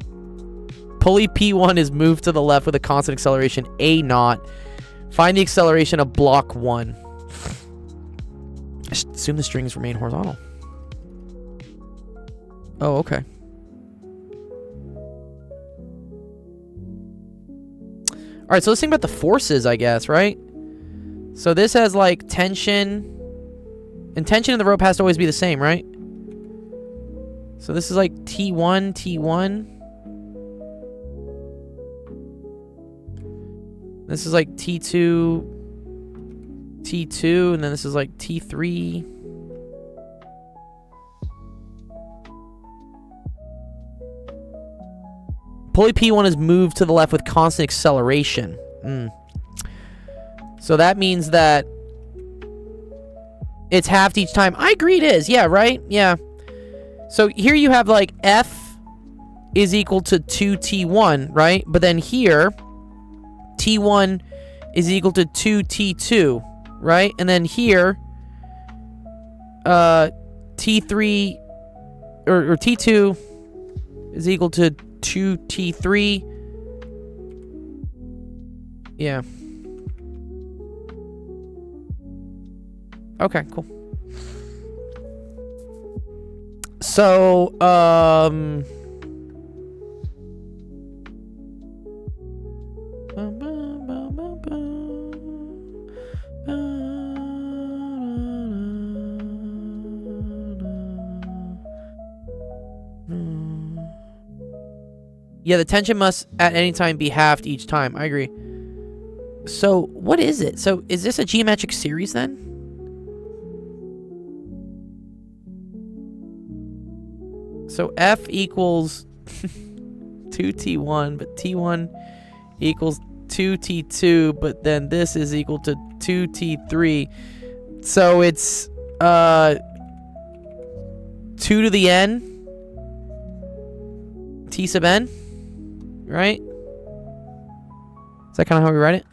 Pulley P1 is moved to the left with a constant acceleration A0. Find the acceleration of block 1. Assume the strings remain horizontal. Oh, okay. Alright, so let's think about the forces, I guess, right? So this has, like, tension. And tension in the rope has to always be the same, right? So this is, like, T1, T1. This is, like, T2, T2. And then this is, like, T3. Pulley P1 is moved to the left with constant acceleration. So that means that it's halved each time. I agree it is. Yeah, right? Yeah. So here you have like F is equal to 2T1, right? But then here, T1 is equal to 2T2, right? And then here, T3 or T2 is equal to 2T3. Yeah. Okay, cool. So, yeah, the tension must at any time be halved each time. I agree. So, what is it? So, is this a geometric series then? So, F equals 2T1, but T1 equals 2T2, but then this is equal to 2T3. So, it's 2 to the n T sub n, right? Is that kind of how we write it?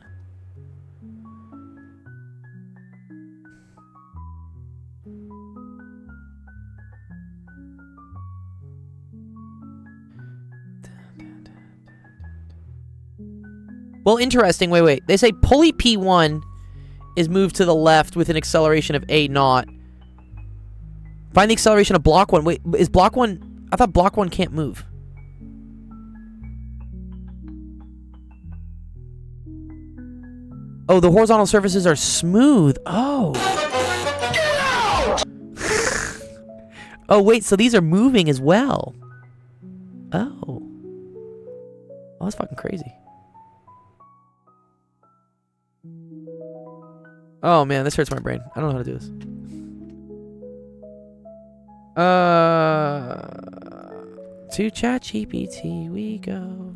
Well, interesting. Wait. They say pulley P1 is moved to the left with an acceleration of A0. Find the acceleration of block 1. Wait, is block 1... I thought block 1 can't move. Oh, the horizontal surfaces are smooth. Oh. Oh, wait, so these are moving as well. Oh. Oh, that's fucking crazy. Oh, man, this hurts my brain. I don't know how to do this. To ChatGPT we go.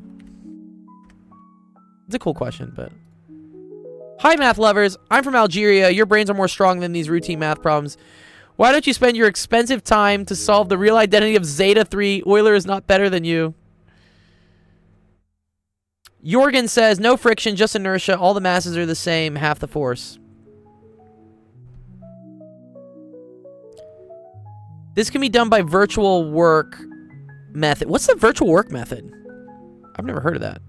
It's a cool question, but... Hi, math lovers. I'm from Algeria. Your brains are more strong than these routine math problems. Why don't you spend your expensive time to solve the real identity of Zeta 3? Euler is not better than you. Jorgen says, no friction, just inertia. All the masses are the same, half the force. This can be done by virtual work method. What's the virtual work method? I've never heard of that.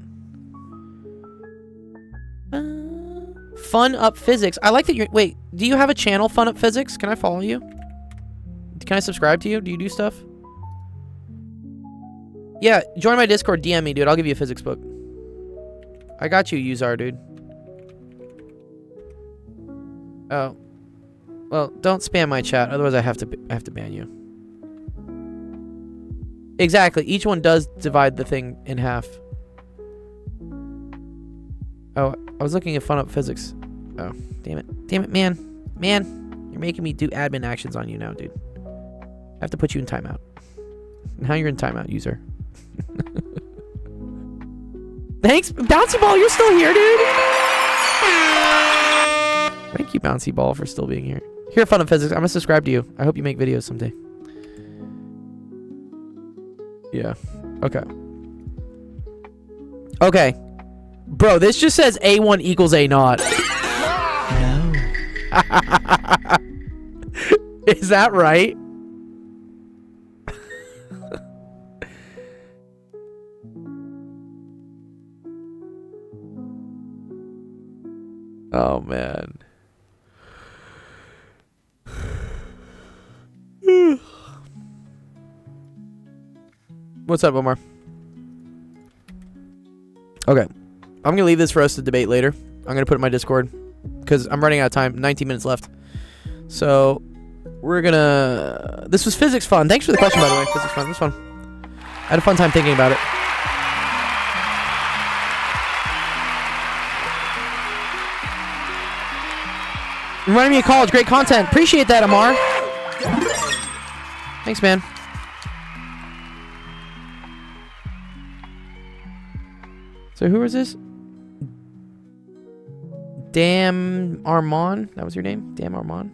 Fun Up Physics. I like that you're... Wait, do you have a channel, Fun Up Physics? Can I follow you? Can I subscribe to you? Do you do stuff? Yeah, join my Discord. DM me, dude. I'll give you a physics book. I got you, Uzar, dude. Oh. Well, don't spam my chat. Otherwise, I have to ban you. Exactly. Each one does divide the thing in half. Oh, I was looking at fun up physics. Oh, damn it. Damn it, man. Man, you're making me do admin actions on you now, dude. I have to put you in timeout. Now you're in timeout, user. Thanks, Bouncy Ball, you're still here, dude. Thank you, Bouncy Ball, for still being here. Here, Fun of Physics, I'm gonna subscribe to you. I hope you make videos someday. Yeah. Okay. Okay. Bro, this just says A1 equals A naught. No. Is that right? Oh, man. What's up, Omar? Okay. I'm going to leave this for us to debate later. I'm going to put it in my Discord because I'm running out of time. 19 minutes left. So, we're going to... This was physics fun. Thanks for the question, by the way. Physics fun. This was fun. I had a fun time thinking about it. Reminding me of college. Great content. Appreciate that, Amar. Thanks, man. So who was this? Damn Armand? That was your name? Damn Armand?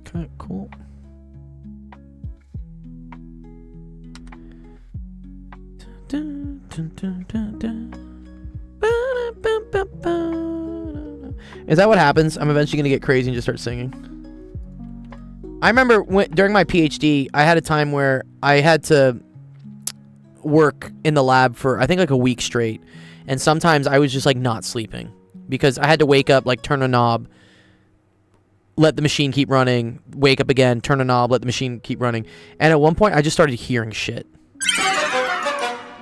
Okay, cool. Is that what happens? I'm eventually going to get crazy and just start singing. I remember during my PhD, I had a time where I had to work in the lab for, I think, like a week straight. And sometimes I was just, like, not sleeping. Because I had to wake up, like, turn a knob, let the machine keep running, wake up again, turn a knob, let the machine keep running. And at one point, I just started hearing shit.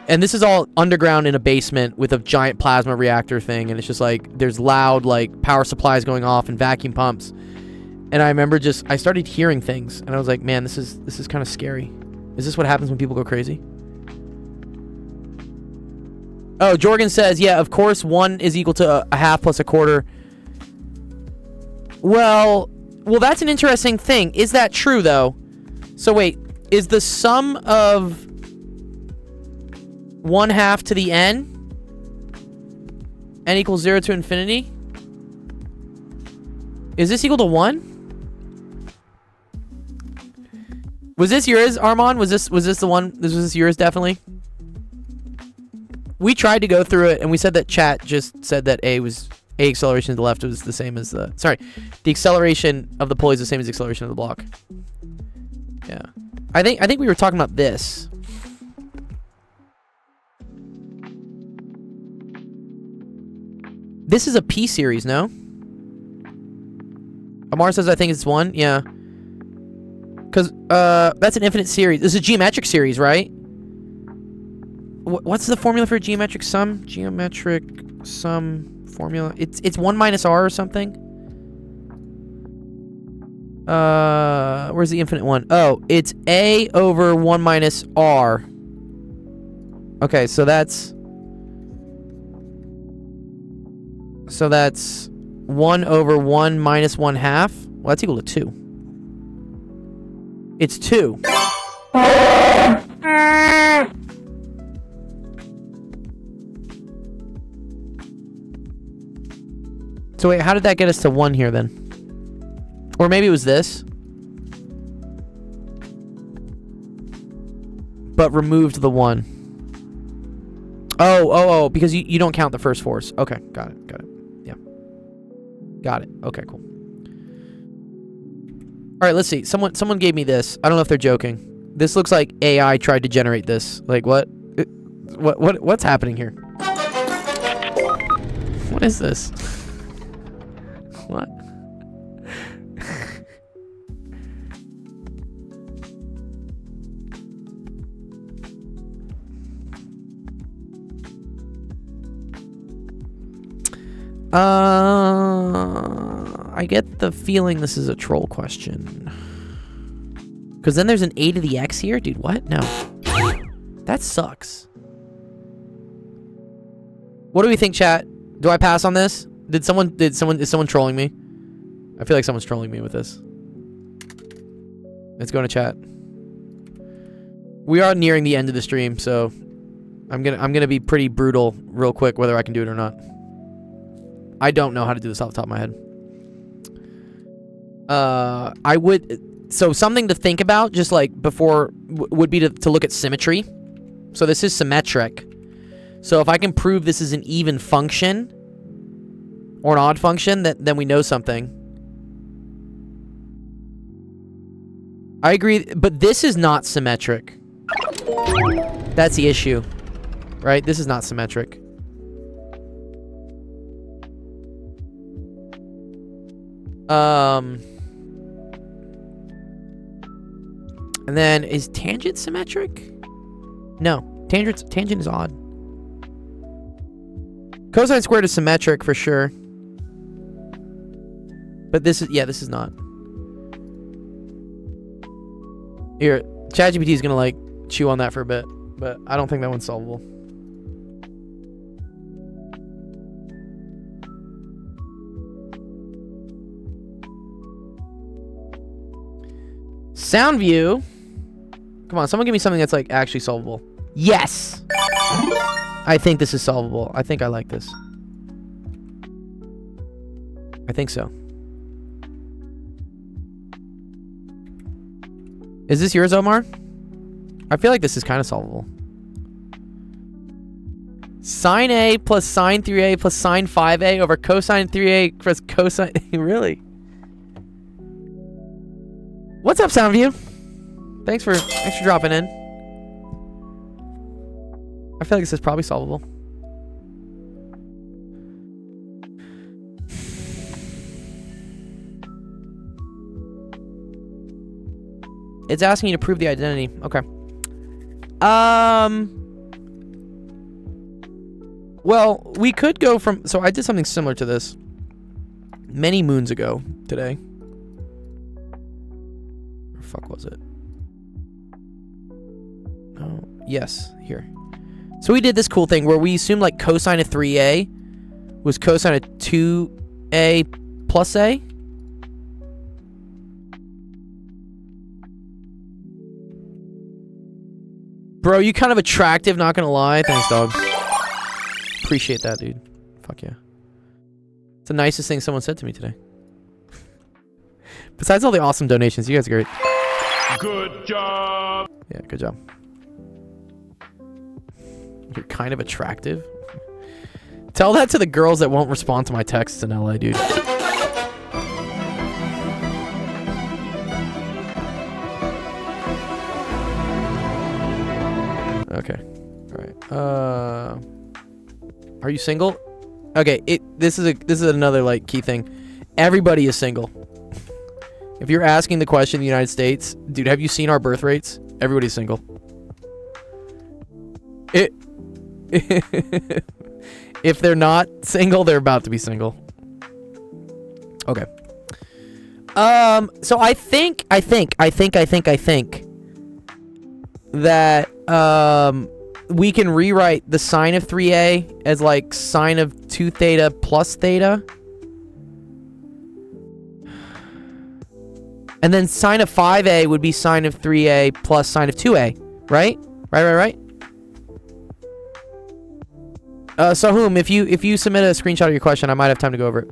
And this is all underground in a basement with a giant plasma reactor thing. And it's just like, there's loud, like, power supplies going off and vacuum pumps. And I remember I started hearing things. And I was like, man, this is kind of scary. Is this what happens when people go crazy? Oh, Jorgen says, yeah, of course, 1 is equal to a half plus a quarter. Well, that's an interesting thing. Is that true, though? So wait, is the sum of 1/2 to the n equals 0 to infinity? Is this equal to 1? Was this yours, Armand? Was this the one? Was this yours, definitely? We tried to go through it, and we said that chat just said that A acceleration to the left was the same as the... Sorry. The acceleration of the pulley is the same as the acceleration of the block. Yeah. I think we were talking about this. This is a P series, no? Amar says I think it's 1. Yeah. Because, that's an infinite series. This is a geometric series, right? What's the formula for a geometric sum? Geometric sum formula. It's 1 minus r or something. Where's the infinite one? Oh, it's a over 1 minus r. Okay, so that's 1 over 1 minus 1/2. Well, that's equal to 2. It's 2. So wait, how did that get us to 1 here then? Or maybe it was this. But removed the 1. Oh, because you don't count the first force. Okay, got it. Yeah. Got it. Okay, cool. All right, let's see. Someone gave me this. I don't know if they're joking. This looks like AI tried to generate this. Like what? What's happening here? What is this? What? I get the feeling this is a troll question. Because then there's an a to the x here? Dude, what? No. That sucks. What do we think, chat? Do I pass on this? Is someone trolling me? I feel like someone's trolling me with this. Let's go into chat. We are nearing the end of the stream, so I'm gonna be pretty brutal real quick whether I can do it or not. I don't know how to do this off the top of my head. I would... So something to think about, just like before, would be to look at symmetry. So this is symmetric. So if I can prove this is an even function or an odd function, then we know something. I agree, but this is not symmetric. That's the issue, right? This is not symmetric. And then, is tangent symmetric? No. Tangent is odd. Cosine squared is symmetric for sure. But this is... Yeah, this is not. Here, ChatGPT is going to, like, chew on that for a bit. But I don't think that one's solvable. Sound view. Come on, someone give me something that's like actually solvable. Yes! I think this is solvable. I think I like this. I think so. Is this yours, Omar? I feel like this is kind of solvable. Sine A plus sine 3A plus sine 5A over cosine 3A plus cosine... Really? What's up, Soundview? Thanks for dropping in. I feel like this is probably solvable. It's asking you to prove the identity. Okay. Well, we could go from... So I did something similar to this many moons ago today. Where the fuck was it? Oh, yes, here. So we did this cool thing where we assumed like cosine of 3a was cosine of 2a plus a. Bro, you kind of attractive, not gonna lie. Thanks, dog. Appreciate that, dude. Fuck yeah. It's the nicest thing someone said to me today. Besides all the awesome donations, you guys are great. Good job. Yeah, good job. You're kind of attractive. Tell that to the girls that won't respond to my texts in LA, dude. Okay. All right. Are you single? Okay, this is another like key thing. Everybody is single. If you're asking the question in the United States, dude, have you seen our birth rates? Everybody's single. If they're not single, they're about to be single. Okay. So I think that we can rewrite the sine of 3a as like sine of 2 theta plus theta. And then sine of 5a would be sine of 3a plus sine of 2a, right? Right. Sahum, if you submit a screenshot of your question, I might have time to go over it.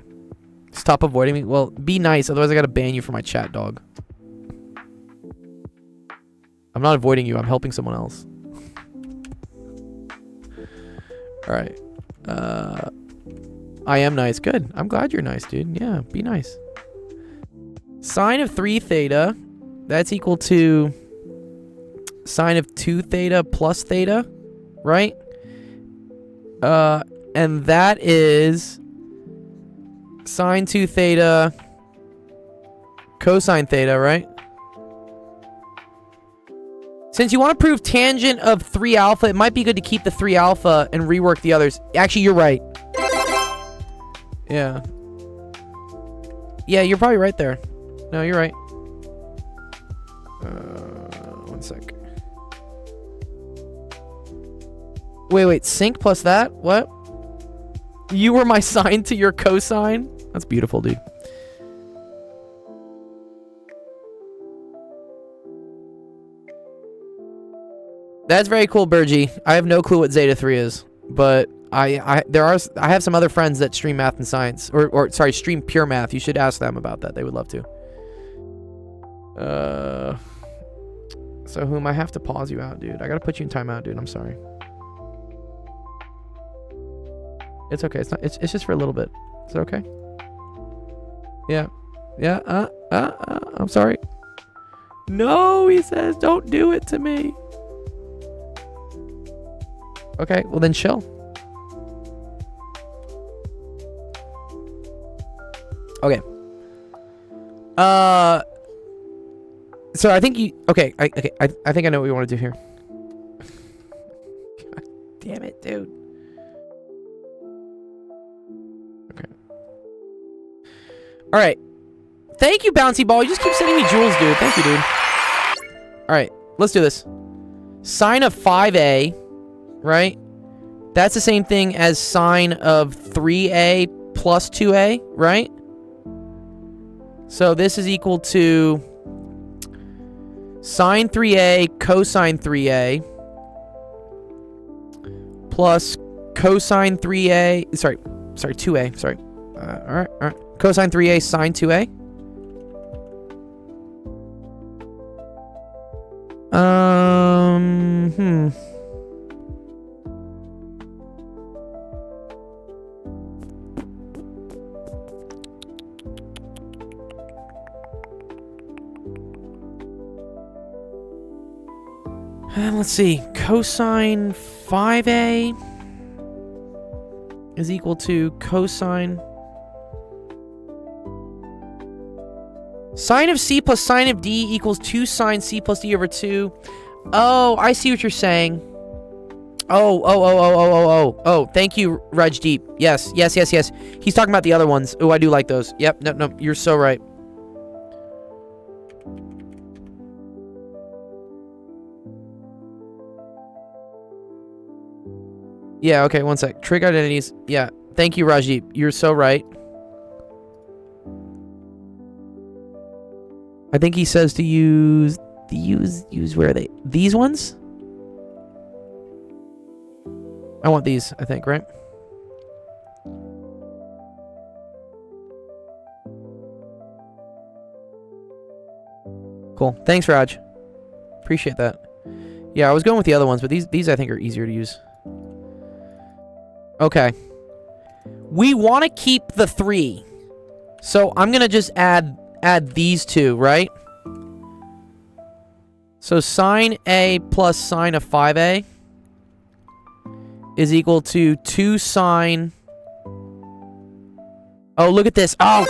Stop avoiding me. Well, be nice, otherwise I gotta ban you from my chat, dog. I'm not avoiding you, I'm helping someone else. Alright. I am nice. Good. I'm glad you're nice, dude. Yeah, be nice. Sine of 3 theta, that's equal to sine of 2 theta plus theta, right? And that is sine 2 theta cosine theta, right? Since you want to prove tangent of 3 alpha, it might be good to keep the 3 alpha and rework the others. Actually, you're right. Yeah. Yeah, you're probably right there. No, you're right. 1 sec. Wait. Sync plus that? What? You were my sine to your cosine? That's beautiful, dude. That's very cool, Burgie. I have no clue what Zeta 3 is, but I have some other friends that stream math and science, or sorry, stream pure math. You should ask them about that. They would love to. So whom I have to pause you out, dude. I gotta put you in timeout, dude. I'm sorry. It's okay. It's not. It's just for a little bit. Is it okay? Yeah. I'm sorry. No, he says, don't do it to me. Okay, well then chill. Okay. So I think you. Okay. I think I know what we want to do here. God damn it, dude. Okay. All right. Thank you, Bouncy Ball. You just keep sending me jewels, dude. Thank you, dude. All right, let's do this. Sine of 5a, right? That's the same thing as sine of 3a plus 2a, right? So this is equal to sine 3a cosine 3a plus cosine 3a, sorry, 2a, sorry. All right. Cosine 3a sine 2a. Let's see. Cosine 5a is equal to cosine sine of c plus sine of d equals 2 sine c plus d over 2. Oh, I see what you're saying. Oh, thank you, Rajdeep. Yes. He's talking about the other ones. Oh, I do like those. Yep, no, you're so right. Yeah, okay, 1 sec. Trig identities. Yeah, thank you, Rajdeep. You're so right. I think he says to use where are they? These ones? I want these, I think, right? Cool. Thanks, Raj. Appreciate that. Yeah, I was going with the other ones, but these I think are easier to use. Okay. We want to keep the 3. So I'm going to just add these two, right? So sine a plus sine of 5a is equal to 2 sine... Oh, look at this. Oh!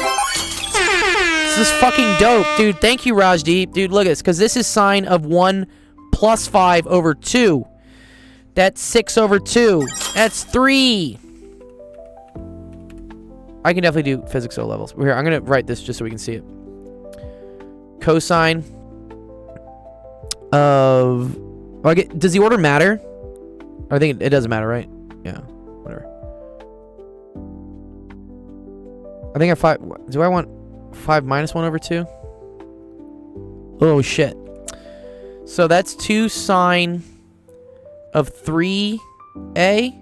This is fucking dope, dude. Thank you, Rajdeep. Dude, look at this. Because this is sine of 1 plus 5 over 2. That's 6 over 2. That's 3. I can definitely do physics O levels. Here, I'm going to write this just so we can see it. Cosine of... Oh, does the order matter? I think it doesn't matter, right? Yeah, whatever. I think I 5... Do I want 5 minus 1 over 2? Oh, shit. So that's 2 sine of 3a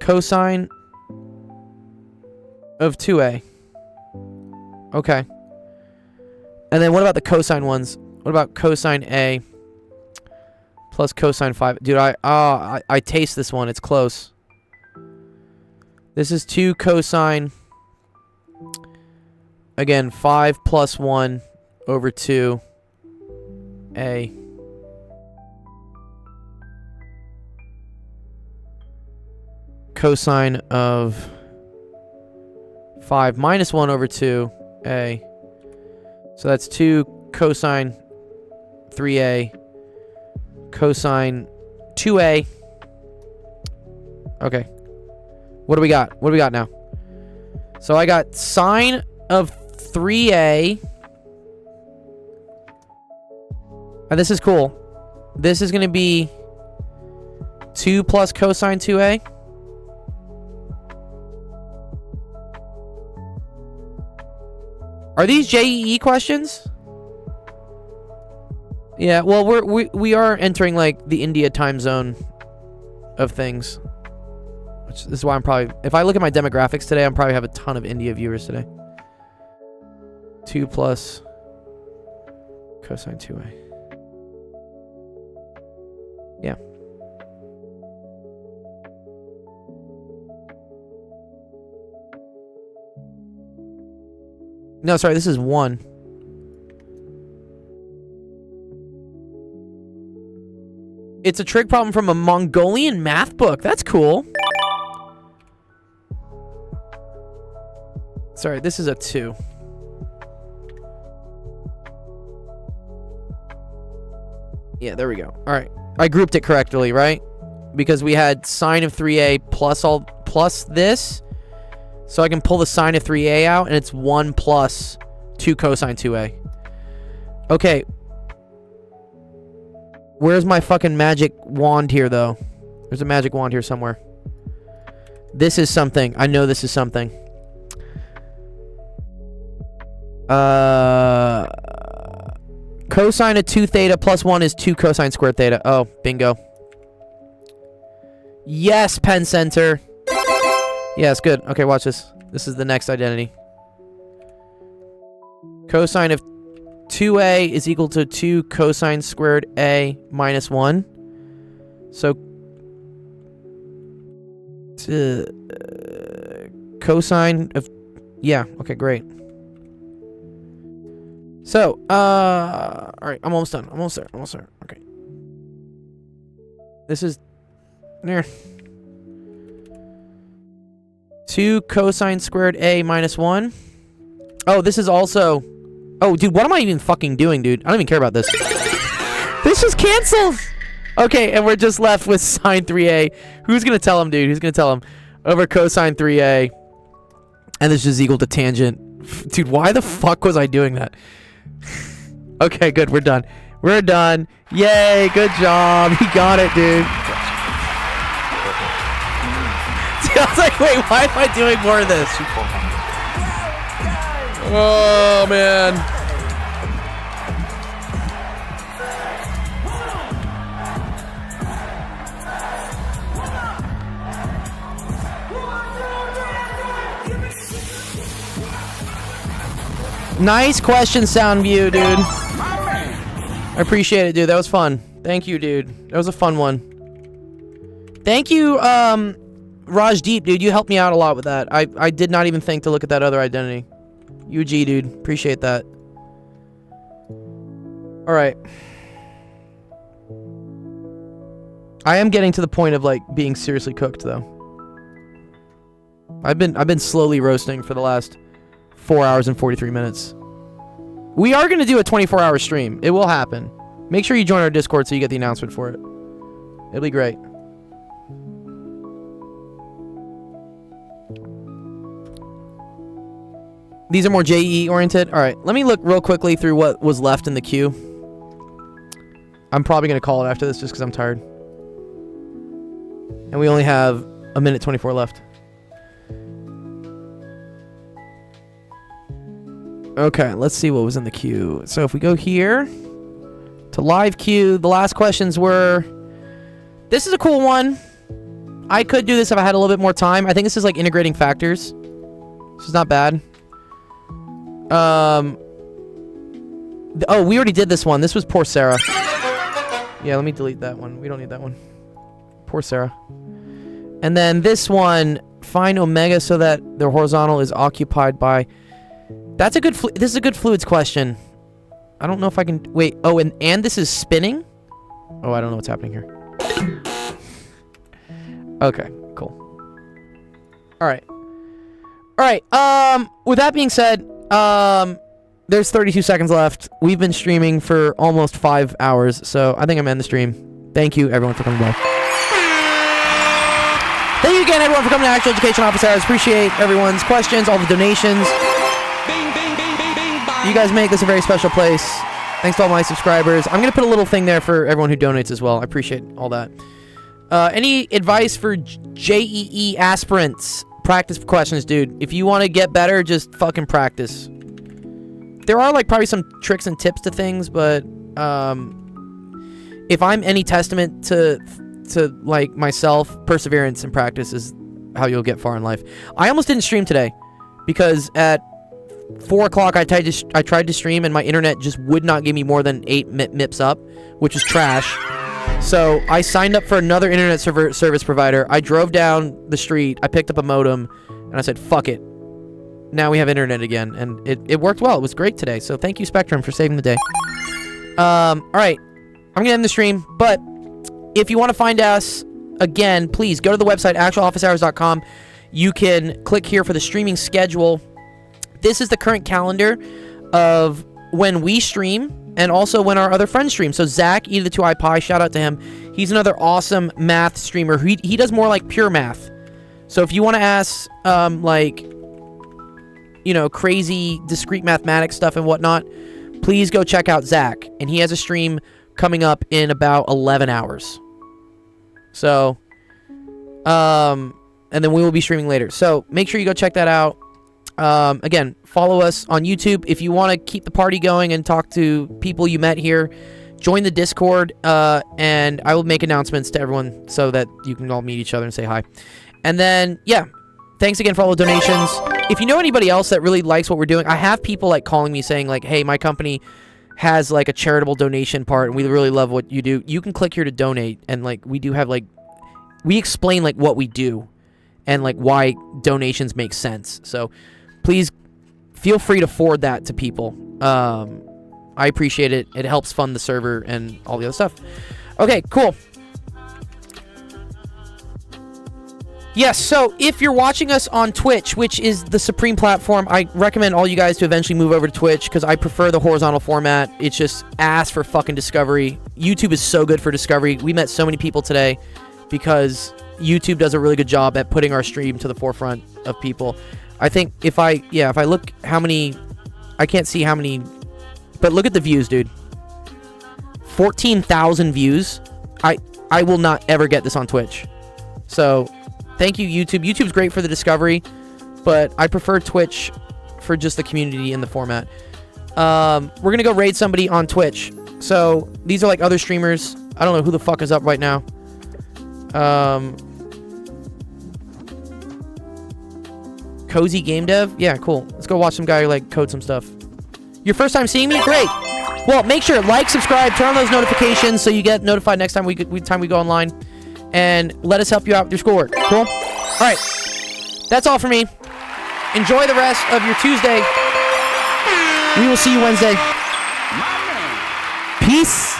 cosine of 2a. Okay. And then what about the cosine ones? What about cosine a plus cosine 5? Dude, I taste this one. It's close. This is 2 cosine. Again, 5 plus 1 over 2 a. Cosine of 5 minus 1 over 2 a. So that's 2 cosine 3a cosine 2a. Okay. What do we got? What do we got now? So I got sine of 3a. This is cool. This is going to be 2 plus cosine 2a. Are these JEE questions? Yeah, well, we are entering like the India time zone of things. Which this is why I'm probably, if I look at my demographics today, I'm probably have a ton of India viewers today. 2 plus cosine 2a. Yeah. No, sorry, this is 1. It's a trig problem from a Mongolian math book. That's cool. Sorry, this is a 2. Yeah, there we go. All right. I grouped it correctly, right? Because we had sine of 3a plus this. So I can pull the sine of 3a out, and it's 1 plus 2 cosine 2a. Okay. Where's my fucking magic wand here, though? There's a magic wand here somewhere. This is something. I know this is something. Cosine of 2 theta plus 1 is 2 cosine squared theta. Oh, bingo. Yes, Penn Center. Yes, good. Okay, watch this. This is the next identity. Cosine of 2a is equal to 2 cosine squared a minus 1. So, cosine of... Yeah, okay, great. So, alright, I'm almost done. Almost there. Okay. This is... There. 2 cosine squared a minus 1. Oh, this is also... Oh, dude, what am I even fucking doing, dude? I don't even care about this. This just canceled! Okay, and we're just left with sine 3a. Who's gonna tell him, dude? Who's gonna tell him? Over cosine 3a. And this is equal to tangent. Dude, why the fuck was I doing that? Okay, good. We're done. We're done. Yay, good job. He got it, dude. See, I was like, wait, why am I doing more of this? Oh, man. Nice question, Soundview, dude. I appreciate it, dude. That was fun. Thank you, dude. That was a fun one. Thank you, Rajdeep, dude. You helped me out a lot with that. I did not even think to look at that other identity. UG, dude. Appreciate that. Alright. I am getting to the point of, like, being seriously cooked, though. I've been slowly roasting for the last 4 hours and 43 minutes. We are going to do a 24-hour stream. It will happen. Make sure you join our Discord so you get the announcement for it. It'll be great. These are more JEE oriented. All right, let me look real quickly through what was left in the queue. I'm probably going to call it after this just because I'm tired. And we only have 1 minute 24 left. Okay, let's see what was in the queue. So if we go here to live queue, the last questions were... This is a cool one. I could do this if I had a little bit more time. I think this is like integrating factors. This is not bad. Oh, we already did this one. This was poor Sarah. Yeah, let me delete that one. We don't need that one. Poor Sarah. And then this one, find omega so that the horizontal is occupied by... That's a good... This is a good fluids question. I don't know if I can... Wait. Oh, and this is spinning? Oh, I don't know what's happening here. Okay, cool. Alright. Alright, with that being said, there's 32 seconds left. We've been streaming for almost 5 hours, so I think I'm ending the stream. Thank you, everyone, for coming by. Thank you again, everyone, for coming to Actual Education Office Hours. Appreciate everyone's questions, all the donations. Bing, bing, bing, bing. You guys make this a very special place. Thanks to all my subscribers. I'm going to put a little thing there for everyone who donates as well. I appreciate all that. Any advice for JEE aspirants? Practice questions, dude. If you want to get better, just fucking practice. There are like probably some tricks and tips to things, but if I'm any testament to like myself, perseverance and practice is how you'll get far in life. I almost didn't stream today because at 4 o'clock I tried to stream and my internet just would not give me more than 8 MIPS up, which is trash. So I signed up for another internet service provider. I drove down the street, I picked up a modem, and I said, fuck it. Now we have internet again, and it worked well. It was great today, so thank you, Spectrum, for saving the day. Alright, I'm gonna end the stream, but if you want to find us, again, please go to the website, actualofficehours.com. You can click here for the streaming schedule. This is the current calendar of when we stream, and also when our other friends stream. So Zach, E2iPie, shout out to him. He's another awesome math streamer. He does more like pure math. So if you want to ask, like, you know, crazy discrete mathematics stuff and whatnot, please go check out Zach. And he has a stream coming up in about 11 hours. So, and then we will be streaming later. So make sure you go check that out. Again, follow us on YouTube. If you want to keep the party going and talk to people you met here, join the Discord, and I will make announcements to everyone so that you can all meet each other and say hi. And then, yeah, thanks again for all the donations. If you know anybody else that really likes what we're doing, I have people like calling me saying like, hey, my company has like a charitable donation part and we really love what you do. You can click here to donate, and like we do have like, we explain like what we do and like why donations make sense. So please feel free to forward that to people. I appreciate it. It helps fund the server and all the other stuff. Okay, cool. Yes, so if you're watching us on Twitch, which is the supreme platform, I recommend all you guys to eventually move over to Twitch because I prefer the horizontal format. It's just ass for fucking discovery. YouTube is so good for discovery. We met so many people today because YouTube does a really good job at putting our stream to the forefront of people. I think if I look how many, I can't see how many, but look at the views, dude. 14,000 views. I will not ever get this on Twitch. So thank you, YouTube. YouTube's great for the discovery, but I prefer Twitch for just the community and the format. We're going to go raid somebody on Twitch. So these are like other streamers. I don't know who the fuck is up right now. Cozy Game Dev? Yeah, cool. Let's go watch some guy like code some stuff. Your first time seeing me? Great. Well, make sure like, subscribe, turn on those notifications so you get notified next time we go online. And let us help you out with your schoolwork. Cool? Alright. That's all for me. Enjoy the rest of your Tuesday. We will see you Wednesday. Peace.